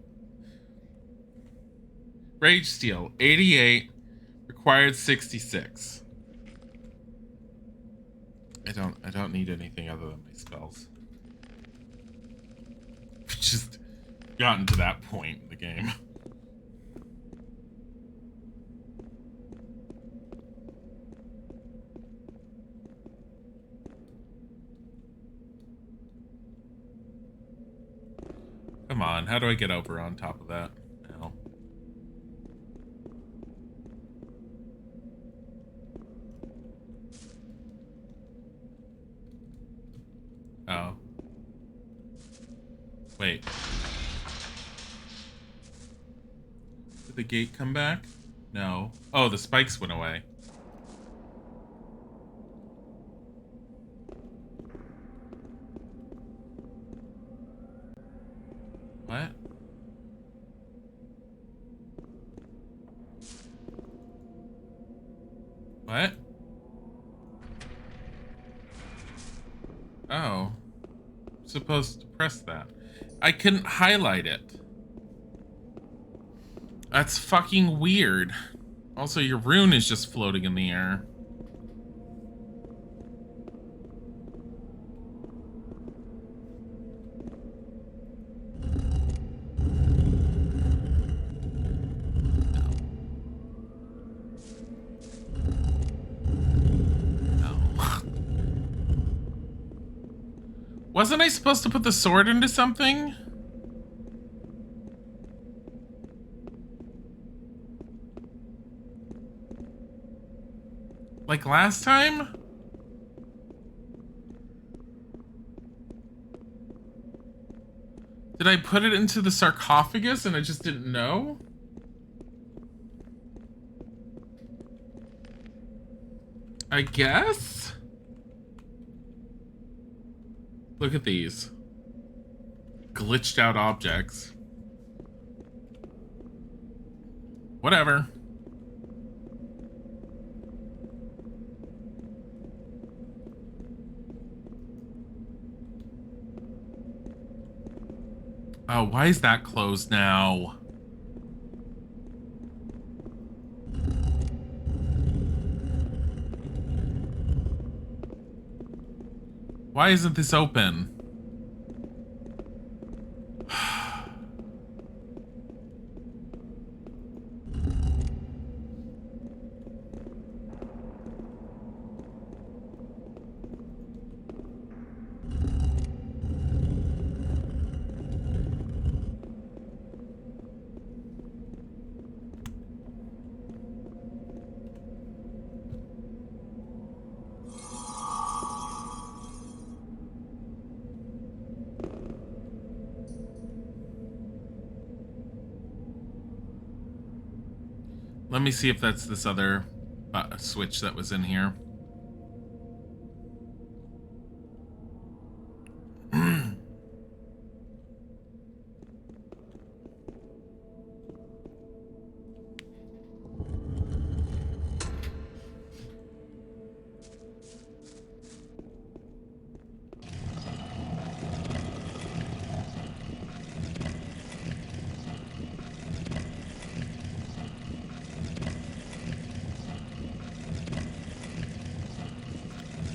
Rage Steel, 88, required 66. I don't need anything other than my spells. Just gotten to that point in the game. Come on, how do I get over on top of that? No. Oh. Wait. Did the gate come back? No. Oh, the spikes went away. What? What? Oh. I'm supposed to press that. I couldn't highlight it. That's fucking weird. Also, your rune is just floating in the air. Wasn't I supposed to put the sword into something? Like last time? Did I put it into the sarcophagus and I just didn't know? I guess? Look at these. Glitched out objects. Whatever. Oh, why is that closed now? Why isn't this open? Let me see if that's this other switch that was in here.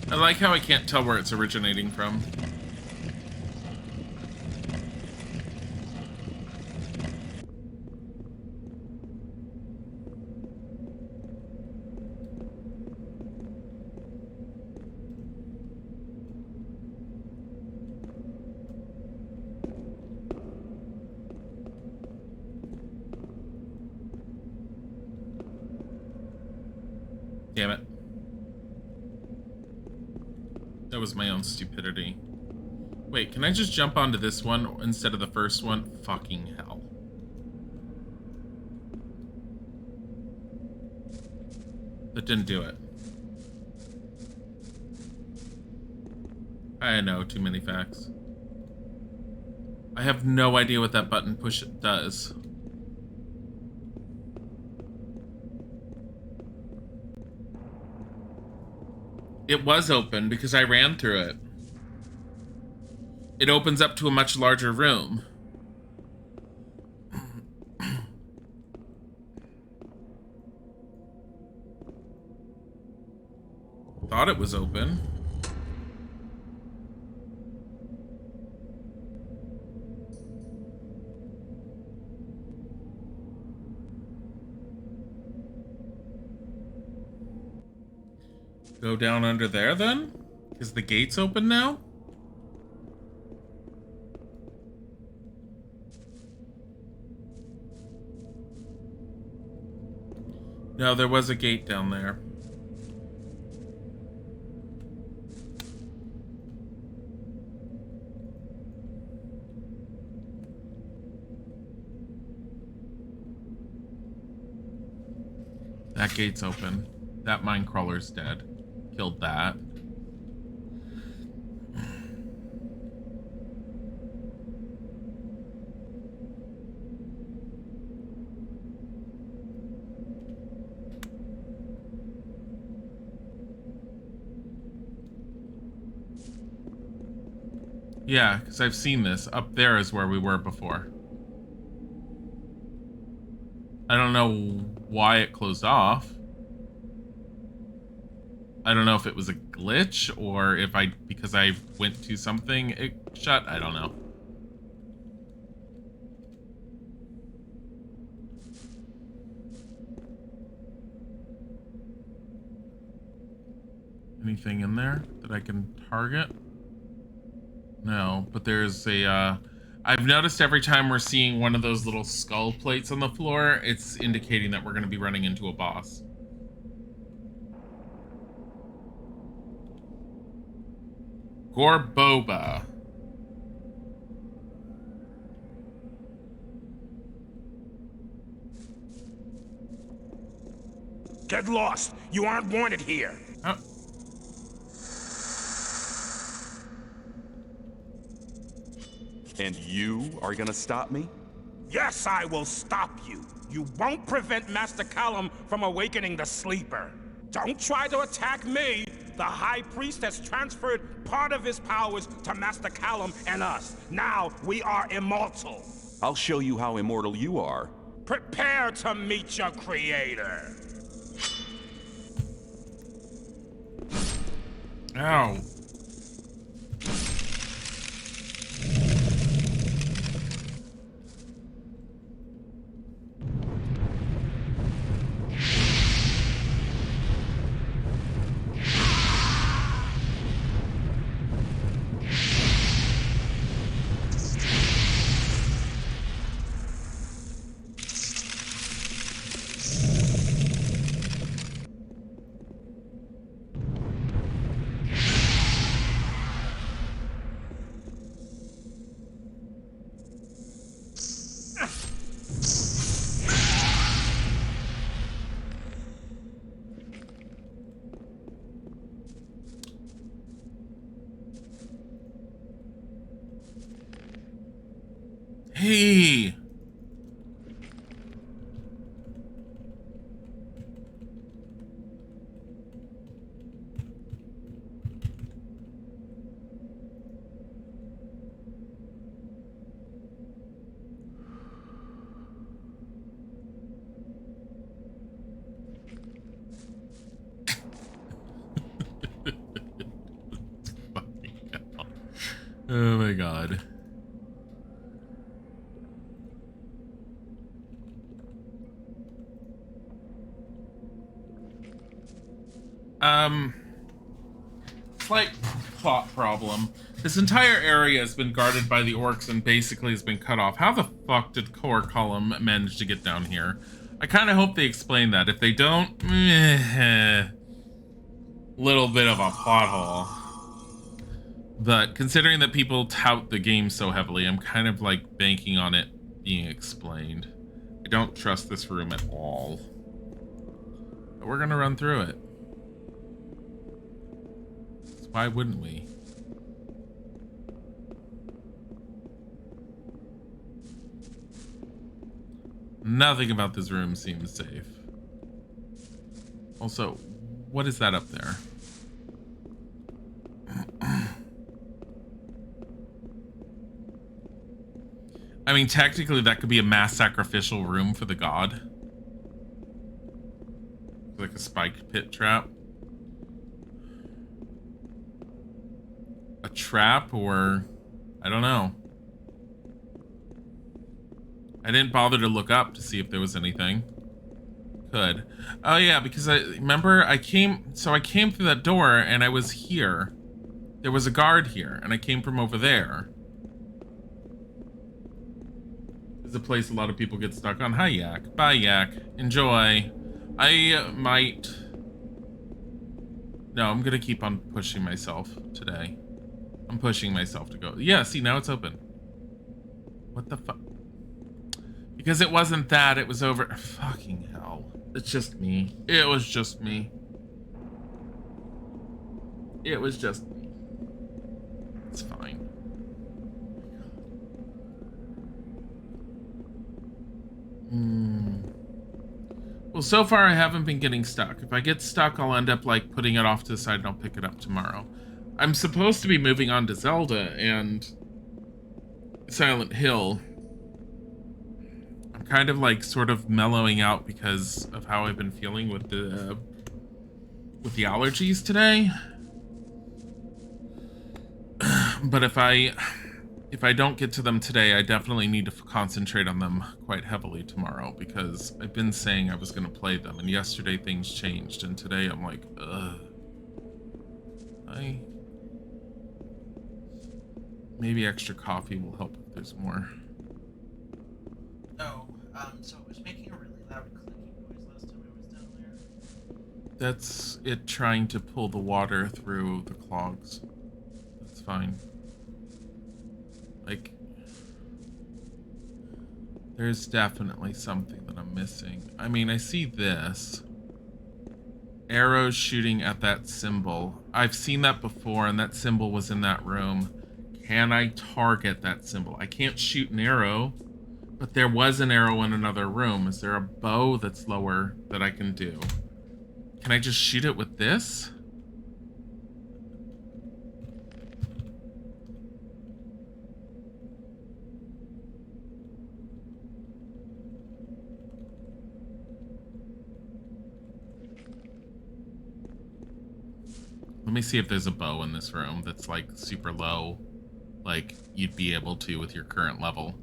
I like how I can't tell where it's originating from. Damn it. That was my own stupidity. Wait, can I just jump onto this one instead of the first one? Fucking hell. That didn't do it. I know, too many facts. I have no idea what that button push does. It was open because I ran through it. It opens up to a much larger room. Thought it was open. Go down under there then? Is the gates open now? No, there was a gate down there. That gate's open. That mine crawler's dead. Killed that. Yeah, because I've seen this. Up there is where we were before. I don't know why it closed off. I don't know if it was a glitch or if because I went to something, it shut. I don't know. Anything in there that I can target? No, but there's a, I've noticed every time we're seeing one of those little skull plates on the floor, it's indicating that we're going to be running into a boss. Gorboba. Get lost! You aren't wanted here! Oh. And you are gonna stop me? Yes, I will stop you! You won't prevent Master Callum from awakening the sleeper. Don't try to attack me! The High Priest has transferred part of his powers to Master Callum and us. Now we are immortal. I'll show you how immortal you are. Prepare to meet your creator. Ow. Hey. Oh my god. Slight plot problem. This entire area has been guarded by the orcs and basically has been cut off. How the fuck did Core Column manage to get down here? I kind of hope they explain that. If they don't, little bit of a plot hole. But considering that people tout the game so heavily, I'm kind of like banking on it being explained. I don't trust this room at all. But we're gonna run through it. Why wouldn't we? Nothing about this room seems safe. Also, what is that up there? I mean, technically that could be a mass sacrificial room for the god. Like a spike pit trap. A trap, or I don't know. I didn't bother to look up to see if there was anything. Could. Oh yeah, because I remember I came through that door and I was here. There was a guard here and I came from over there. It's a place a lot of people get stuck on. Hi Yak. Bye Yak. Enjoy. I might... No, I'm gonna keep on pushing myself today. I'm pushing myself to go. Yeah, see, now it's open. What the fuck? Because it wasn't that, it was over. Fucking hell. It's just me. It was just me. It was just me. It's fine. Well, so far I haven't been getting stuck. If I get stuck, I'll end up like putting it off to the side and I'll pick it up tomorrow. I'm supposed to be moving on to Zelda and Silent Hill. I'm kind of like sort of mellowing out because of how I've been feeling with the allergies today. But if I don't get to them today, I definitely need to concentrate on them quite heavily tomorrow because I've been saying I was going to play them and yesterday things changed and today I'm like, ugh. Maybe extra coffee will help if there's more. Oh, so it was making a really loud clicking noise last time I was down there. That's it trying to pull the water through the clogs. That's fine. Like, there's definitely something that I'm missing. I mean, I see this. Arrows shooting at that symbol. I've seen that before, and that symbol was in that room. Can I target that symbol? I can't shoot an arrow, but there was an arrow in another room. Is there a bow that's lower that I can do? Can I just shoot it with this? Let me see if there's a bow in this room that's like super low. Like you'd be able to with your current level.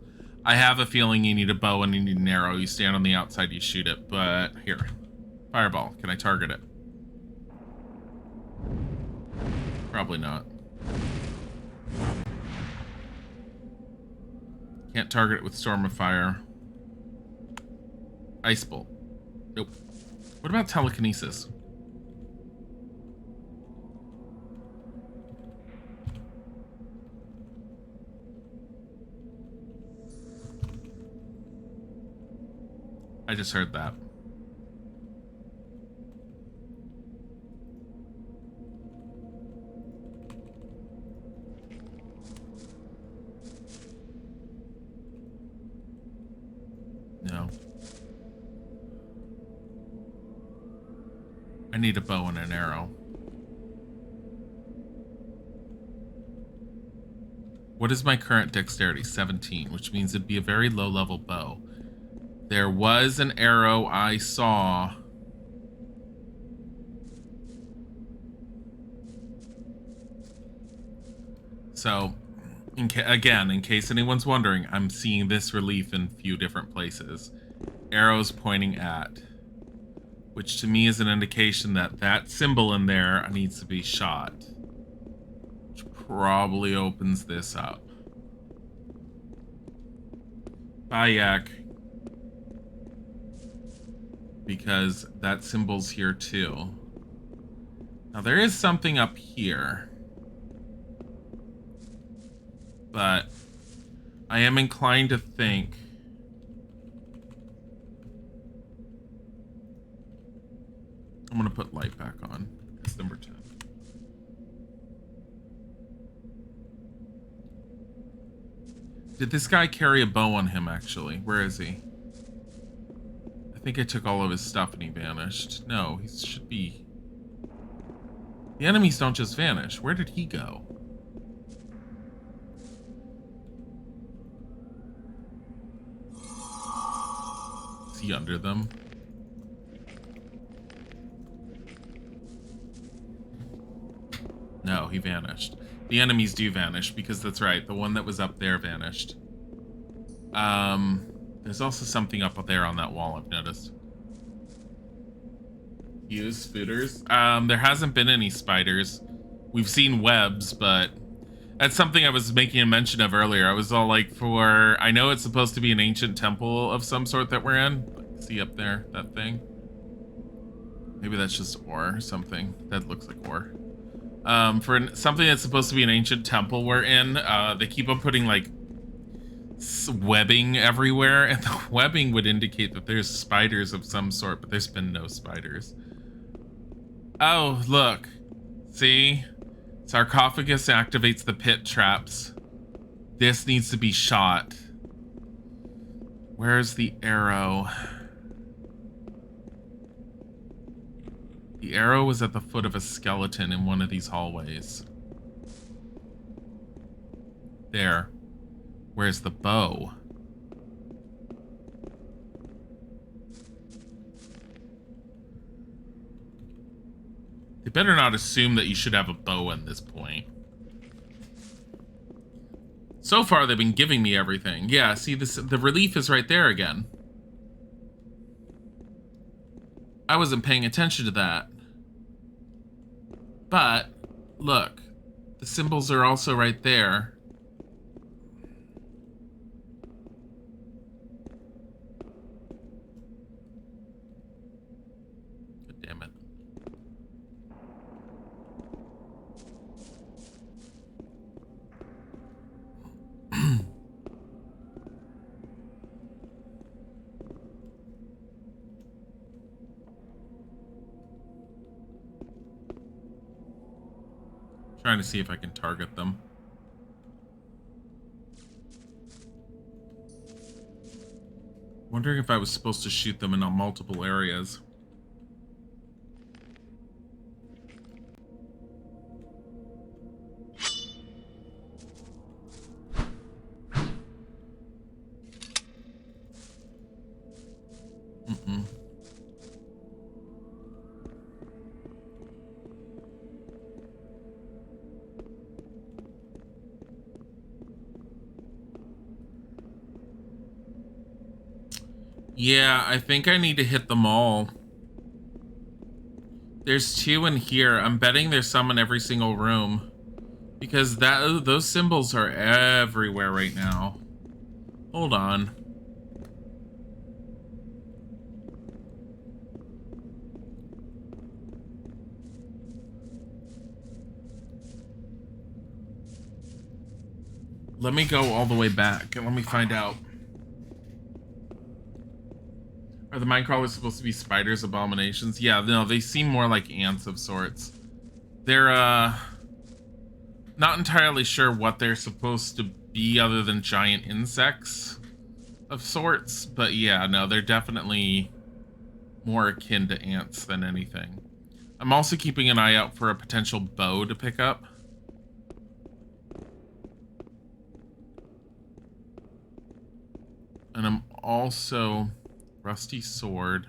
I have a feeling you need a bow and you need an arrow. You stand on the outside, you shoot it, but here. Fireball, can I target it? Probably not. Can't target it with Storm of Fire. Ice Bolt. Nope. What about telekinesis? I just heard that. No. I need a bow and an arrow. What is my current dexterity? 17, which means it'd be a very low level bow. There was an arrow I saw. So, in case anyone's wondering, I'm seeing this relief in a few different places. Arrows pointing at, which to me is an indication that that symbol in there needs to be shot. Which probably opens this up. Bye, Yak. Because that symbol's here too. Now there is something up here. But I am inclined to think I'm gonna put light back on. It's number 10. Did this guy carry a bow on him, actually? Where is he? I think I took all of his stuff and he vanished. No, he should be... The enemies don't just vanish. Where did he go? Is he under them? No, he vanished. The enemies do vanish because that's right. The one that was up there vanished. There's also something up there on that wall I've noticed. Use spooters. There hasn't been any spiders. We've seen webs, but that's something I was making a mention of earlier. I was all like, I know it's supposed to be an ancient temple of some sort that we're in. See up there, that thing? Maybe that's just ore or something. That looks like ore. For something that's supposed to be an ancient temple we're in, they keep on putting like webbing everywhere, and the webbing would indicate that there's spiders of some sort, but there's been no spiders. Oh, look. See? Sarcophagus activates the pit traps. This needs to be shot. Where's the arrow? The arrow was at the foot of a skeleton in one of these hallways. There. Where's the bow? They better not assume that you should have a bow at this point. So far, they've been giving me everything. Yeah, see, the relief is right there again. I wasn't paying attention to that. But, look. The symbols are also right there. God damn it. Trying to see if I can target them. Wondering if I was supposed to shoot them in multiple areas. Mm-mm. Yeah, I think I need to hit them all. There's 2 in here. I'm betting there's some in every single room. Because those symbols are everywhere right now. Hold on. Let me go all the way back and let me find out. Are the minecrawlers supposed to be spiders, abominations? Yeah, no, they seem more like ants of sorts. They're, not entirely sure what they're supposed to be other than giant insects. of sorts, but yeah, no, they're definitely more akin to ants than anything. I'm also keeping an eye out for a potential bow to pick up. And I'm also rusty sword.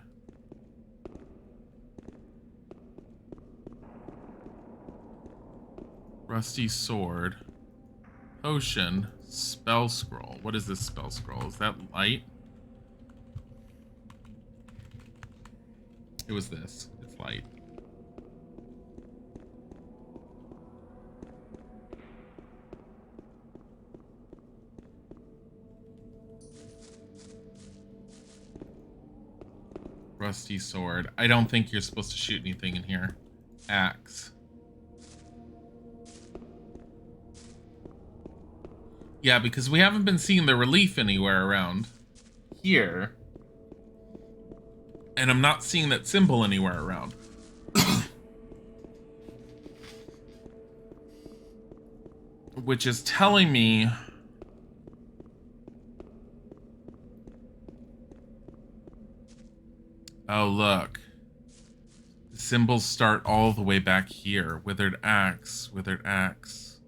Rusty sword. Potion. Spell scroll. What is this spell scroll? Is that light? It was this. It's light. Rusty sword. I don't think you're supposed to shoot anything in here. Axe. Yeah, because we haven't been seeing the relief anywhere around here. And I'm not seeing that symbol anywhere around. Which is telling me... Oh, look. The symbols start all the way back here. Withered axe, withered axe.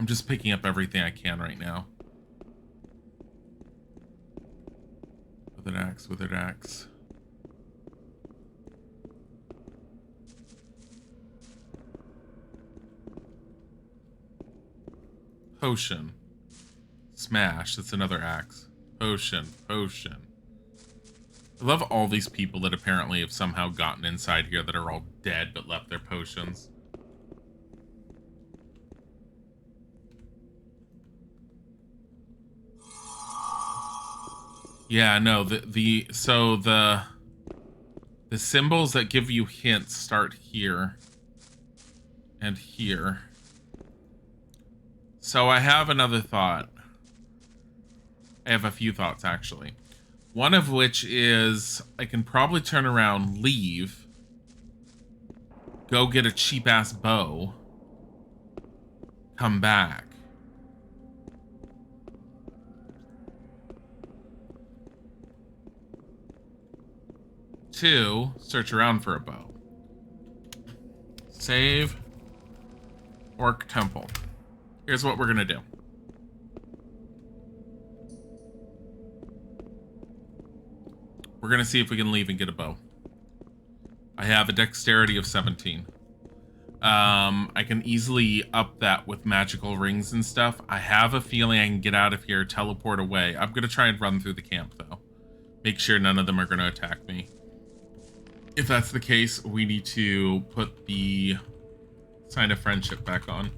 I'm just picking up everything I can right now. Withered axe, withered axe. Potion. Smash, that's another axe. Potion, potion. I love all these people that apparently have somehow gotten inside here that are all dead but left their potions. Yeah, no, the symbols that give you hints start here and here. So I have another thought. I have a few thoughts actually. One of which is I can probably turn around, leave, go get a cheap ass bow, come back. Two, search around for a bow. Save. Orc Temple. Here's what we're gonna do. We're gonna see if we can leave and get a bow. I have a dexterity of 17. I can easily up that with magical rings and stuff. I have a feeling I can get out of here, teleport away. I'm gonna try and run through the camp though. Make sure none of them are gonna attack me. If that's the case, we need to put the sign of friendship back on.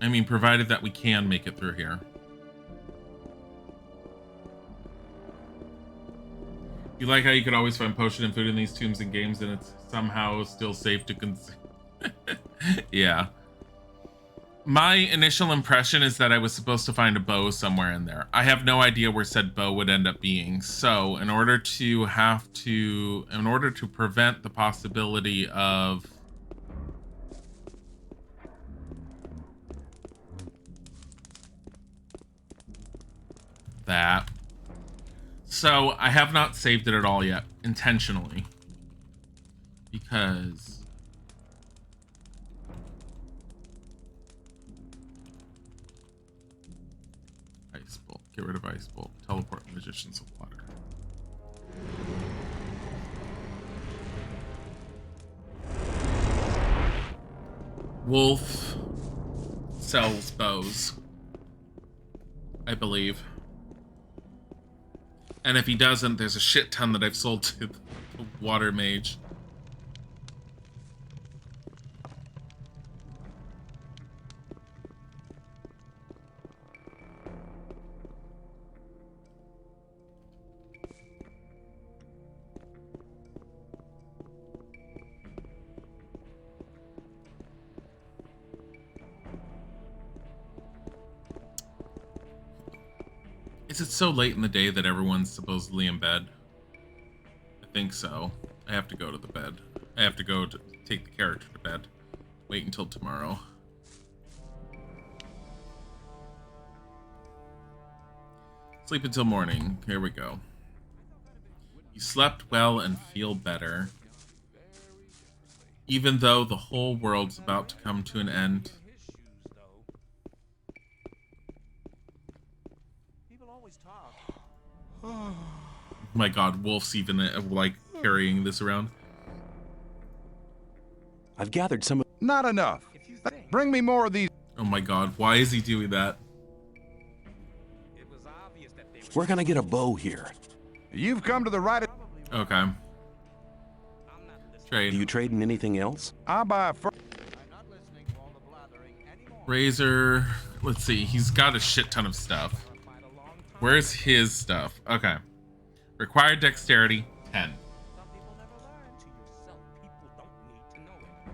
I mean, provided that we can make it through here. You like how you could always find potion and food in these tombs and games and it's somehow still safe to consume? Yeah. My initial impression is that I was supposed to find a bow somewhere in there. I have no idea where said bow would end up being. So in order to prevent the possibility of that. So I have not saved it at all yet, intentionally. Because Ice Bolt. Get rid of Ice Bolt. Teleport Magicians of Water. Wolf sells bows, I believe. And if he doesn't, there's a shit ton that I've sold to the water mage. Is it so late in the day that everyone's supposedly in bed? I think so. I have to go to the bed. I have to go to take the character to bed. Wait until tomorrow. Sleep until morning. Here we go. You slept well and feel better. Even though the whole world's about to come to an end. My god, Wolf's even like carrying this around. I've gathered some. Not enough. Bring me more of these. Oh my god, why is he doing that? Where can I get a bow here? You've come to the right. Okay. Trade. Do you trade in anything else? I'll buy a Razor. Let's see. He's got a shit ton of stuff. Where's his stuff? Okay. Required dexterity 10.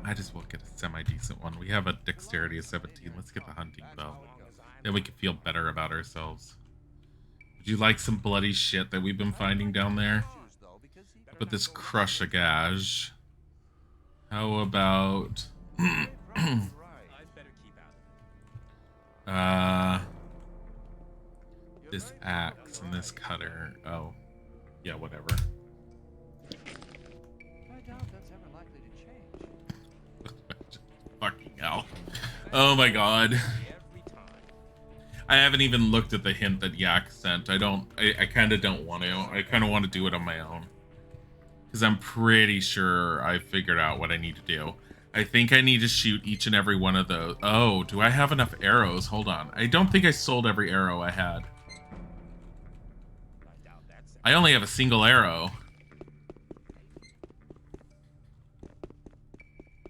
I just will get a semi-decent one. We have a dexterity of 17. Let's get the hunting bow. Then we can feel better about ourselves. Would you like some bloody shit that we've been finding down there? How about this crush a gage? How about this axe and this cutter? Oh, yeah, whatever. Fucking hell. Oh my god. I haven't even looked at the hint that Yak sent. I kind of don't want to. I kind of want to do it on my own. Because I'm pretty sure I figured out what I need to do. I think I need to shoot each and every one of those. Oh, do I have enough arrows? Hold on. I don't think I sold every arrow I had. I only have a single arrow.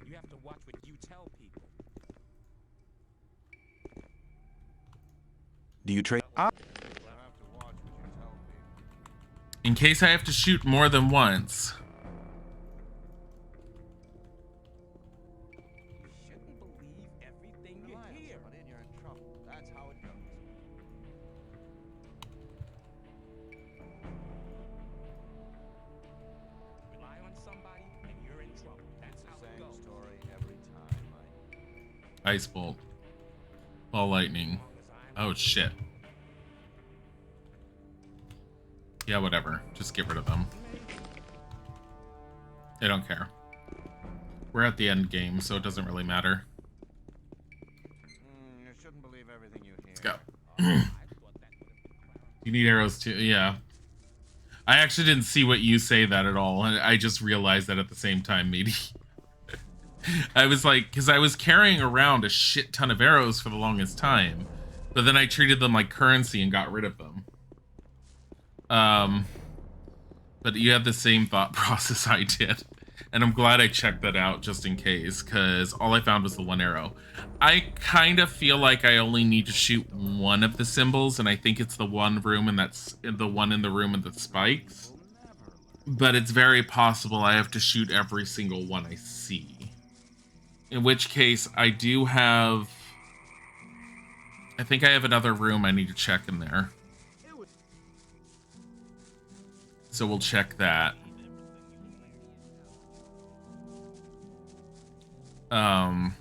You have to watch what you tell people. Do you trade? In case I have to shoot more than once. Ice bolt. Ball lightning. Oh shit. Yeah, whatever. Just get rid of them. I don't care. We're at the end game, so it doesn't really matter. You shouldn't believe everything you hear. Let's go. You need arrows too? Yeah. I actually didn't see what you say that at all. I just realized that at the same time, maybe. I was like, because I was carrying around a shit ton of arrows for the longest time, but then I treated them like currency and got rid of them. But you had the same thought process I did, and I'm glad I checked that out just in case, because all I found was the one arrow. I kind of feel like I only need to shoot one of the symbols, and I think it's the one room, and that's the one in the room with the spikes. But it's very possible I have to shoot every single one I see. In which case, I do have... I think I have another room I need to check in there. So we'll check that. And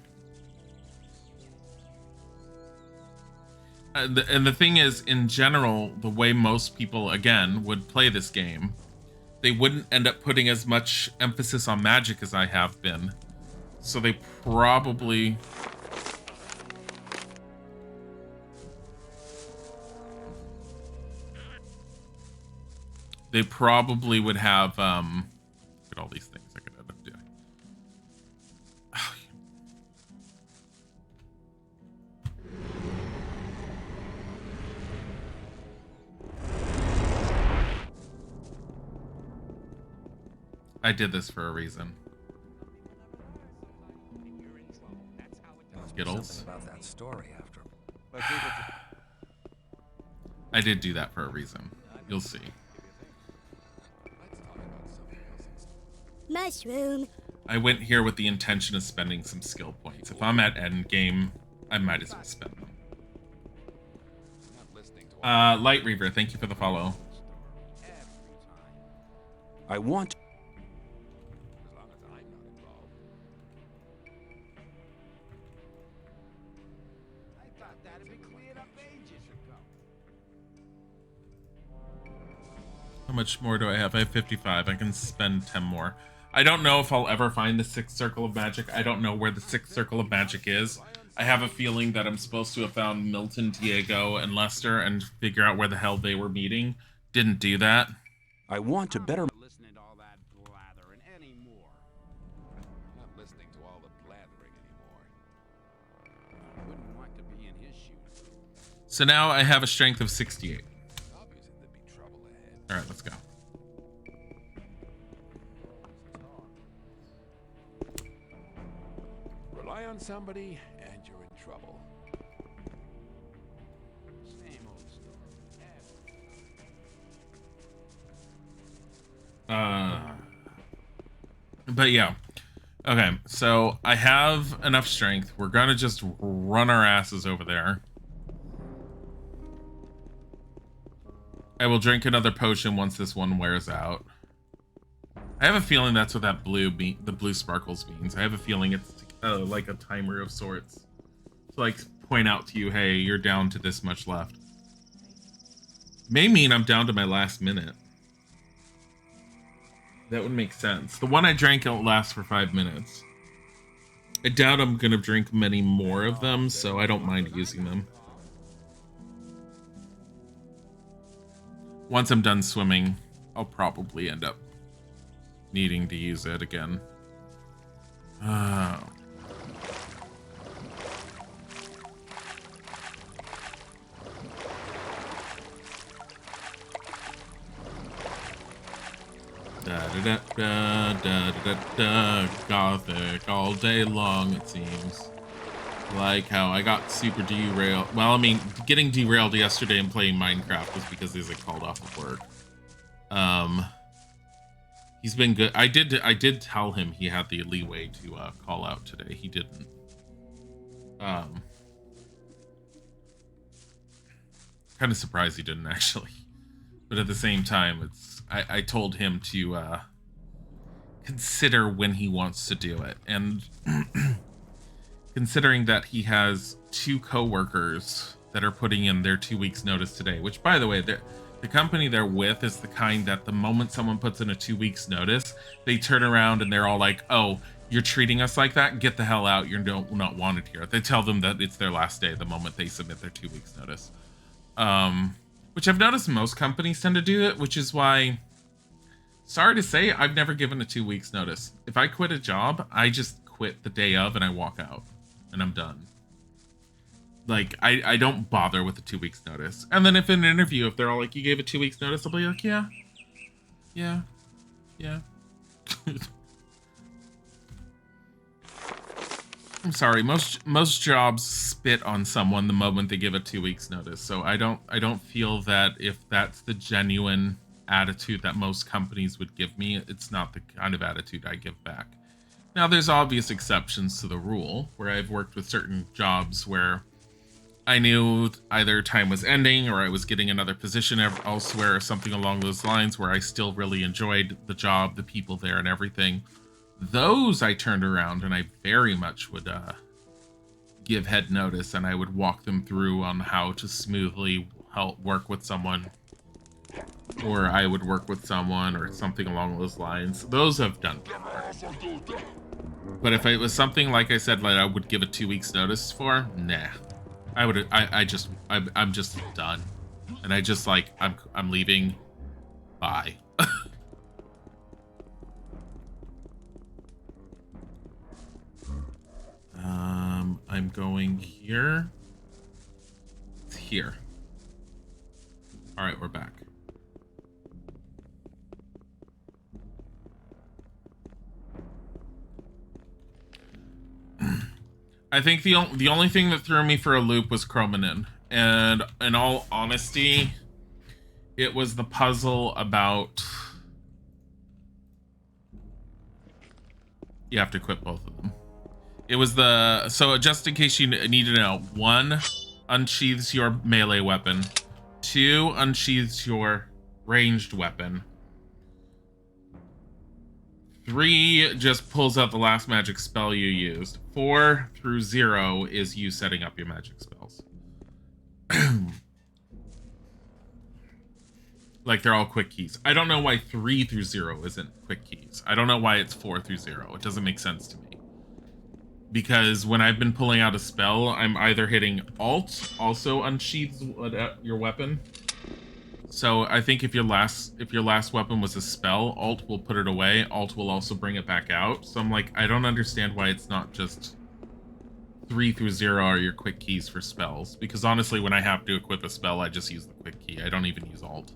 the thing is, in general, the way most people, again, would play this game, they wouldn't end up putting as much emphasis on magic as I have been. So they probably... They probably would have, look at all these things I could end up doing. I did this for a reason. Skittles. Something about that story after. I did do that for a reason. You'll see. Mushroom. I went here with the intention of spending some skill points. If I'm at end game, I might as well spend them. Light Reaver, thank you for the follow. I want... that'd be cleared up ages ago. How much more do I have? I have 55. I can spend 10 more. I don't know if I'll ever find the 6th Circle of Magic. I don't know where the 6th Circle of Magic is. I have a feeling that I'm supposed to have found Milton, Diego, and Lester and figure out where the hell they were meeting. Didn't do that. I want to better... Listening to all that blathering anymore. I'm not listening to all the blathering anymore. I wouldn't want to be in his shoes. So now I have a strength of 68. Obviously, there'd be trouble ahead. All right, let's go. Rely on somebody, and you're in trouble. Same old story. But yeah. Okay, so I have enough strength. We're gonna just run our asses over there. I will drink another potion once this one wears out. I have a feeling that's what that the blue sparkles means. I have a feeling it's like a timer of sorts. To like point out to you, hey, you're down to this much left. May mean I'm down to my last minute. That would make sense. The one I drank won't last for 5 minutes. I doubt I'm gonna drink many more of them, so I don't mind using them. Once I'm done swimming, I'll probably end up needing to use it again. Gothic all day long, it seems. Like how I got super derailed. Well, I mean, getting derailed yesterday and playing Minecraft was because he's called off of work. He's been good. I did tell him he had the leeway to call out today. He didn't. Kind of surprised he didn't actually. But at the same time, I told him to consider when he wants to do it. And considering that he has 2 coworkers that are putting in their 2 weeks notice today, which by the way, the company they're with is the kind that the moment someone puts in a 2 weeks notice, they turn around and they're all like, oh, you're treating us like that? Get the hell out. You're not wanted here. They tell them that it's their last day the moment they submit their 2 weeks notice. Which I've noticed most companies tend to do it, which is why, sorry to say, I've never given a 2 weeks notice. If I quit a job, I just quit the day of and I walk out and I'm done. Like, I don't bother with the 2 weeks notice. And then if in an interview, if they're all like, you gave a 2 weeks notice, I'll be like, yeah. I'm sorry, most jobs spit on someone the moment they give a 2 weeks notice. So I don't feel that if that's the genuine attitude that most companies would give me, it's not the kind of attitude I give back. Now there's obvious exceptions to the rule, where I've worked with certain jobs where I knew either time was ending or I was getting another position elsewhere or something along those lines where I still really enjoyed the job, the people there and everything. Those I turned around and I very much would give head notice, and I would walk them through on how to smoothly help work with someone, or I would work with someone or something along those lines. Those I've done before. But if it was something like I said, like I would give a 2 weeks notice for, nah. I'm just done. And I just like, I'm leaving. Bye. I'm going here. It's here. All right, we're back. I think the only thing that threw me for a loop was Chromanin. And in all honesty, it was the puzzle about... You have to equip both of them. It was the... So just in case you need to know, 1, unsheathes your melee weapon. 2, unsheathes your ranged weapon. 3 just pulls out the last magic spell you used. 4 through 0 is you setting up your magic spells. Like they're all quick keys. I don't know why 3 through 0 isn't quick keys. I don't know why it's 4 through 0. It doesn't make sense to me. Because when I've been pulling out a spell, I'm either hitting Alt, also unsheathes your weapon. So I think if your last weapon was a spell, Alt will put it away. Alt will also bring it back out. So I'm like, I don't understand why it's not just 3 through 0 are your quick keys for spells. Because honestly, when I have to equip a spell, I just use the quick key. I don't even use Alt.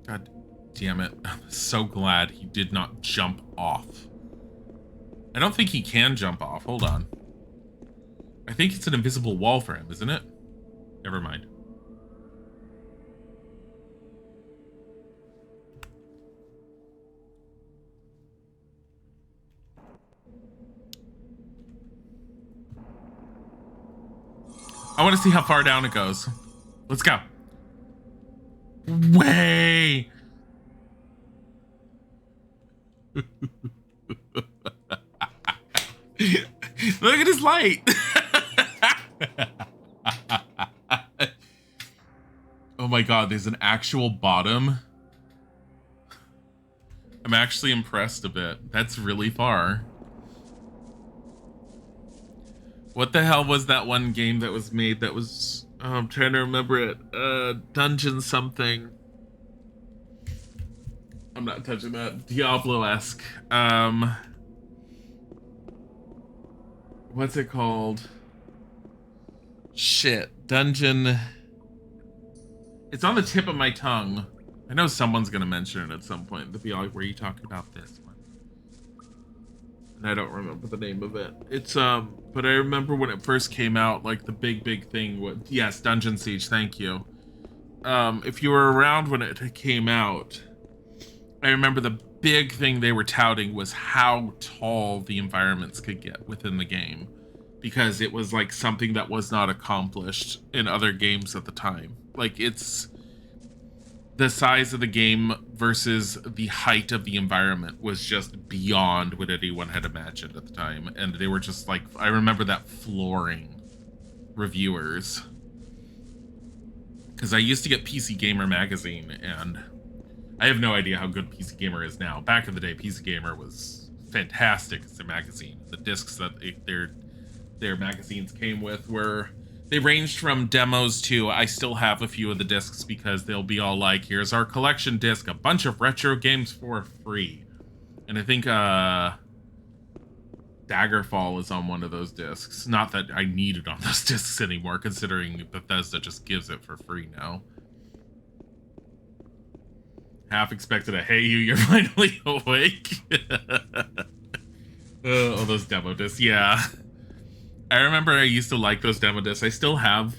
God damn it. I'm so glad he did not jump off. I don't think he can jump off. Hold on. I think it's an invisible wall for him, isn't it? Never mind. I want to see how far down it goes. Let's go. Way. Look at his light. Oh my god, there's an actual bottom. I'm actually impressed a bit. That's really far. What the hell was that one game that was made that was... Oh, I'm trying to remember it. Dungeon something. I'm not touching that. Diablo-esque. What's it called? Shit. Dungeon... It's on the tip of my tongue. I know someone's gonna mention it at some point. They'll be like, were you talking about this one? And I don't remember the name of it. It's, but I remember when it first came out, like, the big thing was... Yes, Dungeon Siege, thank you. If you were around when it came out, I remember the big thing they were touting was how tall the environments could get within the game. Because it was, like, something that was not accomplished in other games at the time. Like, it's... The size of the game versus the height of the environment was just beyond what anyone had imagined at the time. And they were just like, I remember that flooring reviewers. Because I used to get PC Gamer magazine, and I have no idea how good PC Gamer is now. Back in the day, PC Gamer was fantastic as a magazine. The discs that their magazines came with were... They ranged from demos to I still have a few of the discs because they'll be all like, here's our collection disc, a bunch of retro games for free. And I think Daggerfall is on one of those discs. Not that I need it on those discs anymore, considering Bethesda just gives it for free now. Half expected a hey you're finally awake. Oh, those demo discs, yeah. I remember I used to like those demo discs. I still have.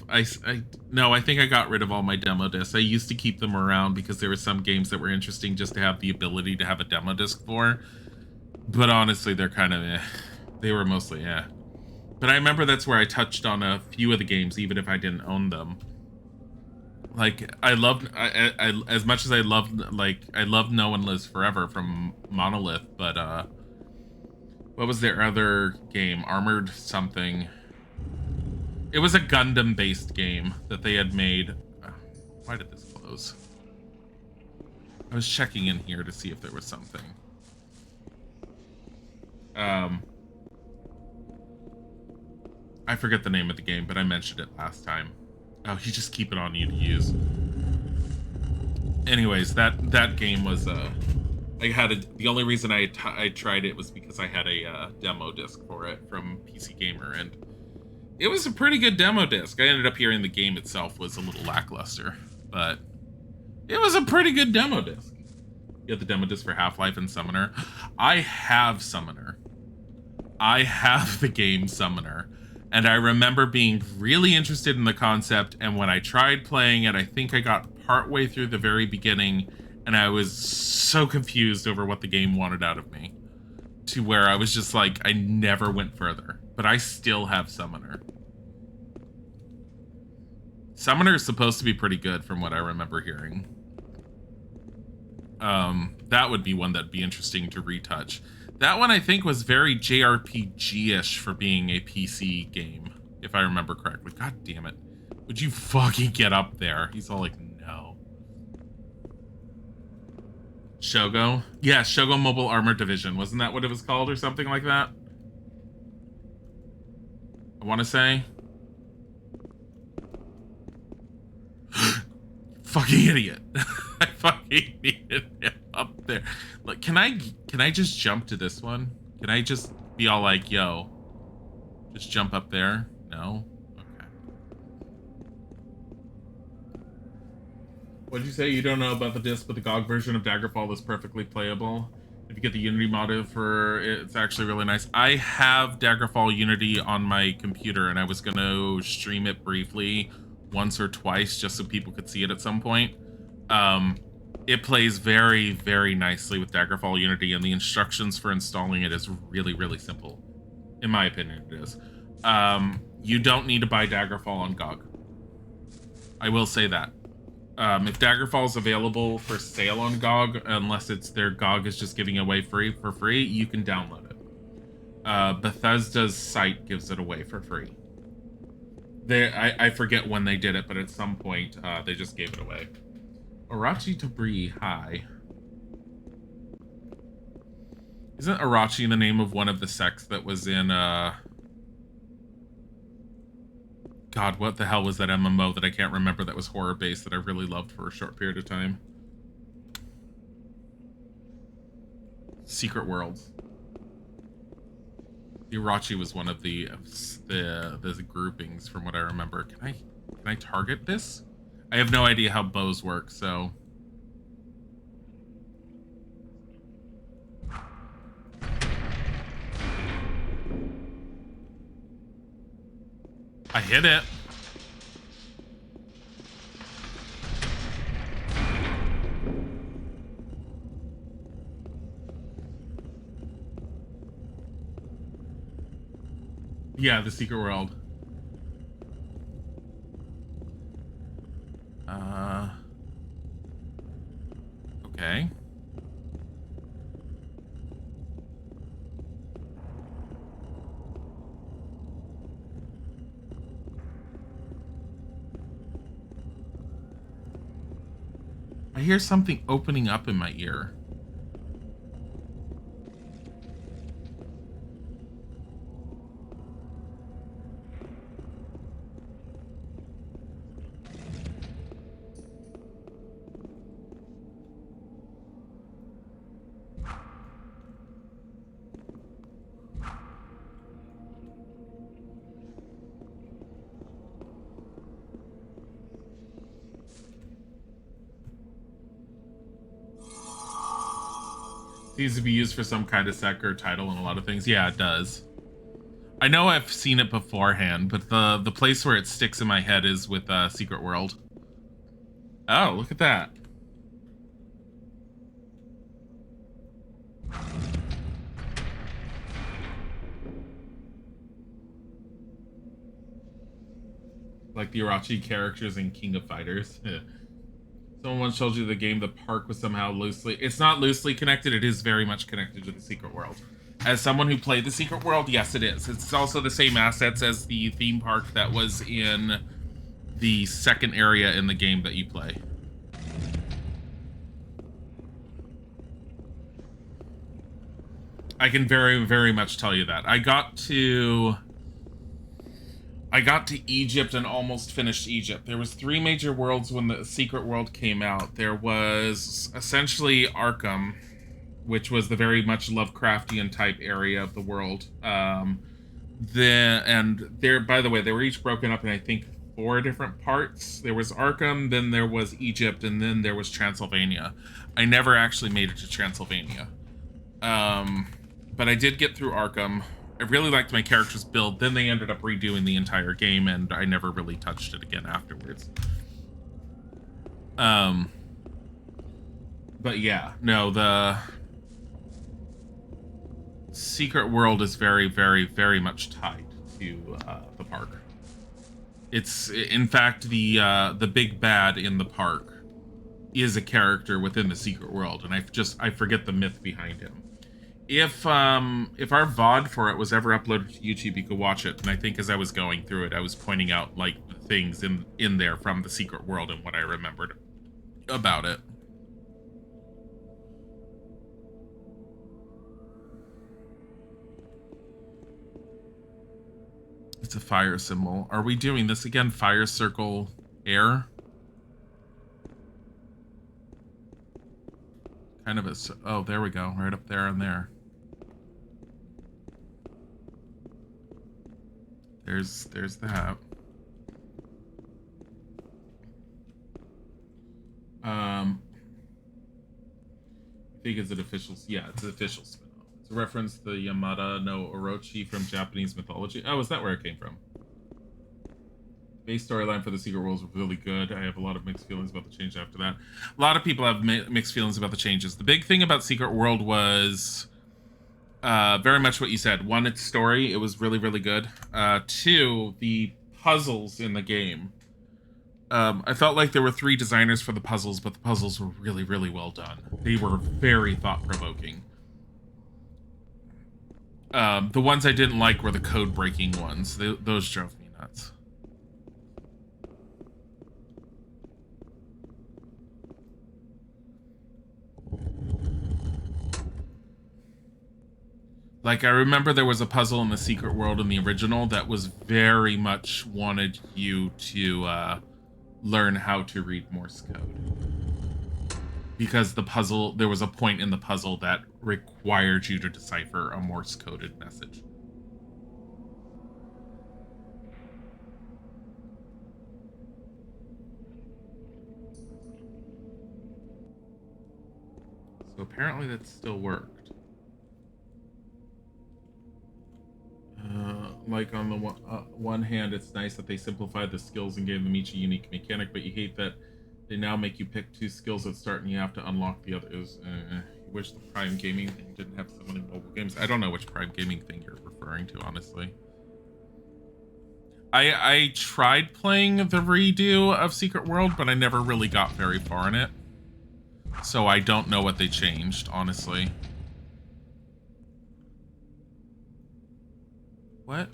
No, I think I got rid of all my demo discs. I used to keep them around because there were some games that were interesting just to have the ability to have a demo disc for. But honestly, they're kind of eh. They were mostly eh. But I remember that's where I touched on a few of the games, even if I didn't own them. Like, I loved... I as much as I loved... Like, I loved No One Lives Forever from Monolith, but, what was their other game? Armored something. It was a Gundam-based game that they had made. Why did this close? I was checking in here to see if there was something. I forget the name of the game, but I mentioned it last time. Oh, you just keep it on you to use. Anyways, that game was... I had the only reason I tried it was because I had a demo disc for it from PC Gamer, and it was a pretty good demo disc. I ended up hearing the game itself was a little lackluster, but it was a pretty good demo disc. You had the demo disc for Half-Life and Summoner. I have Summoner. I have the game Summoner, and I remember being really interested in the concept, and when I tried playing it, I think I got partway through the very beginning, and I was so confused over what the game wanted out of me, to where I was just like, I never went further. But I still have Summoner. Summoner is supposed to be pretty good from what I remember hearing. That would be one that'd be interesting to retouch. That one I think was very JRPG-ish for being a PC game, if I remember correctly. God damn it. Would you fucking get up there? He's all like, no. Shogo? Yeah, Shogo Mobile Armor Division. Wasn't that what it was called or something like that? I want to say. Fucking idiot. I fucking needed him up there. Like, can I just jump to this one? Can I just be all like, yo, just jump up there? No? Okay. What'd you say? You don't know about the disc, but the GOG version of Daggerfall is perfectly playable. If you get the Unity mod for it, it's actually really nice. I have Daggerfall Unity on my computer, and I was gonna stream it briefly once or twice just so people could see it at some point. It plays very, very nicely with Daggerfall Unity, and the instructions for installing it is really, really simple. In my opinion, it is. You don't need to buy Daggerfall on GOG. I will say that. If Daggerfall is available for sale on GOG, unless it's their GOG is just giving away for free, you can download it. Bethesda's site gives it away for free. I forget when they did it, but at some point they just gave it away. Arachi Tabri, hi. Isn't Arachi the name of one of the sects that was in God, what the hell was that MMO that I can't remember that was horror-based that I really loved for a short period of time? Secret Worlds. Irachi was one of the groupings from what I remember. Can I target this? I have no idea how bows work, so... I hit it. Yeah, the secret world. Okay. I hear something opening up in my ear. Needs to be used for some kind of sec or title and a lot of things. Yeah, it does. I know I've seen it beforehand, but the place where it sticks in my head is with Secret World. Oh, look at that. Like the Irachi characters in King of Fighters. Someone once told you the game The Park was somehow loosely... It's not loosely connected, it is very much connected to the Secret World. As someone who played the Secret World, yes it is. It's also the same assets as the theme park that was in the second area in the game that you play. I can very, very much tell you that. I got to Egypt and almost finished Egypt. There was 3 major worlds when the Secret World came out. There was essentially Arkham, which was the very much Lovecraftian type area of the world. By the way, they were each broken up in I think 4 different parts. There was Arkham, then there was Egypt, and then there was Transylvania. I never actually made it to Transylvania. But I did get through Arkham. I really liked my character's build. Then they ended up redoing the entire game, and I never really touched it again afterwards. But yeah, no, the Secret World is very, very, very much tied to the park. It's, in fact, the big bad in the park is a character within the Secret World, and I forget the myth behind him. If our VOD for it was ever uploaded to YouTube, you could watch it. And I think as I was going through it, I was pointing out like the things in there from the Secret World and what I remembered about it. It's a fire symbol. Are we doing this again? Fire circle air? Kind of a... Oh, there we go. Right up there and there. There's that. I think it's an official... Yeah, it's an official spin-off. It's a reference to the Yamada no Orochi from Japanese mythology. Oh, is that where it came from? The base storyline for the Secret World was really good. I have a lot of mixed feelings about the change after that. A lot of people have mixed feelings about the changes. The big thing about Secret World was very much what you said. One, its story. It was really, really good. Two, the puzzles in the game. I felt like there were 3 designers for the puzzles, but the puzzles were really, really well done. They were very thought-provoking. The ones I didn't like were the code-breaking ones. Those drove me nuts. Like, I remember there was a puzzle in the Secret World in the original that was very much wanted you to learn how to read Morse code. Because the puzzle, there was a point in the puzzle that required you to decipher a Morse coded message. So apparently that still worked. Like on the one hand, it's nice that they simplified the skills and gave them each a unique mechanic, but you hate that they now make you pick 2 skills at start and you have to unlock the others. You wish the Prime Gaming thing didn't have so many mobile games. I don't know which Prime Gaming thing you're referring to, honestly. I tried playing the redo of Secret World, but I never really got very far in it. So I don't know what they changed, honestly. What?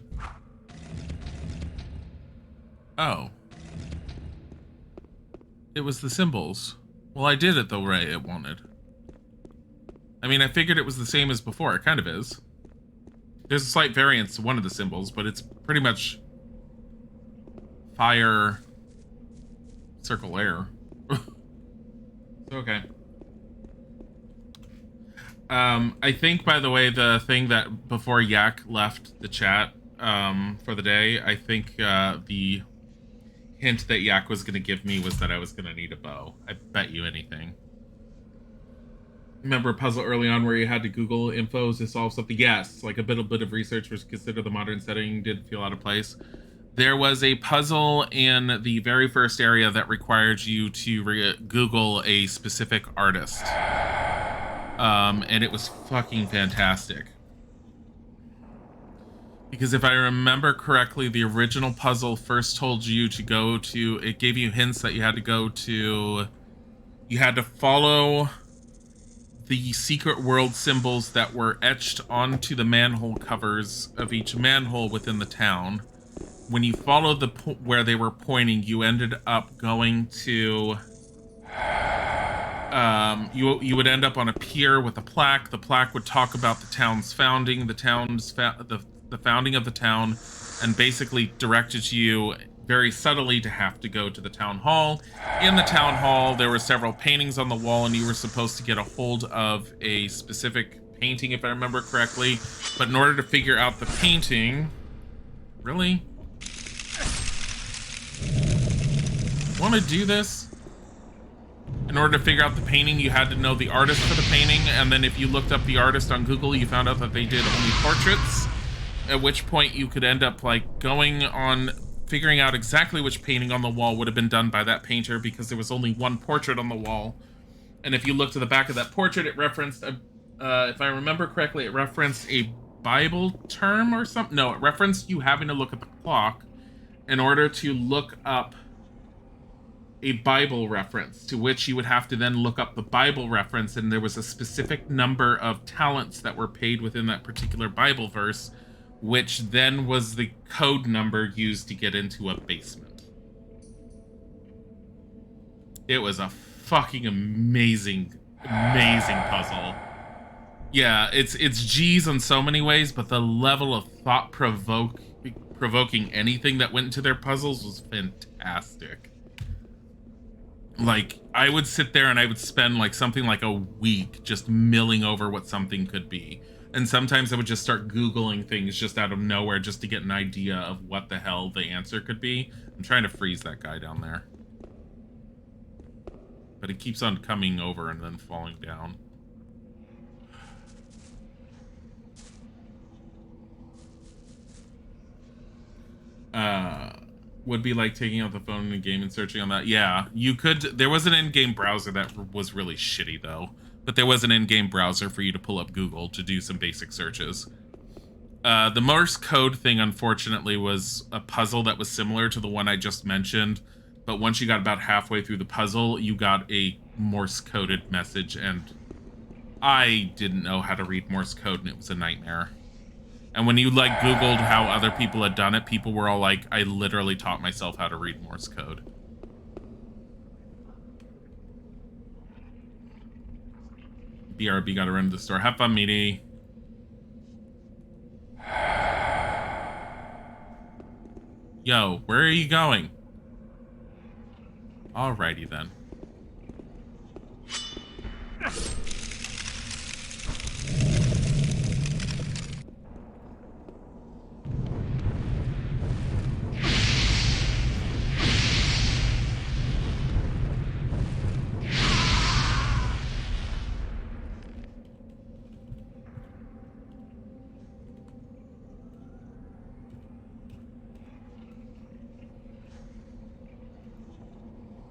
Oh. It was the symbols. Well, I did it the way it wanted. I mean, I figured it was the same as before. It kind of is. There's a slight variance to one of the symbols, but it's pretty much fire, circle, air. Okay. I think, by the way, the thing that before Yak left the chat for the day, I think the hint that Yak was going to give me was that I was going to need a bow. I bet you anything. Remember a puzzle early on where you had to Google infos to solve something? Yes, like a bit of research was considered the modern setting did feel out of place. There was a puzzle in the very first area that required you to Google a specific artist. And it was fucking fantastic. Because if I remember correctly, the original puzzle first told you to go to, it gave you hints that you had to go to, you had to follow the Secret World symbols that were etched onto the manhole covers of each manhole within the town. When you followed where they were pointing, you ended up going to, you would end up on a pier with a plaque. The plaque would talk about the town's founding, the founding of the town, and basically directed you very subtly to have to go to the town hall. In the town hall, there were several paintings on the wall, and you were supposed to get a hold of a specific painting, if I remember correctly. But in order to figure out the painting... Really? Want to do this? In order to figure out the painting, you had to know the artist for the painting, and then if you looked up the artist on Google, you found out that they did only portraits, at which point you could end up like going on figuring out exactly which painting on the wall would have been done by that painter, because there was only one portrait on the wall. And if you looked to the back of that portrait, it referenced, if I remember correctly, it referenced a Bible term or something. No, it referenced you having to look at the clock in order to look up a Bible reference, to which you would have to then look up the Bible reference, and there was a specific number of talents that were paid within that particular Bible verse, which then was the code number used to get into a basement. It was a fucking amazing puzzle. Yeah, it's G's in so many ways, but the level of provoking anything that went into their puzzles was fantastic. Like, I would sit there and I would spend like something like a week just milling over what something could be. And sometimes I would just start Googling things just out of nowhere just to get an idea of what the hell the answer could be. I'm trying to freeze that guy down there. But it keeps on coming over and then falling down. Would be like taking out the phone in a game and searching on that. Yeah, you could. There was an in-game browser that was really shitty though. But there was an in-game browser for you to pull up Google to do some basic searches. The Morse code thing, unfortunately, was a puzzle that was similar to the one I just mentioned. But once you got about halfway through the puzzle, you got a Morse-coded message, and I didn't know how to read Morse code, and it was a nightmare. And when you, like, Googled how other people had done it, people were all like, I literally taught myself how to read Morse code. BRB gotta run to the store. Have fun, meaty. Yo, where are you going? Alrighty then.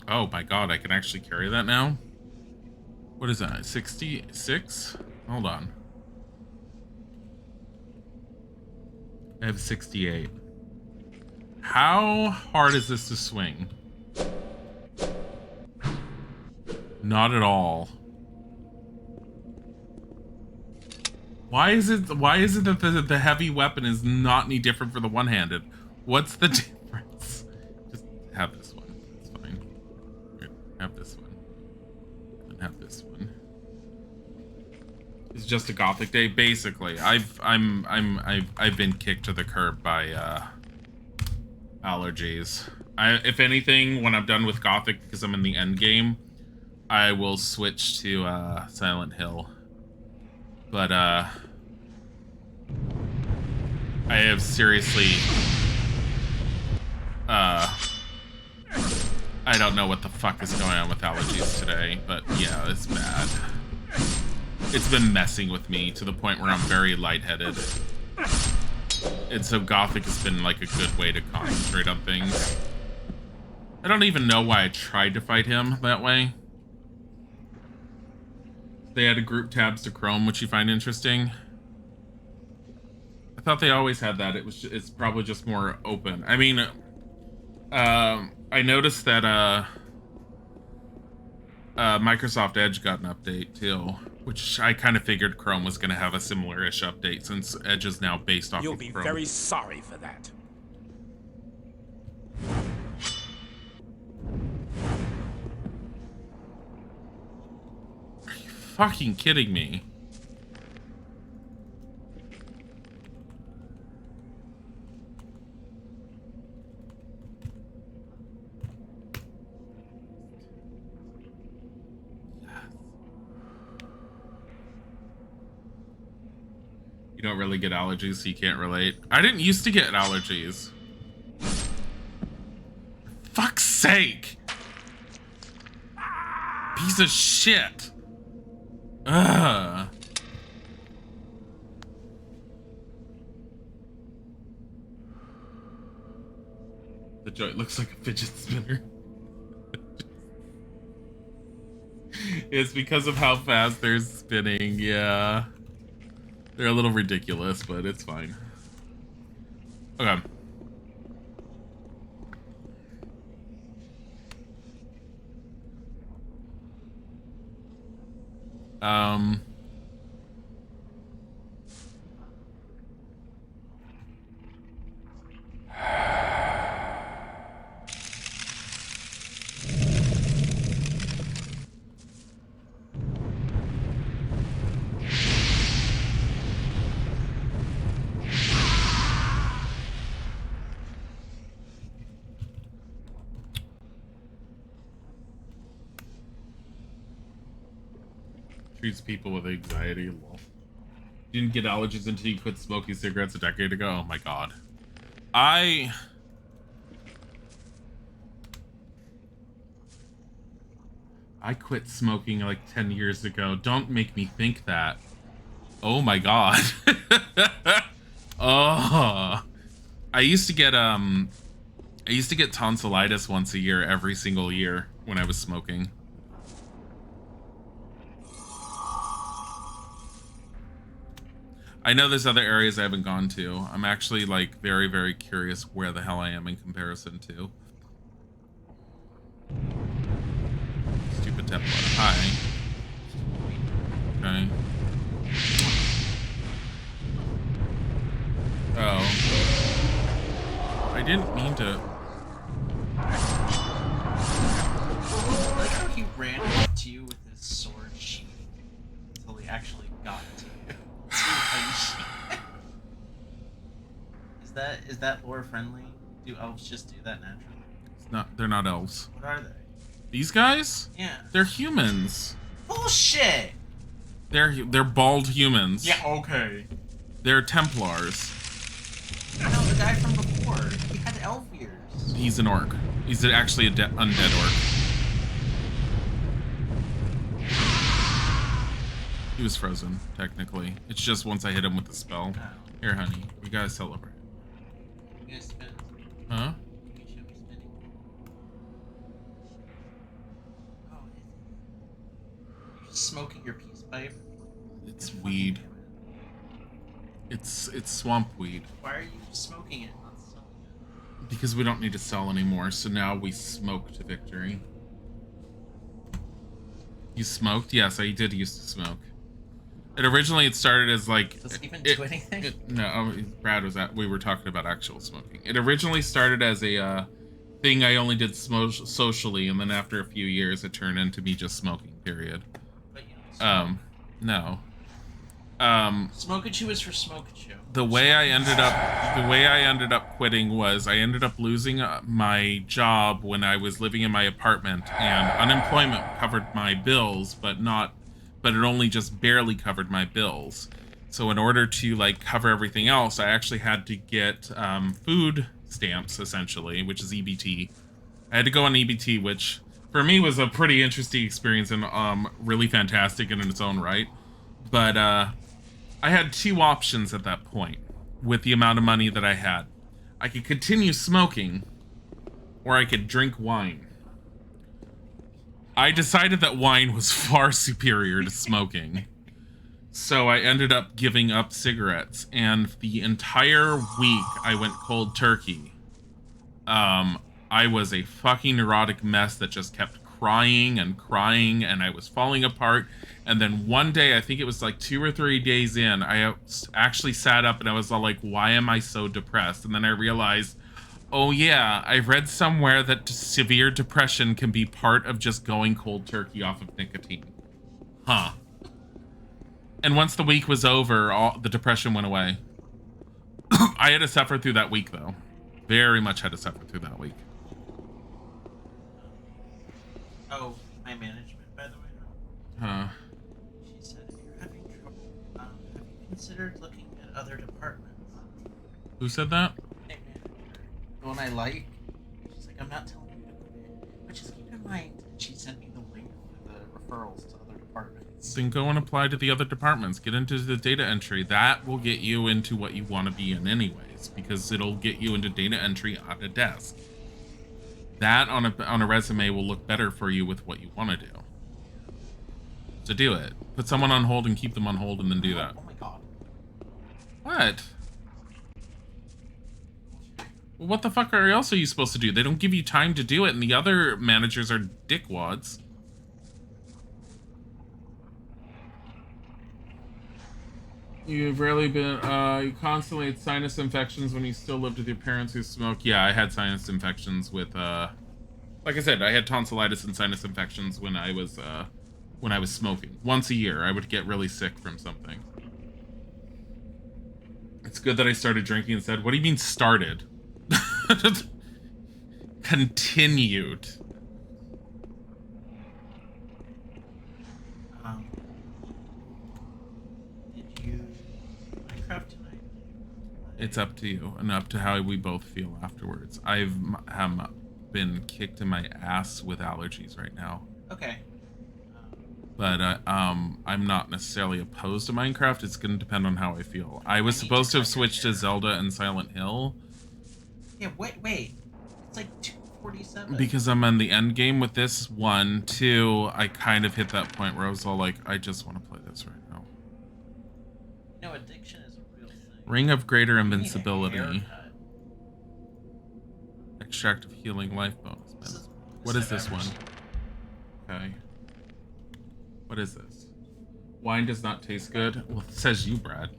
Oh my god, I can actually carry that now? What is that, 66? Hold on. I have 68. How hard is this to swing? Not at all. Why is it that the heavy weapon is not any different for the one-handed? What's the difference? Just have this one. Have this one. And have this one. It's just a Gothic day, basically. I've been kicked to the curb by allergies. If anything, when I'm done with Gothic, because I'm in the end game, I will switch to Silent Hill. But I have seriously I don't know what the fuck is going on with allergies today, but yeah, it's bad. It's been messing with me to the point where I'm very lightheaded. And so Gothic has been like a good way to concentrate on things. I don't even know why I tried to fight him that way. They added group tabs to Chrome, which you find interesting. I thought they always had that. It's probably just more open. I mean, I noticed that Microsoft Edge got an update too, which I kind of figured Chrome was going to have a similar-ish update since Edge is now based off You'll of be Chrome. very sorry for that. Are you fucking kidding me? You don't really get allergies, so you can't relate. I didn't used to get allergies. Fuck's sake! Piece of shit! Ugh. The joint looks like a fidget spinner. It's because of how fast they're spinning, yeah. They're a little ridiculous, but it's fine. Okay. Treats people with anxiety. Lol. Didn't get allergies until you quit smoking cigarettes a decade ago. Oh my god. I quit smoking like 10 years ago. Don't make me think that. Oh my god. Oh. I used to get tonsillitis once a year every single year when I was smoking. I know there's other areas I haven't gone to. I'm actually like very, very curious where the hell I am in comparison to. Stupid Templar. Hi. Okay. Oh. I didn't mean to. I like how he ran up to you with his sword sheath until he actually got to you. Is that lore friendly? Do elves just do that naturally? It's not. They're not elves. What are they? These guys? Yeah. They're humans. Bullshit. They're bald humans. Yeah. Okay. They're Templars. No, the guy from before. He had elf ears. He's an orc. He's actually an undead orc. He was frozen, technically. It's just once I hit him with the spell. Oh. Here, honey, we gotta celebrate. You guys spin? Huh? Can you show me spinning? Oh, you're just smoking your peace pipe? It's weed. It's swamp weed. Why are you smoking it, not selling it? Because we don't need to sell anymore, so now we smoke to victory. You smoked? Yes, I did used to smoke. It originally started as like. Does it even do anything? No, Brad was at. We were talking about actual smoking. It originally started as a thing I only did socially, and then after a few years, it turned into me just smoking. Period. But you don't no. Smokachu is for Smokachu. The way I ended up quitting was I ended up losing my job when I was living in my apartment, and unemployment covered my bills, but it only just barely covered my bills. So in order to like cover everything else, I actually had to get food stamps, essentially, which is EBT. I had to go on EBT, which for me was a pretty interesting experience and really fantastic in its own right. But I had two options at that point with the amount of money that I had. I could continue smoking, or I could drink wine. I decided that wine was far superior to smoking. So I ended up giving up cigarettes, and the entire week I went cold turkey. I was a fucking neurotic mess that just kept crying, and I was falling apart. And then one day, I think it was like 2 or 3 days in, I actually sat up and I was all like, why am I so depressed? And then I realized, oh yeah, I read somewhere that severe depression can be part of just going cold turkey off of nicotine. Huh. And once the week was over, the depression went away. I had to suffer through that week, though. Very much had to suffer through that week. Oh, my management, by the way. Huh. She said, if you're having trouble, have you considered looking at other departments? Who said that? Hey, manager. The one I like. She's like, I'm not telling you to quit, but just keep in mind that she sent me the link for the referrals to other departments. Then go and apply to the other departments. Get into the data entry. That will get you into what you want to be in anyways, because it'll get you into data entry on a desk. That on a resume will look better for you with what you want to do. So do it. Put someone on hold and keep them on hold, and then do that. Oh my god. What? Well, what the fuck else are you supposed to do? They don't give you time to do it, and the other managers are dickwads. You've rarely been, you constantly had sinus infections when you still lived with your parents who smoke. Yeah, I had sinus infections with, like I said, I had tonsillitis and sinus infections when I was smoking. Once a year, I would get really sick from something. It's good that I started drinking instead. What do you mean started? Continued. Did you Minecraft tonight? It's up to you and up to how we both feel afterwards. I've been kicked in my ass with allergies right now. Okay. But I'm not necessarily opposed to Minecraft. It's going to depend on how I feel. I was supposed to have switched to Zelda and Silent Hill. Yeah, wait. It's like 2:47. Because I'm on the end game with this one. 2, I kind of hit that point where I was all like, I just want to play this right now. No, addiction is a real thing. Ring of Greater You need a Invincibility. haircut. Extract of Healing Life Bonus. What is this one? Okay. What is this? Wine does not taste good. Well, it says you, Brad.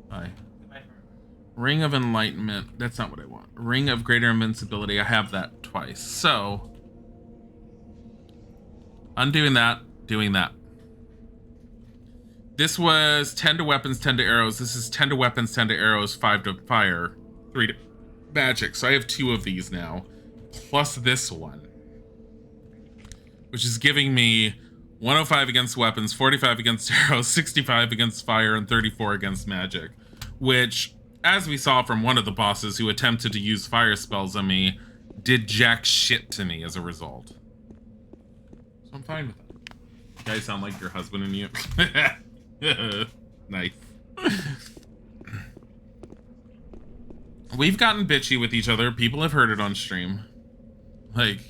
Bye. Ring of Enlightenment. That's not what I want. Ring of Greater Invincibility. I have that twice. So, undoing that, doing that. This was 10 to weapons, 10 to arrows. This is 10 to weapons, 10 to arrows, 5 to fire, 3 to magic. So I have 2 of these now, plus this one, which is giving me 105 against weapons, 45 against arrows, 65 against fire, and 34 against magic, which, as we saw from one of the bosses who attempted to use fire spells on me, did jack shit to me as a result. So I'm fine with that. You guys sound like your husband and you. Nice. We've gotten bitchy with each other. People have heard it on stream. Like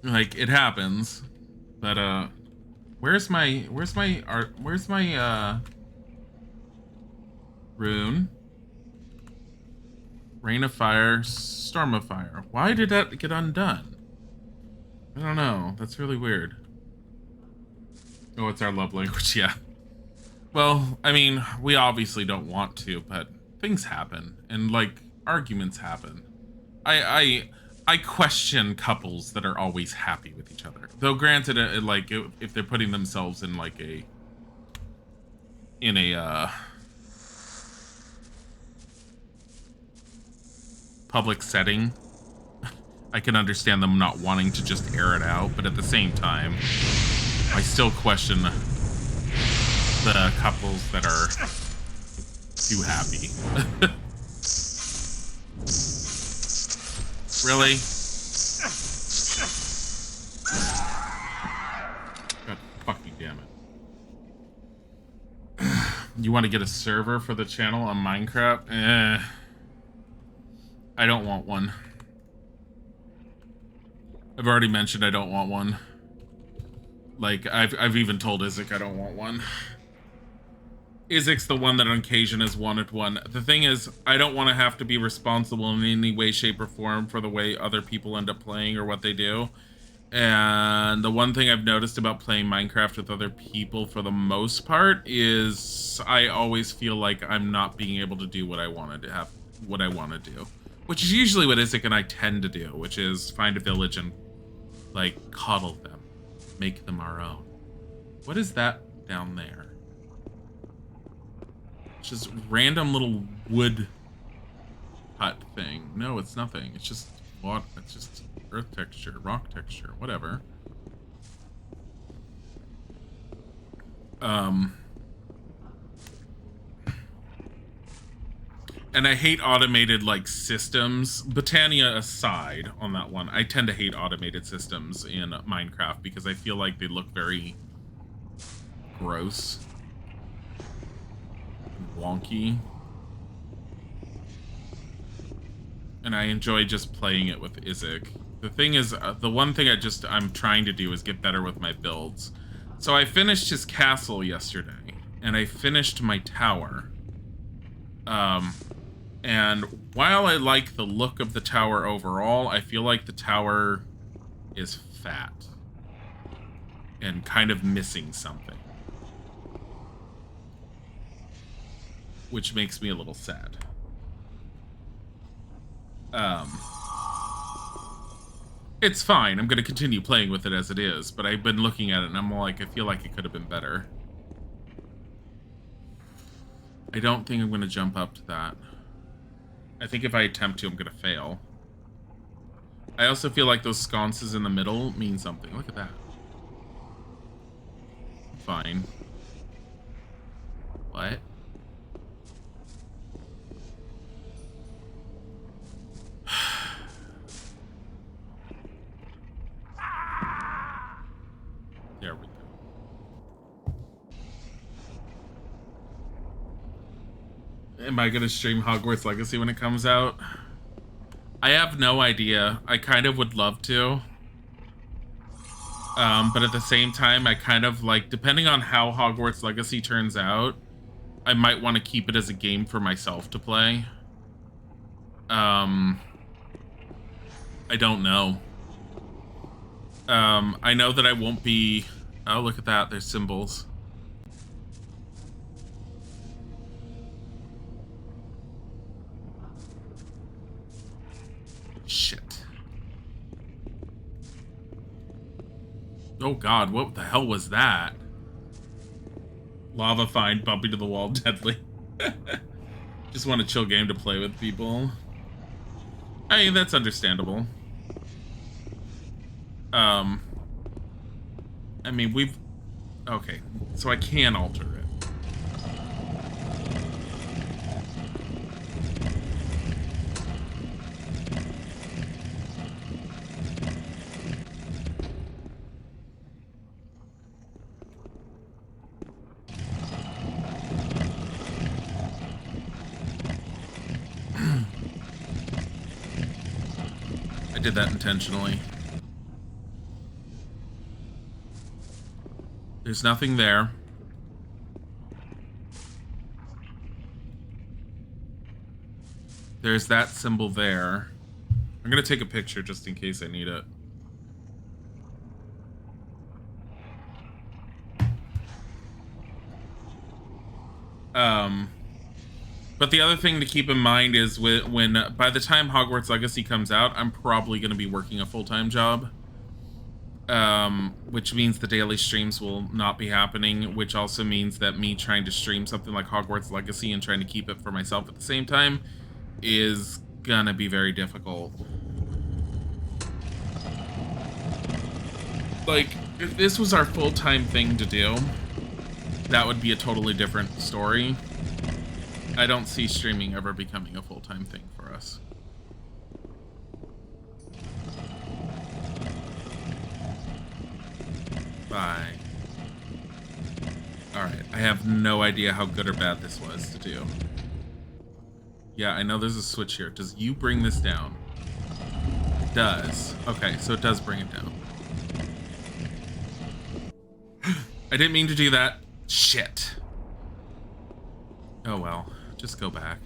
it happens. But where's my rune? Rain of Fire, Storm of Fire. Why did that get undone? I don't know. That's really weird. Oh, it's our love language, yeah. Well, I mean, we obviously don't want to, but things happen, and like arguments happen. I question couples that are always happy with each other. Though, granted, if they're putting themselves in like a public setting, I can understand them not wanting to just air it out, but at the same time, I still question the couples that are too happy. Really? God fucking damn it. You want to get a server for the channel on Minecraft? I don't want one. I've already mentioned I don't want one. Like, I've even told Isaac I don't want one. Isaac's the one that on occasion has wanted one. The thing is, I don't want to have to be responsible in any way, shape, or form for the way other people end up playing or what they do. And the one thing I've noticed about playing Minecraft with other people for the most part is I always feel like I'm not being able to do what I want to have, what I want to do. Which is usually what Isaac and I tend to do, which is find a village and, like, coddle them. Make them our own. What is that down there? It's just random little wood hut thing. No, it's nothing. It's just what? It's just earth texture, rock texture, whatever. And I hate automated, like, systems. Botania aside on that one, I tend to hate automated systems in Minecraft because I feel like they look very gross. Wonky. And I enjoy just playing it with Isaac. The thing is, the one thing I'm trying to do is get better with my builds. So I finished his castle yesterday, and I finished my tower. And while I like the look of the tower overall, I feel like the tower is fat and kind of missing something. which makes me a little sad. It's fine. I'm going to continue playing with it as it is, but I've been looking at it and I'm like, I feel like it could have been better. I don't think I'm going to jump up to that. I think if I attempt to, I'm going to fail. I also feel like those sconces in the middle mean something. Look at that. Fine. What? There we go. Am I going to stream Hogwarts Legacy when it comes out? I have no idea. I kind of would love to. But at the same time, I kind of like, depending on how Hogwarts Legacy turns out, I might want to keep it as a game for myself to play. I don't know. I know that I won't be... Oh, look at that. There's symbols. Shit. Oh god, what the hell was that? Lava fine, bumpy to the wall, deadly. Just want a chill game to play with people. I mean, that's understandable. I mean, we've... Okay, so I can alter it. I did that intentionally. There's nothing there. There's that symbol there. I'm gonna take a picture just in case I need it. But the other thing to keep in mind is when by the time Hogwarts Legacy comes out, I'm probably going to be working a full-time job. Which means the daily streams will not be happening, which also means that me trying to stream something like Hogwarts Legacy and trying to keep it for myself at the same time is gonna be very difficult. Like, if this was our full-time thing to do, that would be a totally different story. I don't see streaming ever becoming a full-time thing for us. Bye. Alright, I have no idea how good or bad this was to do. Yeah, I know there's a switch here. Does you bring this down? It does. Okay, so it does bring it down. I didn't mean to do that. Shit. Oh well, just go back.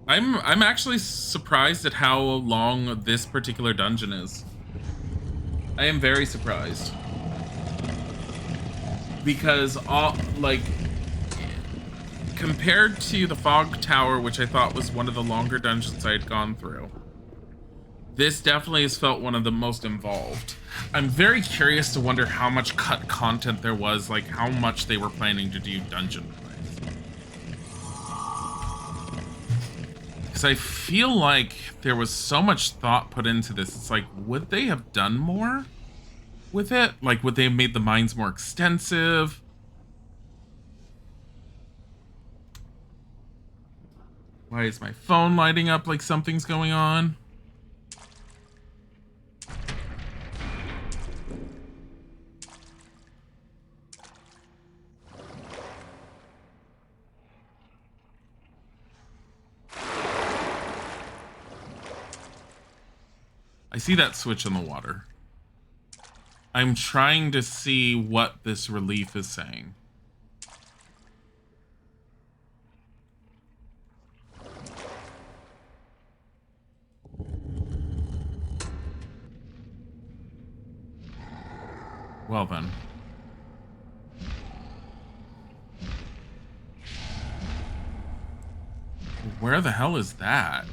I'm actually surprised at how long this particular dungeon is. I am very surprised. Because like compared to the Fog Tower, which I thought was one of the longer dungeons I had gone through, this definitely has felt one of the most involved. I'm very curious to wonder how much cut content there was, like how much they were planning to do dungeon. Because I feel like there was so much thought put into this. It's like, would they have done more with it? Like, would they have made the mines more extensive? Why is my phone lighting up like something's going on? I see that switch in the water. I'm trying to see what this relief is saying. Well then. Where the hell is that?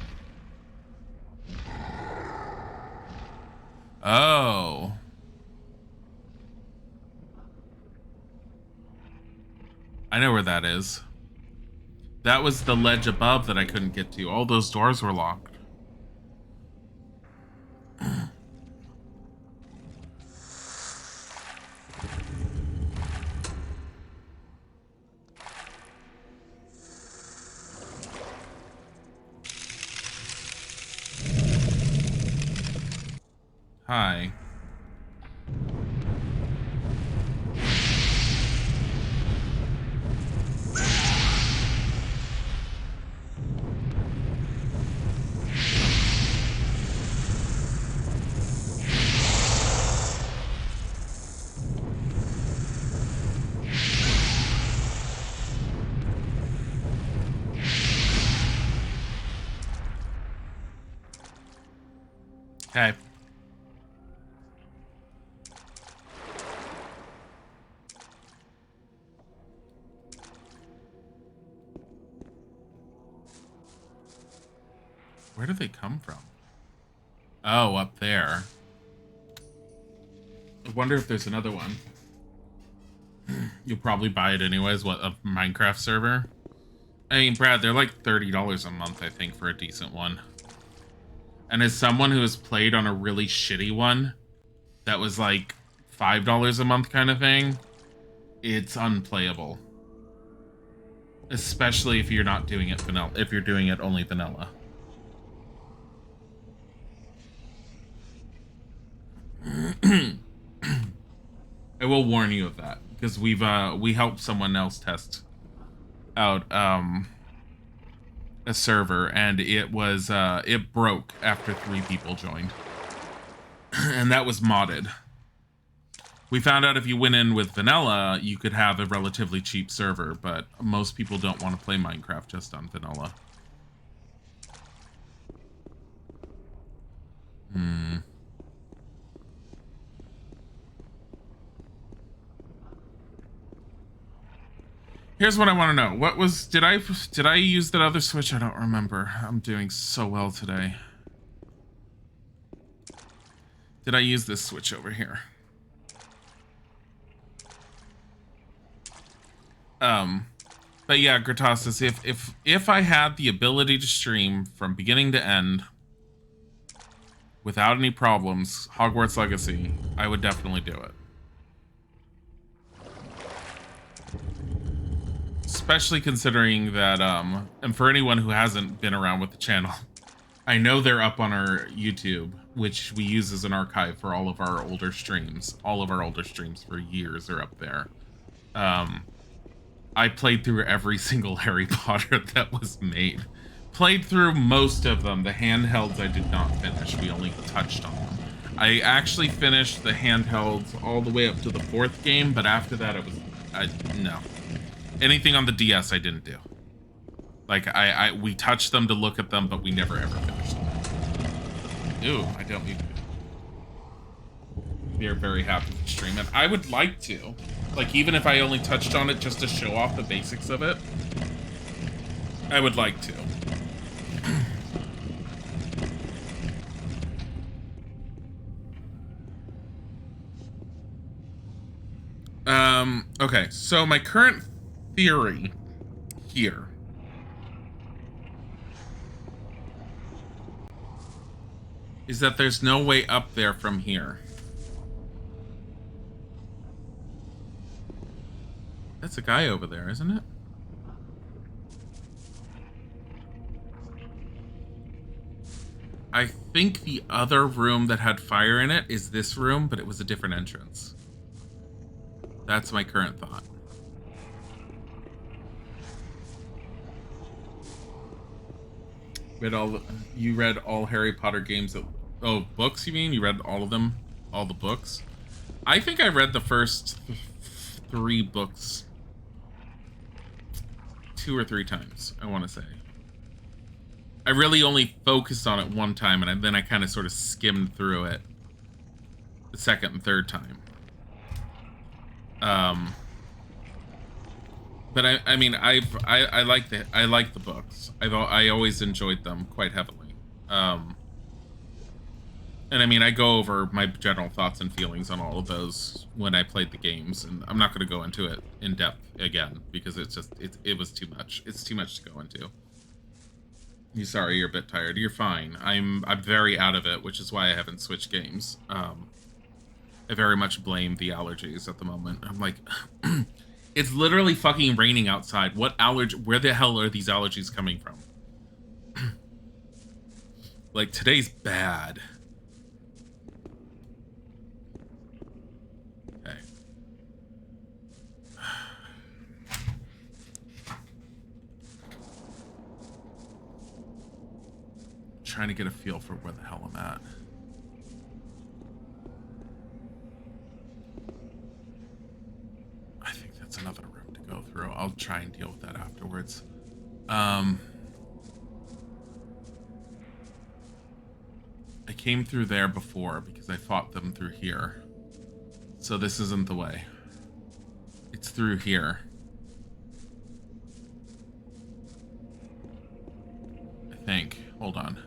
Oh. I know where that is. That was the ledge above that I couldn't get to. All those doors were locked. Hi. Okay. Where do they come from? Oh, up there. I wonder if there's another one. You'll probably buy it anyways. What, a Minecraft server? I mean, Brad, they're like $30 a month, I think, for a decent one. And as someone who has played on a really shitty one that was like $5 a month kind of thing, it's unplayable. Especially if you're not doing it vanilla, if you're doing it only vanilla. I will warn you of that because we helped someone else test out a server, and it was it broke after 3 people joined. And that was modded. We found out if you went in with vanilla, you could have a relatively cheap server, but most people don't want to play Minecraft just on vanilla. Here's what I want to know. What was, did I use that other switch? I don't remember. I'm doing so well today. Did I use this switch over here? But yeah, Gratassus, if I had the ability to stream from beginning to end without any problems, Hogwarts Legacy, I would definitely do it. Especially considering that, and for anyone who hasn't been around with the channel, I know they're up on our YouTube, which we use as an archive for all of our older streams. All of our older streams for years are up there. I played through every single Harry Potter that was made. Played through most of them. The handhelds I did not finish. We only touched on them. I actually finished the handhelds all the way up to the 4th game, but after that it was... no. Anything on the DS I didn't do. Like, we touched them to look at them, but we never ever finished them. Ew, I don't need to. We are very happy to stream it. I would like to. Like, even if I only touched on it just to show off the basics of it, I would like to. Okay, so my current theory here is that there's no way up there from here. That's a guy over there, isn't it? I think the other room that had fire in it is this room, but it was a different entrance. That's my current thought. You read all Harry Potter games oh, books you mean? You read all of them? All the books? I think I read the first 3 books 2 or 3 times, I want to say. I really only focused on it one time, and then I kind of sort of skimmed through it the 2nd and 3rd time. But I mean, I like the books. I always enjoyed them quite heavily. And I mean, I go over my general thoughts and feelings on all of those when I played the games, and I'm not going to go into it in depth again because it was too much. It's too much to go into. You're sorry, you're a bit tired. You're fine. I'm very out of it, which is why I haven't switched games. I very much blame the allergies at the moment. I'm like, it's literally fucking raining outside. What allergy? Where the hell are these allergies coming from? Like, today's bad. Okay. Trying to get a feel for where the hell I'm at. I think that's another room to go through. I'll try and deal with that afterwards. I came through there before because I fought them through here. So this isn't the way. It's through here. I think. Hold on.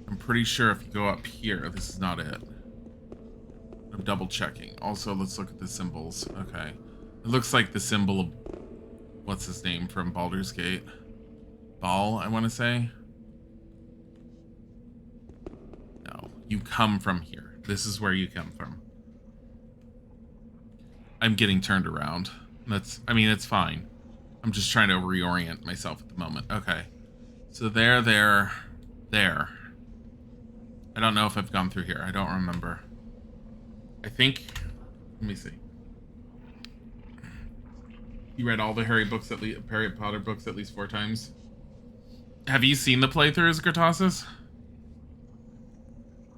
I'm pretty sure if you go up here, this is not it. I'm double checking. Also, let's look at the symbols. Okay. It looks like the symbol of... What's his name from Baldur's Gate? Baal, I want to say. No. You come from here. This is where you come from. I'm getting turned around. I mean, it's fine. I'm just trying to reorient myself at the moment. Okay. So there. I don't know if I've gone through here. I don't remember. I think... Let me see. You read all the Harry Potter books at least 4 times? Have you seen the playthroughs, Gratasis?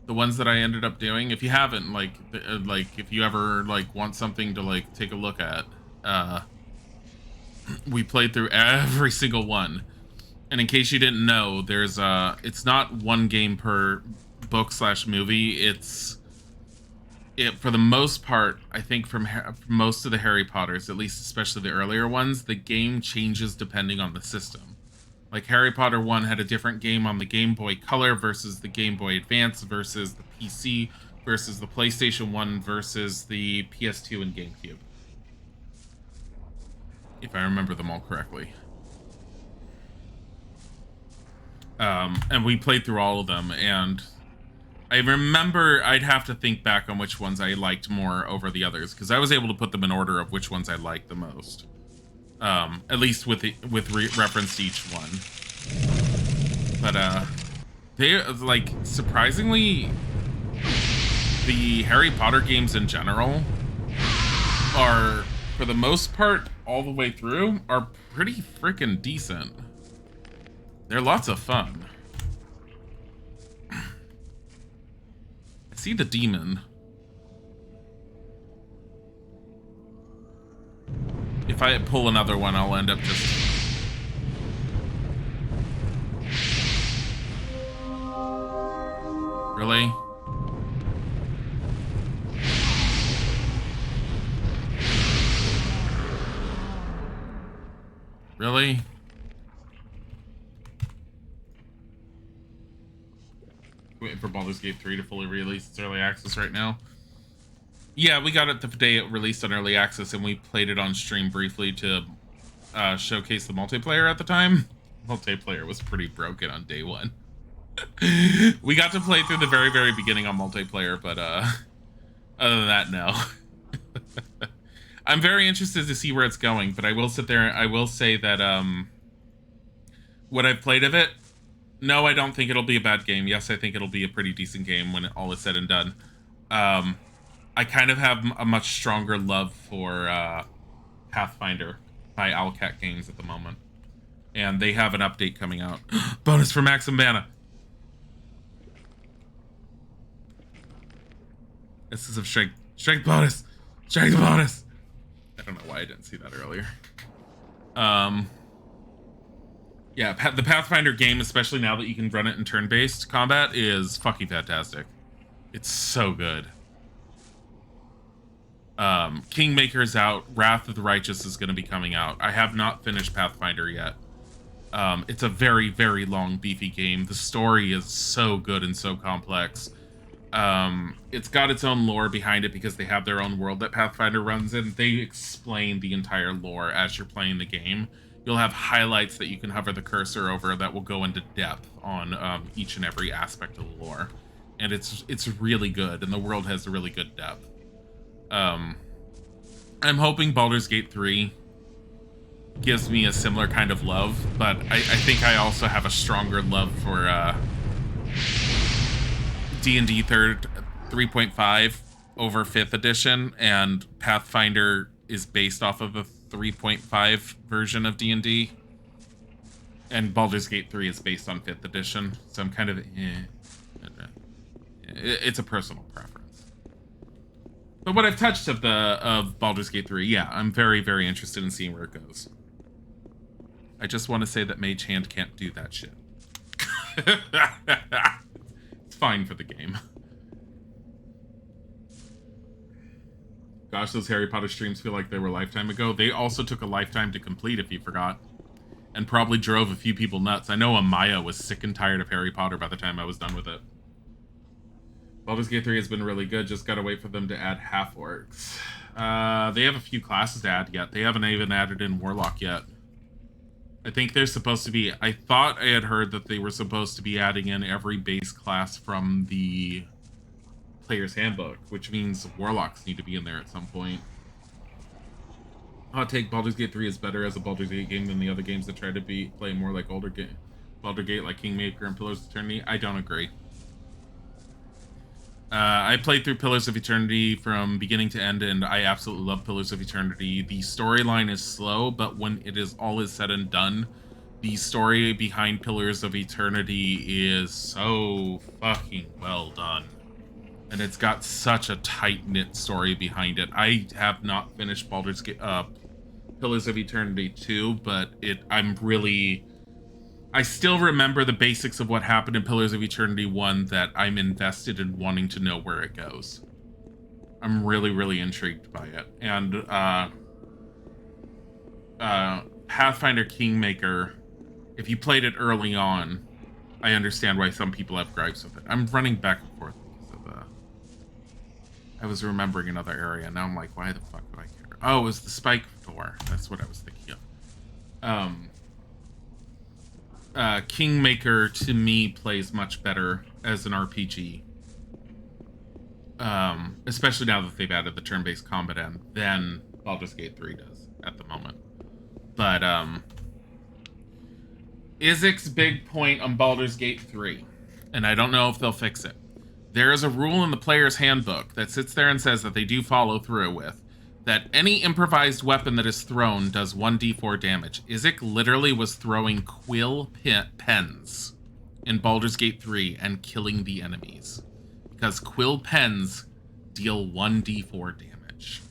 The ones that I ended up doing? If you haven't, like if you ever, want something to, take a look at, we played through every single one. And in case you didn't know, there's, it's not one game per book/movie. It's... for the most part, I think from most of the Harry Potters, at least especially the earlier ones, the game changes depending on the system. Like Harry Potter 1 had a different game on the Game Boy Color versus the Game Boy Advance versus the PC versus the PlayStation 1 versus the PS2 and GameCube. If I remember them all correctly. And we played through all of them, and I remember I'd have to think back on which ones I liked more over the others, because I was able to put them in order of which ones I liked the most. At least with reference to each one. But, they, surprisingly, the Harry Potter games in general are, for the most part, all the way through, are pretty freaking decent. They're lots of fun. I see the demon. If I pull another one, I'll end up just... Really? Really? Waiting for Baldur's Gate 3 to fully release its early access right now. Yeah, we got it the day it released on early access, and we played it on stream briefly to showcase the multiplayer at the time. Multiplayer was pretty broken on day 1. We got to play through the very, very beginning on multiplayer, but other than that, no. I'm very interested to see where it's going, but I will sit there. I will say that what I've played of it, no, I don't think it'll be a bad game. Yes, I think it'll be a pretty decent game when all is said and done. I kind of have a much stronger love for Pathfinder by Owlcat Games at the moment. And they have an update coming out. Bonus for Maxim Mana. This is a strength bonus. Strength bonus. I don't know why I didn't see that earlier. Yeah, the Pathfinder game, especially now that you can run it in turn-based combat, is fucking fantastic. It's so good. Kingmaker's out. Wrath of the Righteous is going to be coming out. I have not finished Pathfinder yet. It's a very, very long, beefy game. The story is so good and so complex. It's got its own lore behind it because they have their own world that Pathfinder runs in. They explain the entire lore as you're playing the game. You'll have highlights that you can hover the cursor over that will go into depth on each and every aspect of the lore. And it's really good, and the world has a really good depth. I'm hoping Baldur's Gate 3 gives me a similar kind of love, but I think I also have a stronger love for D&D 3.5 over 5th edition, and Pathfinder is based off of a 3.5 version of D&D, and Baldur's Gate 3 is based on 5th edition, so I'm kind of it's a personal preference. But what I've touched of Baldur's Gate 3, yeah, I'm very, very interested in seeing where it goes. I just want to say that Mage Hand can't do that shit. It's fine for the game. Gosh, those Harry Potter streams feel like they were a lifetime ago. They also took a lifetime to complete, if you forgot. And probably drove a few people nuts. I know Amaya was sick and tired of Harry Potter by the time I was done with it. Baldur's Gate 3 has been really good. Just gotta wait for them to add half-orcs. They have a few classes to add yet. They haven't even added in Warlock yet. I think they're supposed to be... I thought I had heard that they were supposed to be adding in every base class from the Player's Handbook, which means Warlocks need to be in there at some point. Hot take, Baldur's Gate 3 is better as a Baldur's Gate game than the other games that try to play more like older Baldur's Gate, like Kingmaker and Pillars of Eternity. I don't agree. I played through Pillars of Eternity from beginning to end, and I absolutely love Pillars of Eternity. The storyline is slow, but when it is all is said and done, the story behind Pillars of Eternity is so fucking well done. And it's got such a tight-knit story behind it. I have not finished Baldur's Gate, Pillars of Eternity 2, but I still remember the basics of what happened in Pillars of Eternity 1 that I'm invested in wanting to know where it goes. I'm really, really intrigued by it. And Pathfinder Kingmaker, if you played it early on, I understand why some people have gripes with it. I'm running back and forth because of I was remembering another area. Now I'm like, why the fuck do I care? Oh, it was the spike door. That's what I was thinking of. Kingmaker, to me, plays much better as an RPG. Especially now that they've added the turn-based combat end than Baldur's Gate 3 does at the moment. But, Izik's big point on Baldur's Gate 3, and I don't know if they'll fix it. There is a rule in the player's handbook that sits there and says that they do follow through with, that any improvised weapon that is thrown does 1d4 damage. Izik literally was throwing quill pens in Baldur's Gate 3 and killing the enemies. Because quill pens deal 1d4 damage.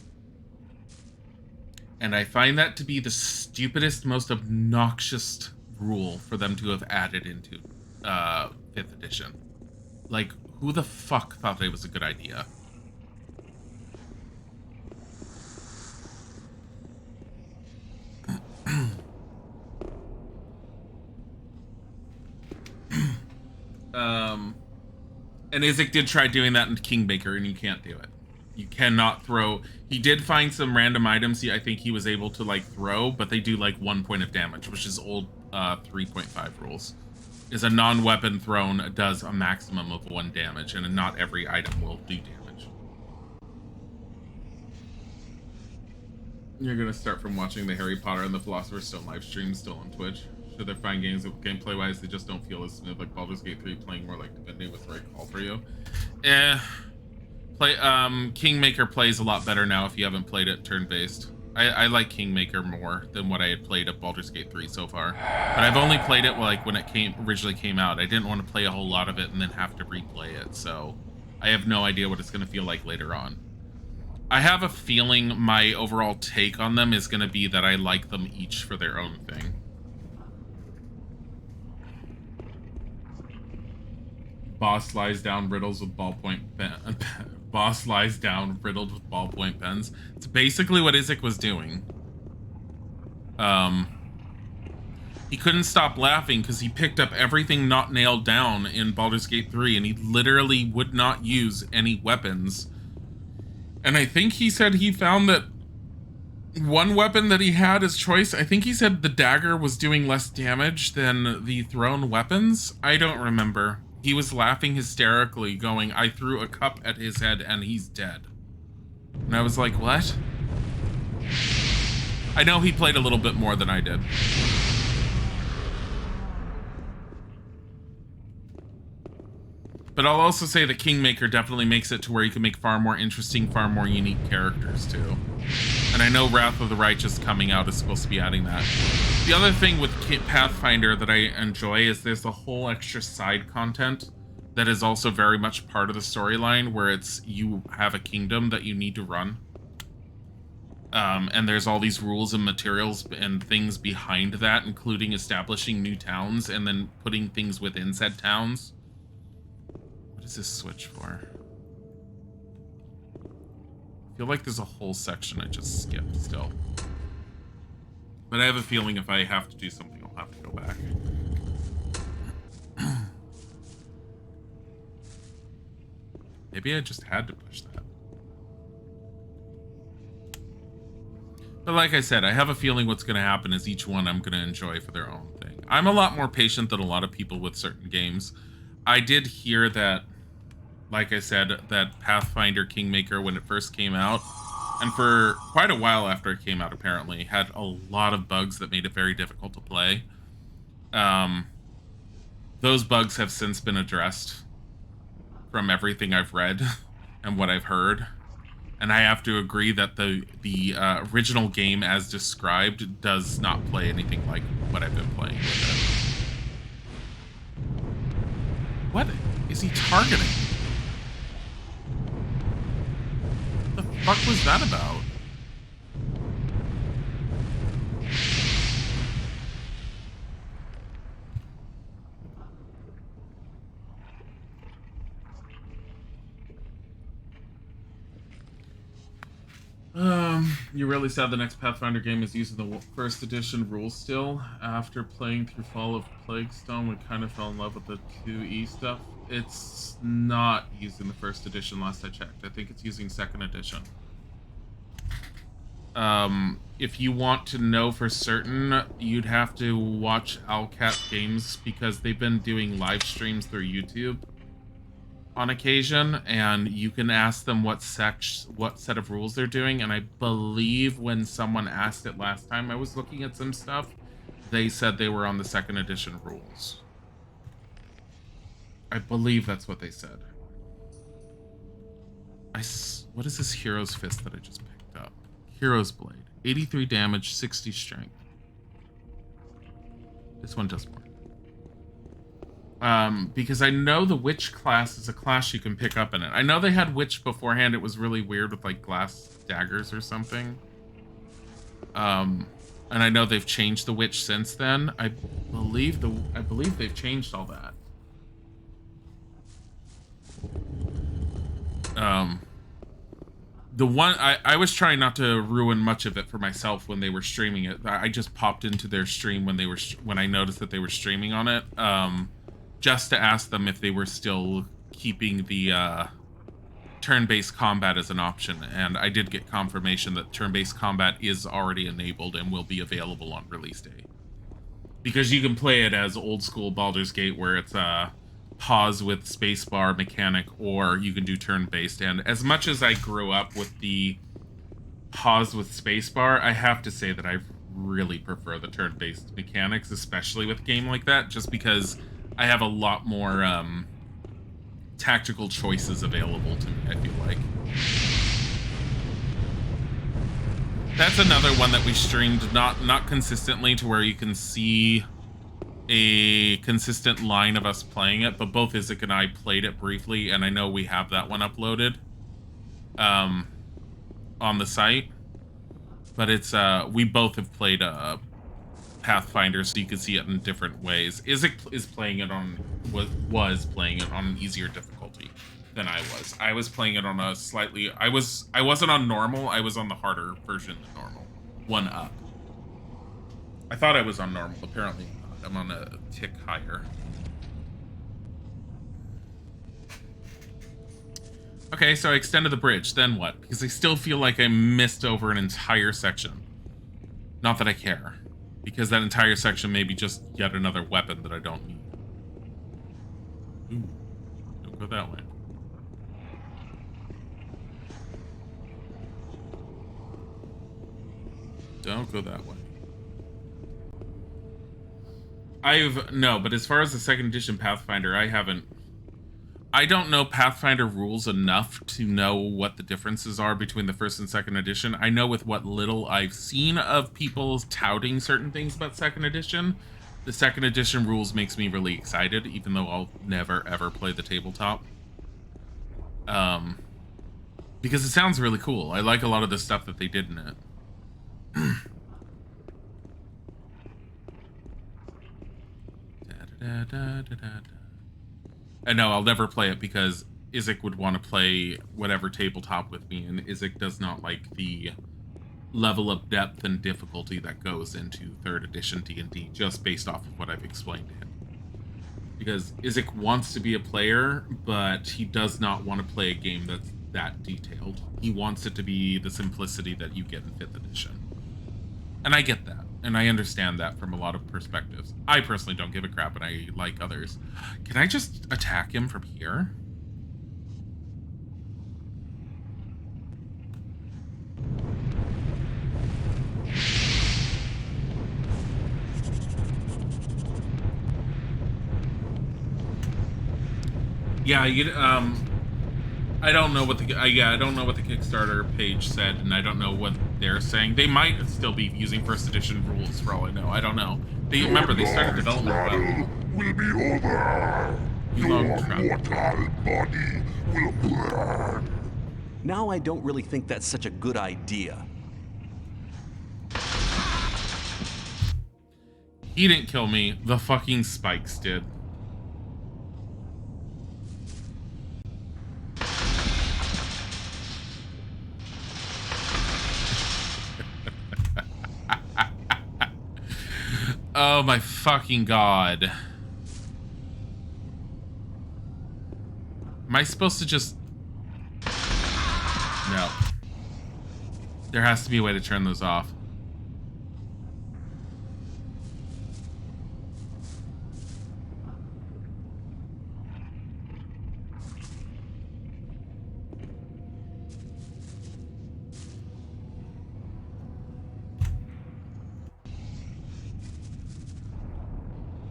And I find that to be the stupidest, most obnoxious rule for them to have added into 5th edition. Like, who the fuck thought it was a good idea? And Izik did try doing that in Kingmaker, and you can't do it. You cannot throw... He did find some random items I think he was able to, like, throw, but they do, like, 1 point of damage, which is old 3.5 rules. Is a non-weapon thrown does a maximum of 1 damage, and not every item will do damage. You're gonna start from watching the Harry Potter and the Philosopher's Stone live stream still on Twitch. Should they find games that gameplay-wise they just don't feel as smooth, like Baldur's Gate 3 playing more like Divinity was the right call for you? Kingmaker plays a lot better now if you haven't played it turn-based. I like Kingmaker more than what I had played at Baldur's Gate 3 so far. But I've only played it like when it originally came out. I didn't want to play a whole lot of it and then have to replay it, so I have no idea what it's going to feel like later on. I have a feeling my overall take on them is going to be that I like them each for their own thing. Boss lies down riddles with ballpoint Boss lies down, riddled with ballpoint pens. It's basically what Isaac was doing. He couldn't stop laughing because he picked up everything not nailed down in Baldur's Gate 3, and he literally would not use any weapons. And I think he said he found that one weapon that he had as choice, I think he said the dagger was doing less damage than the thrown weapons. I don't remember. He was laughing hysterically, going, I threw a cup at his head and he's dead. And I was like, what? I know he played a little bit more than I did. But I'll also say that Kingmaker definitely makes it to where you can make far more interesting, far more unique characters too. And I know Wrath of the Righteous coming out is supposed to be adding that. The other thing with Pathfinder that I enjoy is there's a whole extra side content that is also very much part of the storyline, where it's you have a kingdom that you need to run. And there's all these rules and materials and things behind that, including establishing new towns and then putting things within said towns. What is this switch for? I feel like there's a whole section I just skipped still. But I have a feeling if I have to do something, I'll have to go back. Maybe I just had to push that. But like I said, I have a feeling what's going to happen is each one I'm going to enjoy for their own thing. I'm a lot more patient than a lot of people with certain games. I did hear that, like I said, that Pathfinder Kingmaker, when it first came out, and for quite a while after it came out apparently, had a lot of bugs that made it very difficult to play. Those bugs have since been addressed from everything I've read and what I've heard. And I have to agree that the original game as described does not play anything like what I've been playing with it. What is he targeting? What the fuck was that about? You really sad the next Pathfinder game is using the first edition rules still. After playing through Fall of Plaguestone, we kind of fell in love with the 2E stuff. It's not using the first edition last I checked. I think it's using second edition. If you want to know for certain, you'd have to watch Owlcat Games because they've been doing live streams through YouTube on occasion, and you can ask them what set of rules they're doing. And I believe when someone asked it last time I was looking at some stuff, they said they were on the second edition rules. I believe that's what they said. What is this Hero's Fist that I just picked up? Hero's Blade. 83 damage, 60 strength. This one does more. Because I know the Witch class is a class you can pick up in it. I know they had Witch beforehand. It was really weird with like glass daggers or something. And I know they've changed the Witch since then. I believe they've changed all that. The one I was trying not to ruin much of it for myself when they were streaming it. I just popped into their stream when I noticed that they were streaming on it. Just to ask them if they were still keeping the turn-based combat as an option, and I did get confirmation that turn-based combat is already enabled and will be available on release day. Because you can play it as old-school Baldur's Gate, where it's pause with spacebar mechanic, or you can do turn-based. And as much as I grew up with the pause with spacebar, I have to say that I really prefer the turn-based mechanics, especially with a game like that, just because I have a lot more tactical choices available to me, I feel like. That's another one that we streamed, not consistently to where you can see a consistent line of us playing it, but both Isaac and I played it briefly, and I know we have that one uploaded on the site. But it's we both have played Pathfinder, so you can see it in different ways. Isaac is playing it on was playing it on an easier difficulty. than I was. I was playing it on a slightly... I wasn't on normal. I was on the harder version than normal. 1 up. I thought I was on normal. Apparently not. I'm on a tick higher. Okay, so I extended the bridge. Then what? Because I still feel like I missed over an entire section. Not that I care. Because that entire section may be just yet another weapon that I don't need. Ooh. Don't go that way. Don't go that way. No, but as far as the 2nd edition Pathfinder, I don't know Pathfinder rules enough to know what the differences are between the 1st and 2nd edition. I know with what little I've seen of people touting certain things about 2nd edition, the 2nd edition rules makes me really excited, even though I'll never ever play the tabletop. Because it sounds really cool. I like a lot of the stuff that they did in it. And no, I'll never play it because Isaac would want to play whatever tabletop with me, and Isaac does not like the level of depth and difficulty that goes into 3rd edition D&D, just based off of what I've explained to him. Because Isaac wants to be a player, but he does not want to play a game that's that detailed. He wants it to be the simplicity that you get in 5th edition. And I get that. And I understand that from a lot of perspectives. I personally don't give a crap, and I like others. Can I just attack him from here? Yeah, I don't know what the I don't know what the Kickstarter page said, and I don't know what they're saying. They might still be using 1st edition rules for all I know. I don't know. Remember, they started development. Will be over. Your mortal body will burn. Now I don't really think that's such a good idea. He didn't kill me. The fucking spikes did. Oh my fucking god. Am I supposed to just... No. There has to be a way to turn those off.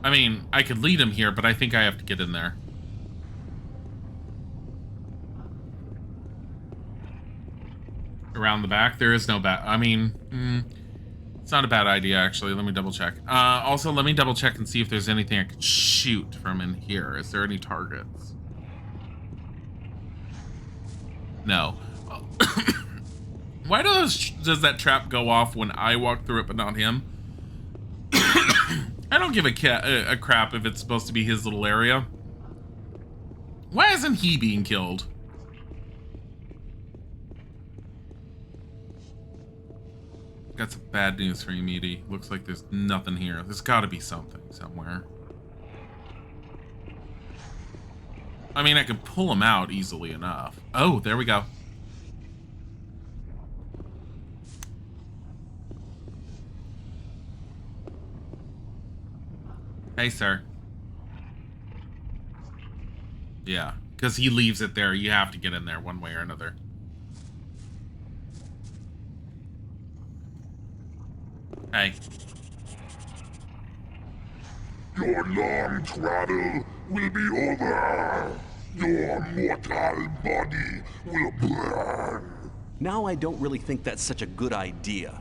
I mean, I could lead him here, but I think I have to get in there. Around the back? There is no back. I mean, it's not a bad idea, actually. Let me double check. Also, let me double check and see if there's anything I could shoot from in here. Is there any targets? No. Why does that trap go off when I walk through it, but not him? I don't give a crap if it's supposed to be his little area. Why isn't he being killed? Got some bad news for you, Meaty. Looks like there's nothing here. There's got to be something somewhere. I mean, I could pull him out easily enough. Oh, there we go. Hey, sir. Yeah, because he leaves it there. You have to get in there one way or another. Hey. Your long travel will be over. Your mortal body will burn. Now I don't really think that's such a good idea.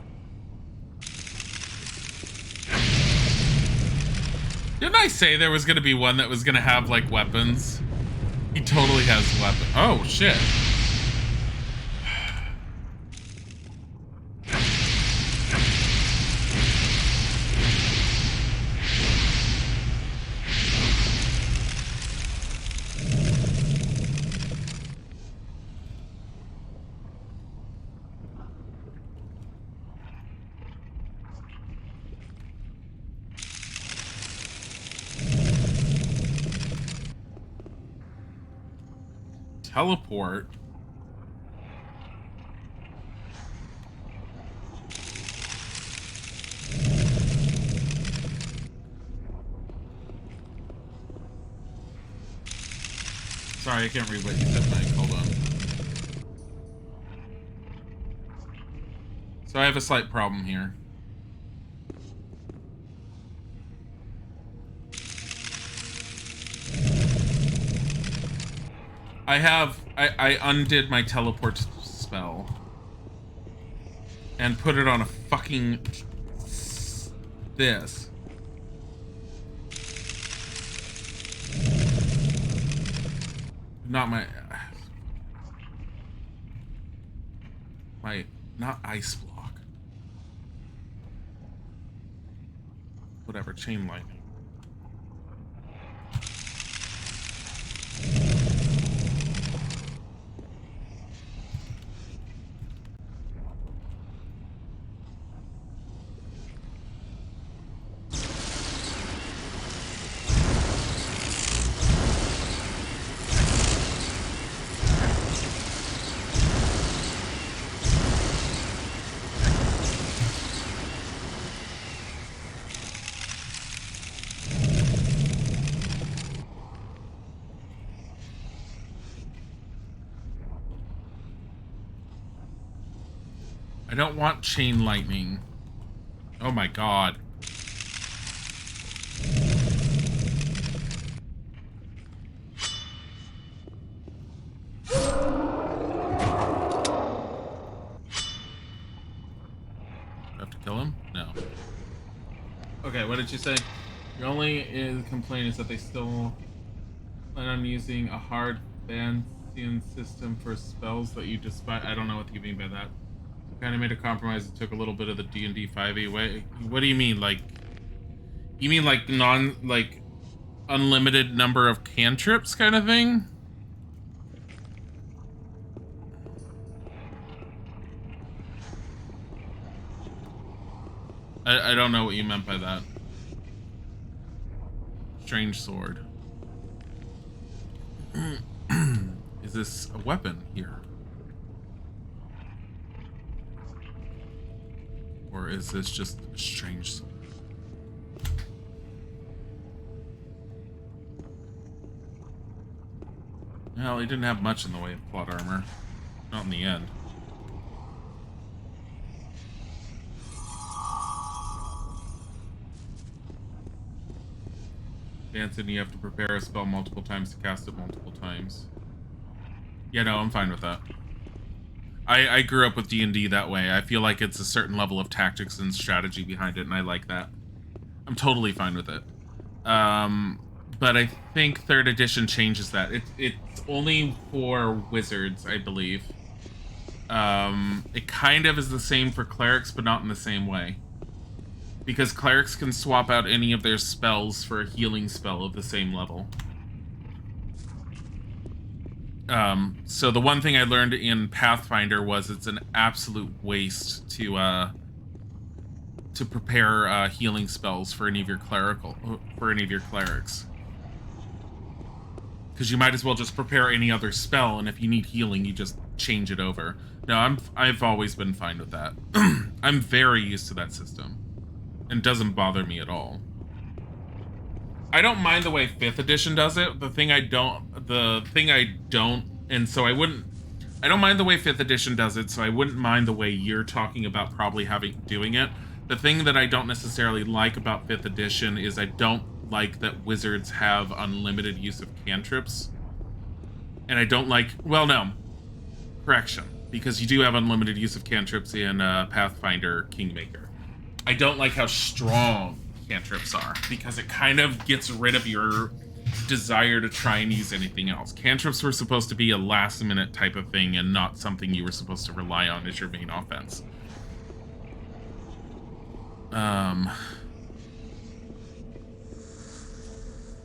Didn't I say there was going to be one that was going to have, like, weapons? He totally has weapons. Oh, shit. teleport. Sorry, I can't read what you said, Mike. Hold on. So I have a slight problem here. I undid my teleport spell and put it on a fucking this. Not not ice block. Whatever, chain lightning. I don't want chain lightning. Oh my god. Have to kill him? No. Okay, what did you say? Your only complaint is that they still plan on using a hard Bansian system for spells that you despise. I don't know what you mean by that. Kind of made a compromise and took a little bit of the D&D 5e way. What do you mean? Like, you mean like unlimited number of cantrips kind of thing? I don't know what you meant by that. Strange sword. Is this a weapon here? Or is this just a strange sword? Well, he didn't have much in the way of plot armor. Not in the end. Dancing, you have to prepare a spell multiple times to cast it multiple times. Yeah, no, I'm fine with that. I grew up with D&D that way. I feel like it's a certain level of tactics and strategy behind it, and I like that. I'm totally fine with it. But I think 3rd edition changes that. It's only for wizards, I believe. It kind of is the same for clerics, but not in the same way. Because clerics can swap out any of their spells for a healing spell of the same level. So the one thing I learned in Pathfinder was it's an absolute waste to prepare healing spells for any of your clerics. Because you might as well just prepare any other spell, and if you need healing, you just change it over. No, I've always been fine with that. I'm very used to that system. And it doesn't bother me at all. I don't mind the way 5th edition does it. I don't mind the way 5th edition does it, so I wouldn't mind the way you're talking about probably doing it. The thing that I don't necessarily like about 5th edition is I don't like that wizards have unlimited use of cantrips. And I don't like, well, no, correction, because you do have unlimited use of cantrips in Pathfinder Kingmaker. I don't like how strong cantrips are, because it kind of gets rid of your desire to try and use anything else. Cantrips were supposed to be a last-minute type of thing and not something you were supposed to rely on as your main offense.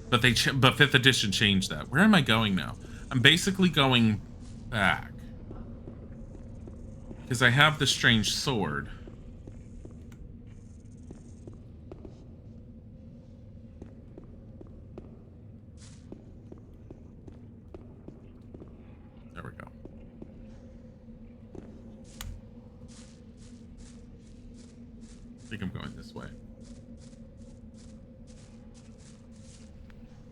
But 5th edition changed that. Where am I going now? I'm basically going back. Because I have the strange sword. I think I'm going this way.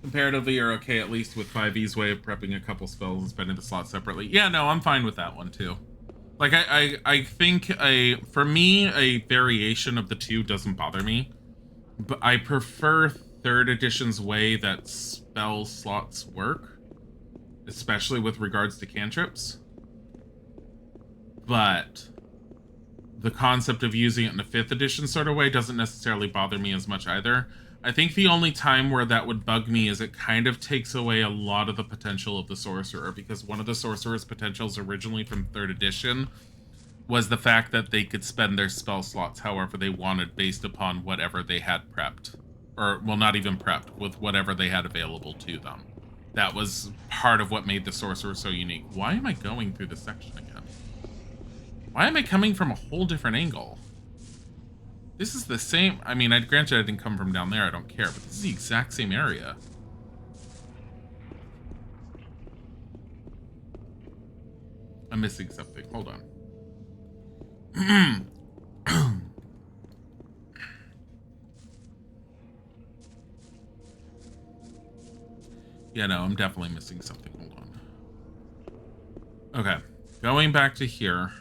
Comparatively, you're okay at least with 5E's way of prepping a couple spells and spending the slots separately. Yeah, no, I'm fine with that one too. Like, I think for me, a variation of the two doesn't bother me. But I prefer 3rd edition's way that spell slots work, especially with regards to cantrips. But the concept of using it in a 5th edition sort of way doesn't necessarily bother me as much either. I think the only time where that would bug me is it kind of takes away a lot of the potential of the sorcerer, because one of the sorcerer's potentials originally from 3rd edition was the fact that they could spend their spell slots however they wanted based upon whatever they had prepped. Or, well, not even prepped, with whatever they had available to them. That was part of what made the sorcerer so unique. Why am I going through this section again? Why am I coming from a whole different angle? This is the same... I mean, granted I didn't come from down there, I don't care, but this is the exact same area. I'm missing something. Hold on. Yeah, no, I'm definitely missing something. Hold on. Okay. Going back to here.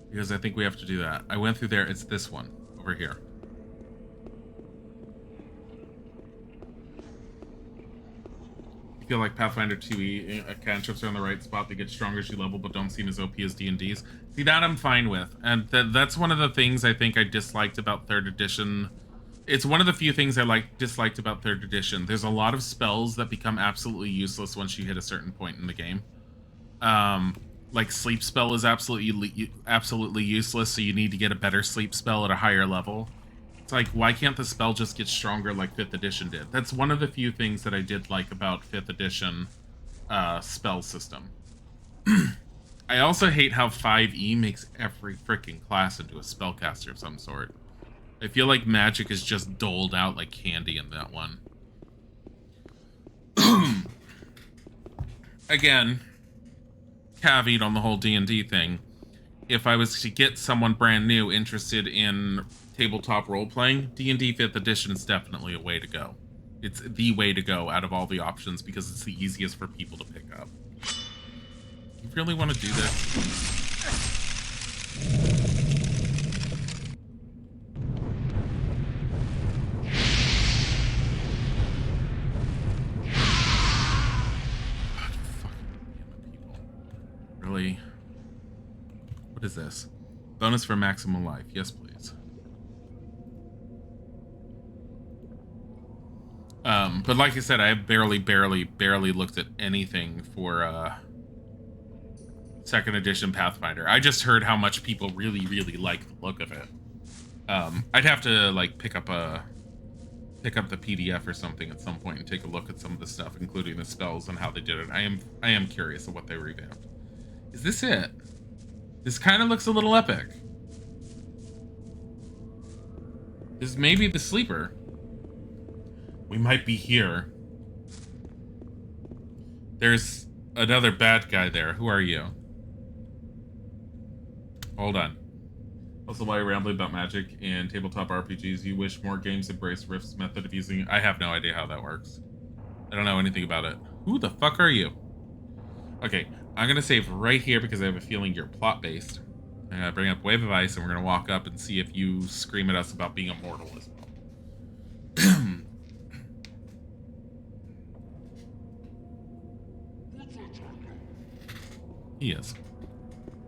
Because I think we have to do that. I went through there. It's this one. Over here. I feel like Pathfinder 2e cantrips are in the right spot. They get stronger as you level, but don't seem as OP as D&D's. See, that I'm fine with. And that's one of the things I think I disliked about 3rd edition. It's one of the few things I disliked about 3rd edition. There's a lot of spells that become absolutely useless once you hit a certain point in the game. Like sleep spell is absolutely useless, so you need to get a better sleep spell at a higher level. It's like, why can't the spell just get stronger like 5th edition did? That's one of the few things that I did like about 5th edition spell system. I also hate how 5e makes every freaking class into a spellcaster of some sort. I feel like magic is just doled out like candy in that one. Again, caveat on the whole D&D thing. If I was to get someone brand new interested in tabletop role-playing, D&D 5th edition is definitely a way to go. It's the way to go out of all the options because it's the easiest for people to pick up. You really want to do this? Really? What is this? Bonus for maximum life. Yes, please. But like I said, I have barely looked at anything for 2nd edition Pathfinder. I just heard how much people really like the look of it. I'd have to like pick up the PDF or something at some point and take a look at some of the stuff, including the spells and how they did it. I am curious of what they revamped. Is this it? This kind of looks a little epic. This may be the sleeper. We might be here. There's another bad guy there. Who are you? Hold on. Also, while you're rambling about magic and tabletop RPGs, you wish more games embrace Rift's method of using it? I have no idea how that works. I don't know anything about it. Who the fuck are you? Okay, I'm gonna save right here because I have a feeling you're plot-based. I'm gonna bring up Wave of Ice and we're gonna walk up and see if you scream at us about being immortal as well. He is.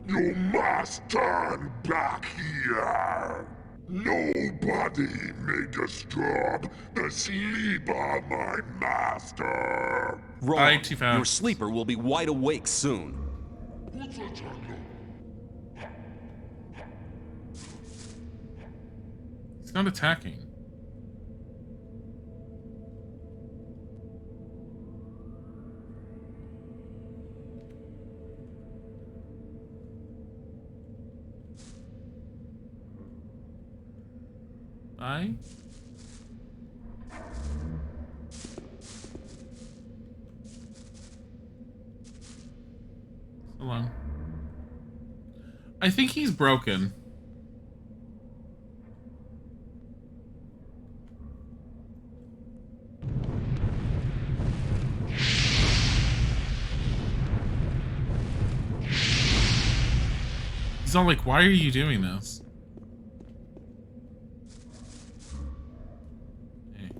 You must turn back here. Nobody may disturb the sleep of my master. Wrong. Your sleeper will be wide awake soon. He's not attacking. Bye. So long. I think he's broken. He's all like, why are you doing this? Hey.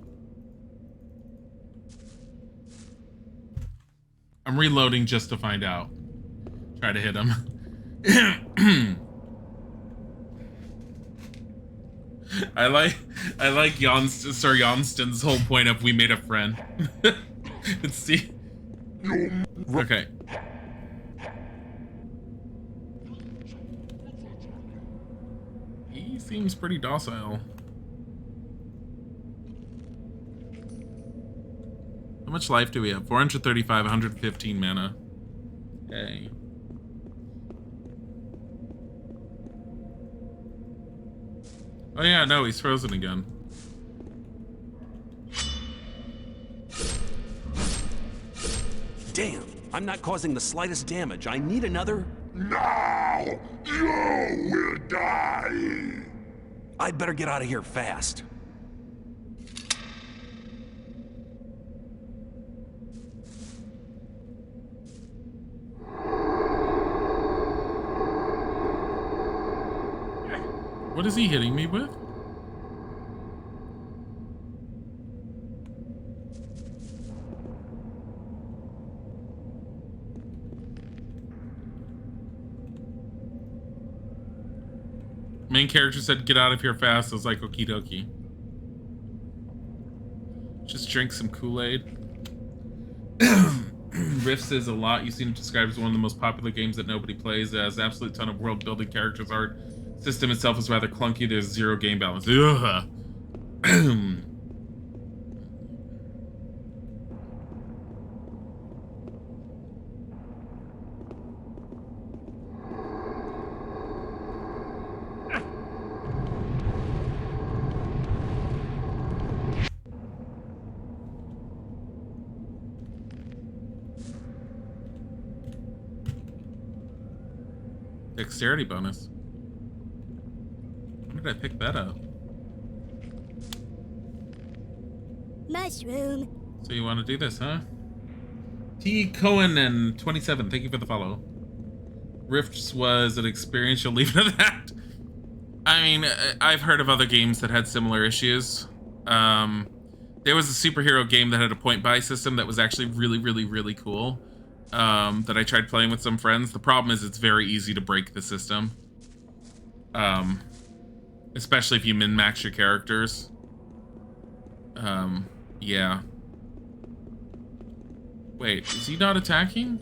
I'm reloading just to find out. Try to hit him. I like Sir Johnston's whole point of we made a friend. Let's see. Okay. He seems pretty docile. How much life do we have? 435, 115 mana. Okay. Oh yeah, no, he's frozen again. Damn, I'm not causing the slightest damage. I need another... Now you will die. I'd better get out of here fast. What is he hitting me with? Main character said, get out of here fast. I was like, okie dokie. Just drink some Kool-Aid. Rift says a lot. You seem to describe as one of the most popular games that nobody plays. It has an absolute ton of world building, characters, art. System itself is rather clunky. There's zero game balance. Ugh. Dexterity bonus. When did I pick that up? Mushroom. So you want to do this, huh? T. Cohen and 27. Thank you for the follow. Rifts was an experience. You'll leave it at that. I mean, I've heard of other games that had similar issues. There was a superhero game that had a point-buy system that was actually really, really, really cool. That I tried playing with some friends. The problem is it's very easy to break the system. Especially if you min-max your characters. Yeah. Wait, is he not attacking?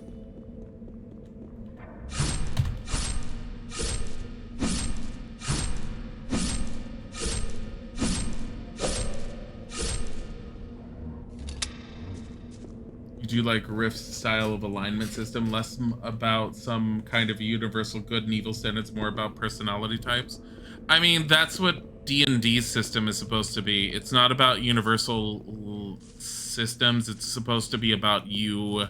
Do you like Rift's style of alignment system? Less about some kind of universal good and evil standards, more about personality types? I mean, that's what D&D's system is supposed to be. It's not about universal systems. It's supposed to be about you.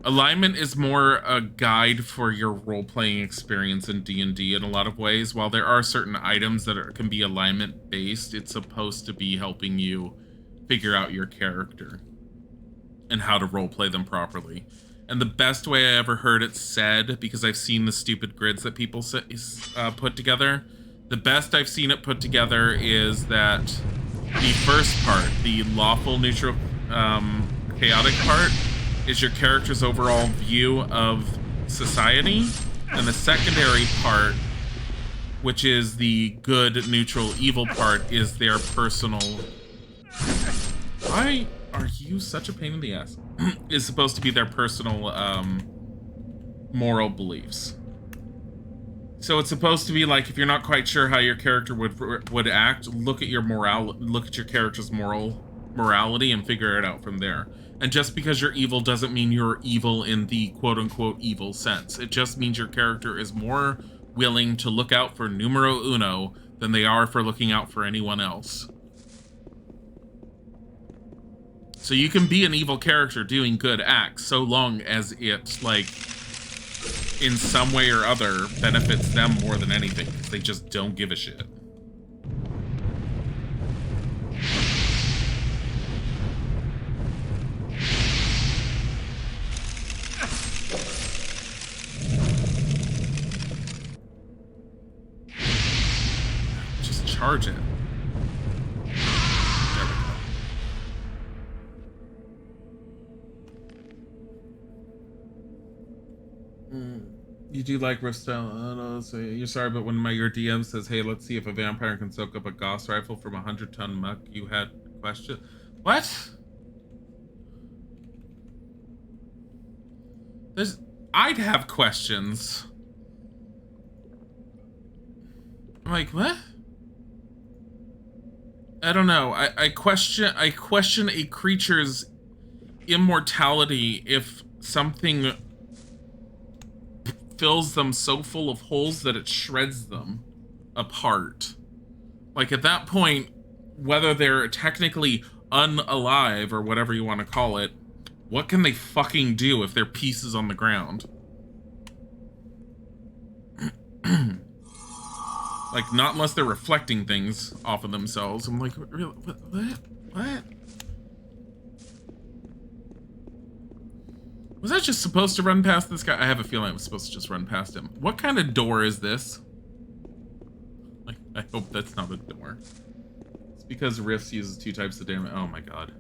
Alignment is more a guide for your role-playing experience in D&D in a lot of ways. While there are certain items that can be alignment-based, it's supposed to be helping you figure out your character and how to roleplay them properly. And the best way I ever heard it said, because I've seen the stupid grids that people put together, the best I've seen it put together is that the first part, the lawful, neutral, chaotic part, is your character's overall view of society, and the secondary part, which is the good, neutral, evil part, is their personal... Why are you such a pain in the ass? Is supposed to be their personal moral beliefs. So it's supposed to be like, if you're not quite sure how your character would act, look at your character's morality and figure it out from there. And just because you're evil doesn't mean you're evil in the quote-unquote evil sense. It just means your character is more willing to look out for numero uno than they are for looking out for anyone else. So you can be an evil character doing good acts so long as it, like, in some way or other benefits them more than anything, because they just don't give a shit. charge it. There we go. You do like rift style? No, so you're sorry, but when your DM says, "Hey, let's see if a vampire can soak up a Gauss rifle from a 100-ton muck," you had a question. What? I'd have questions. I'm like, what? I don't know. I question a creature's immortality if something fills them so full of holes that it shreds them apart. Like, at that point, whether they're technically unalive or whatever you want to call it, what can they fucking do if they're pieces on the ground? Like, not unless they're reflecting things off of themselves. I'm like, really? What? Was I just supposed to run past this guy? I have a feeling I was supposed to just run past him. What kind of door is this? Like, I hope that's not a door. It's because Rifts uses 2 types of damage. Oh my god.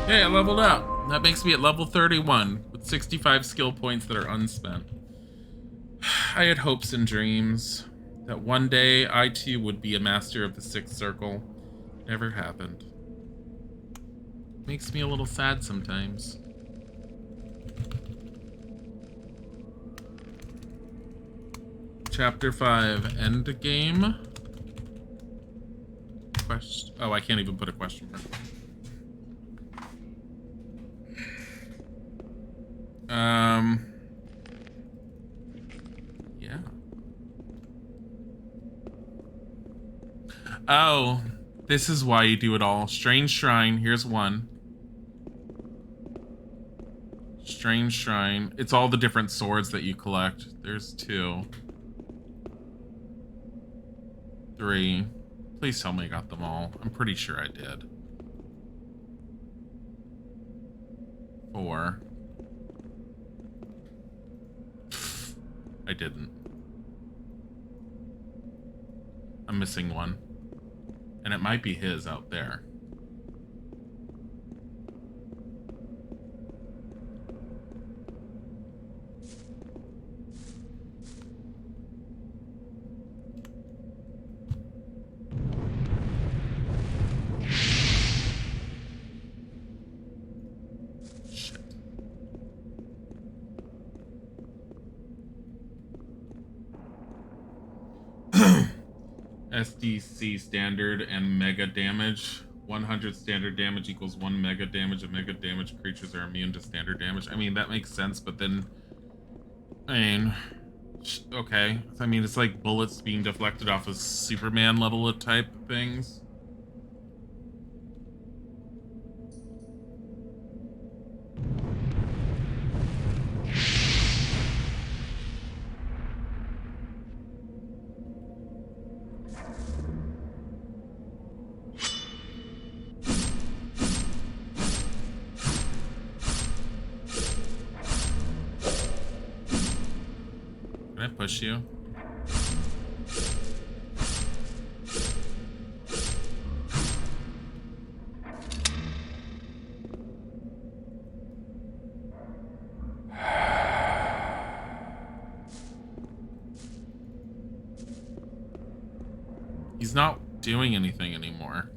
Hey, I leveled up. That makes me at level 31 with 65 skill points that are unspent. I had hopes and dreams that one day I too would be a master of the 6th circle. Never happened. Makes me a little sad sometimes. Chapter 5, end game. Oh, I can't even put a question mark. Yeah. Oh, this is why you do it all. Strange Shrine, here's one. Strange Shrine. It's all the different swords that you collect. There's 2. 3. Please tell me I got them all. I'm pretty sure I did. 4. I didn't. I'm missing one. And it might be his out there. SDC standard and mega damage. 100 standard damage equals 1 mega damage, and mega damage creatures are immune to standard damage. I mean, that makes sense, but then... I mean... Okay. I mean, it's like bullets being deflected off of Superman level of type things. Push you. He's not doing anything anymore.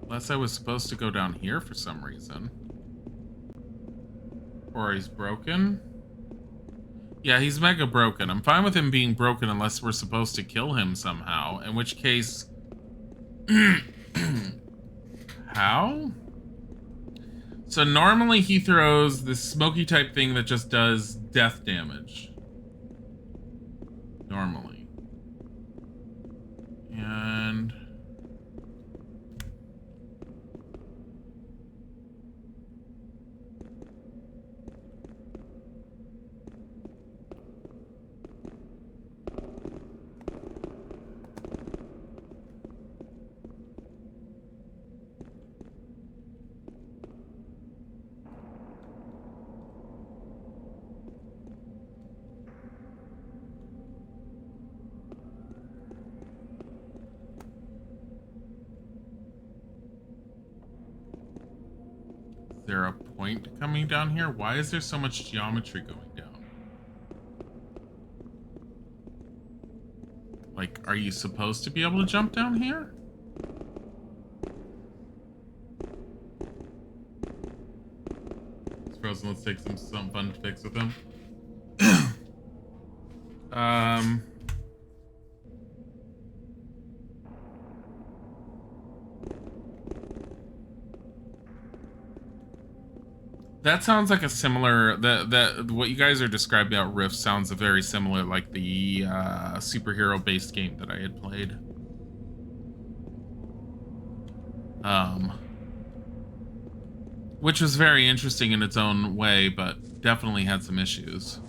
Unless I was supposed to go down here for some reason. Or he's broken? Yeah, he's mega broken. I'm fine with him being broken unless we're supposed to kill him somehow. In which case... How? So normally he throws this smoky type thing that just does death damage. Normally. Yeah. there a point coming down here? Why is there so much geometry going down? Like, are you supposed to be able to jump down here? It's frozen. Let's take some fun fix with him. That sounds like a similar what you guys are describing about Rift sounds very similar, like the superhero based game that I had played. Which was very interesting in its own way, but definitely had some issues.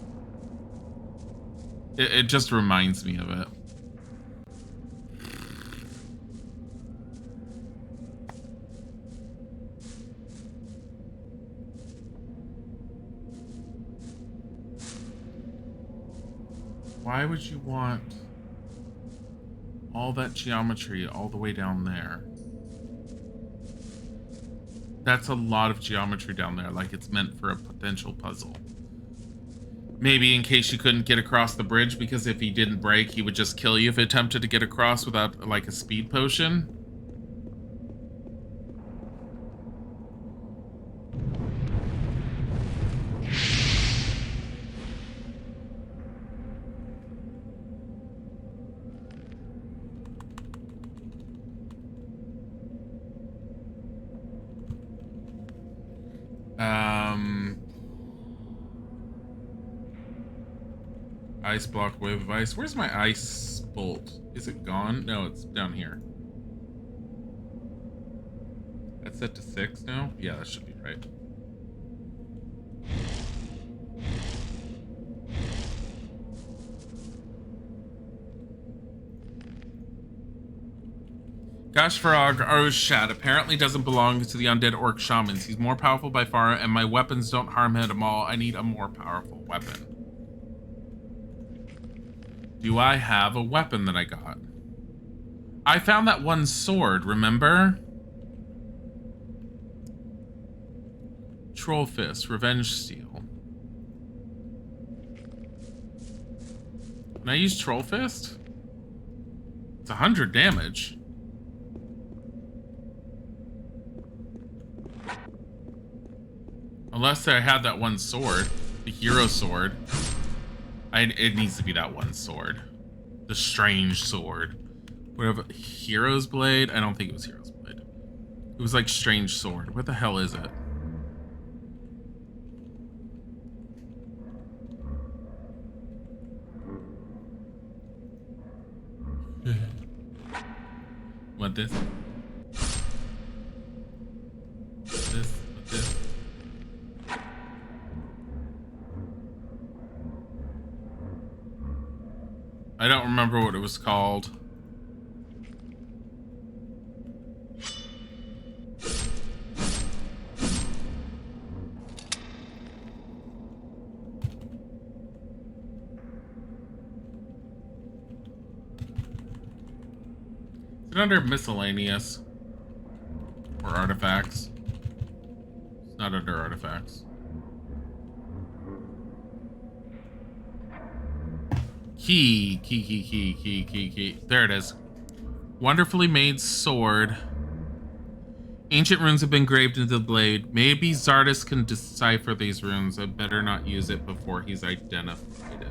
It just reminds me of it. Why would you want all that geometry all the way down there? That's a lot of geometry down there, like it's meant for a potential puzzle. Maybe in case you couldn't get across the bridge, because if he didn't break, he would just kill you if he attempted to get across without, like, a speed potion. Ice block, wave of ice. Where's my ice bolt? Is it gone? No, it's down here. That's set to 6 now? Yeah, that should be right. Gosh, Farog, Arushat apparently doesn't belong to the undead orc shamans. He's more powerful by far, and my weapons don't harm him at all. I need a more powerful weapon. Do I have a weapon that I got? I found that one sword, remember? Troll Fist, Revenge Steel. Can I use Troll Fist? It's 100 damage. Unless I had that one sword, the hero sword. It needs to be that one sword. The strange sword. Whatever. Hero's Blade? I don't think it was Hero's Blade. It was like strange sword. What the hell is it? Want this? This? This? I don't remember what it was called. Is it under miscellaneous? Or artifacts? It's not under artifacts. Key. There it is. Wonderfully made sword. Ancient runes have been engraved into the blade. Maybe Zardis can decipher these runes. I better not use it before he's identified it.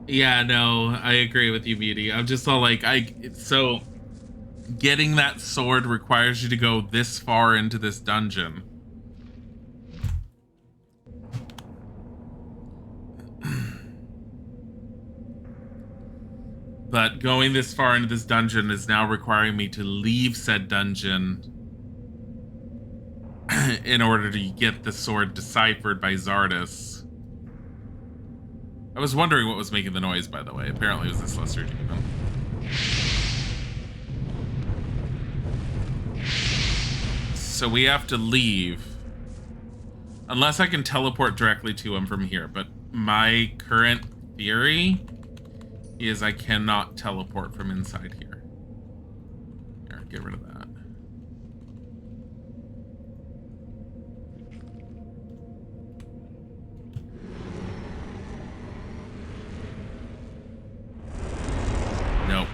Yeah, no, I agree with you, Beauty. I'm just all like, so getting that sword requires you to go this far into this dungeon. But going this far into this dungeon is now requiring me to leave said dungeon in order to get the sword deciphered by Zardis. I was wondering what was making the noise, by the way. Apparently it was this lesser demon. So we have to leave. Unless I can teleport directly to him from here. But my current theory is I cannot teleport from inside here. Here, get rid of that. Nope.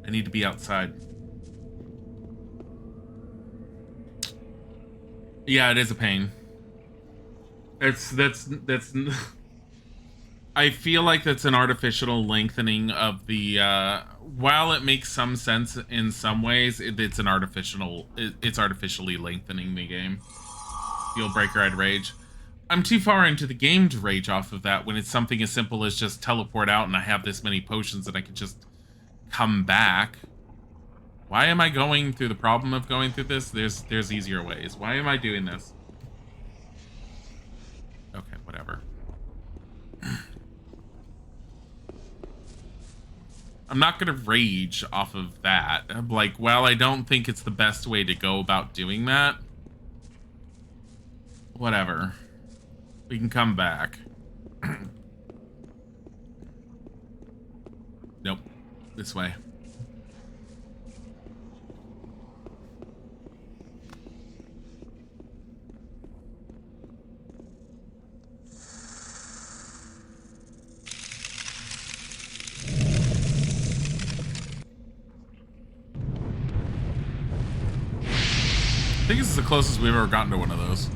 I need to be outside. Yeah, it is a pain. That's I feel like that's an artificial lengthening of the while it makes some sense in some ways, it's artificially lengthening the game. Deal breaker, I'd rage. I'm too far into the game to rage off of that when it's something as simple as just teleport out and I have this many potions that I could just come back. Why am I going through the problem of going through this? There's easier ways. Why am I doing this? Okay, whatever. I'm not gonna rage off of that. Like, while I don't think it's the best way to go about doing that, whatever. We can come back. Nope. This way. I think this is the closest we've ever gotten to one of those.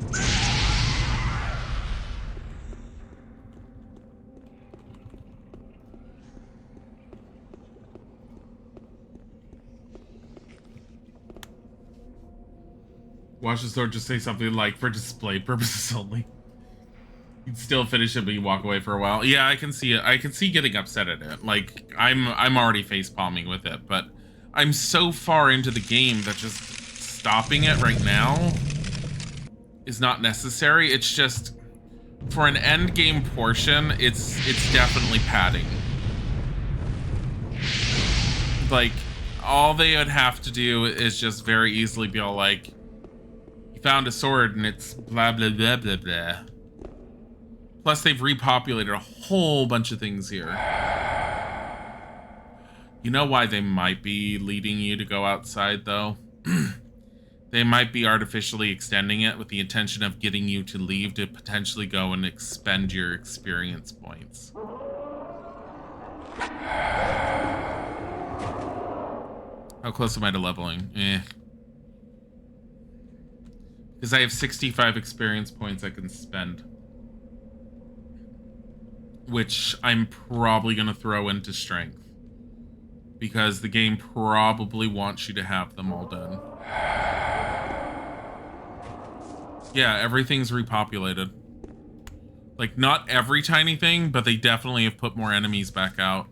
Watch the sword just say something like, for display purposes only. You'd still finish it, but you walk away for a while. Yeah, I can see it. I can see getting upset at it. Like, I'm already face palming with it, but I'm so far into the game that just stopping it right now is not necessary. It's just for an end game portion, it's definitely padding. Like, all they would have to do is just very easily be all like, you found a sword and it's blah blah blah blah blah. Plus they've repopulated a whole bunch of things here. You know why they might be leading you to go outside though? They might be artificially extending it with the intention of getting you to leave to potentially go and expend your experience points. How close am I to leveling? Because I have 65 experience points I can spend. Which I'm probably going to throw into strength. Because the game probably wants you to have them all done. Yeah, everything's repopulated. Like, not every tiny thing, but they definitely have put more enemies back out.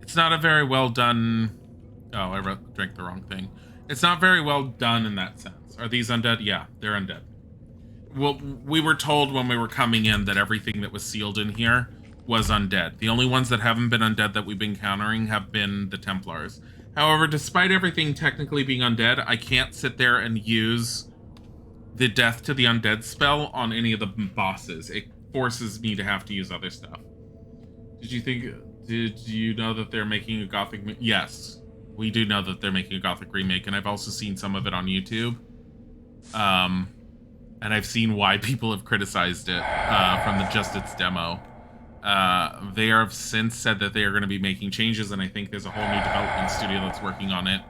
It's not a very well done... Oh, I drank the wrong thing. It's not very well done in that sense. Are these undead? Yeah, they're undead. Well, we were told when we were coming in that everything that was sealed in here was undead. The only ones that haven't been undead that we've been encountering have been the Templars. However, despite everything technically being undead, I can't sit there and use the Death to the Undead spell on any of the bosses. It forces me to have to use other stuff. Did you know that they're making a Gothic... Yes, we do know that they're making a Gothic remake, and I've also seen some of it on YouTube. And I've seen why people have criticized it from the Just Its demo. They have since said that they are going to be making changes, and I think there's a whole new development studio that's working on it,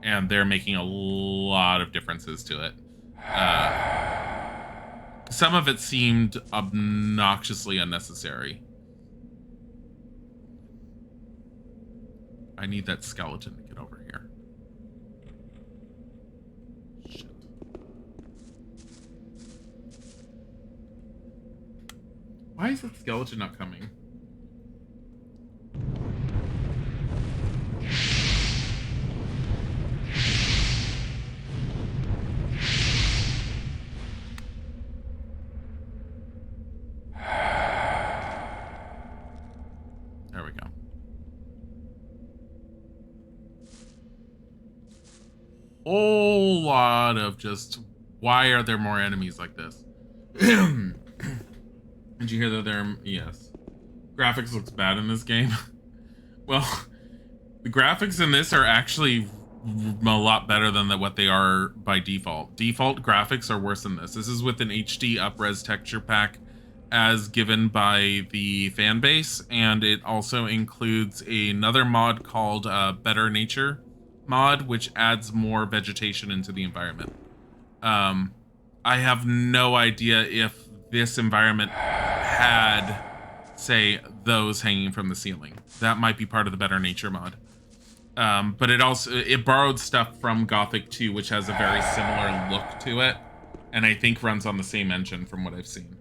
and they're making a lot of differences to it. Some of it seemed obnoxiously unnecessary. I need that skeleton to get over here. Shit. Why is that skeleton not coming? There we go. Whole lot of just, why are there more enemies like this? Did you hear that there? Yes. Graphics looks bad in this game. Well, the graphics in this are actually a lot better than what they are by default. Default graphics are worse than this. This is with an HD up-res texture pack as given by the fan base, and it also includes another mod called Better Nature mod, which adds more vegetation into the environment. I have no idea if this environment had, say, those hanging from the ceiling. That might be part of the Better Nature mod. But it borrowed stuff from Gothic 2, which has a very similar look to it, and I think runs on the same engine from what I've seen.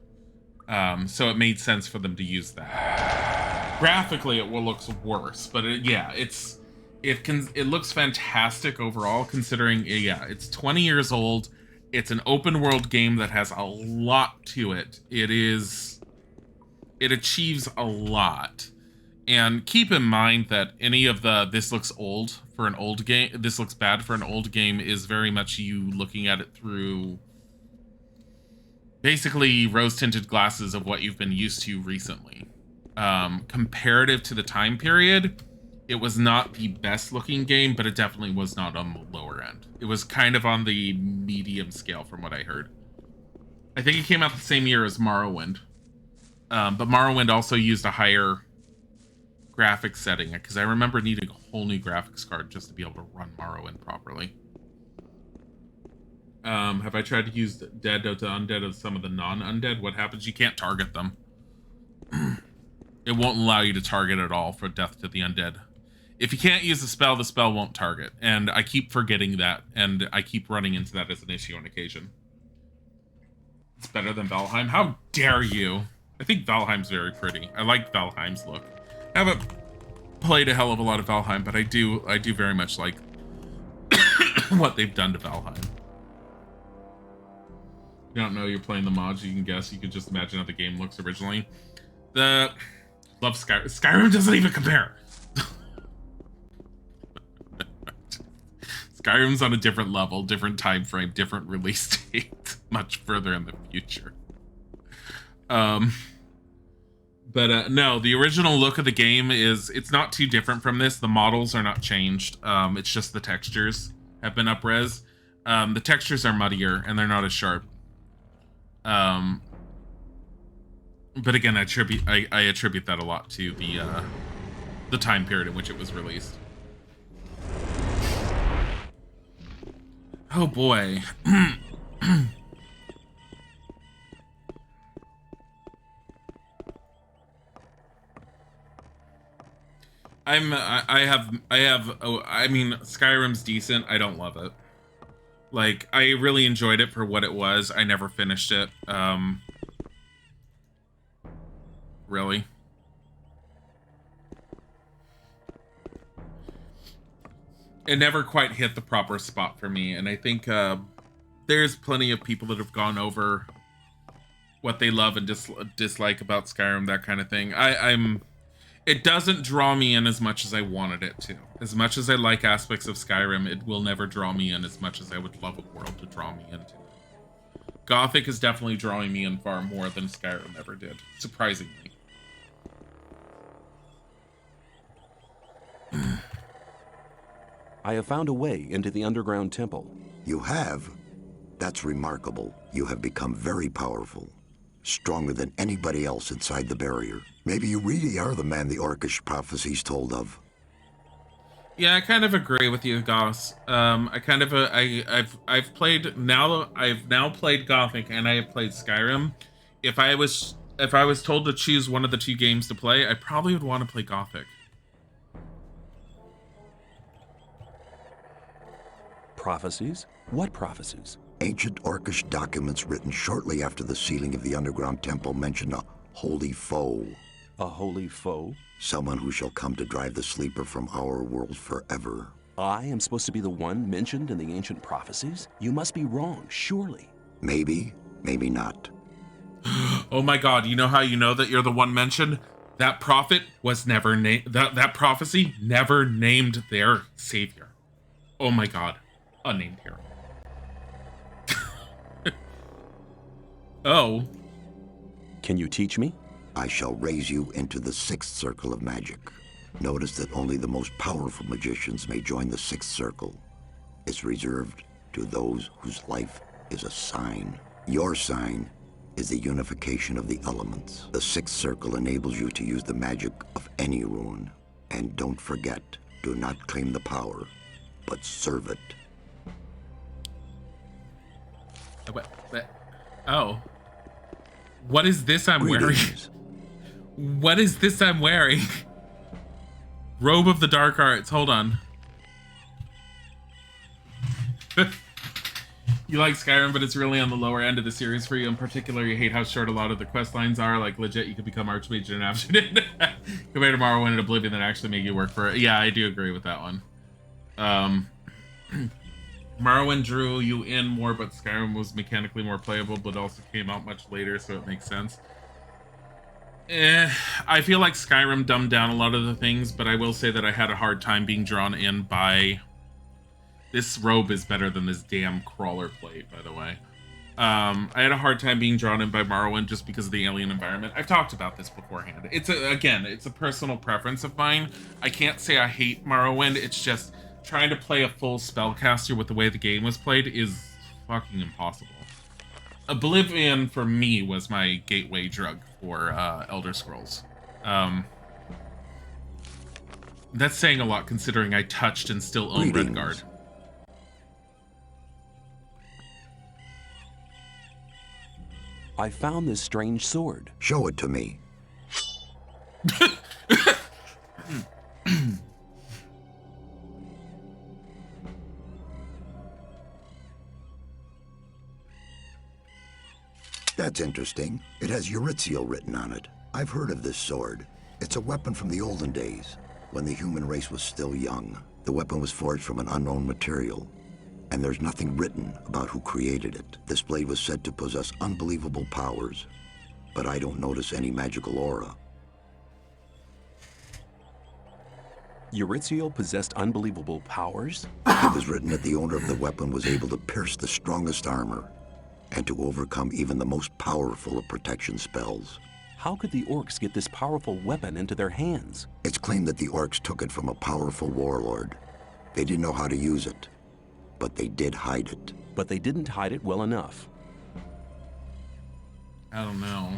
So it made sense for them to use that. Graphically, it looks worse, but it looks fantastic overall, considering, it's 20 years old. It's an open world game that has a lot to it. It achieves a lot. And keep in mind that any of this looks old for an old game, this looks bad for an old game is very much you looking at it through basically rose-tinted glasses of what you've been used to recently. Comparative to the time period, it was not the best looking game, but it definitely was not on the lower end. It was kind of on the medium scale from what I heard. I think it came out the same year as Morrowind. But Morrowind also used a higher graphics setting, because I remember needing a whole new graphics card just to be able to run Morrowind properly. Have I tried to use dead to undead of some of the non-undead? What happens? You can't target them. It won't allow you to target at all for death to the undead. If you can't use the spell won't target. And I keep forgetting that, and I keep running into that as an issue on occasion. It's better than Valheim? How dare you? I think Valheim's very pretty. I like Valheim's look. I haven't played a hell of a lot of Valheim, but I do very much like what they've done to Valheim. You don't know you're playing the mods, you can guess. You can just imagine how the game looks originally. Love Skyrim. Skyrim doesn't even compare. Skyrim's on a different level, different time frame, different release date, much further in the future. But no, the original look of the game it's not too different from this. The models are not changed. It's just the textures have been up-res. The textures are muddier and they're not as sharp. But again, I attribute that a lot to the time period in which it was released. Oh boy. I mean, Skyrim's decent. I don't love it. Like, I really enjoyed it for what it was. I never finished it. Really. It never quite hit the proper spot for me, and I think there's plenty of people that have gone over what they love and dislike about Skyrim, that kind of thing. It doesn't draw me in as much as I wanted it to. As much as I like aspects of Skyrim, it will never draw me in as much as I would love a world to draw me into. Gothic is definitely drawing me in far more than Skyrim ever did, surprisingly. I have found a way into the underground temple. You have? That's remarkable. You have become very powerful. Stronger than anybody else inside the barrier. Maybe you really are the man the Orcish prophecies told of. Yeah, I kind of agree with you, Goss. I've now played Gothic and I have played Skyrim. If I was told to choose one of the two games to play, I probably would want to play Gothic. Prophecies? What prophecies? Ancient Orcish documents written shortly after the sealing of the underground temple mention a holy foe. A holy foe? Someone who shall come to drive the sleeper from our world forever. I am supposed to be the one mentioned in the ancient prophecies? You must be wrong, surely. Maybe, maybe not. Oh my god, you know how you know that you're the one mentioned? That prophet was never named, that prophecy never named their savior. Oh my god, unnamed hero. Oh. Can you teach me? I shall raise you into the sixth circle of magic. Notice that only the most powerful magicians may join the sixth circle. It's reserved to those whose life is a sign. Your sign is the unification of the elements. The sixth circle enables you to use the magic of any rune. And don't forget, do not claim the power, but serve it. Oh. What is this I'm wearing? What is this I'm wearing? Robe of the Dark Arts. Hold on. You like Skyrim, but it's really on the lower end of the series for you. In particular, you hate how short a lot of the quest lines are. Like, legit, you could become Archmage in an afternoon. Compared to Morrowind and Oblivion that actually make you work for it. Yeah, I do agree with that one. Morrowind drew you in more, but Skyrim was mechanically more playable, but also came out much later, so it makes sense. I feel like Skyrim dumbed down a lot of the things, but I will say that I had a hard time being drawn in by... This robe is better than this damn crawler plate, by the way. I had a hard time being drawn in by Morrowind just because of the alien environment. I've talked about this beforehand. It's a personal preference of mine. I can't say I hate Morrowind. It's just trying to play a full spellcaster with the way the game was played is fucking impossible. Oblivion, for me, was my gateway drug for Elder Scrolls. That's saying a lot considering I touched and still own Redguard. I found this strange sword. Show it to me. That's interesting. It has Eurythiel written on it. I've heard of this sword. It's a weapon from the olden days, when the human race was still young. The weapon was forged from an unknown material, and there's nothing written about who created it. This blade was said to possess unbelievable powers, but I don't notice any magical aura. Eurythiel possessed unbelievable powers? It was written that the owner of the weapon was able to pierce the strongest armor, and to overcome even the most powerful of protection spells. How could the orcs get this powerful weapon into their hands? It's claimed that the orcs took it from a powerful warlord. They didn't know how to use it, but they did hide it. But they didn't hide it well enough. I don't know.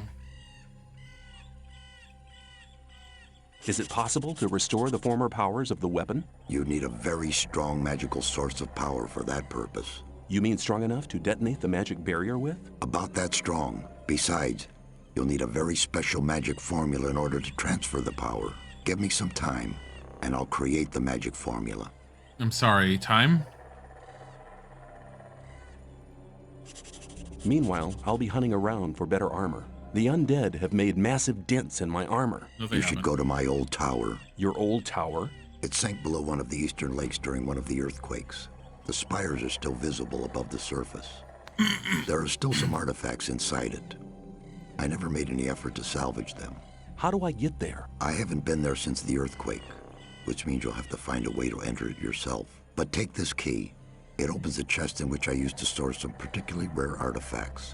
Is it possible to restore the former powers of the weapon? You'd need a very strong magical source of power for that purpose. You mean strong enough to detonate the magic barrier with? About that strong. Besides, you'll need a very special magic formula in order to transfer the power. Give me some time, and I'll create the magic formula. I'm sorry, time? Meanwhile, I'll be hunting around for better armor. The undead have made massive dents in my armor. You should go to my old tower. Your old tower? It sank below one of the eastern lakes during one of the earthquakes. The spires are still visible above the surface. There are still some artifacts inside it. I never made any effort to salvage them. How do I get there? I haven't been there since the earthquake, which means you'll have to find a way to enter it yourself. But take this key. It opens a chest in which I used to store some particularly rare artifacts.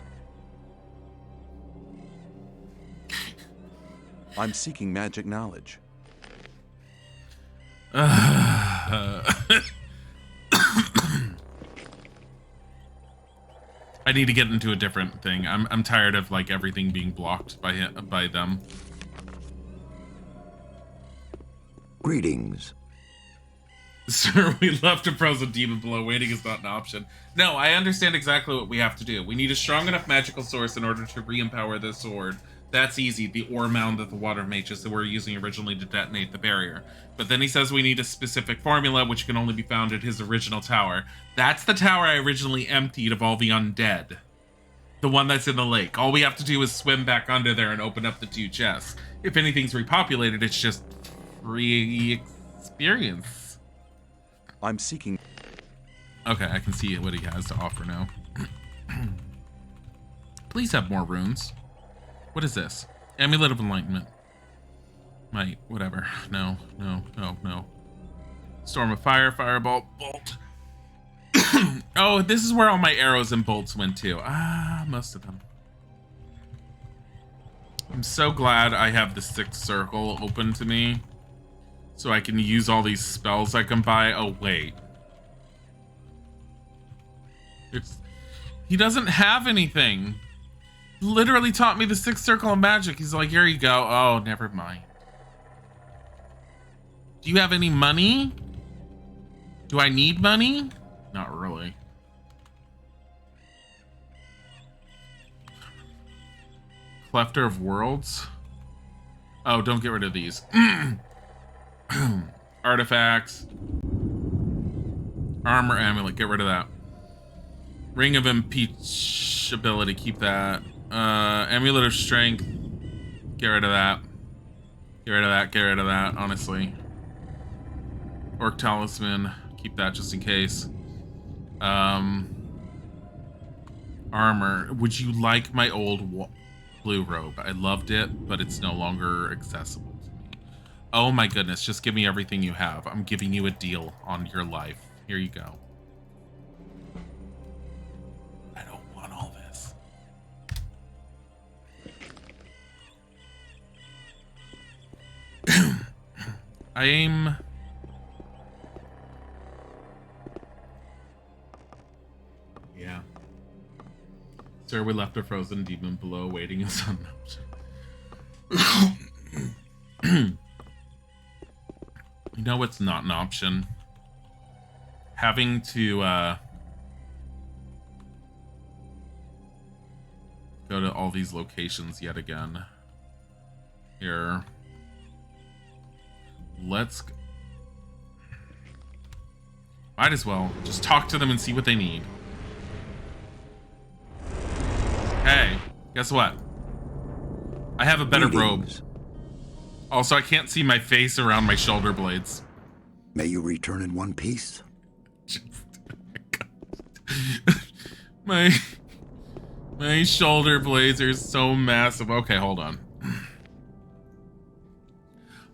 I'm seeking magic knowledge. I need to get into a different thing. I'm tired of like everything being blocked by them. Greetings. Sir, we left a frozen demon below. Waiting is not an option. No, I understand exactly what we have to do. We need a strong enough magical source in order to re-empower this sword That's easy. The ore mound that the water mages that we're using originally to detonate the barrier. But then he says we need a specific formula, which can only be found at his original tower. That's the tower I originally emptied of all the undead. The one that's in the lake. All we have to do is swim back under there and open up the 2 chests. If anything's repopulated, it's just free experience. I'm seeking... Okay, I can see what he has to offer now. Please have more runes. What is this? Amulet of Enlightenment. Might, whatever. No. Storm of Fire, Fireball, Bolt. Oh, this is where all my arrows and bolts went to. Ah, most of them. I'm so glad I have the 6th circle open to me. So I can use all these spells I can buy. Oh, wait. He doesn't have anything. He literally taught me the 6th circle of magic. He's like, here you go. Oh, never mind. Do you have any money? Do I need money? Not really. Clefter of Worlds. Oh, don't get rid of these. Artifacts. Armor amulet. Get rid of that. Ring of Impeachability. Keep that. Amulet of Strength. Get rid of that. Get rid of that. Get rid of that, honestly. Orc Talisman. Keep that just in case. Armor. Would you like my old blue robe? I loved it, but it's no longer accessible to me. Oh my goodness. Just give me everything you have. I'm giving you a deal on your life. Here you go. I don't want all this. I aim... Yeah. Sir, we left a frozen demon below waiting is an option. You know what's not an option? Having to go to all these locations yet again. Here. Let's... Might as well. Just talk to them and see what they need. Hey, guess what? I have a better robe. Also, I can't see my face around my shoulder blades. May you return in one piece. my shoulder blades are so massive. Okay, hold on.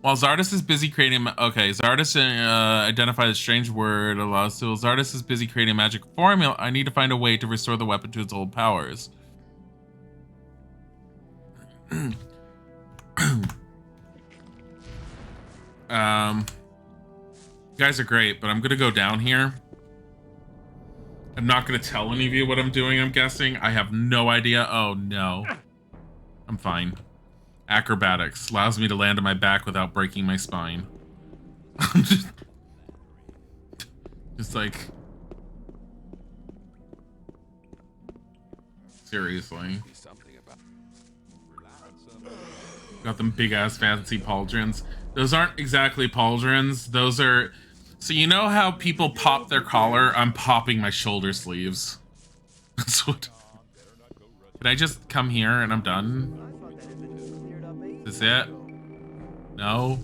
While Zardus is busy creating... Okay, Zardus identified a strange word allows... So Zardus is busy creating a magic formula. I need to find a way to restore the weapon to its old powers. You guys are great, but I'm gonna go down here. I'm not gonna tell any of you what I'm doing, I'm guessing. I have no idea. Oh, no. I'm fine. Acrobatics allows me to land on my back without breaking my spine. just like... Seriously. Got them big-ass fancy pauldrons. Those aren't exactly pauldrons. Those are... So you know how people pop their collar? I'm popping my shoulder sleeves. That's what... Can I just come here and I'm done? Is this it? No?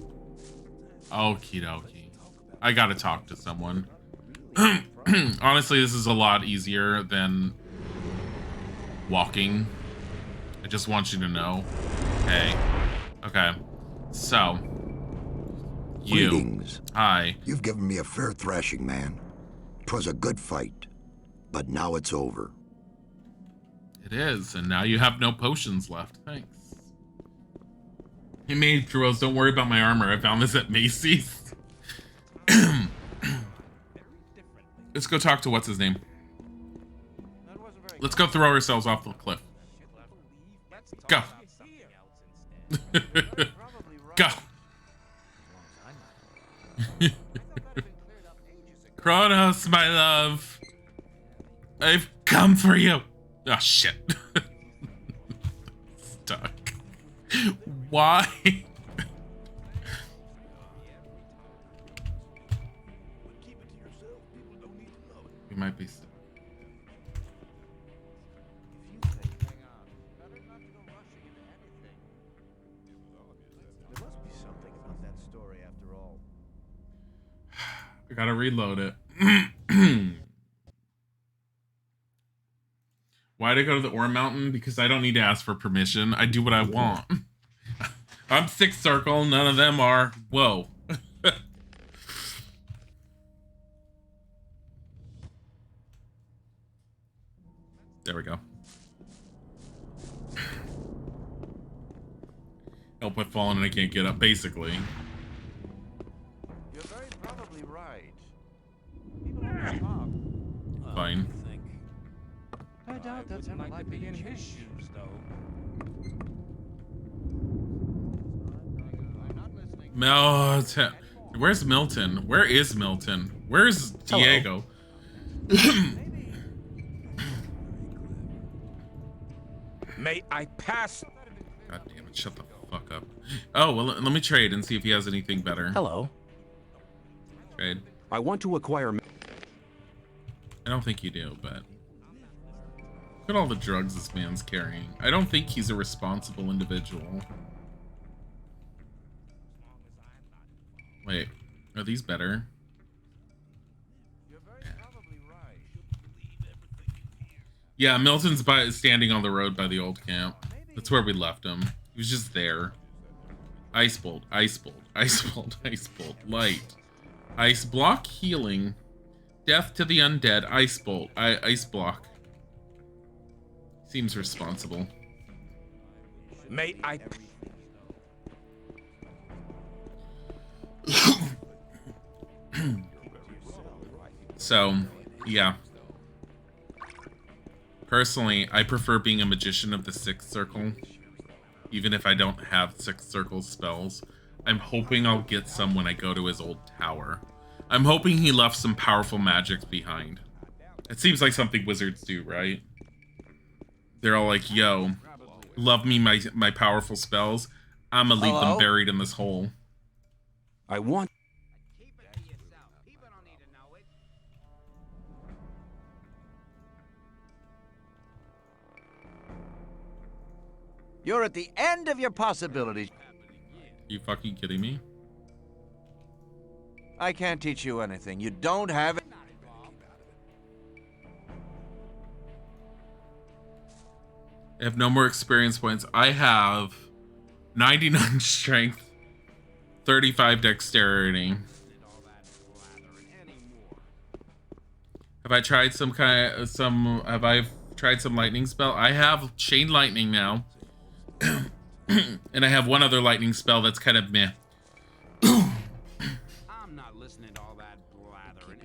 Okie dokie. I gotta talk to someone. Honestly, this is a lot easier than walking. I just want you to know. Hey. Okay. So. You. Greetings. Hi. You've given me a fair thrashing, man. 'Twas a good fight, but now it's over. It is, and now you have no potions left. Thanks. Hey, made Dros, don't worry about my armor. I found this at Macy's. Let's go talk to what's his name. Let's go throw ourselves off the cliff. Go. Go. Kronos, my love. I've come for you. Oh, shit. Stuck. Why? You might be. There must be something about that story after all. I gotta reload it. Why'd I go to the Ore Mountain? Because I don't need to ask for permission. I do what I want. I'm sixth circle. None of them are. Whoa. There we go. Help I've fallen and I can't get up, basically. You're very probably right. People always talk. Fine. I doubt that's ever like to be in his shoes, though. Milton. Where's Milton? Where is Milton? Where's Diego? May I pass? God damn it, shut the fuck up. Oh, well, let me trade and see if he has anything better. Hello. Trade. I want to acquire... I don't think you do, but... Look at all the drugs this man's carrying. I don't think he's a responsible individual. Wait, are these better? Yeah, Milton's standing on the road by the old camp. That's where we left him. He was just there. Ice bolt, ice bolt, ice bolt, ice bolt, light. Ice block, healing. Death to the undead, ice bolt, ice block. Seems responsible. May I... So, yeah. Personally, I prefer being a magician of the sixth circle, even if I don't have sixth circle spells. I'm hoping I'll get some when I go to his old tower. I'm hoping he left some powerful magics behind. It seems like something wizards do, right? They're all like, yo, love me my powerful spells. I'm gonna leave them buried in this hole. I want... You're at the end of your possibilities. You fucking kidding me? I can't teach you anything. You don't have it. I have no more experience points. I have 99 strength, 35 dexterity. Have I tried some have I tried some lightning spell? I have chain lightning now. And I have one other lightning spell that's kind of meh. I'm not listening to all that blathering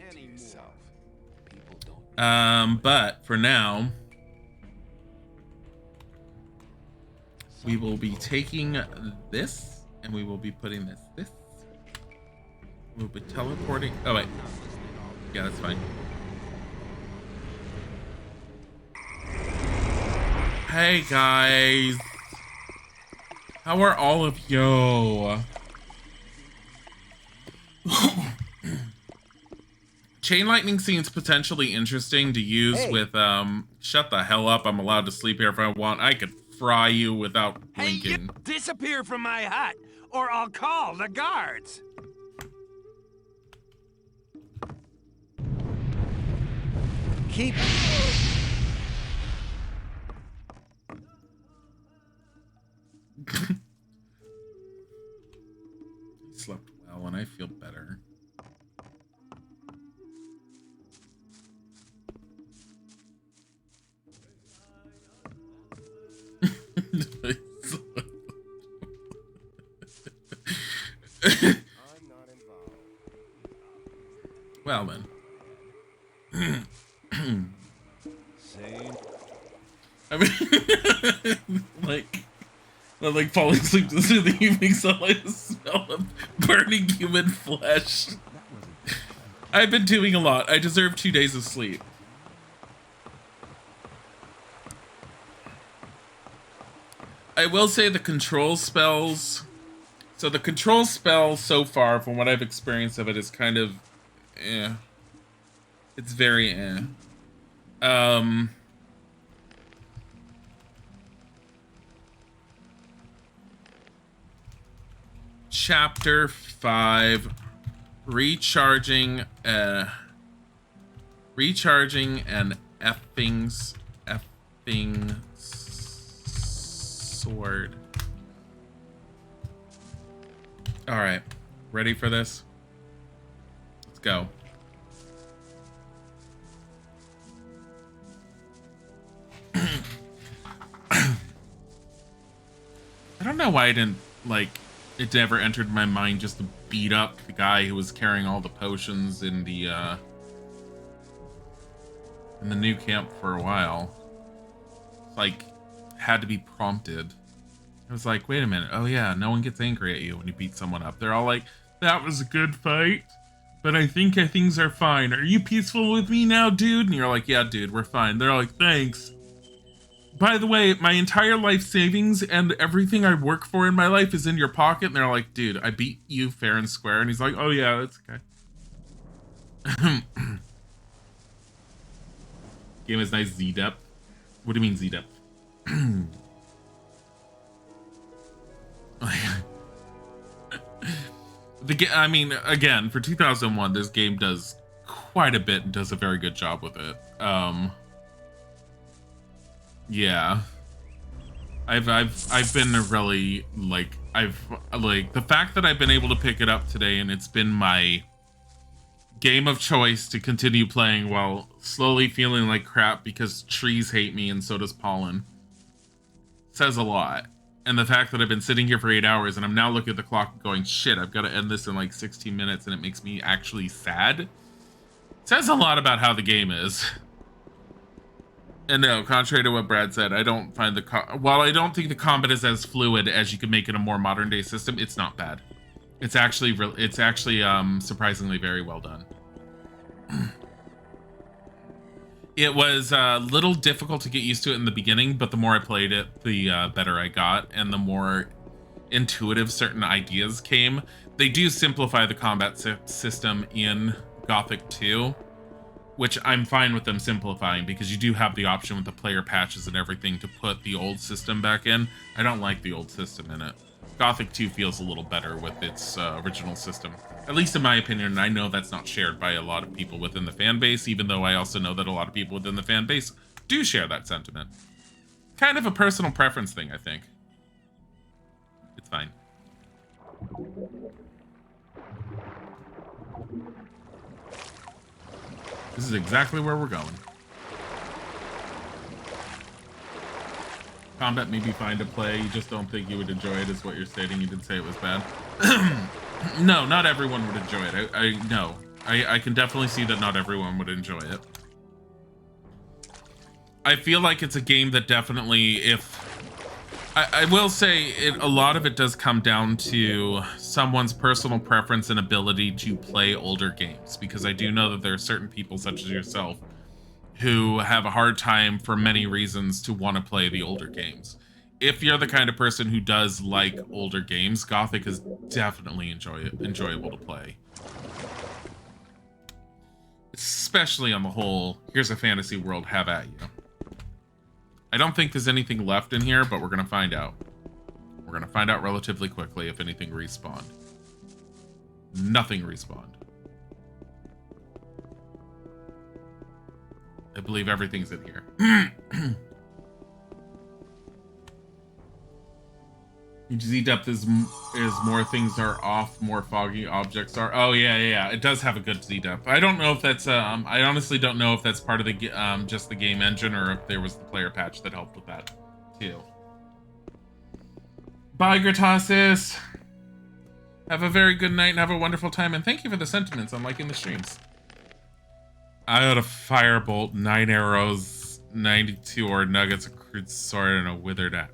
anymore. But for now, we will be taking this and we will be putting this. We'll be teleporting. Oh wait. Yeah, that's fine. Hey guys. How are all of you? Chain lightning seems potentially interesting to use with shut the hell up. I'm allowed to sleep here if I want. I could fry you without blinking. Hey, you disappear from my hut, or I'll call the guards. Keep... Slept well and I feel better. Well then. Same. I mean, like falling asleep through the evening sunlight, the smell of burning human flesh. I've been doing a lot. I deserve 2 days of sleep. I will say the control spells. So the control spell so far, from what I've experienced of it, is kind of, It's very Chapter 5, recharging an effing sword. All right, ready for this? Let's go. I don't know why I didn't, like, it never entered my mind just to beat up the guy who was carrying all the potions in the new camp for a while. It's like, had to be prompted. I was like, wait a minute. Oh yeah, no one gets angry at you when you beat someone up. They're all like, that was a good fight, but I think things are fine. Are you peaceful with me now, dude? And you're like, yeah, dude, we're fine. They're like, thanks. By the way, my entire life savings and everything I work for in my life is in your pocket. And they're like, dude, I beat you fair and square. And he's like, oh yeah, that's okay. Game has nice Z-depth. What do you mean Z-depth? I mean, again, for 2001, this game does quite a bit and does a very good job with it. Yeah, I've been really like the fact that I've been able to pick it up today and it's been my game of choice to continue playing while slowly feeling like crap because trees hate me and so does pollen says a lot. And the fact that I've been sitting here for 8 hours and I'm now looking at the clock and going, shit, I've got to end this in like 16 minutes and it makes me actually sad, says a lot about how the game is. And no, contrary to what Brad said, I don't find while I don't think the combat is as fluid as you could make it a more modern day system, it's not bad. It's actually surprisingly very well done. It was a little difficult to get used to it in the beginning, but the more I played it, the better I got, and the more intuitive certain ideas came. They do simplify the combat system in Gothic 2. Which I'm fine with them simplifying because you do have the option with the player patches and everything to put the old system back in. I don't like the old system in it. Gothic 2 feels a little better with its original system. At least in my opinion, and I know that's not shared by a lot of people within the fan base, even though I also know that a lot of people within the fan base do share that sentiment. Kind of a personal preference thing, I think. It's fine. This is exactly where we're going. Combat may be fine to play, you just don't think you would enjoy it, is what you're stating. You didn't say it was bad. No, not everyone would enjoy it. I can definitely see that not everyone would enjoy it. I feel like it's a game that definitely, I will say a lot of it does come down to someone's personal preference and ability to play older games, because I do know that there are certain people such as yourself who have a hard time for many reasons to want to play the older games. If you're the kind of person who does like older games, Gothic is definitely enjoyable to play. Especially on the whole, here's a fantasy world, have at you. I don't think there's anything left in here, but we're going to find out. We're going to find out relatively quickly if anything respawned. Nothing respawned. I believe everything's in here. Z-depth is more things are off, more foggy objects are. Oh yeah. It does have a good Z-depth. I don't know if that's I honestly don't know if that's part of the just the game engine or if there was the player patch that helped with that too. Bye, Gratasis. Have a very good night and have a wonderful time, and thank you for the sentiments on liking the streams. I got a firebolt, 9 arrows, 92 ore nuggets, a crude sword, and a withered axe.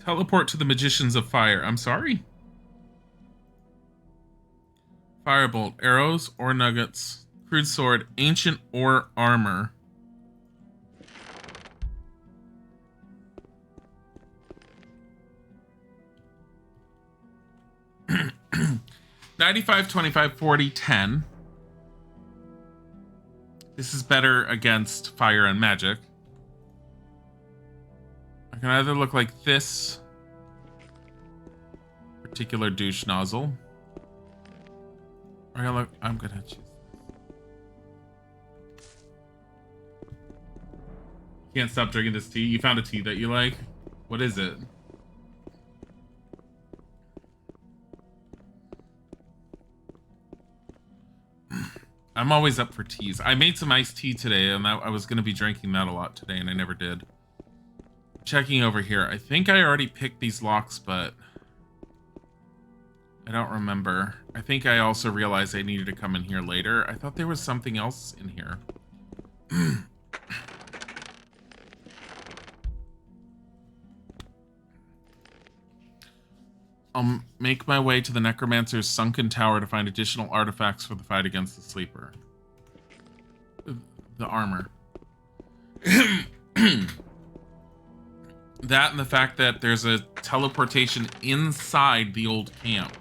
Teleport to the Magicians of Fire. I'm sorry? Firebolt, arrows, ore nuggets, crude sword, ancient ore armor. $95, $25, $40, $10. This is better against fire and magic. I can either look like this particular douche nozzle, or I'm gonna choose. Can't stop drinking this tea. You found a tea that you like? What is it? I'm always up for teas. I made some iced tea today, and I was going to be drinking that a lot today, and I never did. Checking over here. I think I already picked these locks, but I don't remember. I think I also realized I needed to come in here later. I thought there was something else in here. I'll make my way to the Necromancer's sunken tower to find additional artifacts for the fight against the Sleeper. The armor. That and the fact that there's a teleportation inside the old camp.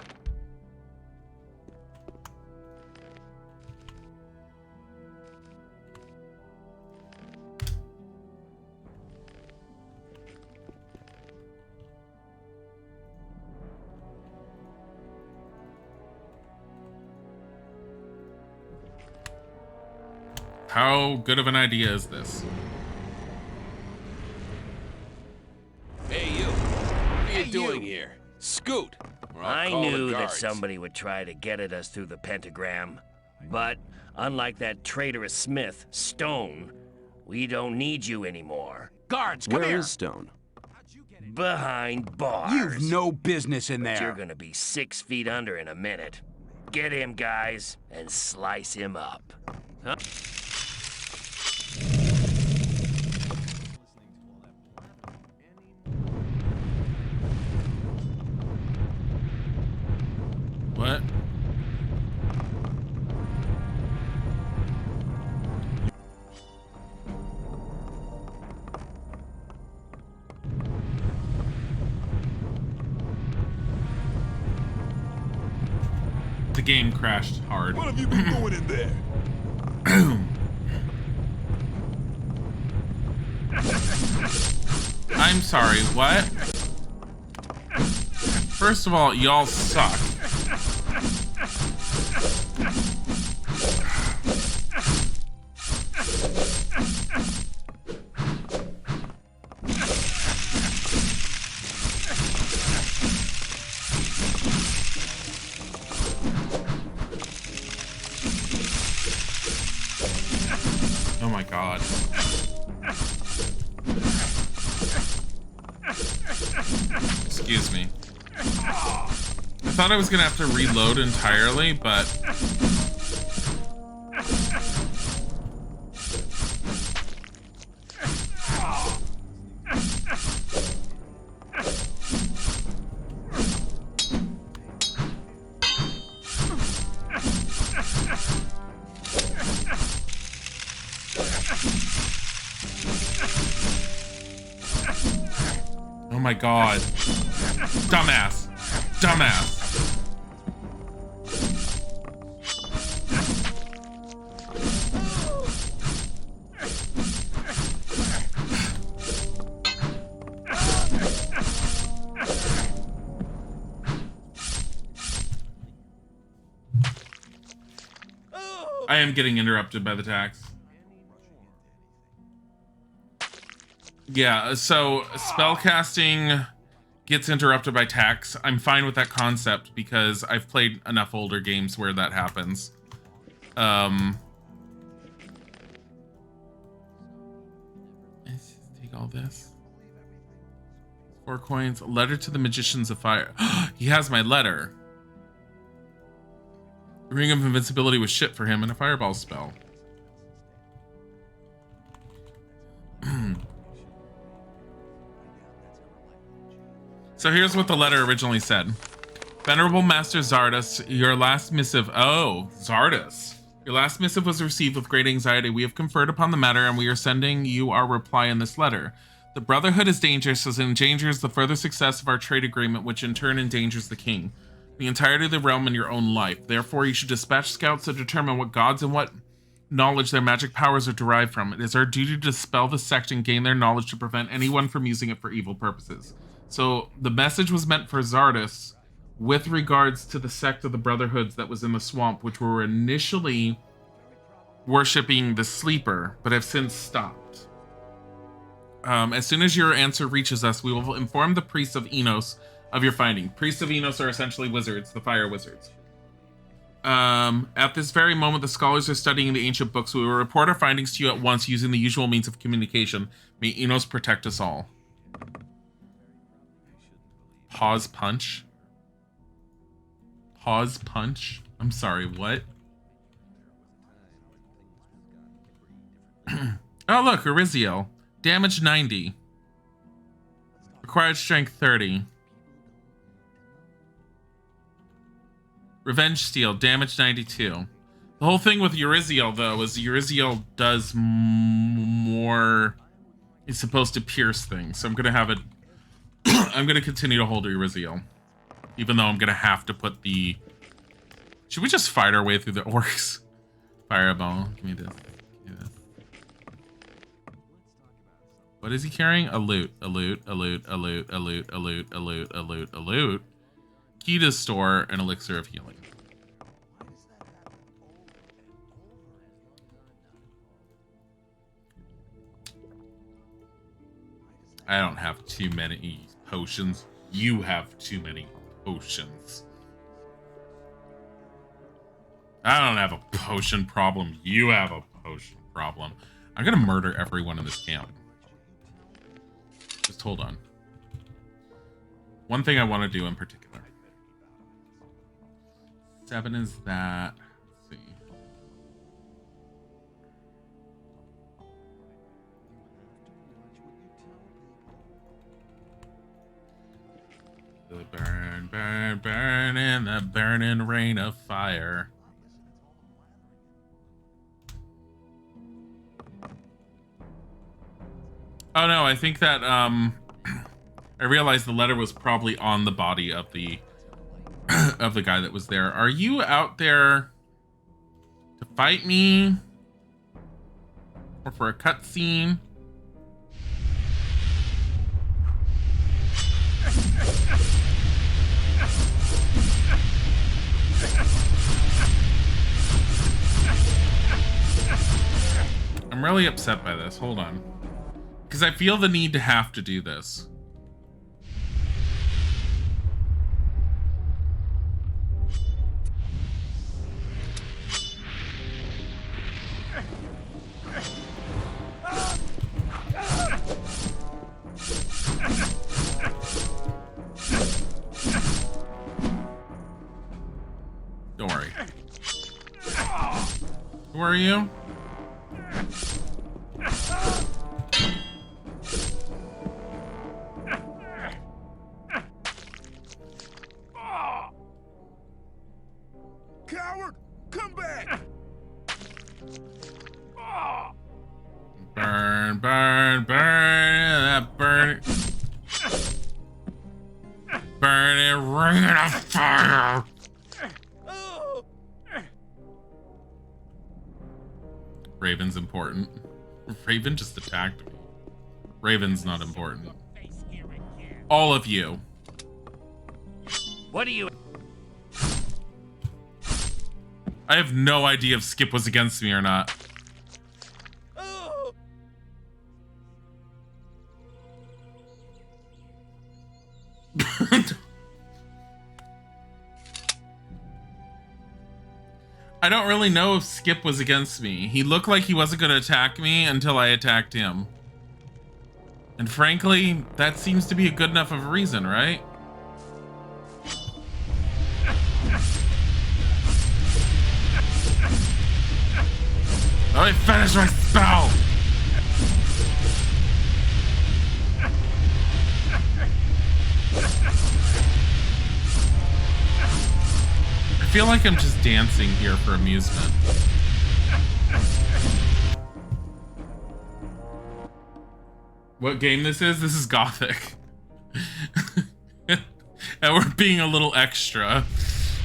How good of an idea is this? Hey, you. What are you doing here? Scoot! or I'll I call the knew that guards. somebody would try to get at us through the pentagram. But, unlike that traitorous Smith, Stone, we don't need you anymore. Guards, come Where here. is Stone? Behind bars. You've no business in But there. you're gonna be 6 feet under in a minute. Get him, guys, and slice him up. Huh? What? The game crashed hard. What have you been doing in there? I'm sorry, what? First of all, y'all suck. Oh my god. Excuse me. I thought I was gonna have to reload entirely, but oh my god. Dumbass. Dumbass. I am getting interrupted by the tax. Yeah, so spellcasting gets interrupted by tax. I'm fine with that concept because I've played enough older games where that happens. Let's take all this. 4 coins. A letter to the Magicians of Fire. He has my letter. Ring of Invincibility was shit for him and a fireball spell. So here's what the letter originally said. Venerable Master Zardas, your last missive... Oh, Zardas. Your last missive was received with great anxiety. We have conferred upon the matter, and we are sending you our reply in this letter. The Brotherhood is dangerous, as it endangers the further success of our trade agreement, which in turn endangers the king, the entirety of the realm, and your own life. Therefore, you should dispatch scouts to determine what gods and what knowledge their magic powers are derived from. It is our duty to dispel the sect and gain their knowledge to prevent anyone from using it for evil purposes. So, the message was meant for Zardas, with regards to the sect of the Brotherhoods that was in the swamp, which were initially worshipping the sleeper, but have since stopped. As soon as your answer reaches us, we will inform the priests of Enos of your finding. Priests of Enos are essentially wizards, the fire wizards. At this very moment, the scholars are studying the ancient books. We will report our findings to you at once using the usual means of communication. May Enos protect us all. Pause punch. Pause punch. I'm sorry, what? Oh, look, Ariziel. Damage 90. Required strength 30. Revenge Steel, damage 92. The whole thing with Uriziel, though, is Uriziel does more... He's supposed to pierce things, so I'm going to have it... I'm going to continue to hold Uriziel. Even though I'm going to have to put the... Should we just fight our way through the orcs? Fireball. Give me this. Give me this. What is he carrying? A loot. A loot. A loot. A loot. A loot. A loot. A loot. A loot. A loot. Key to store an elixir of healing. I don't have too many potions. You have too many potions. I don't have a potion problem. You have a potion problem. I'm gonna murder everyone in this camp. Just hold on. One thing I want to do in particular. 7 is that. Let's see. The burn, burn, burn in the burning rain of fire. Oh no, I think that I realized the letter was probably on the body of the of the guy that was there. Are you out there to fight me? Or for a cutscene? I'm really upset by this. Hold on. Because I feel the need to have to do this. Don't worry. Who are you? Coward, come back! Burn, burn, burn, that burn. Burn it, ring of fire. Raven's important. Raven just attacked me. Raven's not important. All of you. What do you... I have no idea if Skip was against me or not. I don't really know if Skip was against me. He looked like he wasn't going to attack me until I attacked him. And frankly, that seems to be a good enough of a reason, right? Let me finish my spell! feel like I'm just dancing here for amusement. What game this is? This is Gothic. And we're being a little extra.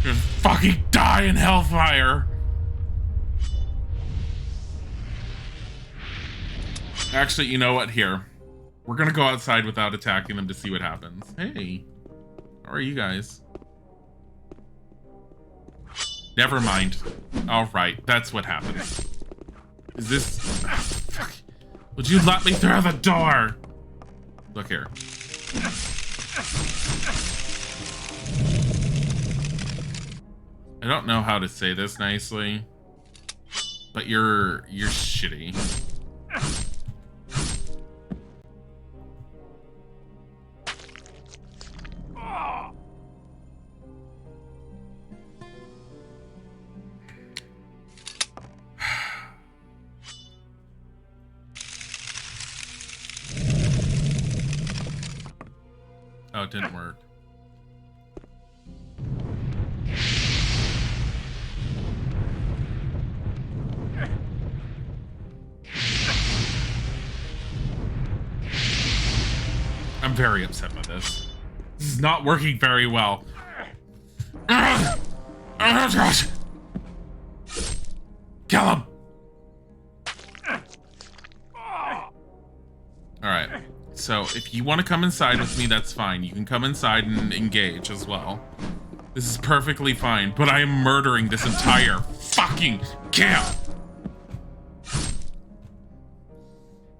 You're gonna fucking die in hellfire. Actually, you know what? Here. We're gonna go outside without attacking them to see what happens. Hey. How are you guys? Never mind. Alright, that's what happened. Is this... fuck. Would you let me through the door? Look here. I don't know how to say this nicely, but you're shitty. Oh, it didn't work. I'm very upset by this. This is not working very well. Kill him! Alright. So, if you want to come inside with me, that's fine. You can come inside and engage as well. This is perfectly fine, but I am murdering this entire fucking camp!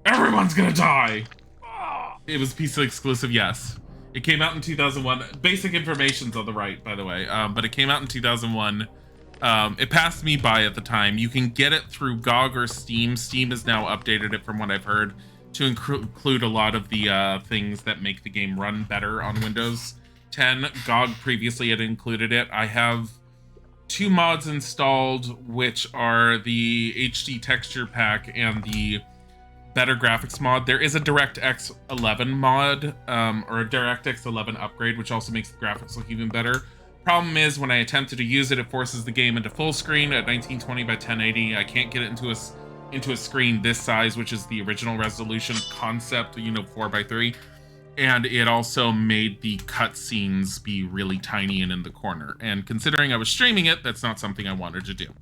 Everyone's gonna die! It was PC exclusive, yes. It came out in 2001. Basic information's on the right, by the way. But it came out in 2001. It passed me by at the time. You can get it through GOG or Steam. Steam has now updated it from what I've heard to include a lot of the things that make the game run better on Windows 10. GOG previously had included it. I have 2 mods installed, which are the HD texture pack and the better graphics mod. There is a DirectX 11 mod, or a DirectX 11 upgrade, which also makes the graphics look even better. Problem is, when I attempted to use it, it forces the game into full screen at 1920 by 1080. I can't get it into a screen this size, which is the original resolution concept, you know, 4:3. And it also made the cutscenes be really tiny and in the corner. And considering I was streaming it, that's not something I wanted to do.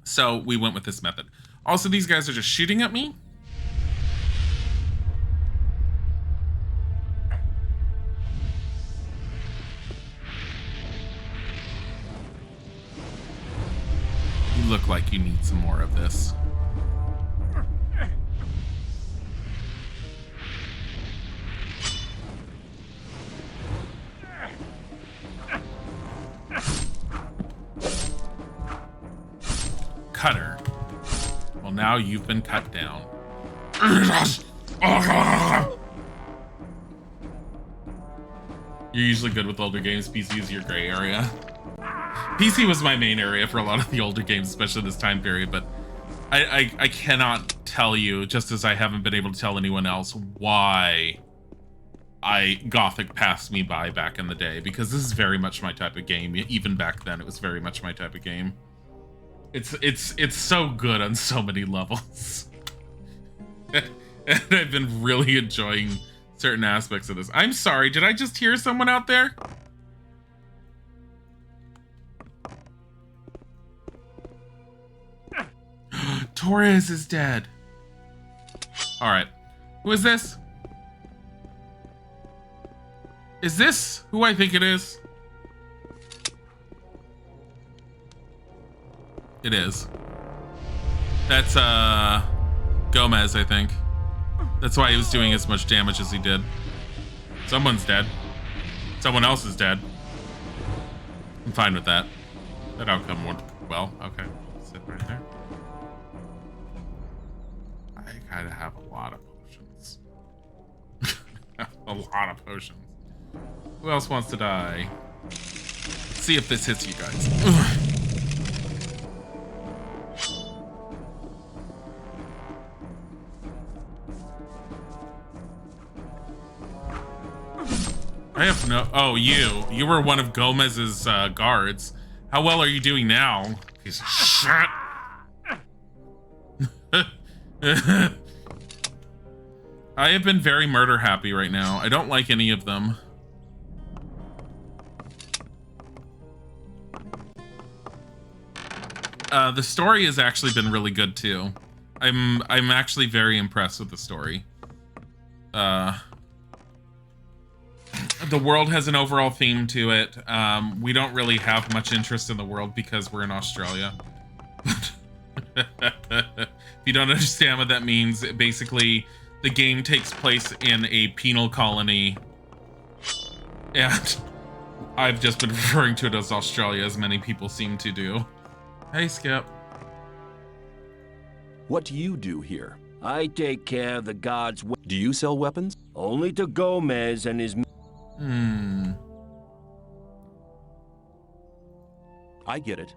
So we went with this method. Also, these guys are just shooting at me. You look like you need some more of this. Cutter. Well, now you've been cut down. You're usually good with older games. PC is your gray area. PC was my main area for a lot of the older games, especially this time period, but I cannot tell you, just as I haven't been able to tell anyone else, why Gothic passed me by back in the day, because this is very much my type of game. Even back then, it was very much my type of game. It's so good on so many levels. And I've been really enjoying certain aspects of this. I'm sorry, did I just hear someone out there? Torres is dead. Alright. Who is this? Is this who I think it is? It is. That's, Gomez, I think. That's why he was doing as much damage as he did. Someone's dead. Someone else is dead. I'm fine with that. That outcome went well. Okay. Sit right there. I gotta have a lot of potions. A lot of potions. Who else wants to die? Let's see if this hits you guys. Ugh. I have no... Oh, you. You were one of Gomez's guards. How well are you doing now? Piece of shit. I have been very murder happy right now. I don't like any of them. The story has actually been really good too. I'm actually very impressed with the story. The world has an overall theme to it. We don't really have much interest in the world because we're in Australia. If you don't understand what that means, basically the game takes place in a penal colony. And I've just been referring to it as Australia, as many people seem to do. Hey, Skip. What do you do here? I take care of the gods. Do you sell weapons? Only to Gomez and his... I get it.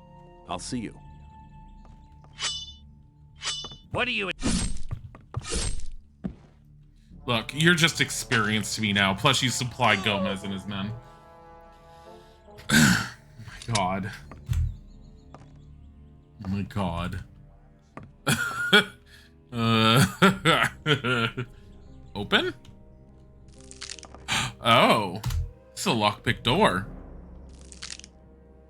I'll see you. What are you... Look, you're just experienced to me now. Plus, you supply Gomez and his men. Oh my god. Oh my god. Open? Oh. It's a lockpick door.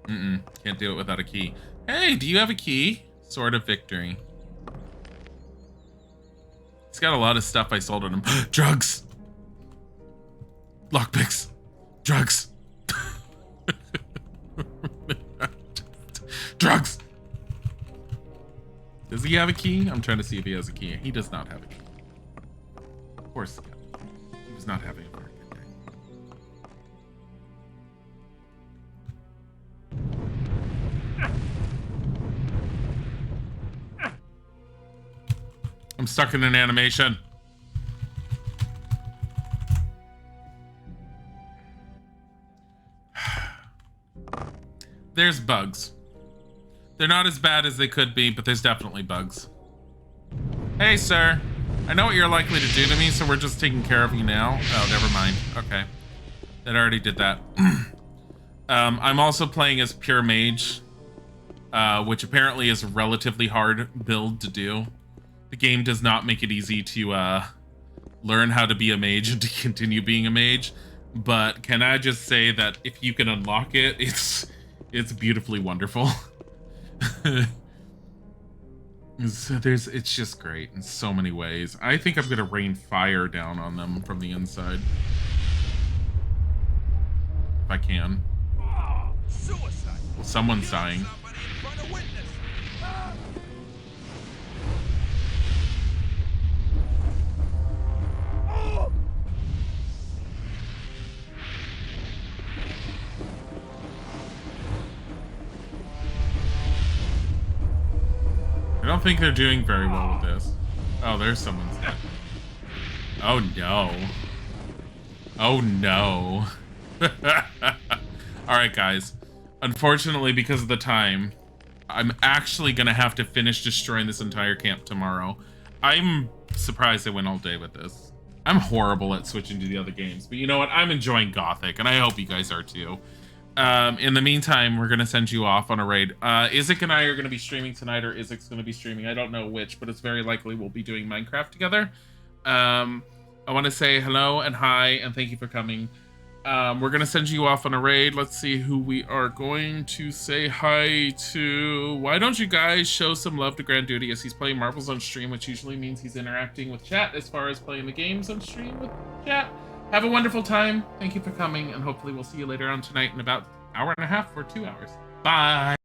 Can't do it without a key. Hey, do you have a key? Sword of Victory. He's got a lot of stuff I sold on him. Drugs! Lockpicks. Drugs. Drugs! Does he have a key? I'm trying to see if he has a key. He does not have a key. Of course he was not having a very good day. I'm stuck in an animation. There's bugs. They're not as bad as they could be, but there's definitely bugs. Hey, sir. I know what you're likely to do to me, so we're just taking care of you now. Oh, never mind. Okay. That already did that. I'm also playing as Pure Mage, which apparently is a relatively hard build to do. The game does not make it easy to learn how to be a mage and to continue being a mage. But can I just say that if you can unlock it, it's beautifully wonderful. It's just great in so many ways. I think I'm gonna rain fire down on them from the inside. If I can. Suicide. Well, someone's dying. I don't think they're doing very well with this. Oh, there's someone's dead. Oh no. Oh no. Alright guys. Unfortunately, because of the time, I'm actually gonna have to finish destroying this entire camp tomorrow. I'm surprised I went all day with this. I'm horrible at switching to the other games, but you know what? I'm enjoying Gothic, and I hope you guys are too. In the meantime, we're gonna send you off on a raid. Isaac and I are gonna be streaming tonight, or Isaac's gonna be streaming. I don't know which, but it's very likely we'll be doing Minecraft together. I want to say hello and hi, and thank you for coming. We're gonna send you off on a raid. Let's see who we are going to say hi to. Why don't you guys show some love to Grand Duty as he's playing marbles on stream, which usually means he's interacting with chat as far as playing the games on stream with chat. Have a wonderful time. Thank you for coming, and hopefully we'll see you later on tonight in about an hour and a half or 2 hours. Bye.